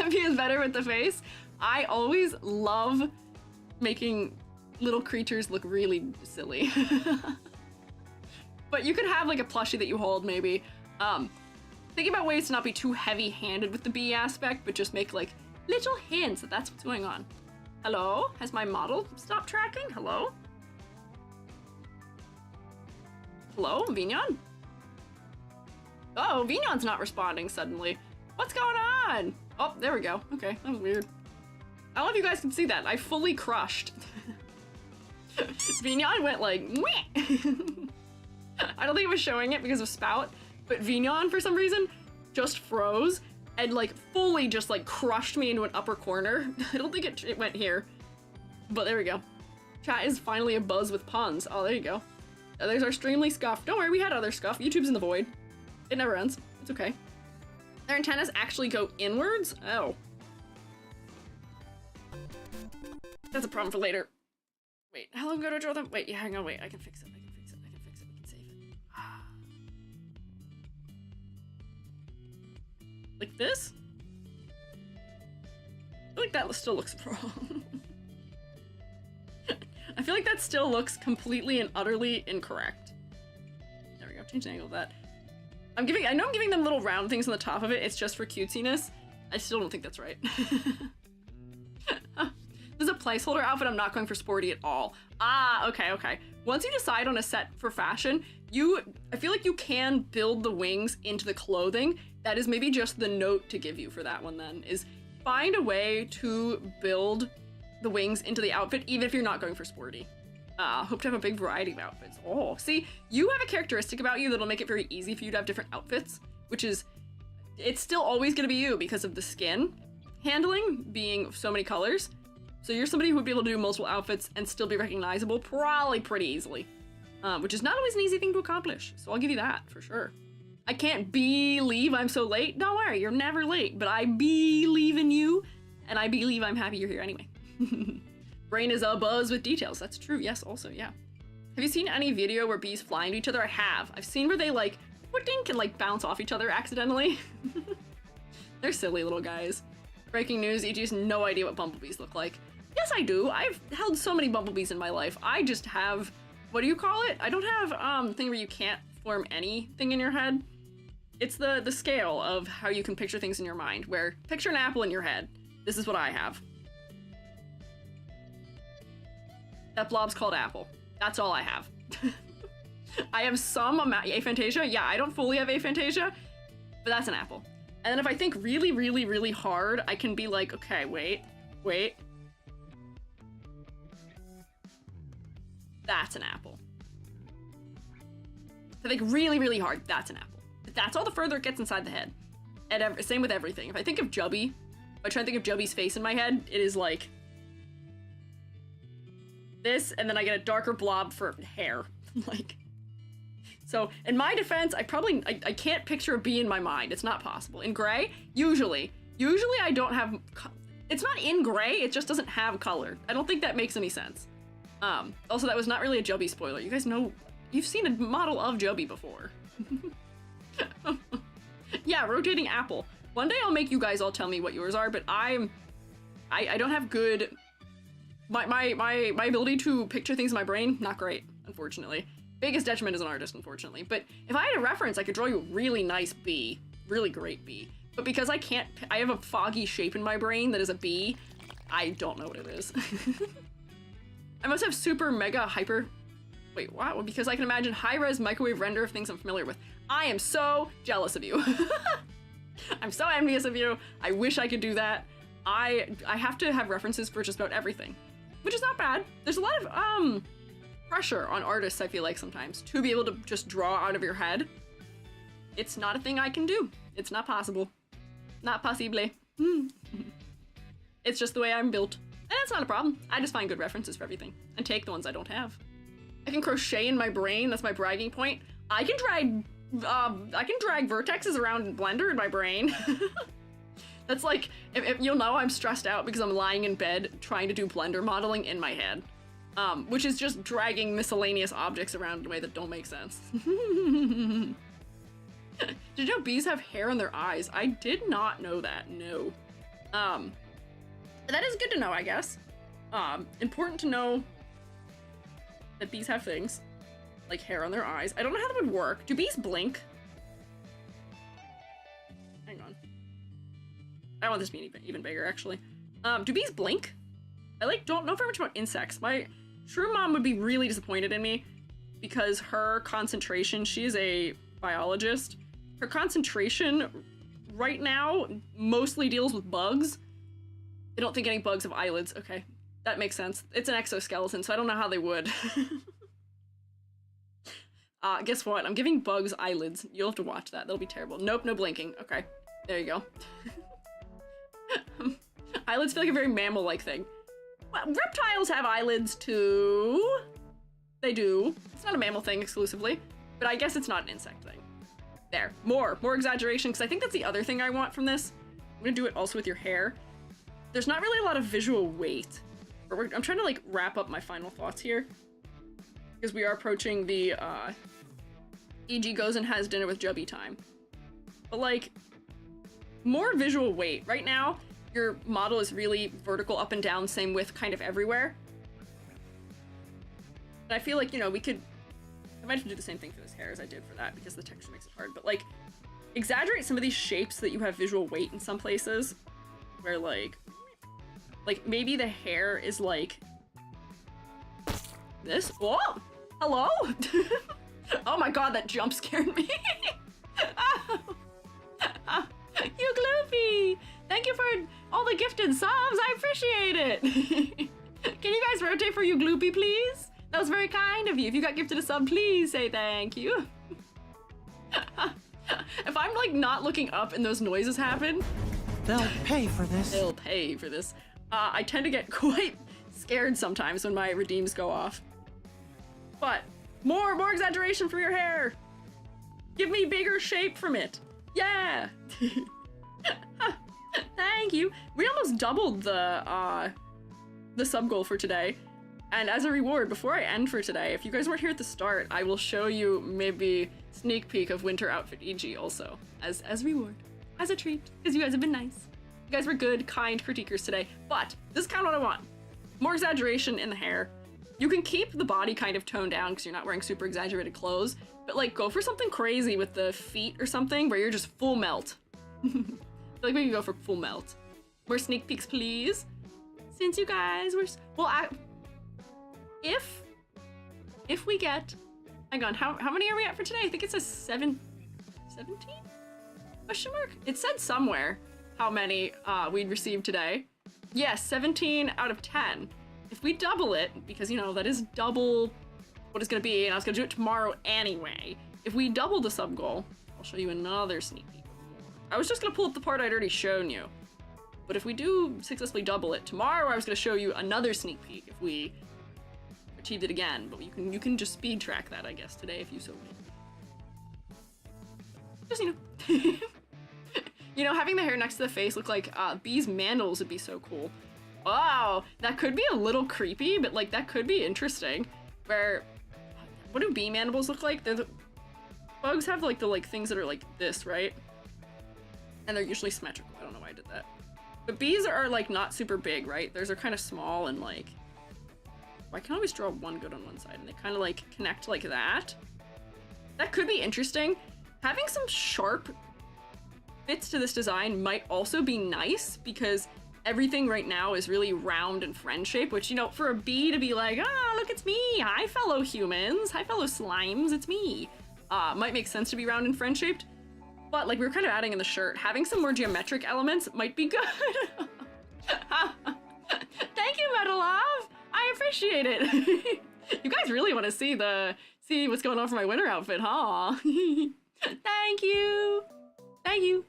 A: bee is better with the face. I always love making little creatures look really silly. But you could have like a plushie that you hold maybe. Thinking about ways to not be too heavy-handed with the bee aspect, but just make like little hints that that's what's going on. Hello? Has my model stopped tracking? Hello? Hello, Vignon? Oh, Vignon's not responding suddenly. What's going on? Oh, there we go. Okay, that was weird. I don't know if you guys can see that. I fully crushed. Vignon went like, meh. I don't think it was showing it because of Spout, but Vignon, for some reason, just froze and like fully just like crushed me into an upper corner. I don't think it went here, but there we go. Chat is finally abuzz with puns. Oh, there you go. There's our Streamly scuff. Don't worry, we had other scuff. YouTube's in the void. It never ends. It's okay. Their antennas actually go inwards? Oh. That's a problem for later. Wait, how long ago did I draw them? Wait, yeah, hang on, wait. I can fix it. We can save it. Like this? I feel like that still looks wrong. I feel like that still looks completely and utterly incorrect. There we go, change the angle of that. I know I'm giving them little round things on the top of it, it's just for cutesiness. I still don't think that's right. This is a placeholder outfit, I'm not going for sporty at all. Ah, okay. Once you decide on a set for fashion, I feel like you can build the wings into the clothing. That is maybe just the note to give you for that one then, is find a way to build the wings into the outfit, even if you're not going for sporty. Hope to have a big variety of outfits. Oh, see, you have a characteristic about you that'll make it very easy for you to have different outfits, which is, it's still always gonna be you because of the skin handling being so many colors. So you're somebody who would be able to do multiple outfits and still be recognizable probably pretty easily, which is not always an easy thing to accomplish. So I'll give you that for sure. I can't believe I'm so late. Don't worry, you're never late, but I believe in you, and I believe I'm happy you're here anyway. Brain is abuzz with details. That's true. Yes, also, yeah. Have you seen any video where bees fly into each other? I have. I've seen where they like, can like bounce off each other accidentally. They're silly little guys. Breaking news, EG has no idea what bumblebees look like. Yes, I do. I've held so many bumblebees in my life. I just have, what do you call it? I don't have the thing where you can't form anything in your head. It's the scale of how you can picture things in your mind, where picture an apple in your head. This is what I have. That blob's called apple. That's all I have. I have some aphantasia. Yeah, I don't fully have aphantasia, but that's an apple. And then if I think really, really, really hard, I can be like, okay, wait. That's an apple. If I think really, really hard, that's an apple. But that's all the further it gets inside the head. And same with everything. If I think of Jubby, if I try to think of Jubby's face in my head, it is like this, and then I get a darker blob for hair. Like, so in my defense, I can't picture a bee in my mind. It's not possible. In gray, usually I don't have, it's not in gray, it just doesn't have color. I don't think that makes any sense. Also, that was not really a Jubby spoiler. You guys know, you've seen a model of Jubby before. Yeah, rotating apple. One day I'll make you guys all tell me what yours are, but I don't have good, my ability to picture things in my brain, not great, unfortunately. Biggest detriment as an artist, unfortunately. But if I had a reference, I could draw you a really nice bee, really great bee. But because I can't, I have a foggy shape in my brain that is a bee, I don't know what it is. I must have super mega hyper, wait, what? Well, because I can imagine high-res microwave render of things I'm familiar with. I am so jealous of you. I'm so envious of you. I wish I could do that. I have to have references for just about everything, which is not bad. There's a lot of pressure on artists, I feel like, sometimes to be able to just draw out of your head. It's not a thing I can do. It's not possible. Not possible. It's just the way I'm built. And that's not a problem. I just find good references for everything and take the ones I don't have. I can crochet in my brain. That's my bragging point. I can drag vertexes around in Blender in my brain. That's like, if you'll know I'm stressed out because I'm lying in bed trying to do Blender modeling in my head. Which is just dragging miscellaneous objects around in a way that don't make sense. Did you know bees have hair in their eyes? I did not know that, no. That is good to know, I guess. Important to know that bees have things, like hair on their eyes. I don't know how that would work. Do bees blink? Hang on. I want this to be even bigger, actually. Do bees blink? I don't know very much about insects. My shroom mom would be really disappointed in me because her concentration, she is a biologist. Her concentration right now mostly deals with bugs. I don't think any bugs have eyelids. Okay, that makes sense. It's an exoskeleton, so I don't know how they would. Guess what? I'm giving bugs eyelids. You'll have to watch that. That'll be terrible. Nope, no blinking. Okay, there you go. Eyelids feel like a very mammal-like thing. Well, reptiles have eyelids too. They do. It's not a mammal thing exclusively, but I guess it's not an insect thing. There, more exaggeration, because I think that's the other thing I want from this. I'm gonna do it also with your hair. There's not really a lot of visual weight. I'm trying to wrap up my final thoughts here, because we are approaching the EG goes and has dinner with Jubby time. But more visual weight. Right now, your model is really vertical up and down, same width kind of everywhere. And I feel like, we could, I might have to do the same thing for this hair as I did for that because the texture makes it hard, but exaggerate some of these shapes so that you have visual weight in some places where maybe the hair is this. Whoa! Hello? Oh my god, that jump scared me. You Gloopy! Thank you for all the gifted subs, I appreciate it! Can you guys rotate for you Gloopy, please? That was very kind of you. If you got gifted a sub, please say thank you. If I'm like not looking up and those noises happen,
B: they'll pay for this.
A: They'll pay for this. I tend to get quite scared sometimes when my redeems go off. But more exaggeration for your hair. Give me bigger shape from it. Yeah. Thank you. We almost doubled the sub goal for today. And as a reward, before I end for today, if you guys weren't here at the start, I will show you maybe sneak peek of winter outfit EG also as reward, as a treat, because you guys have been nice. You guys were good, kind critiquers today. But this is kind of what I want. More exaggeration in the hair. You can keep the body kind of toned down because you're not wearing super exaggerated clothes, but like go for something crazy with the feet or something where you're just full melt. I feel like we can go for full melt. More sneak peeks, please. Since you guys were, well, if we get, hang on, how many are we at for today? I think it says 17? Question mark? It said somewhere how many we'd received today. Yes, 17 out of 10. If we double it, because you know, that is double what it's gonna be, and I was gonna do it tomorrow anyway. If we double the sub goal, I'll show you another sneak peek. I was just gonna pull up the part I'd already shown you. But if we do successfully double it, tomorrow I was gonna show you another sneak peek if we achieved it again, but you can just speed track that, I guess, today if you so wish. Just, you know. You know, having the hair next to the face look like bees' mandals would be so cool. Wow, that could be a little creepy, but like that could be interesting. Where, what do bee mandibles look like? Bugs have like the things that are like this, right? And they're usually symmetrical. I don't know why I did that. But bees are like not super big, right? Theirs are kind of small and like, I can always draw one good on one side and they kind of like connect like that. That could be interesting. Having some sharp bits to this design might also be nice because everything right now is really round and friend shaped, which, you know, for a bee to be like, ah, look, it's me. Hi, fellow humans. Hi, fellow slimes. It's me. Might make sense to be round and friend shaped. But like we were kind of adding in the shirt, having some more geometric elements might be good. Thank you, Metalov. I appreciate it. You guys really want to see what's going on for my winter outfit, huh? Thank you. Thank you.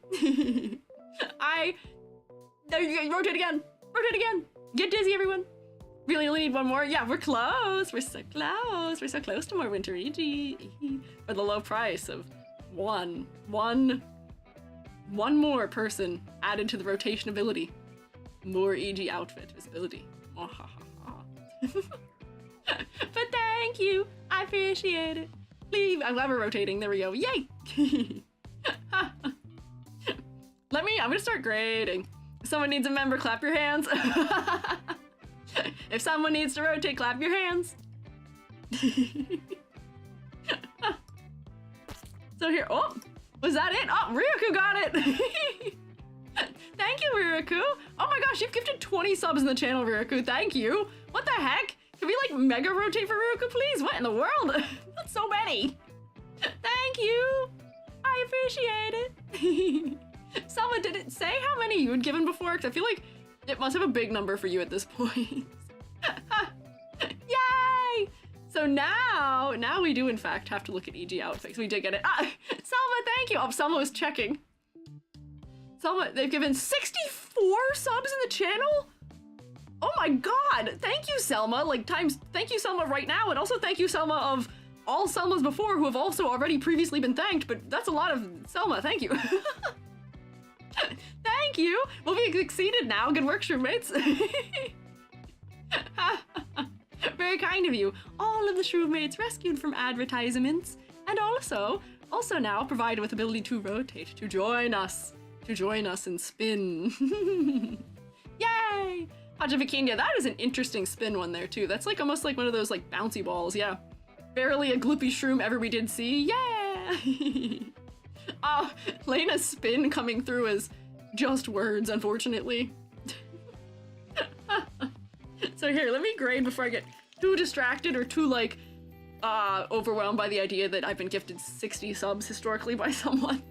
A: Rotate again. Rotate again. Get dizzy, everyone. Really only need one more. Yeah, we're close. We're so close. We're so close to more winter EG. For the low price of one more person added to the rotation ability. More EG outfit visibility. Oh, ha, ha, ha. But thank you. I appreciate it. Please, I'm glad we're rotating. There we go. Yay. I'm gonna start grading. If someone needs a member, clap your hands. If someone needs to rotate, clap your hands. So here, oh, was that it? Oh, Ryuku got it. Thank you, Ryuku. Oh my gosh, you've gifted 20 subs in the channel, Ryuku. Thank you. What the heck? Can we like mega rotate for Ryuku, please? What in the world? That's so many. Thank you. I appreciate it. Someone didn't say how many you had given before, because I feel like it must have a big number for you at this point. Yay! So now we do in fact have to look at EG outfits. We did get it. Selma, thank you. Oh, Selma was checking. Selma, they've given 64 subs in the channel? Oh my god! Thank you, Selma. Thank you, Selma, right now, and also thank you, Selma, of all Selmas before who have also already previously been thanked, but that's a lot of Selma, thank you. Thank you! We'll be exceeded now. Good work, shroommates. Very kind of you. All of the shroommates rescued from advertisements, and also now provided with ability to rotate, to join us and spin. Yay! Hajavikinya, that is an interesting spin one there too. That's like almost like one of those like bouncy balls, yeah. Barely a gloopy shroom ever we did see, yeah! Lena's spin coming through as just words, unfortunately. So here, let me grade before I get too distracted or too like overwhelmed by the idea that I've been gifted 60 subs historically by someone.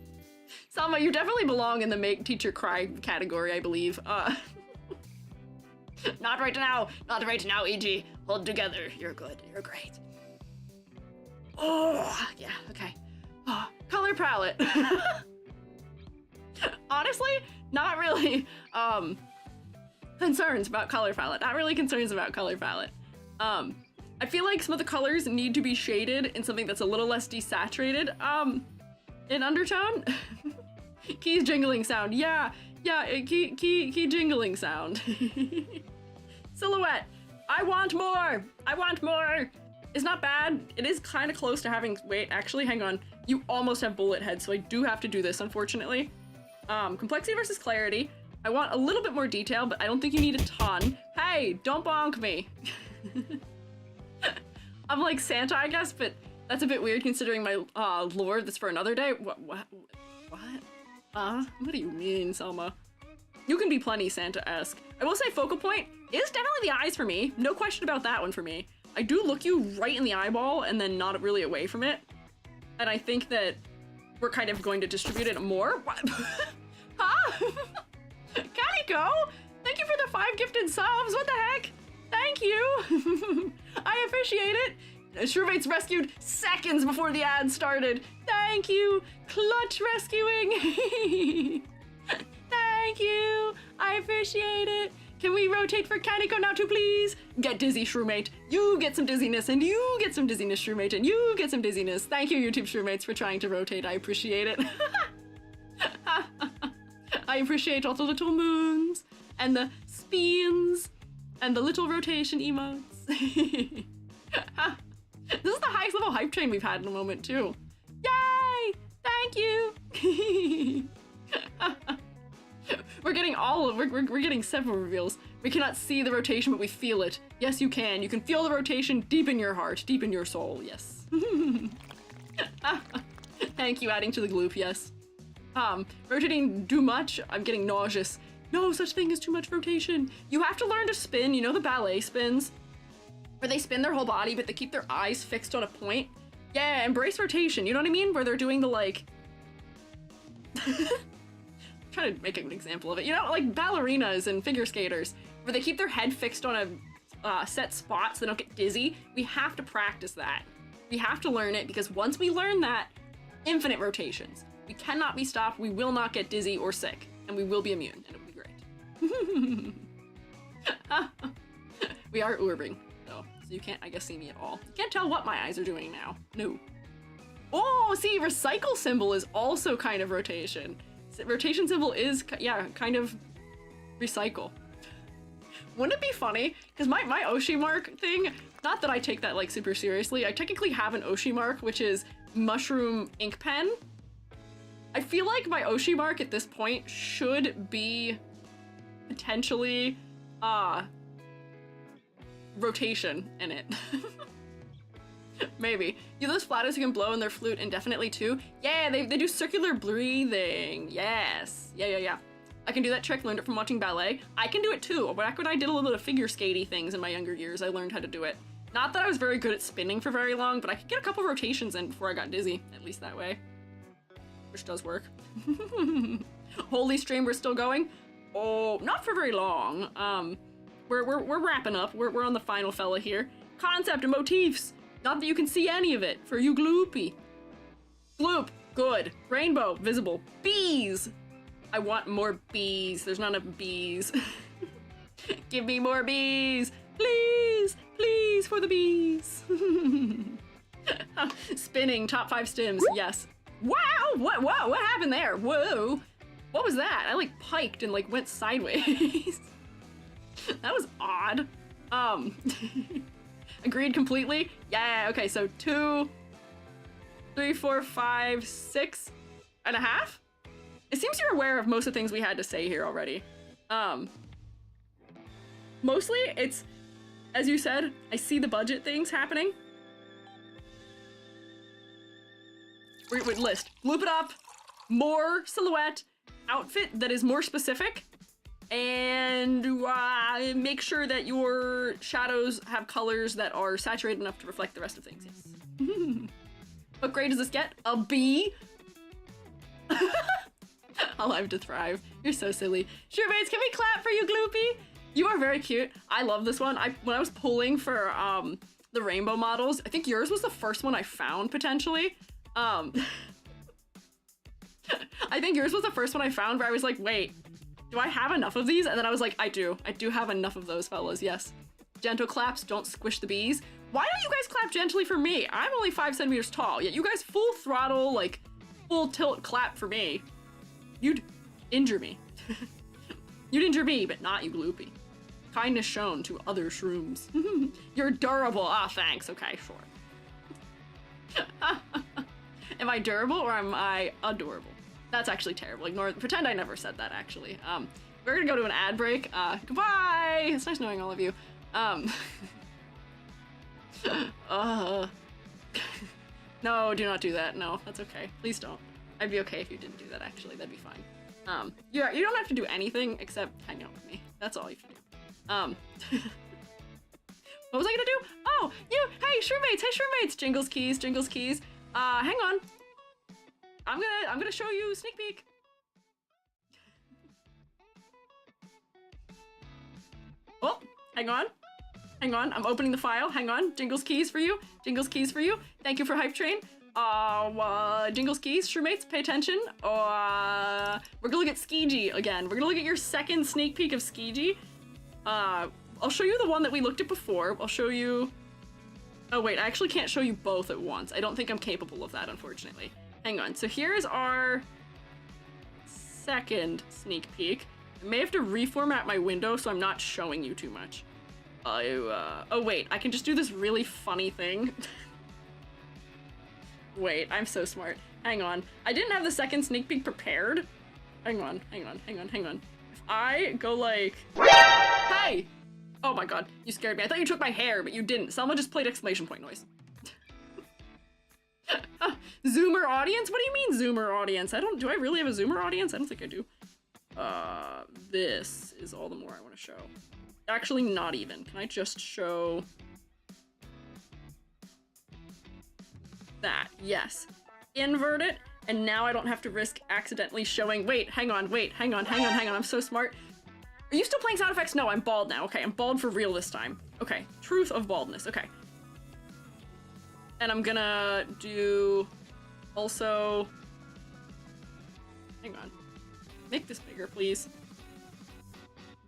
A: Selma, you definitely belong in the make teacher cry category, I believe. Not right now, EG. Hold together. You're good. You're great. Oh, yeah, okay. Oh, color palette. Honestly, not really concerns about color palette. Not really concerns about color palette. I feel like some of the colors need to be shaded in something that's a little less desaturated, in undertone. Keys jingling sound. Yeah, key jingling sound. Silhouette. I want more. I want more. It's not bad. It is kind of close to having, wait, actually, hang on. You almost have bullet head, so I do have to do this, unfortunately. Complexity versus clarity. I want a little bit more detail, but I don't think you need a ton. Hey, don't bonk me. I'm like Santa, I guess, but that's a bit weird considering my lore that's for another day. What? What do you mean, Selma? You can be plenty Santa-esque. I will say focal point is definitely the eyes for me. No question about that one for me. I do look you right in the eyeball and then not really away from it. And I think that we're kind of going to distribute it more. What? Huh? Kaniko, thank you for the 5 gifted subs. What the heck? Thank you. I appreciate it. Shroommates rescued seconds before the ad started. Thank you. Clutch rescuing. Thank you. I appreciate it. Can we rotate for Kaniko now too, please? Get dizzy, Shroomate. You get some dizziness, and you get some dizziness, Shroomate, and you get some dizziness. Thank you, YouTube Shroommates, for trying to rotate. I appreciate it. I appreciate all the little moons, and the spins, and the little rotation emotes. This is the highest level hype train we've had in a moment, too. Yay! Thank you! We're getting we're getting several reveals. We cannot see the rotation, but we feel it. Yes, you can. You can feel the rotation deep in your heart, deep in your soul, yes. Thank you, adding to the gloop, yes. Rotating too much, I'm getting nauseous. No such thing as too much rotation. You have to learn to spin, you know the ballet spins? Where they spin their whole body, but they keep their eyes fixed on a point? Yeah, embrace rotation, you know what I mean? Where they're doing the, like... trying to make an example of it. You know, like ballerinas and figure skaters, where they keep their head fixed on a set spot so they don't get dizzy. We have to practice that. We have to learn it, because once we learn that, infinite rotations. We cannot be stopped, we will not get dizzy or sick, and we will be immune, and it'll be great. We are urbing, though, so you can't, I guess, see me at all. You can't tell what my eyes are doing now. No. Oh, see, recycle symbol is also kind of rotation. Rotation symbol is, yeah, kind of recycle. Wouldn't it be funny? Because my Oshi mark thing, not that I take that like super seriously, I technically have an Oshi mark, which is mushroom ink pen. I feel like my Oshi mark at this point should be potentially rotation in it. Maybe. You those flatters who can blow in their flute indefinitely too? Yeah, they do circular breathing. Yes. Yeah. I can do that trick, learned it from watching ballet. I can do it too. Back when I did a little bit of figure skatey things in my younger years, I learned how to do it. Not that I was very good at spinning for very long, but I could get a couple rotations in before I got dizzy, at least that way. Which does work. Holy stream, we're still going? Oh, not for very long. We're wrapping up. We're on the final fella here. Concept and motifs. Not that you can see any of it, for you gloopy. Gloop, good. Rainbow, visible. Bees! I want more bees. There's not enough bees. Give me more bees! Please! Please, for the bees! Spinning, top 5 stims, yes. Wow! What happened there? Whoa! What was that? I like piked and like went sideways. That was odd. Agreed completely? Yeah, okay, so 2, 3, 4, 5, 6 and a half? It seems you're aware of most of the things we had to say here already. Mostly, it's, as you said, I see the budget things happening. Wait, list. Loop it up. More silhouette. Outfit that is more specific. And make sure that your shadows have colors that are saturated enough to reflect the rest of things, yes. What grade does this get? A B? Alive to thrive. You're so silly. Sure, mates, can we clap for you, Gloopy? You are very cute. I love this one. When I was pulling for the rainbow models, I think yours was the first one I found potentially. I think yours was the first one I found where I was like, wait, do I have enough of these? And then I was like, I do have enough of those fellas, yes. Gentle claps, don't squish the bees. Why don't you guys clap gently for me? I'm only 5 centimeters tall, yet you guys full throttle, like, full tilt clap for me. You'd injure me. You'd injure me, but not you, Gloopy. Kindness shown to other shrooms. You're durable. Ah, thanks. Okay, sure. Am I durable or am I adorable? That's actually terrible. Pretend I never said that, actually. We're gonna go to an ad break. Goodbye! It's nice knowing all of you. No, do not do that. No, that's okay. Please don't. I'd be okay if you didn't do that, actually. That'd be fine. You don't have to do anything except hang out with me. That's all you have to do. What was I gonna do? Oh, hey, Shroomates! Hey, Shroomates! Jingles keys, Jingles keys. Hang on. I'm gonna show you a sneak peek. Oh, hang on. Hang on, I'm opening the file. Hang on, Jingles keys for you. Jingles keys for you. Thank you for Hype Train. Jingles keys, Shroomates, pay attention. We're gonna look at Squiiji again. We're gonna look at your second sneak peek of Squiiji. I'll show you the one that we looked at before. I'll show you... Oh wait, I actually can't show you both at once. I don't think I'm capable of that, unfortunately. Hang on, so here's our second sneak peek. I may have to reformat my window so I'm not showing you too much. Oh wait, I can just do this really funny thing. Wait, I'm so smart. Hang on. I didn't have the second sneak peek prepared. Hang on. If I go like... Hey! Oh my god, you scared me. I thought you took my hair, but you didn't. Someone just played exclamation point noise. Zoomer audience? What do you mean Zoomer audience? Do I really have a Zoomer audience? I don't think I do. This is all the more I want to show. Actually, not even. Can I just show... that? Yes. Invert it, and now I don't have to risk accidentally showing... Wait, hang on. I'm so smart. Are you still playing sound effects? No, I'm bald now. Okay, I'm bald for real this time. Okay, truth of baldness. Okay. And I'm gonna do... also... Hang on. Make this bigger, please.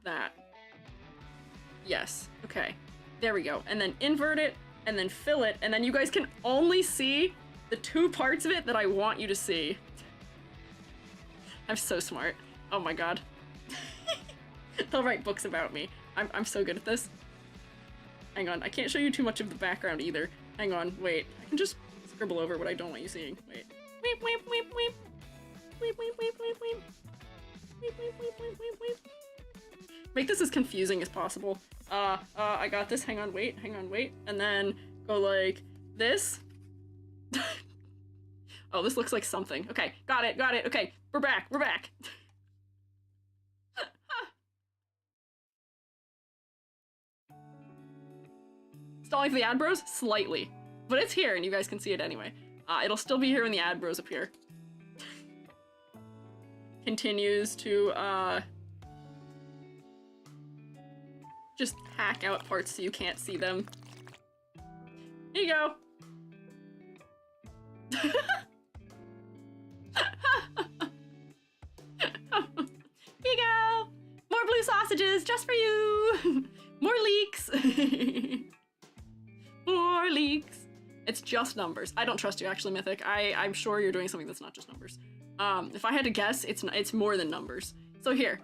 A: That. Yes. Okay. There we go. And then invert it, and then fill it, and then you guys can only see the 2 parts of it that I want you to see. I'm so smart. Oh my god. They'll write books about me. I'm so good at this. Hang on, I can't show you too much of the background either. Hang on, wait. I can just scribble over what I don't want you seeing. Wait. Weep, weep, weep, weep. Weep, weep, weep, weep, weep. Weep, weep, weep, weep, weep, weep. Make this as confusing as possible. I got this. Hang on, wait. And then go like this. Oh, this looks like something. Okay, got it. Okay, we're back. Stalling for the ad bros? Slightly. But it's here, and you guys can see it anyway. It'll still be here when the ad bros appear. Continues to, just hack out parts so you can't see them. Here you go. Here you go. More blue sausages just for you. More leaks. More leaks. It's just numbers. I don't trust you, actually, Mythic. I'm sure you're doing something that's not just numbers. If I had to guess, it's more than numbers. So here's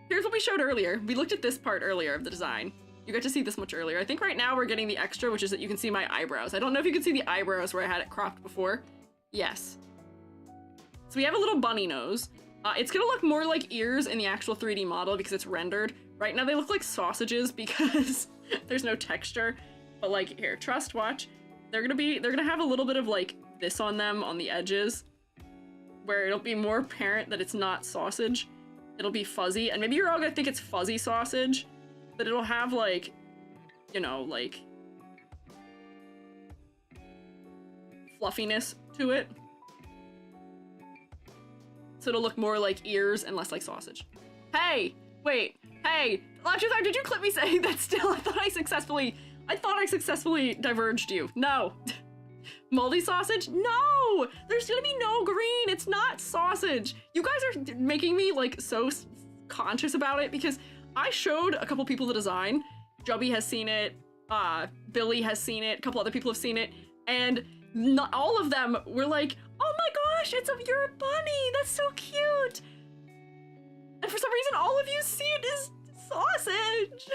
A: what we showed earlier. We looked at this part earlier of the design. You got to see this much earlier. I think right now we're getting the extra, which is that you can see my eyebrows. I don't know if you can see the eyebrows where I had it cropped before. Yes. So we have a little bunny nose. It's gonna look more like ears in the actual 3D model because it's rendered. Right now they look like sausages because there's no texture. But like, here, trust, watch. They're gonna have a little bit of like this on them on the edges where it'll be more apparent that it's not sausage. It'll be fuzzy, and maybe you're all gonna think it's fuzzy sausage, but it'll have like, you know, like fluffiness to it. So it'll look more like ears and less like sausage. Hey, wait, hey, Lachazar, did you clip me saying that still? I thought I successfully diverged you. No. Moldy sausage? No! There's gonna be no green. It's not sausage. You guys are making me like so conscious about it because I showed a couple people the design. Jubby has seen it. Billy has seen it. A couple other people have seen it. And not all of them were like, oh my gosh, you're a bunny. That's so cute. And for some reason, all of you see it as sausage.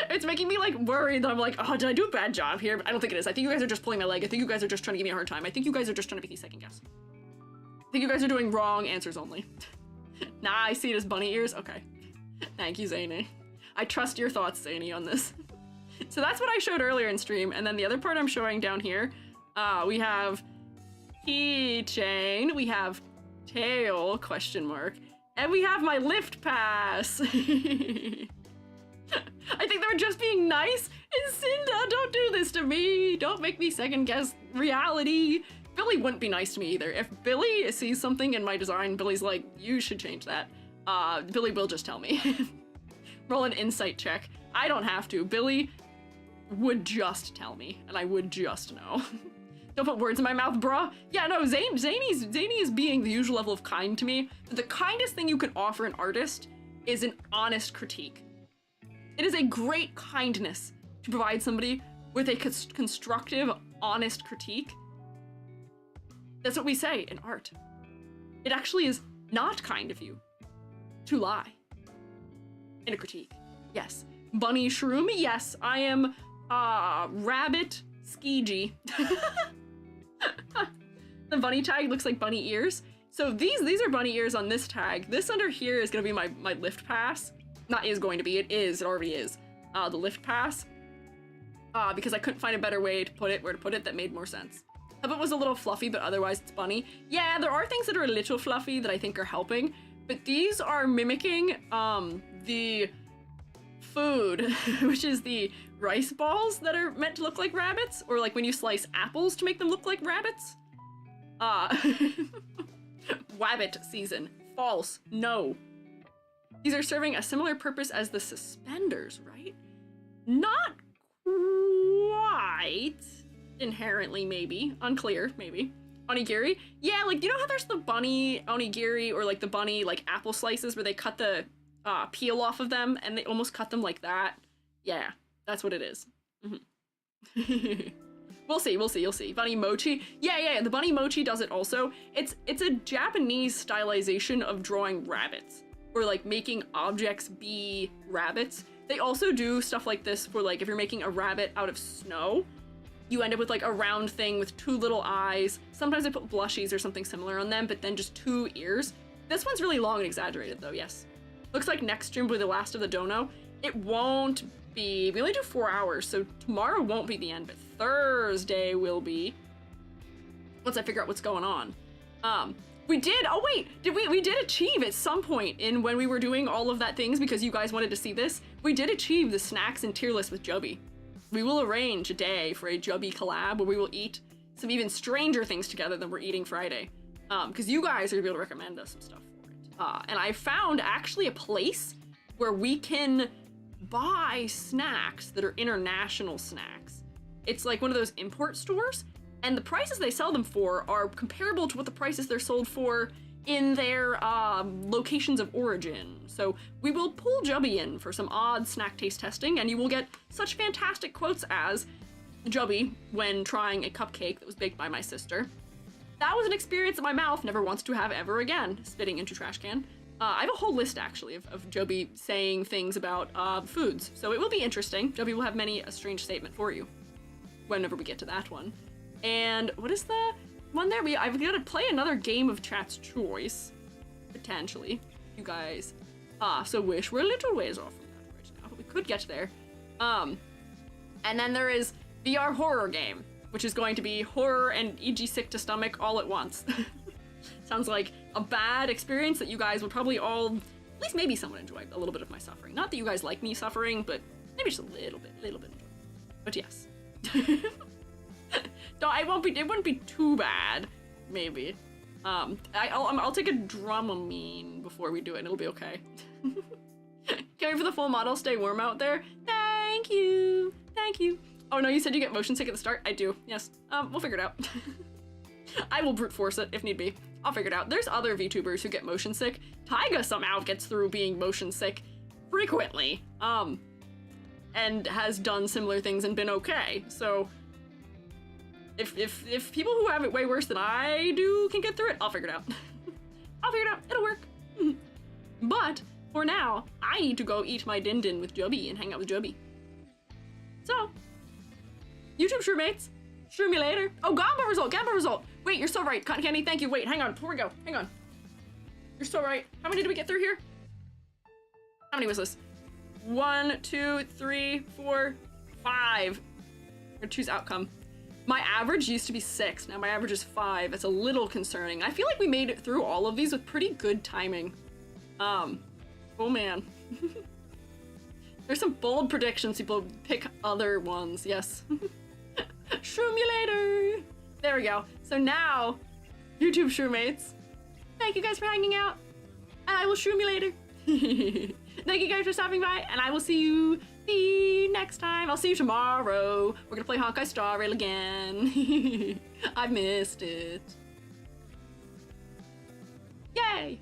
A: It's making me like worried that I'm like, oh, did I do a bad job here? I don't think it is. I think you guys are just pulling my leg. I think you guys are just trying to give me a hard time. I think you guys are just trying to make me second guess. I think you guys are doing wrong answers only. Nah, I see it as bunny ears. Okay. Thank you, Zany. I trust your thoughts, Zany, on this. So that's what I showed earlier in stream. And then the other part I'm showing down here, we have keychain, we have tail, question mark, and we have my lift pass. I think they're just being nice. And Cinda, don't do this to me. Don't make me second guess reality. Billy wouldn't be nice to me either. If Billy sees something in my design, Billy's like, you should change that. Billy will just tell me. Roll an insight check. I don't have to. Billy would just tell me, and I would just know. Don't put words in my mouth, bruh. Yeah, no, Zany is being the usual level of kind to me. The kindest thing you can offer an artist is an honest critique. It is a great kindness to provide somebody with a constructive, honest critique. That's what we say in art. It actually is not kind of you to lie in a critique. Yes. Bunny Shroom, yes. I am, Rabbit Squiiji. The bunny tag looks like bunny ears. So these are bunny ears on this tag. This under here is gonna be my lift pass. Not is going to be, it is, it already is. The lift pass. Because I couldn't find a better way to put it, where to put it that made more sense. Hope it was a little fluffy, but otherwise it's bunny. Yeah, there are things that are a little fluffy that I think are helping, but these are mimicking the food, which is the rice balls that are meant to look like rabbits, or like when you slice apples to make them look like rabbits. Wabbit season. False. No. These are serving a similar purpose as the suspenders, right? Not quite. Inherently, maybe. Unclear, maybe. Onigiri? Yeah, like, you know how there's the bunny onigiri, or like the bunny, like, apple slices where they cut the peel off of them, and they almost cut them like that? Yeah, that's what it is. Mm-hmm. We'll see, you'll see. Bunny mochi? Yeah, the bunny mochi does it also. It's a Japanese stylization of drawing rabbits, or like making objects be rabbits. They also do stuff like this for like, if you're making a rabbit out of snow, you end up with like a round thing with two little eyes. Sometimes I put blushies or something similar on them, but then just two ears. This one's really long and exaggerated though, yes. Looks like next stream will be the last of the dono. It won't be, we only do 4 hours, so tomorrow won't be the end, but Thursday will be, once I figure out what's going on. We did, oh wait, we did achieve at some point in when we were doing all of that things because you guys wanted to see this, we did achieve the snacks and tier list with Jubby. We will arrange a day for a Jubby collab where we will eat some even stranger things together than we're eating Friday. Because you guys are gonna be able to recommend us some stuff for it. And I found actually a place where we can buy snacks that are international snacks. It's like one of those import stores, and the prices they sell them for are comparable to what the prices they're sold for in their locations of origin. So we will pull Jubby in for some odd snack taste testing, and you will get such fantastic quotes as Jubby when trying a cupcake that was baked by my sister. That was an experience that my mouth never wants to have ever again, spitting into trash can. I have a whole list actually of Jubby saying things about foods, so it will be interesting. Jubby will have many a strange statement for you whenever we get to that one. And what is the one there? I've got to play another game of Chat's Choice, potentially. You guys so wish. We're a little ways off from that right now, but we could get there. And then there is VR horror game, which is going to be horror and E.G. sick to stomach all at once. Sounds like a bad experience that you guys would probably all, at least maybe someone enjoy a little bit of my suffering. Not that you guys like me suffering, but maybe just a little bit enjoy. But yes. No, it wouldn't be too bad, maybe. I'll take a Dramamine before we do it. It'll be okay. Can't wait for the full model. Stay warm out there. Thank you. Thank you. Oh no, you said you get motion sick at the start? I do. Yes. We'll figure it out. I will brute force it if need be. I'll figure it out. There's other VTubers who get motion sick. Taiga somehow gets through being motion sick frequently. And has done similar things and been okay. So if people who have it way worse than I do can get through it, I'll figure it out. I'll figure it out. It'll work. But for now, I need to go eat my din din with Joby and hang out with Joby. So, YouTube Shrewmates, shrew me later. Oh, Gamba result. Wait, you're so right. Cotton Candy, thank you. Wait, hang on, before we go, hang on. You're so right. How many did we get through here? How many was this? 1, 2, 3, 4, 5. Or choose outcome. My average used to be 6. Now my average is 5. It's a little concerning. I feel like we made it through all of these with pretty good timing. Oh man. There's some bold predictions. People pick other ones. Yes. Shroom you later. There we go. So now, YouTube Shrewmates, thank you guys for hanging out. And I will shroom you later. Thank you guys for stopping by, and I will see you the next time. I'll see you tomorrow. We're gonna play Honkai Star Rail again. I've missed it. Yay!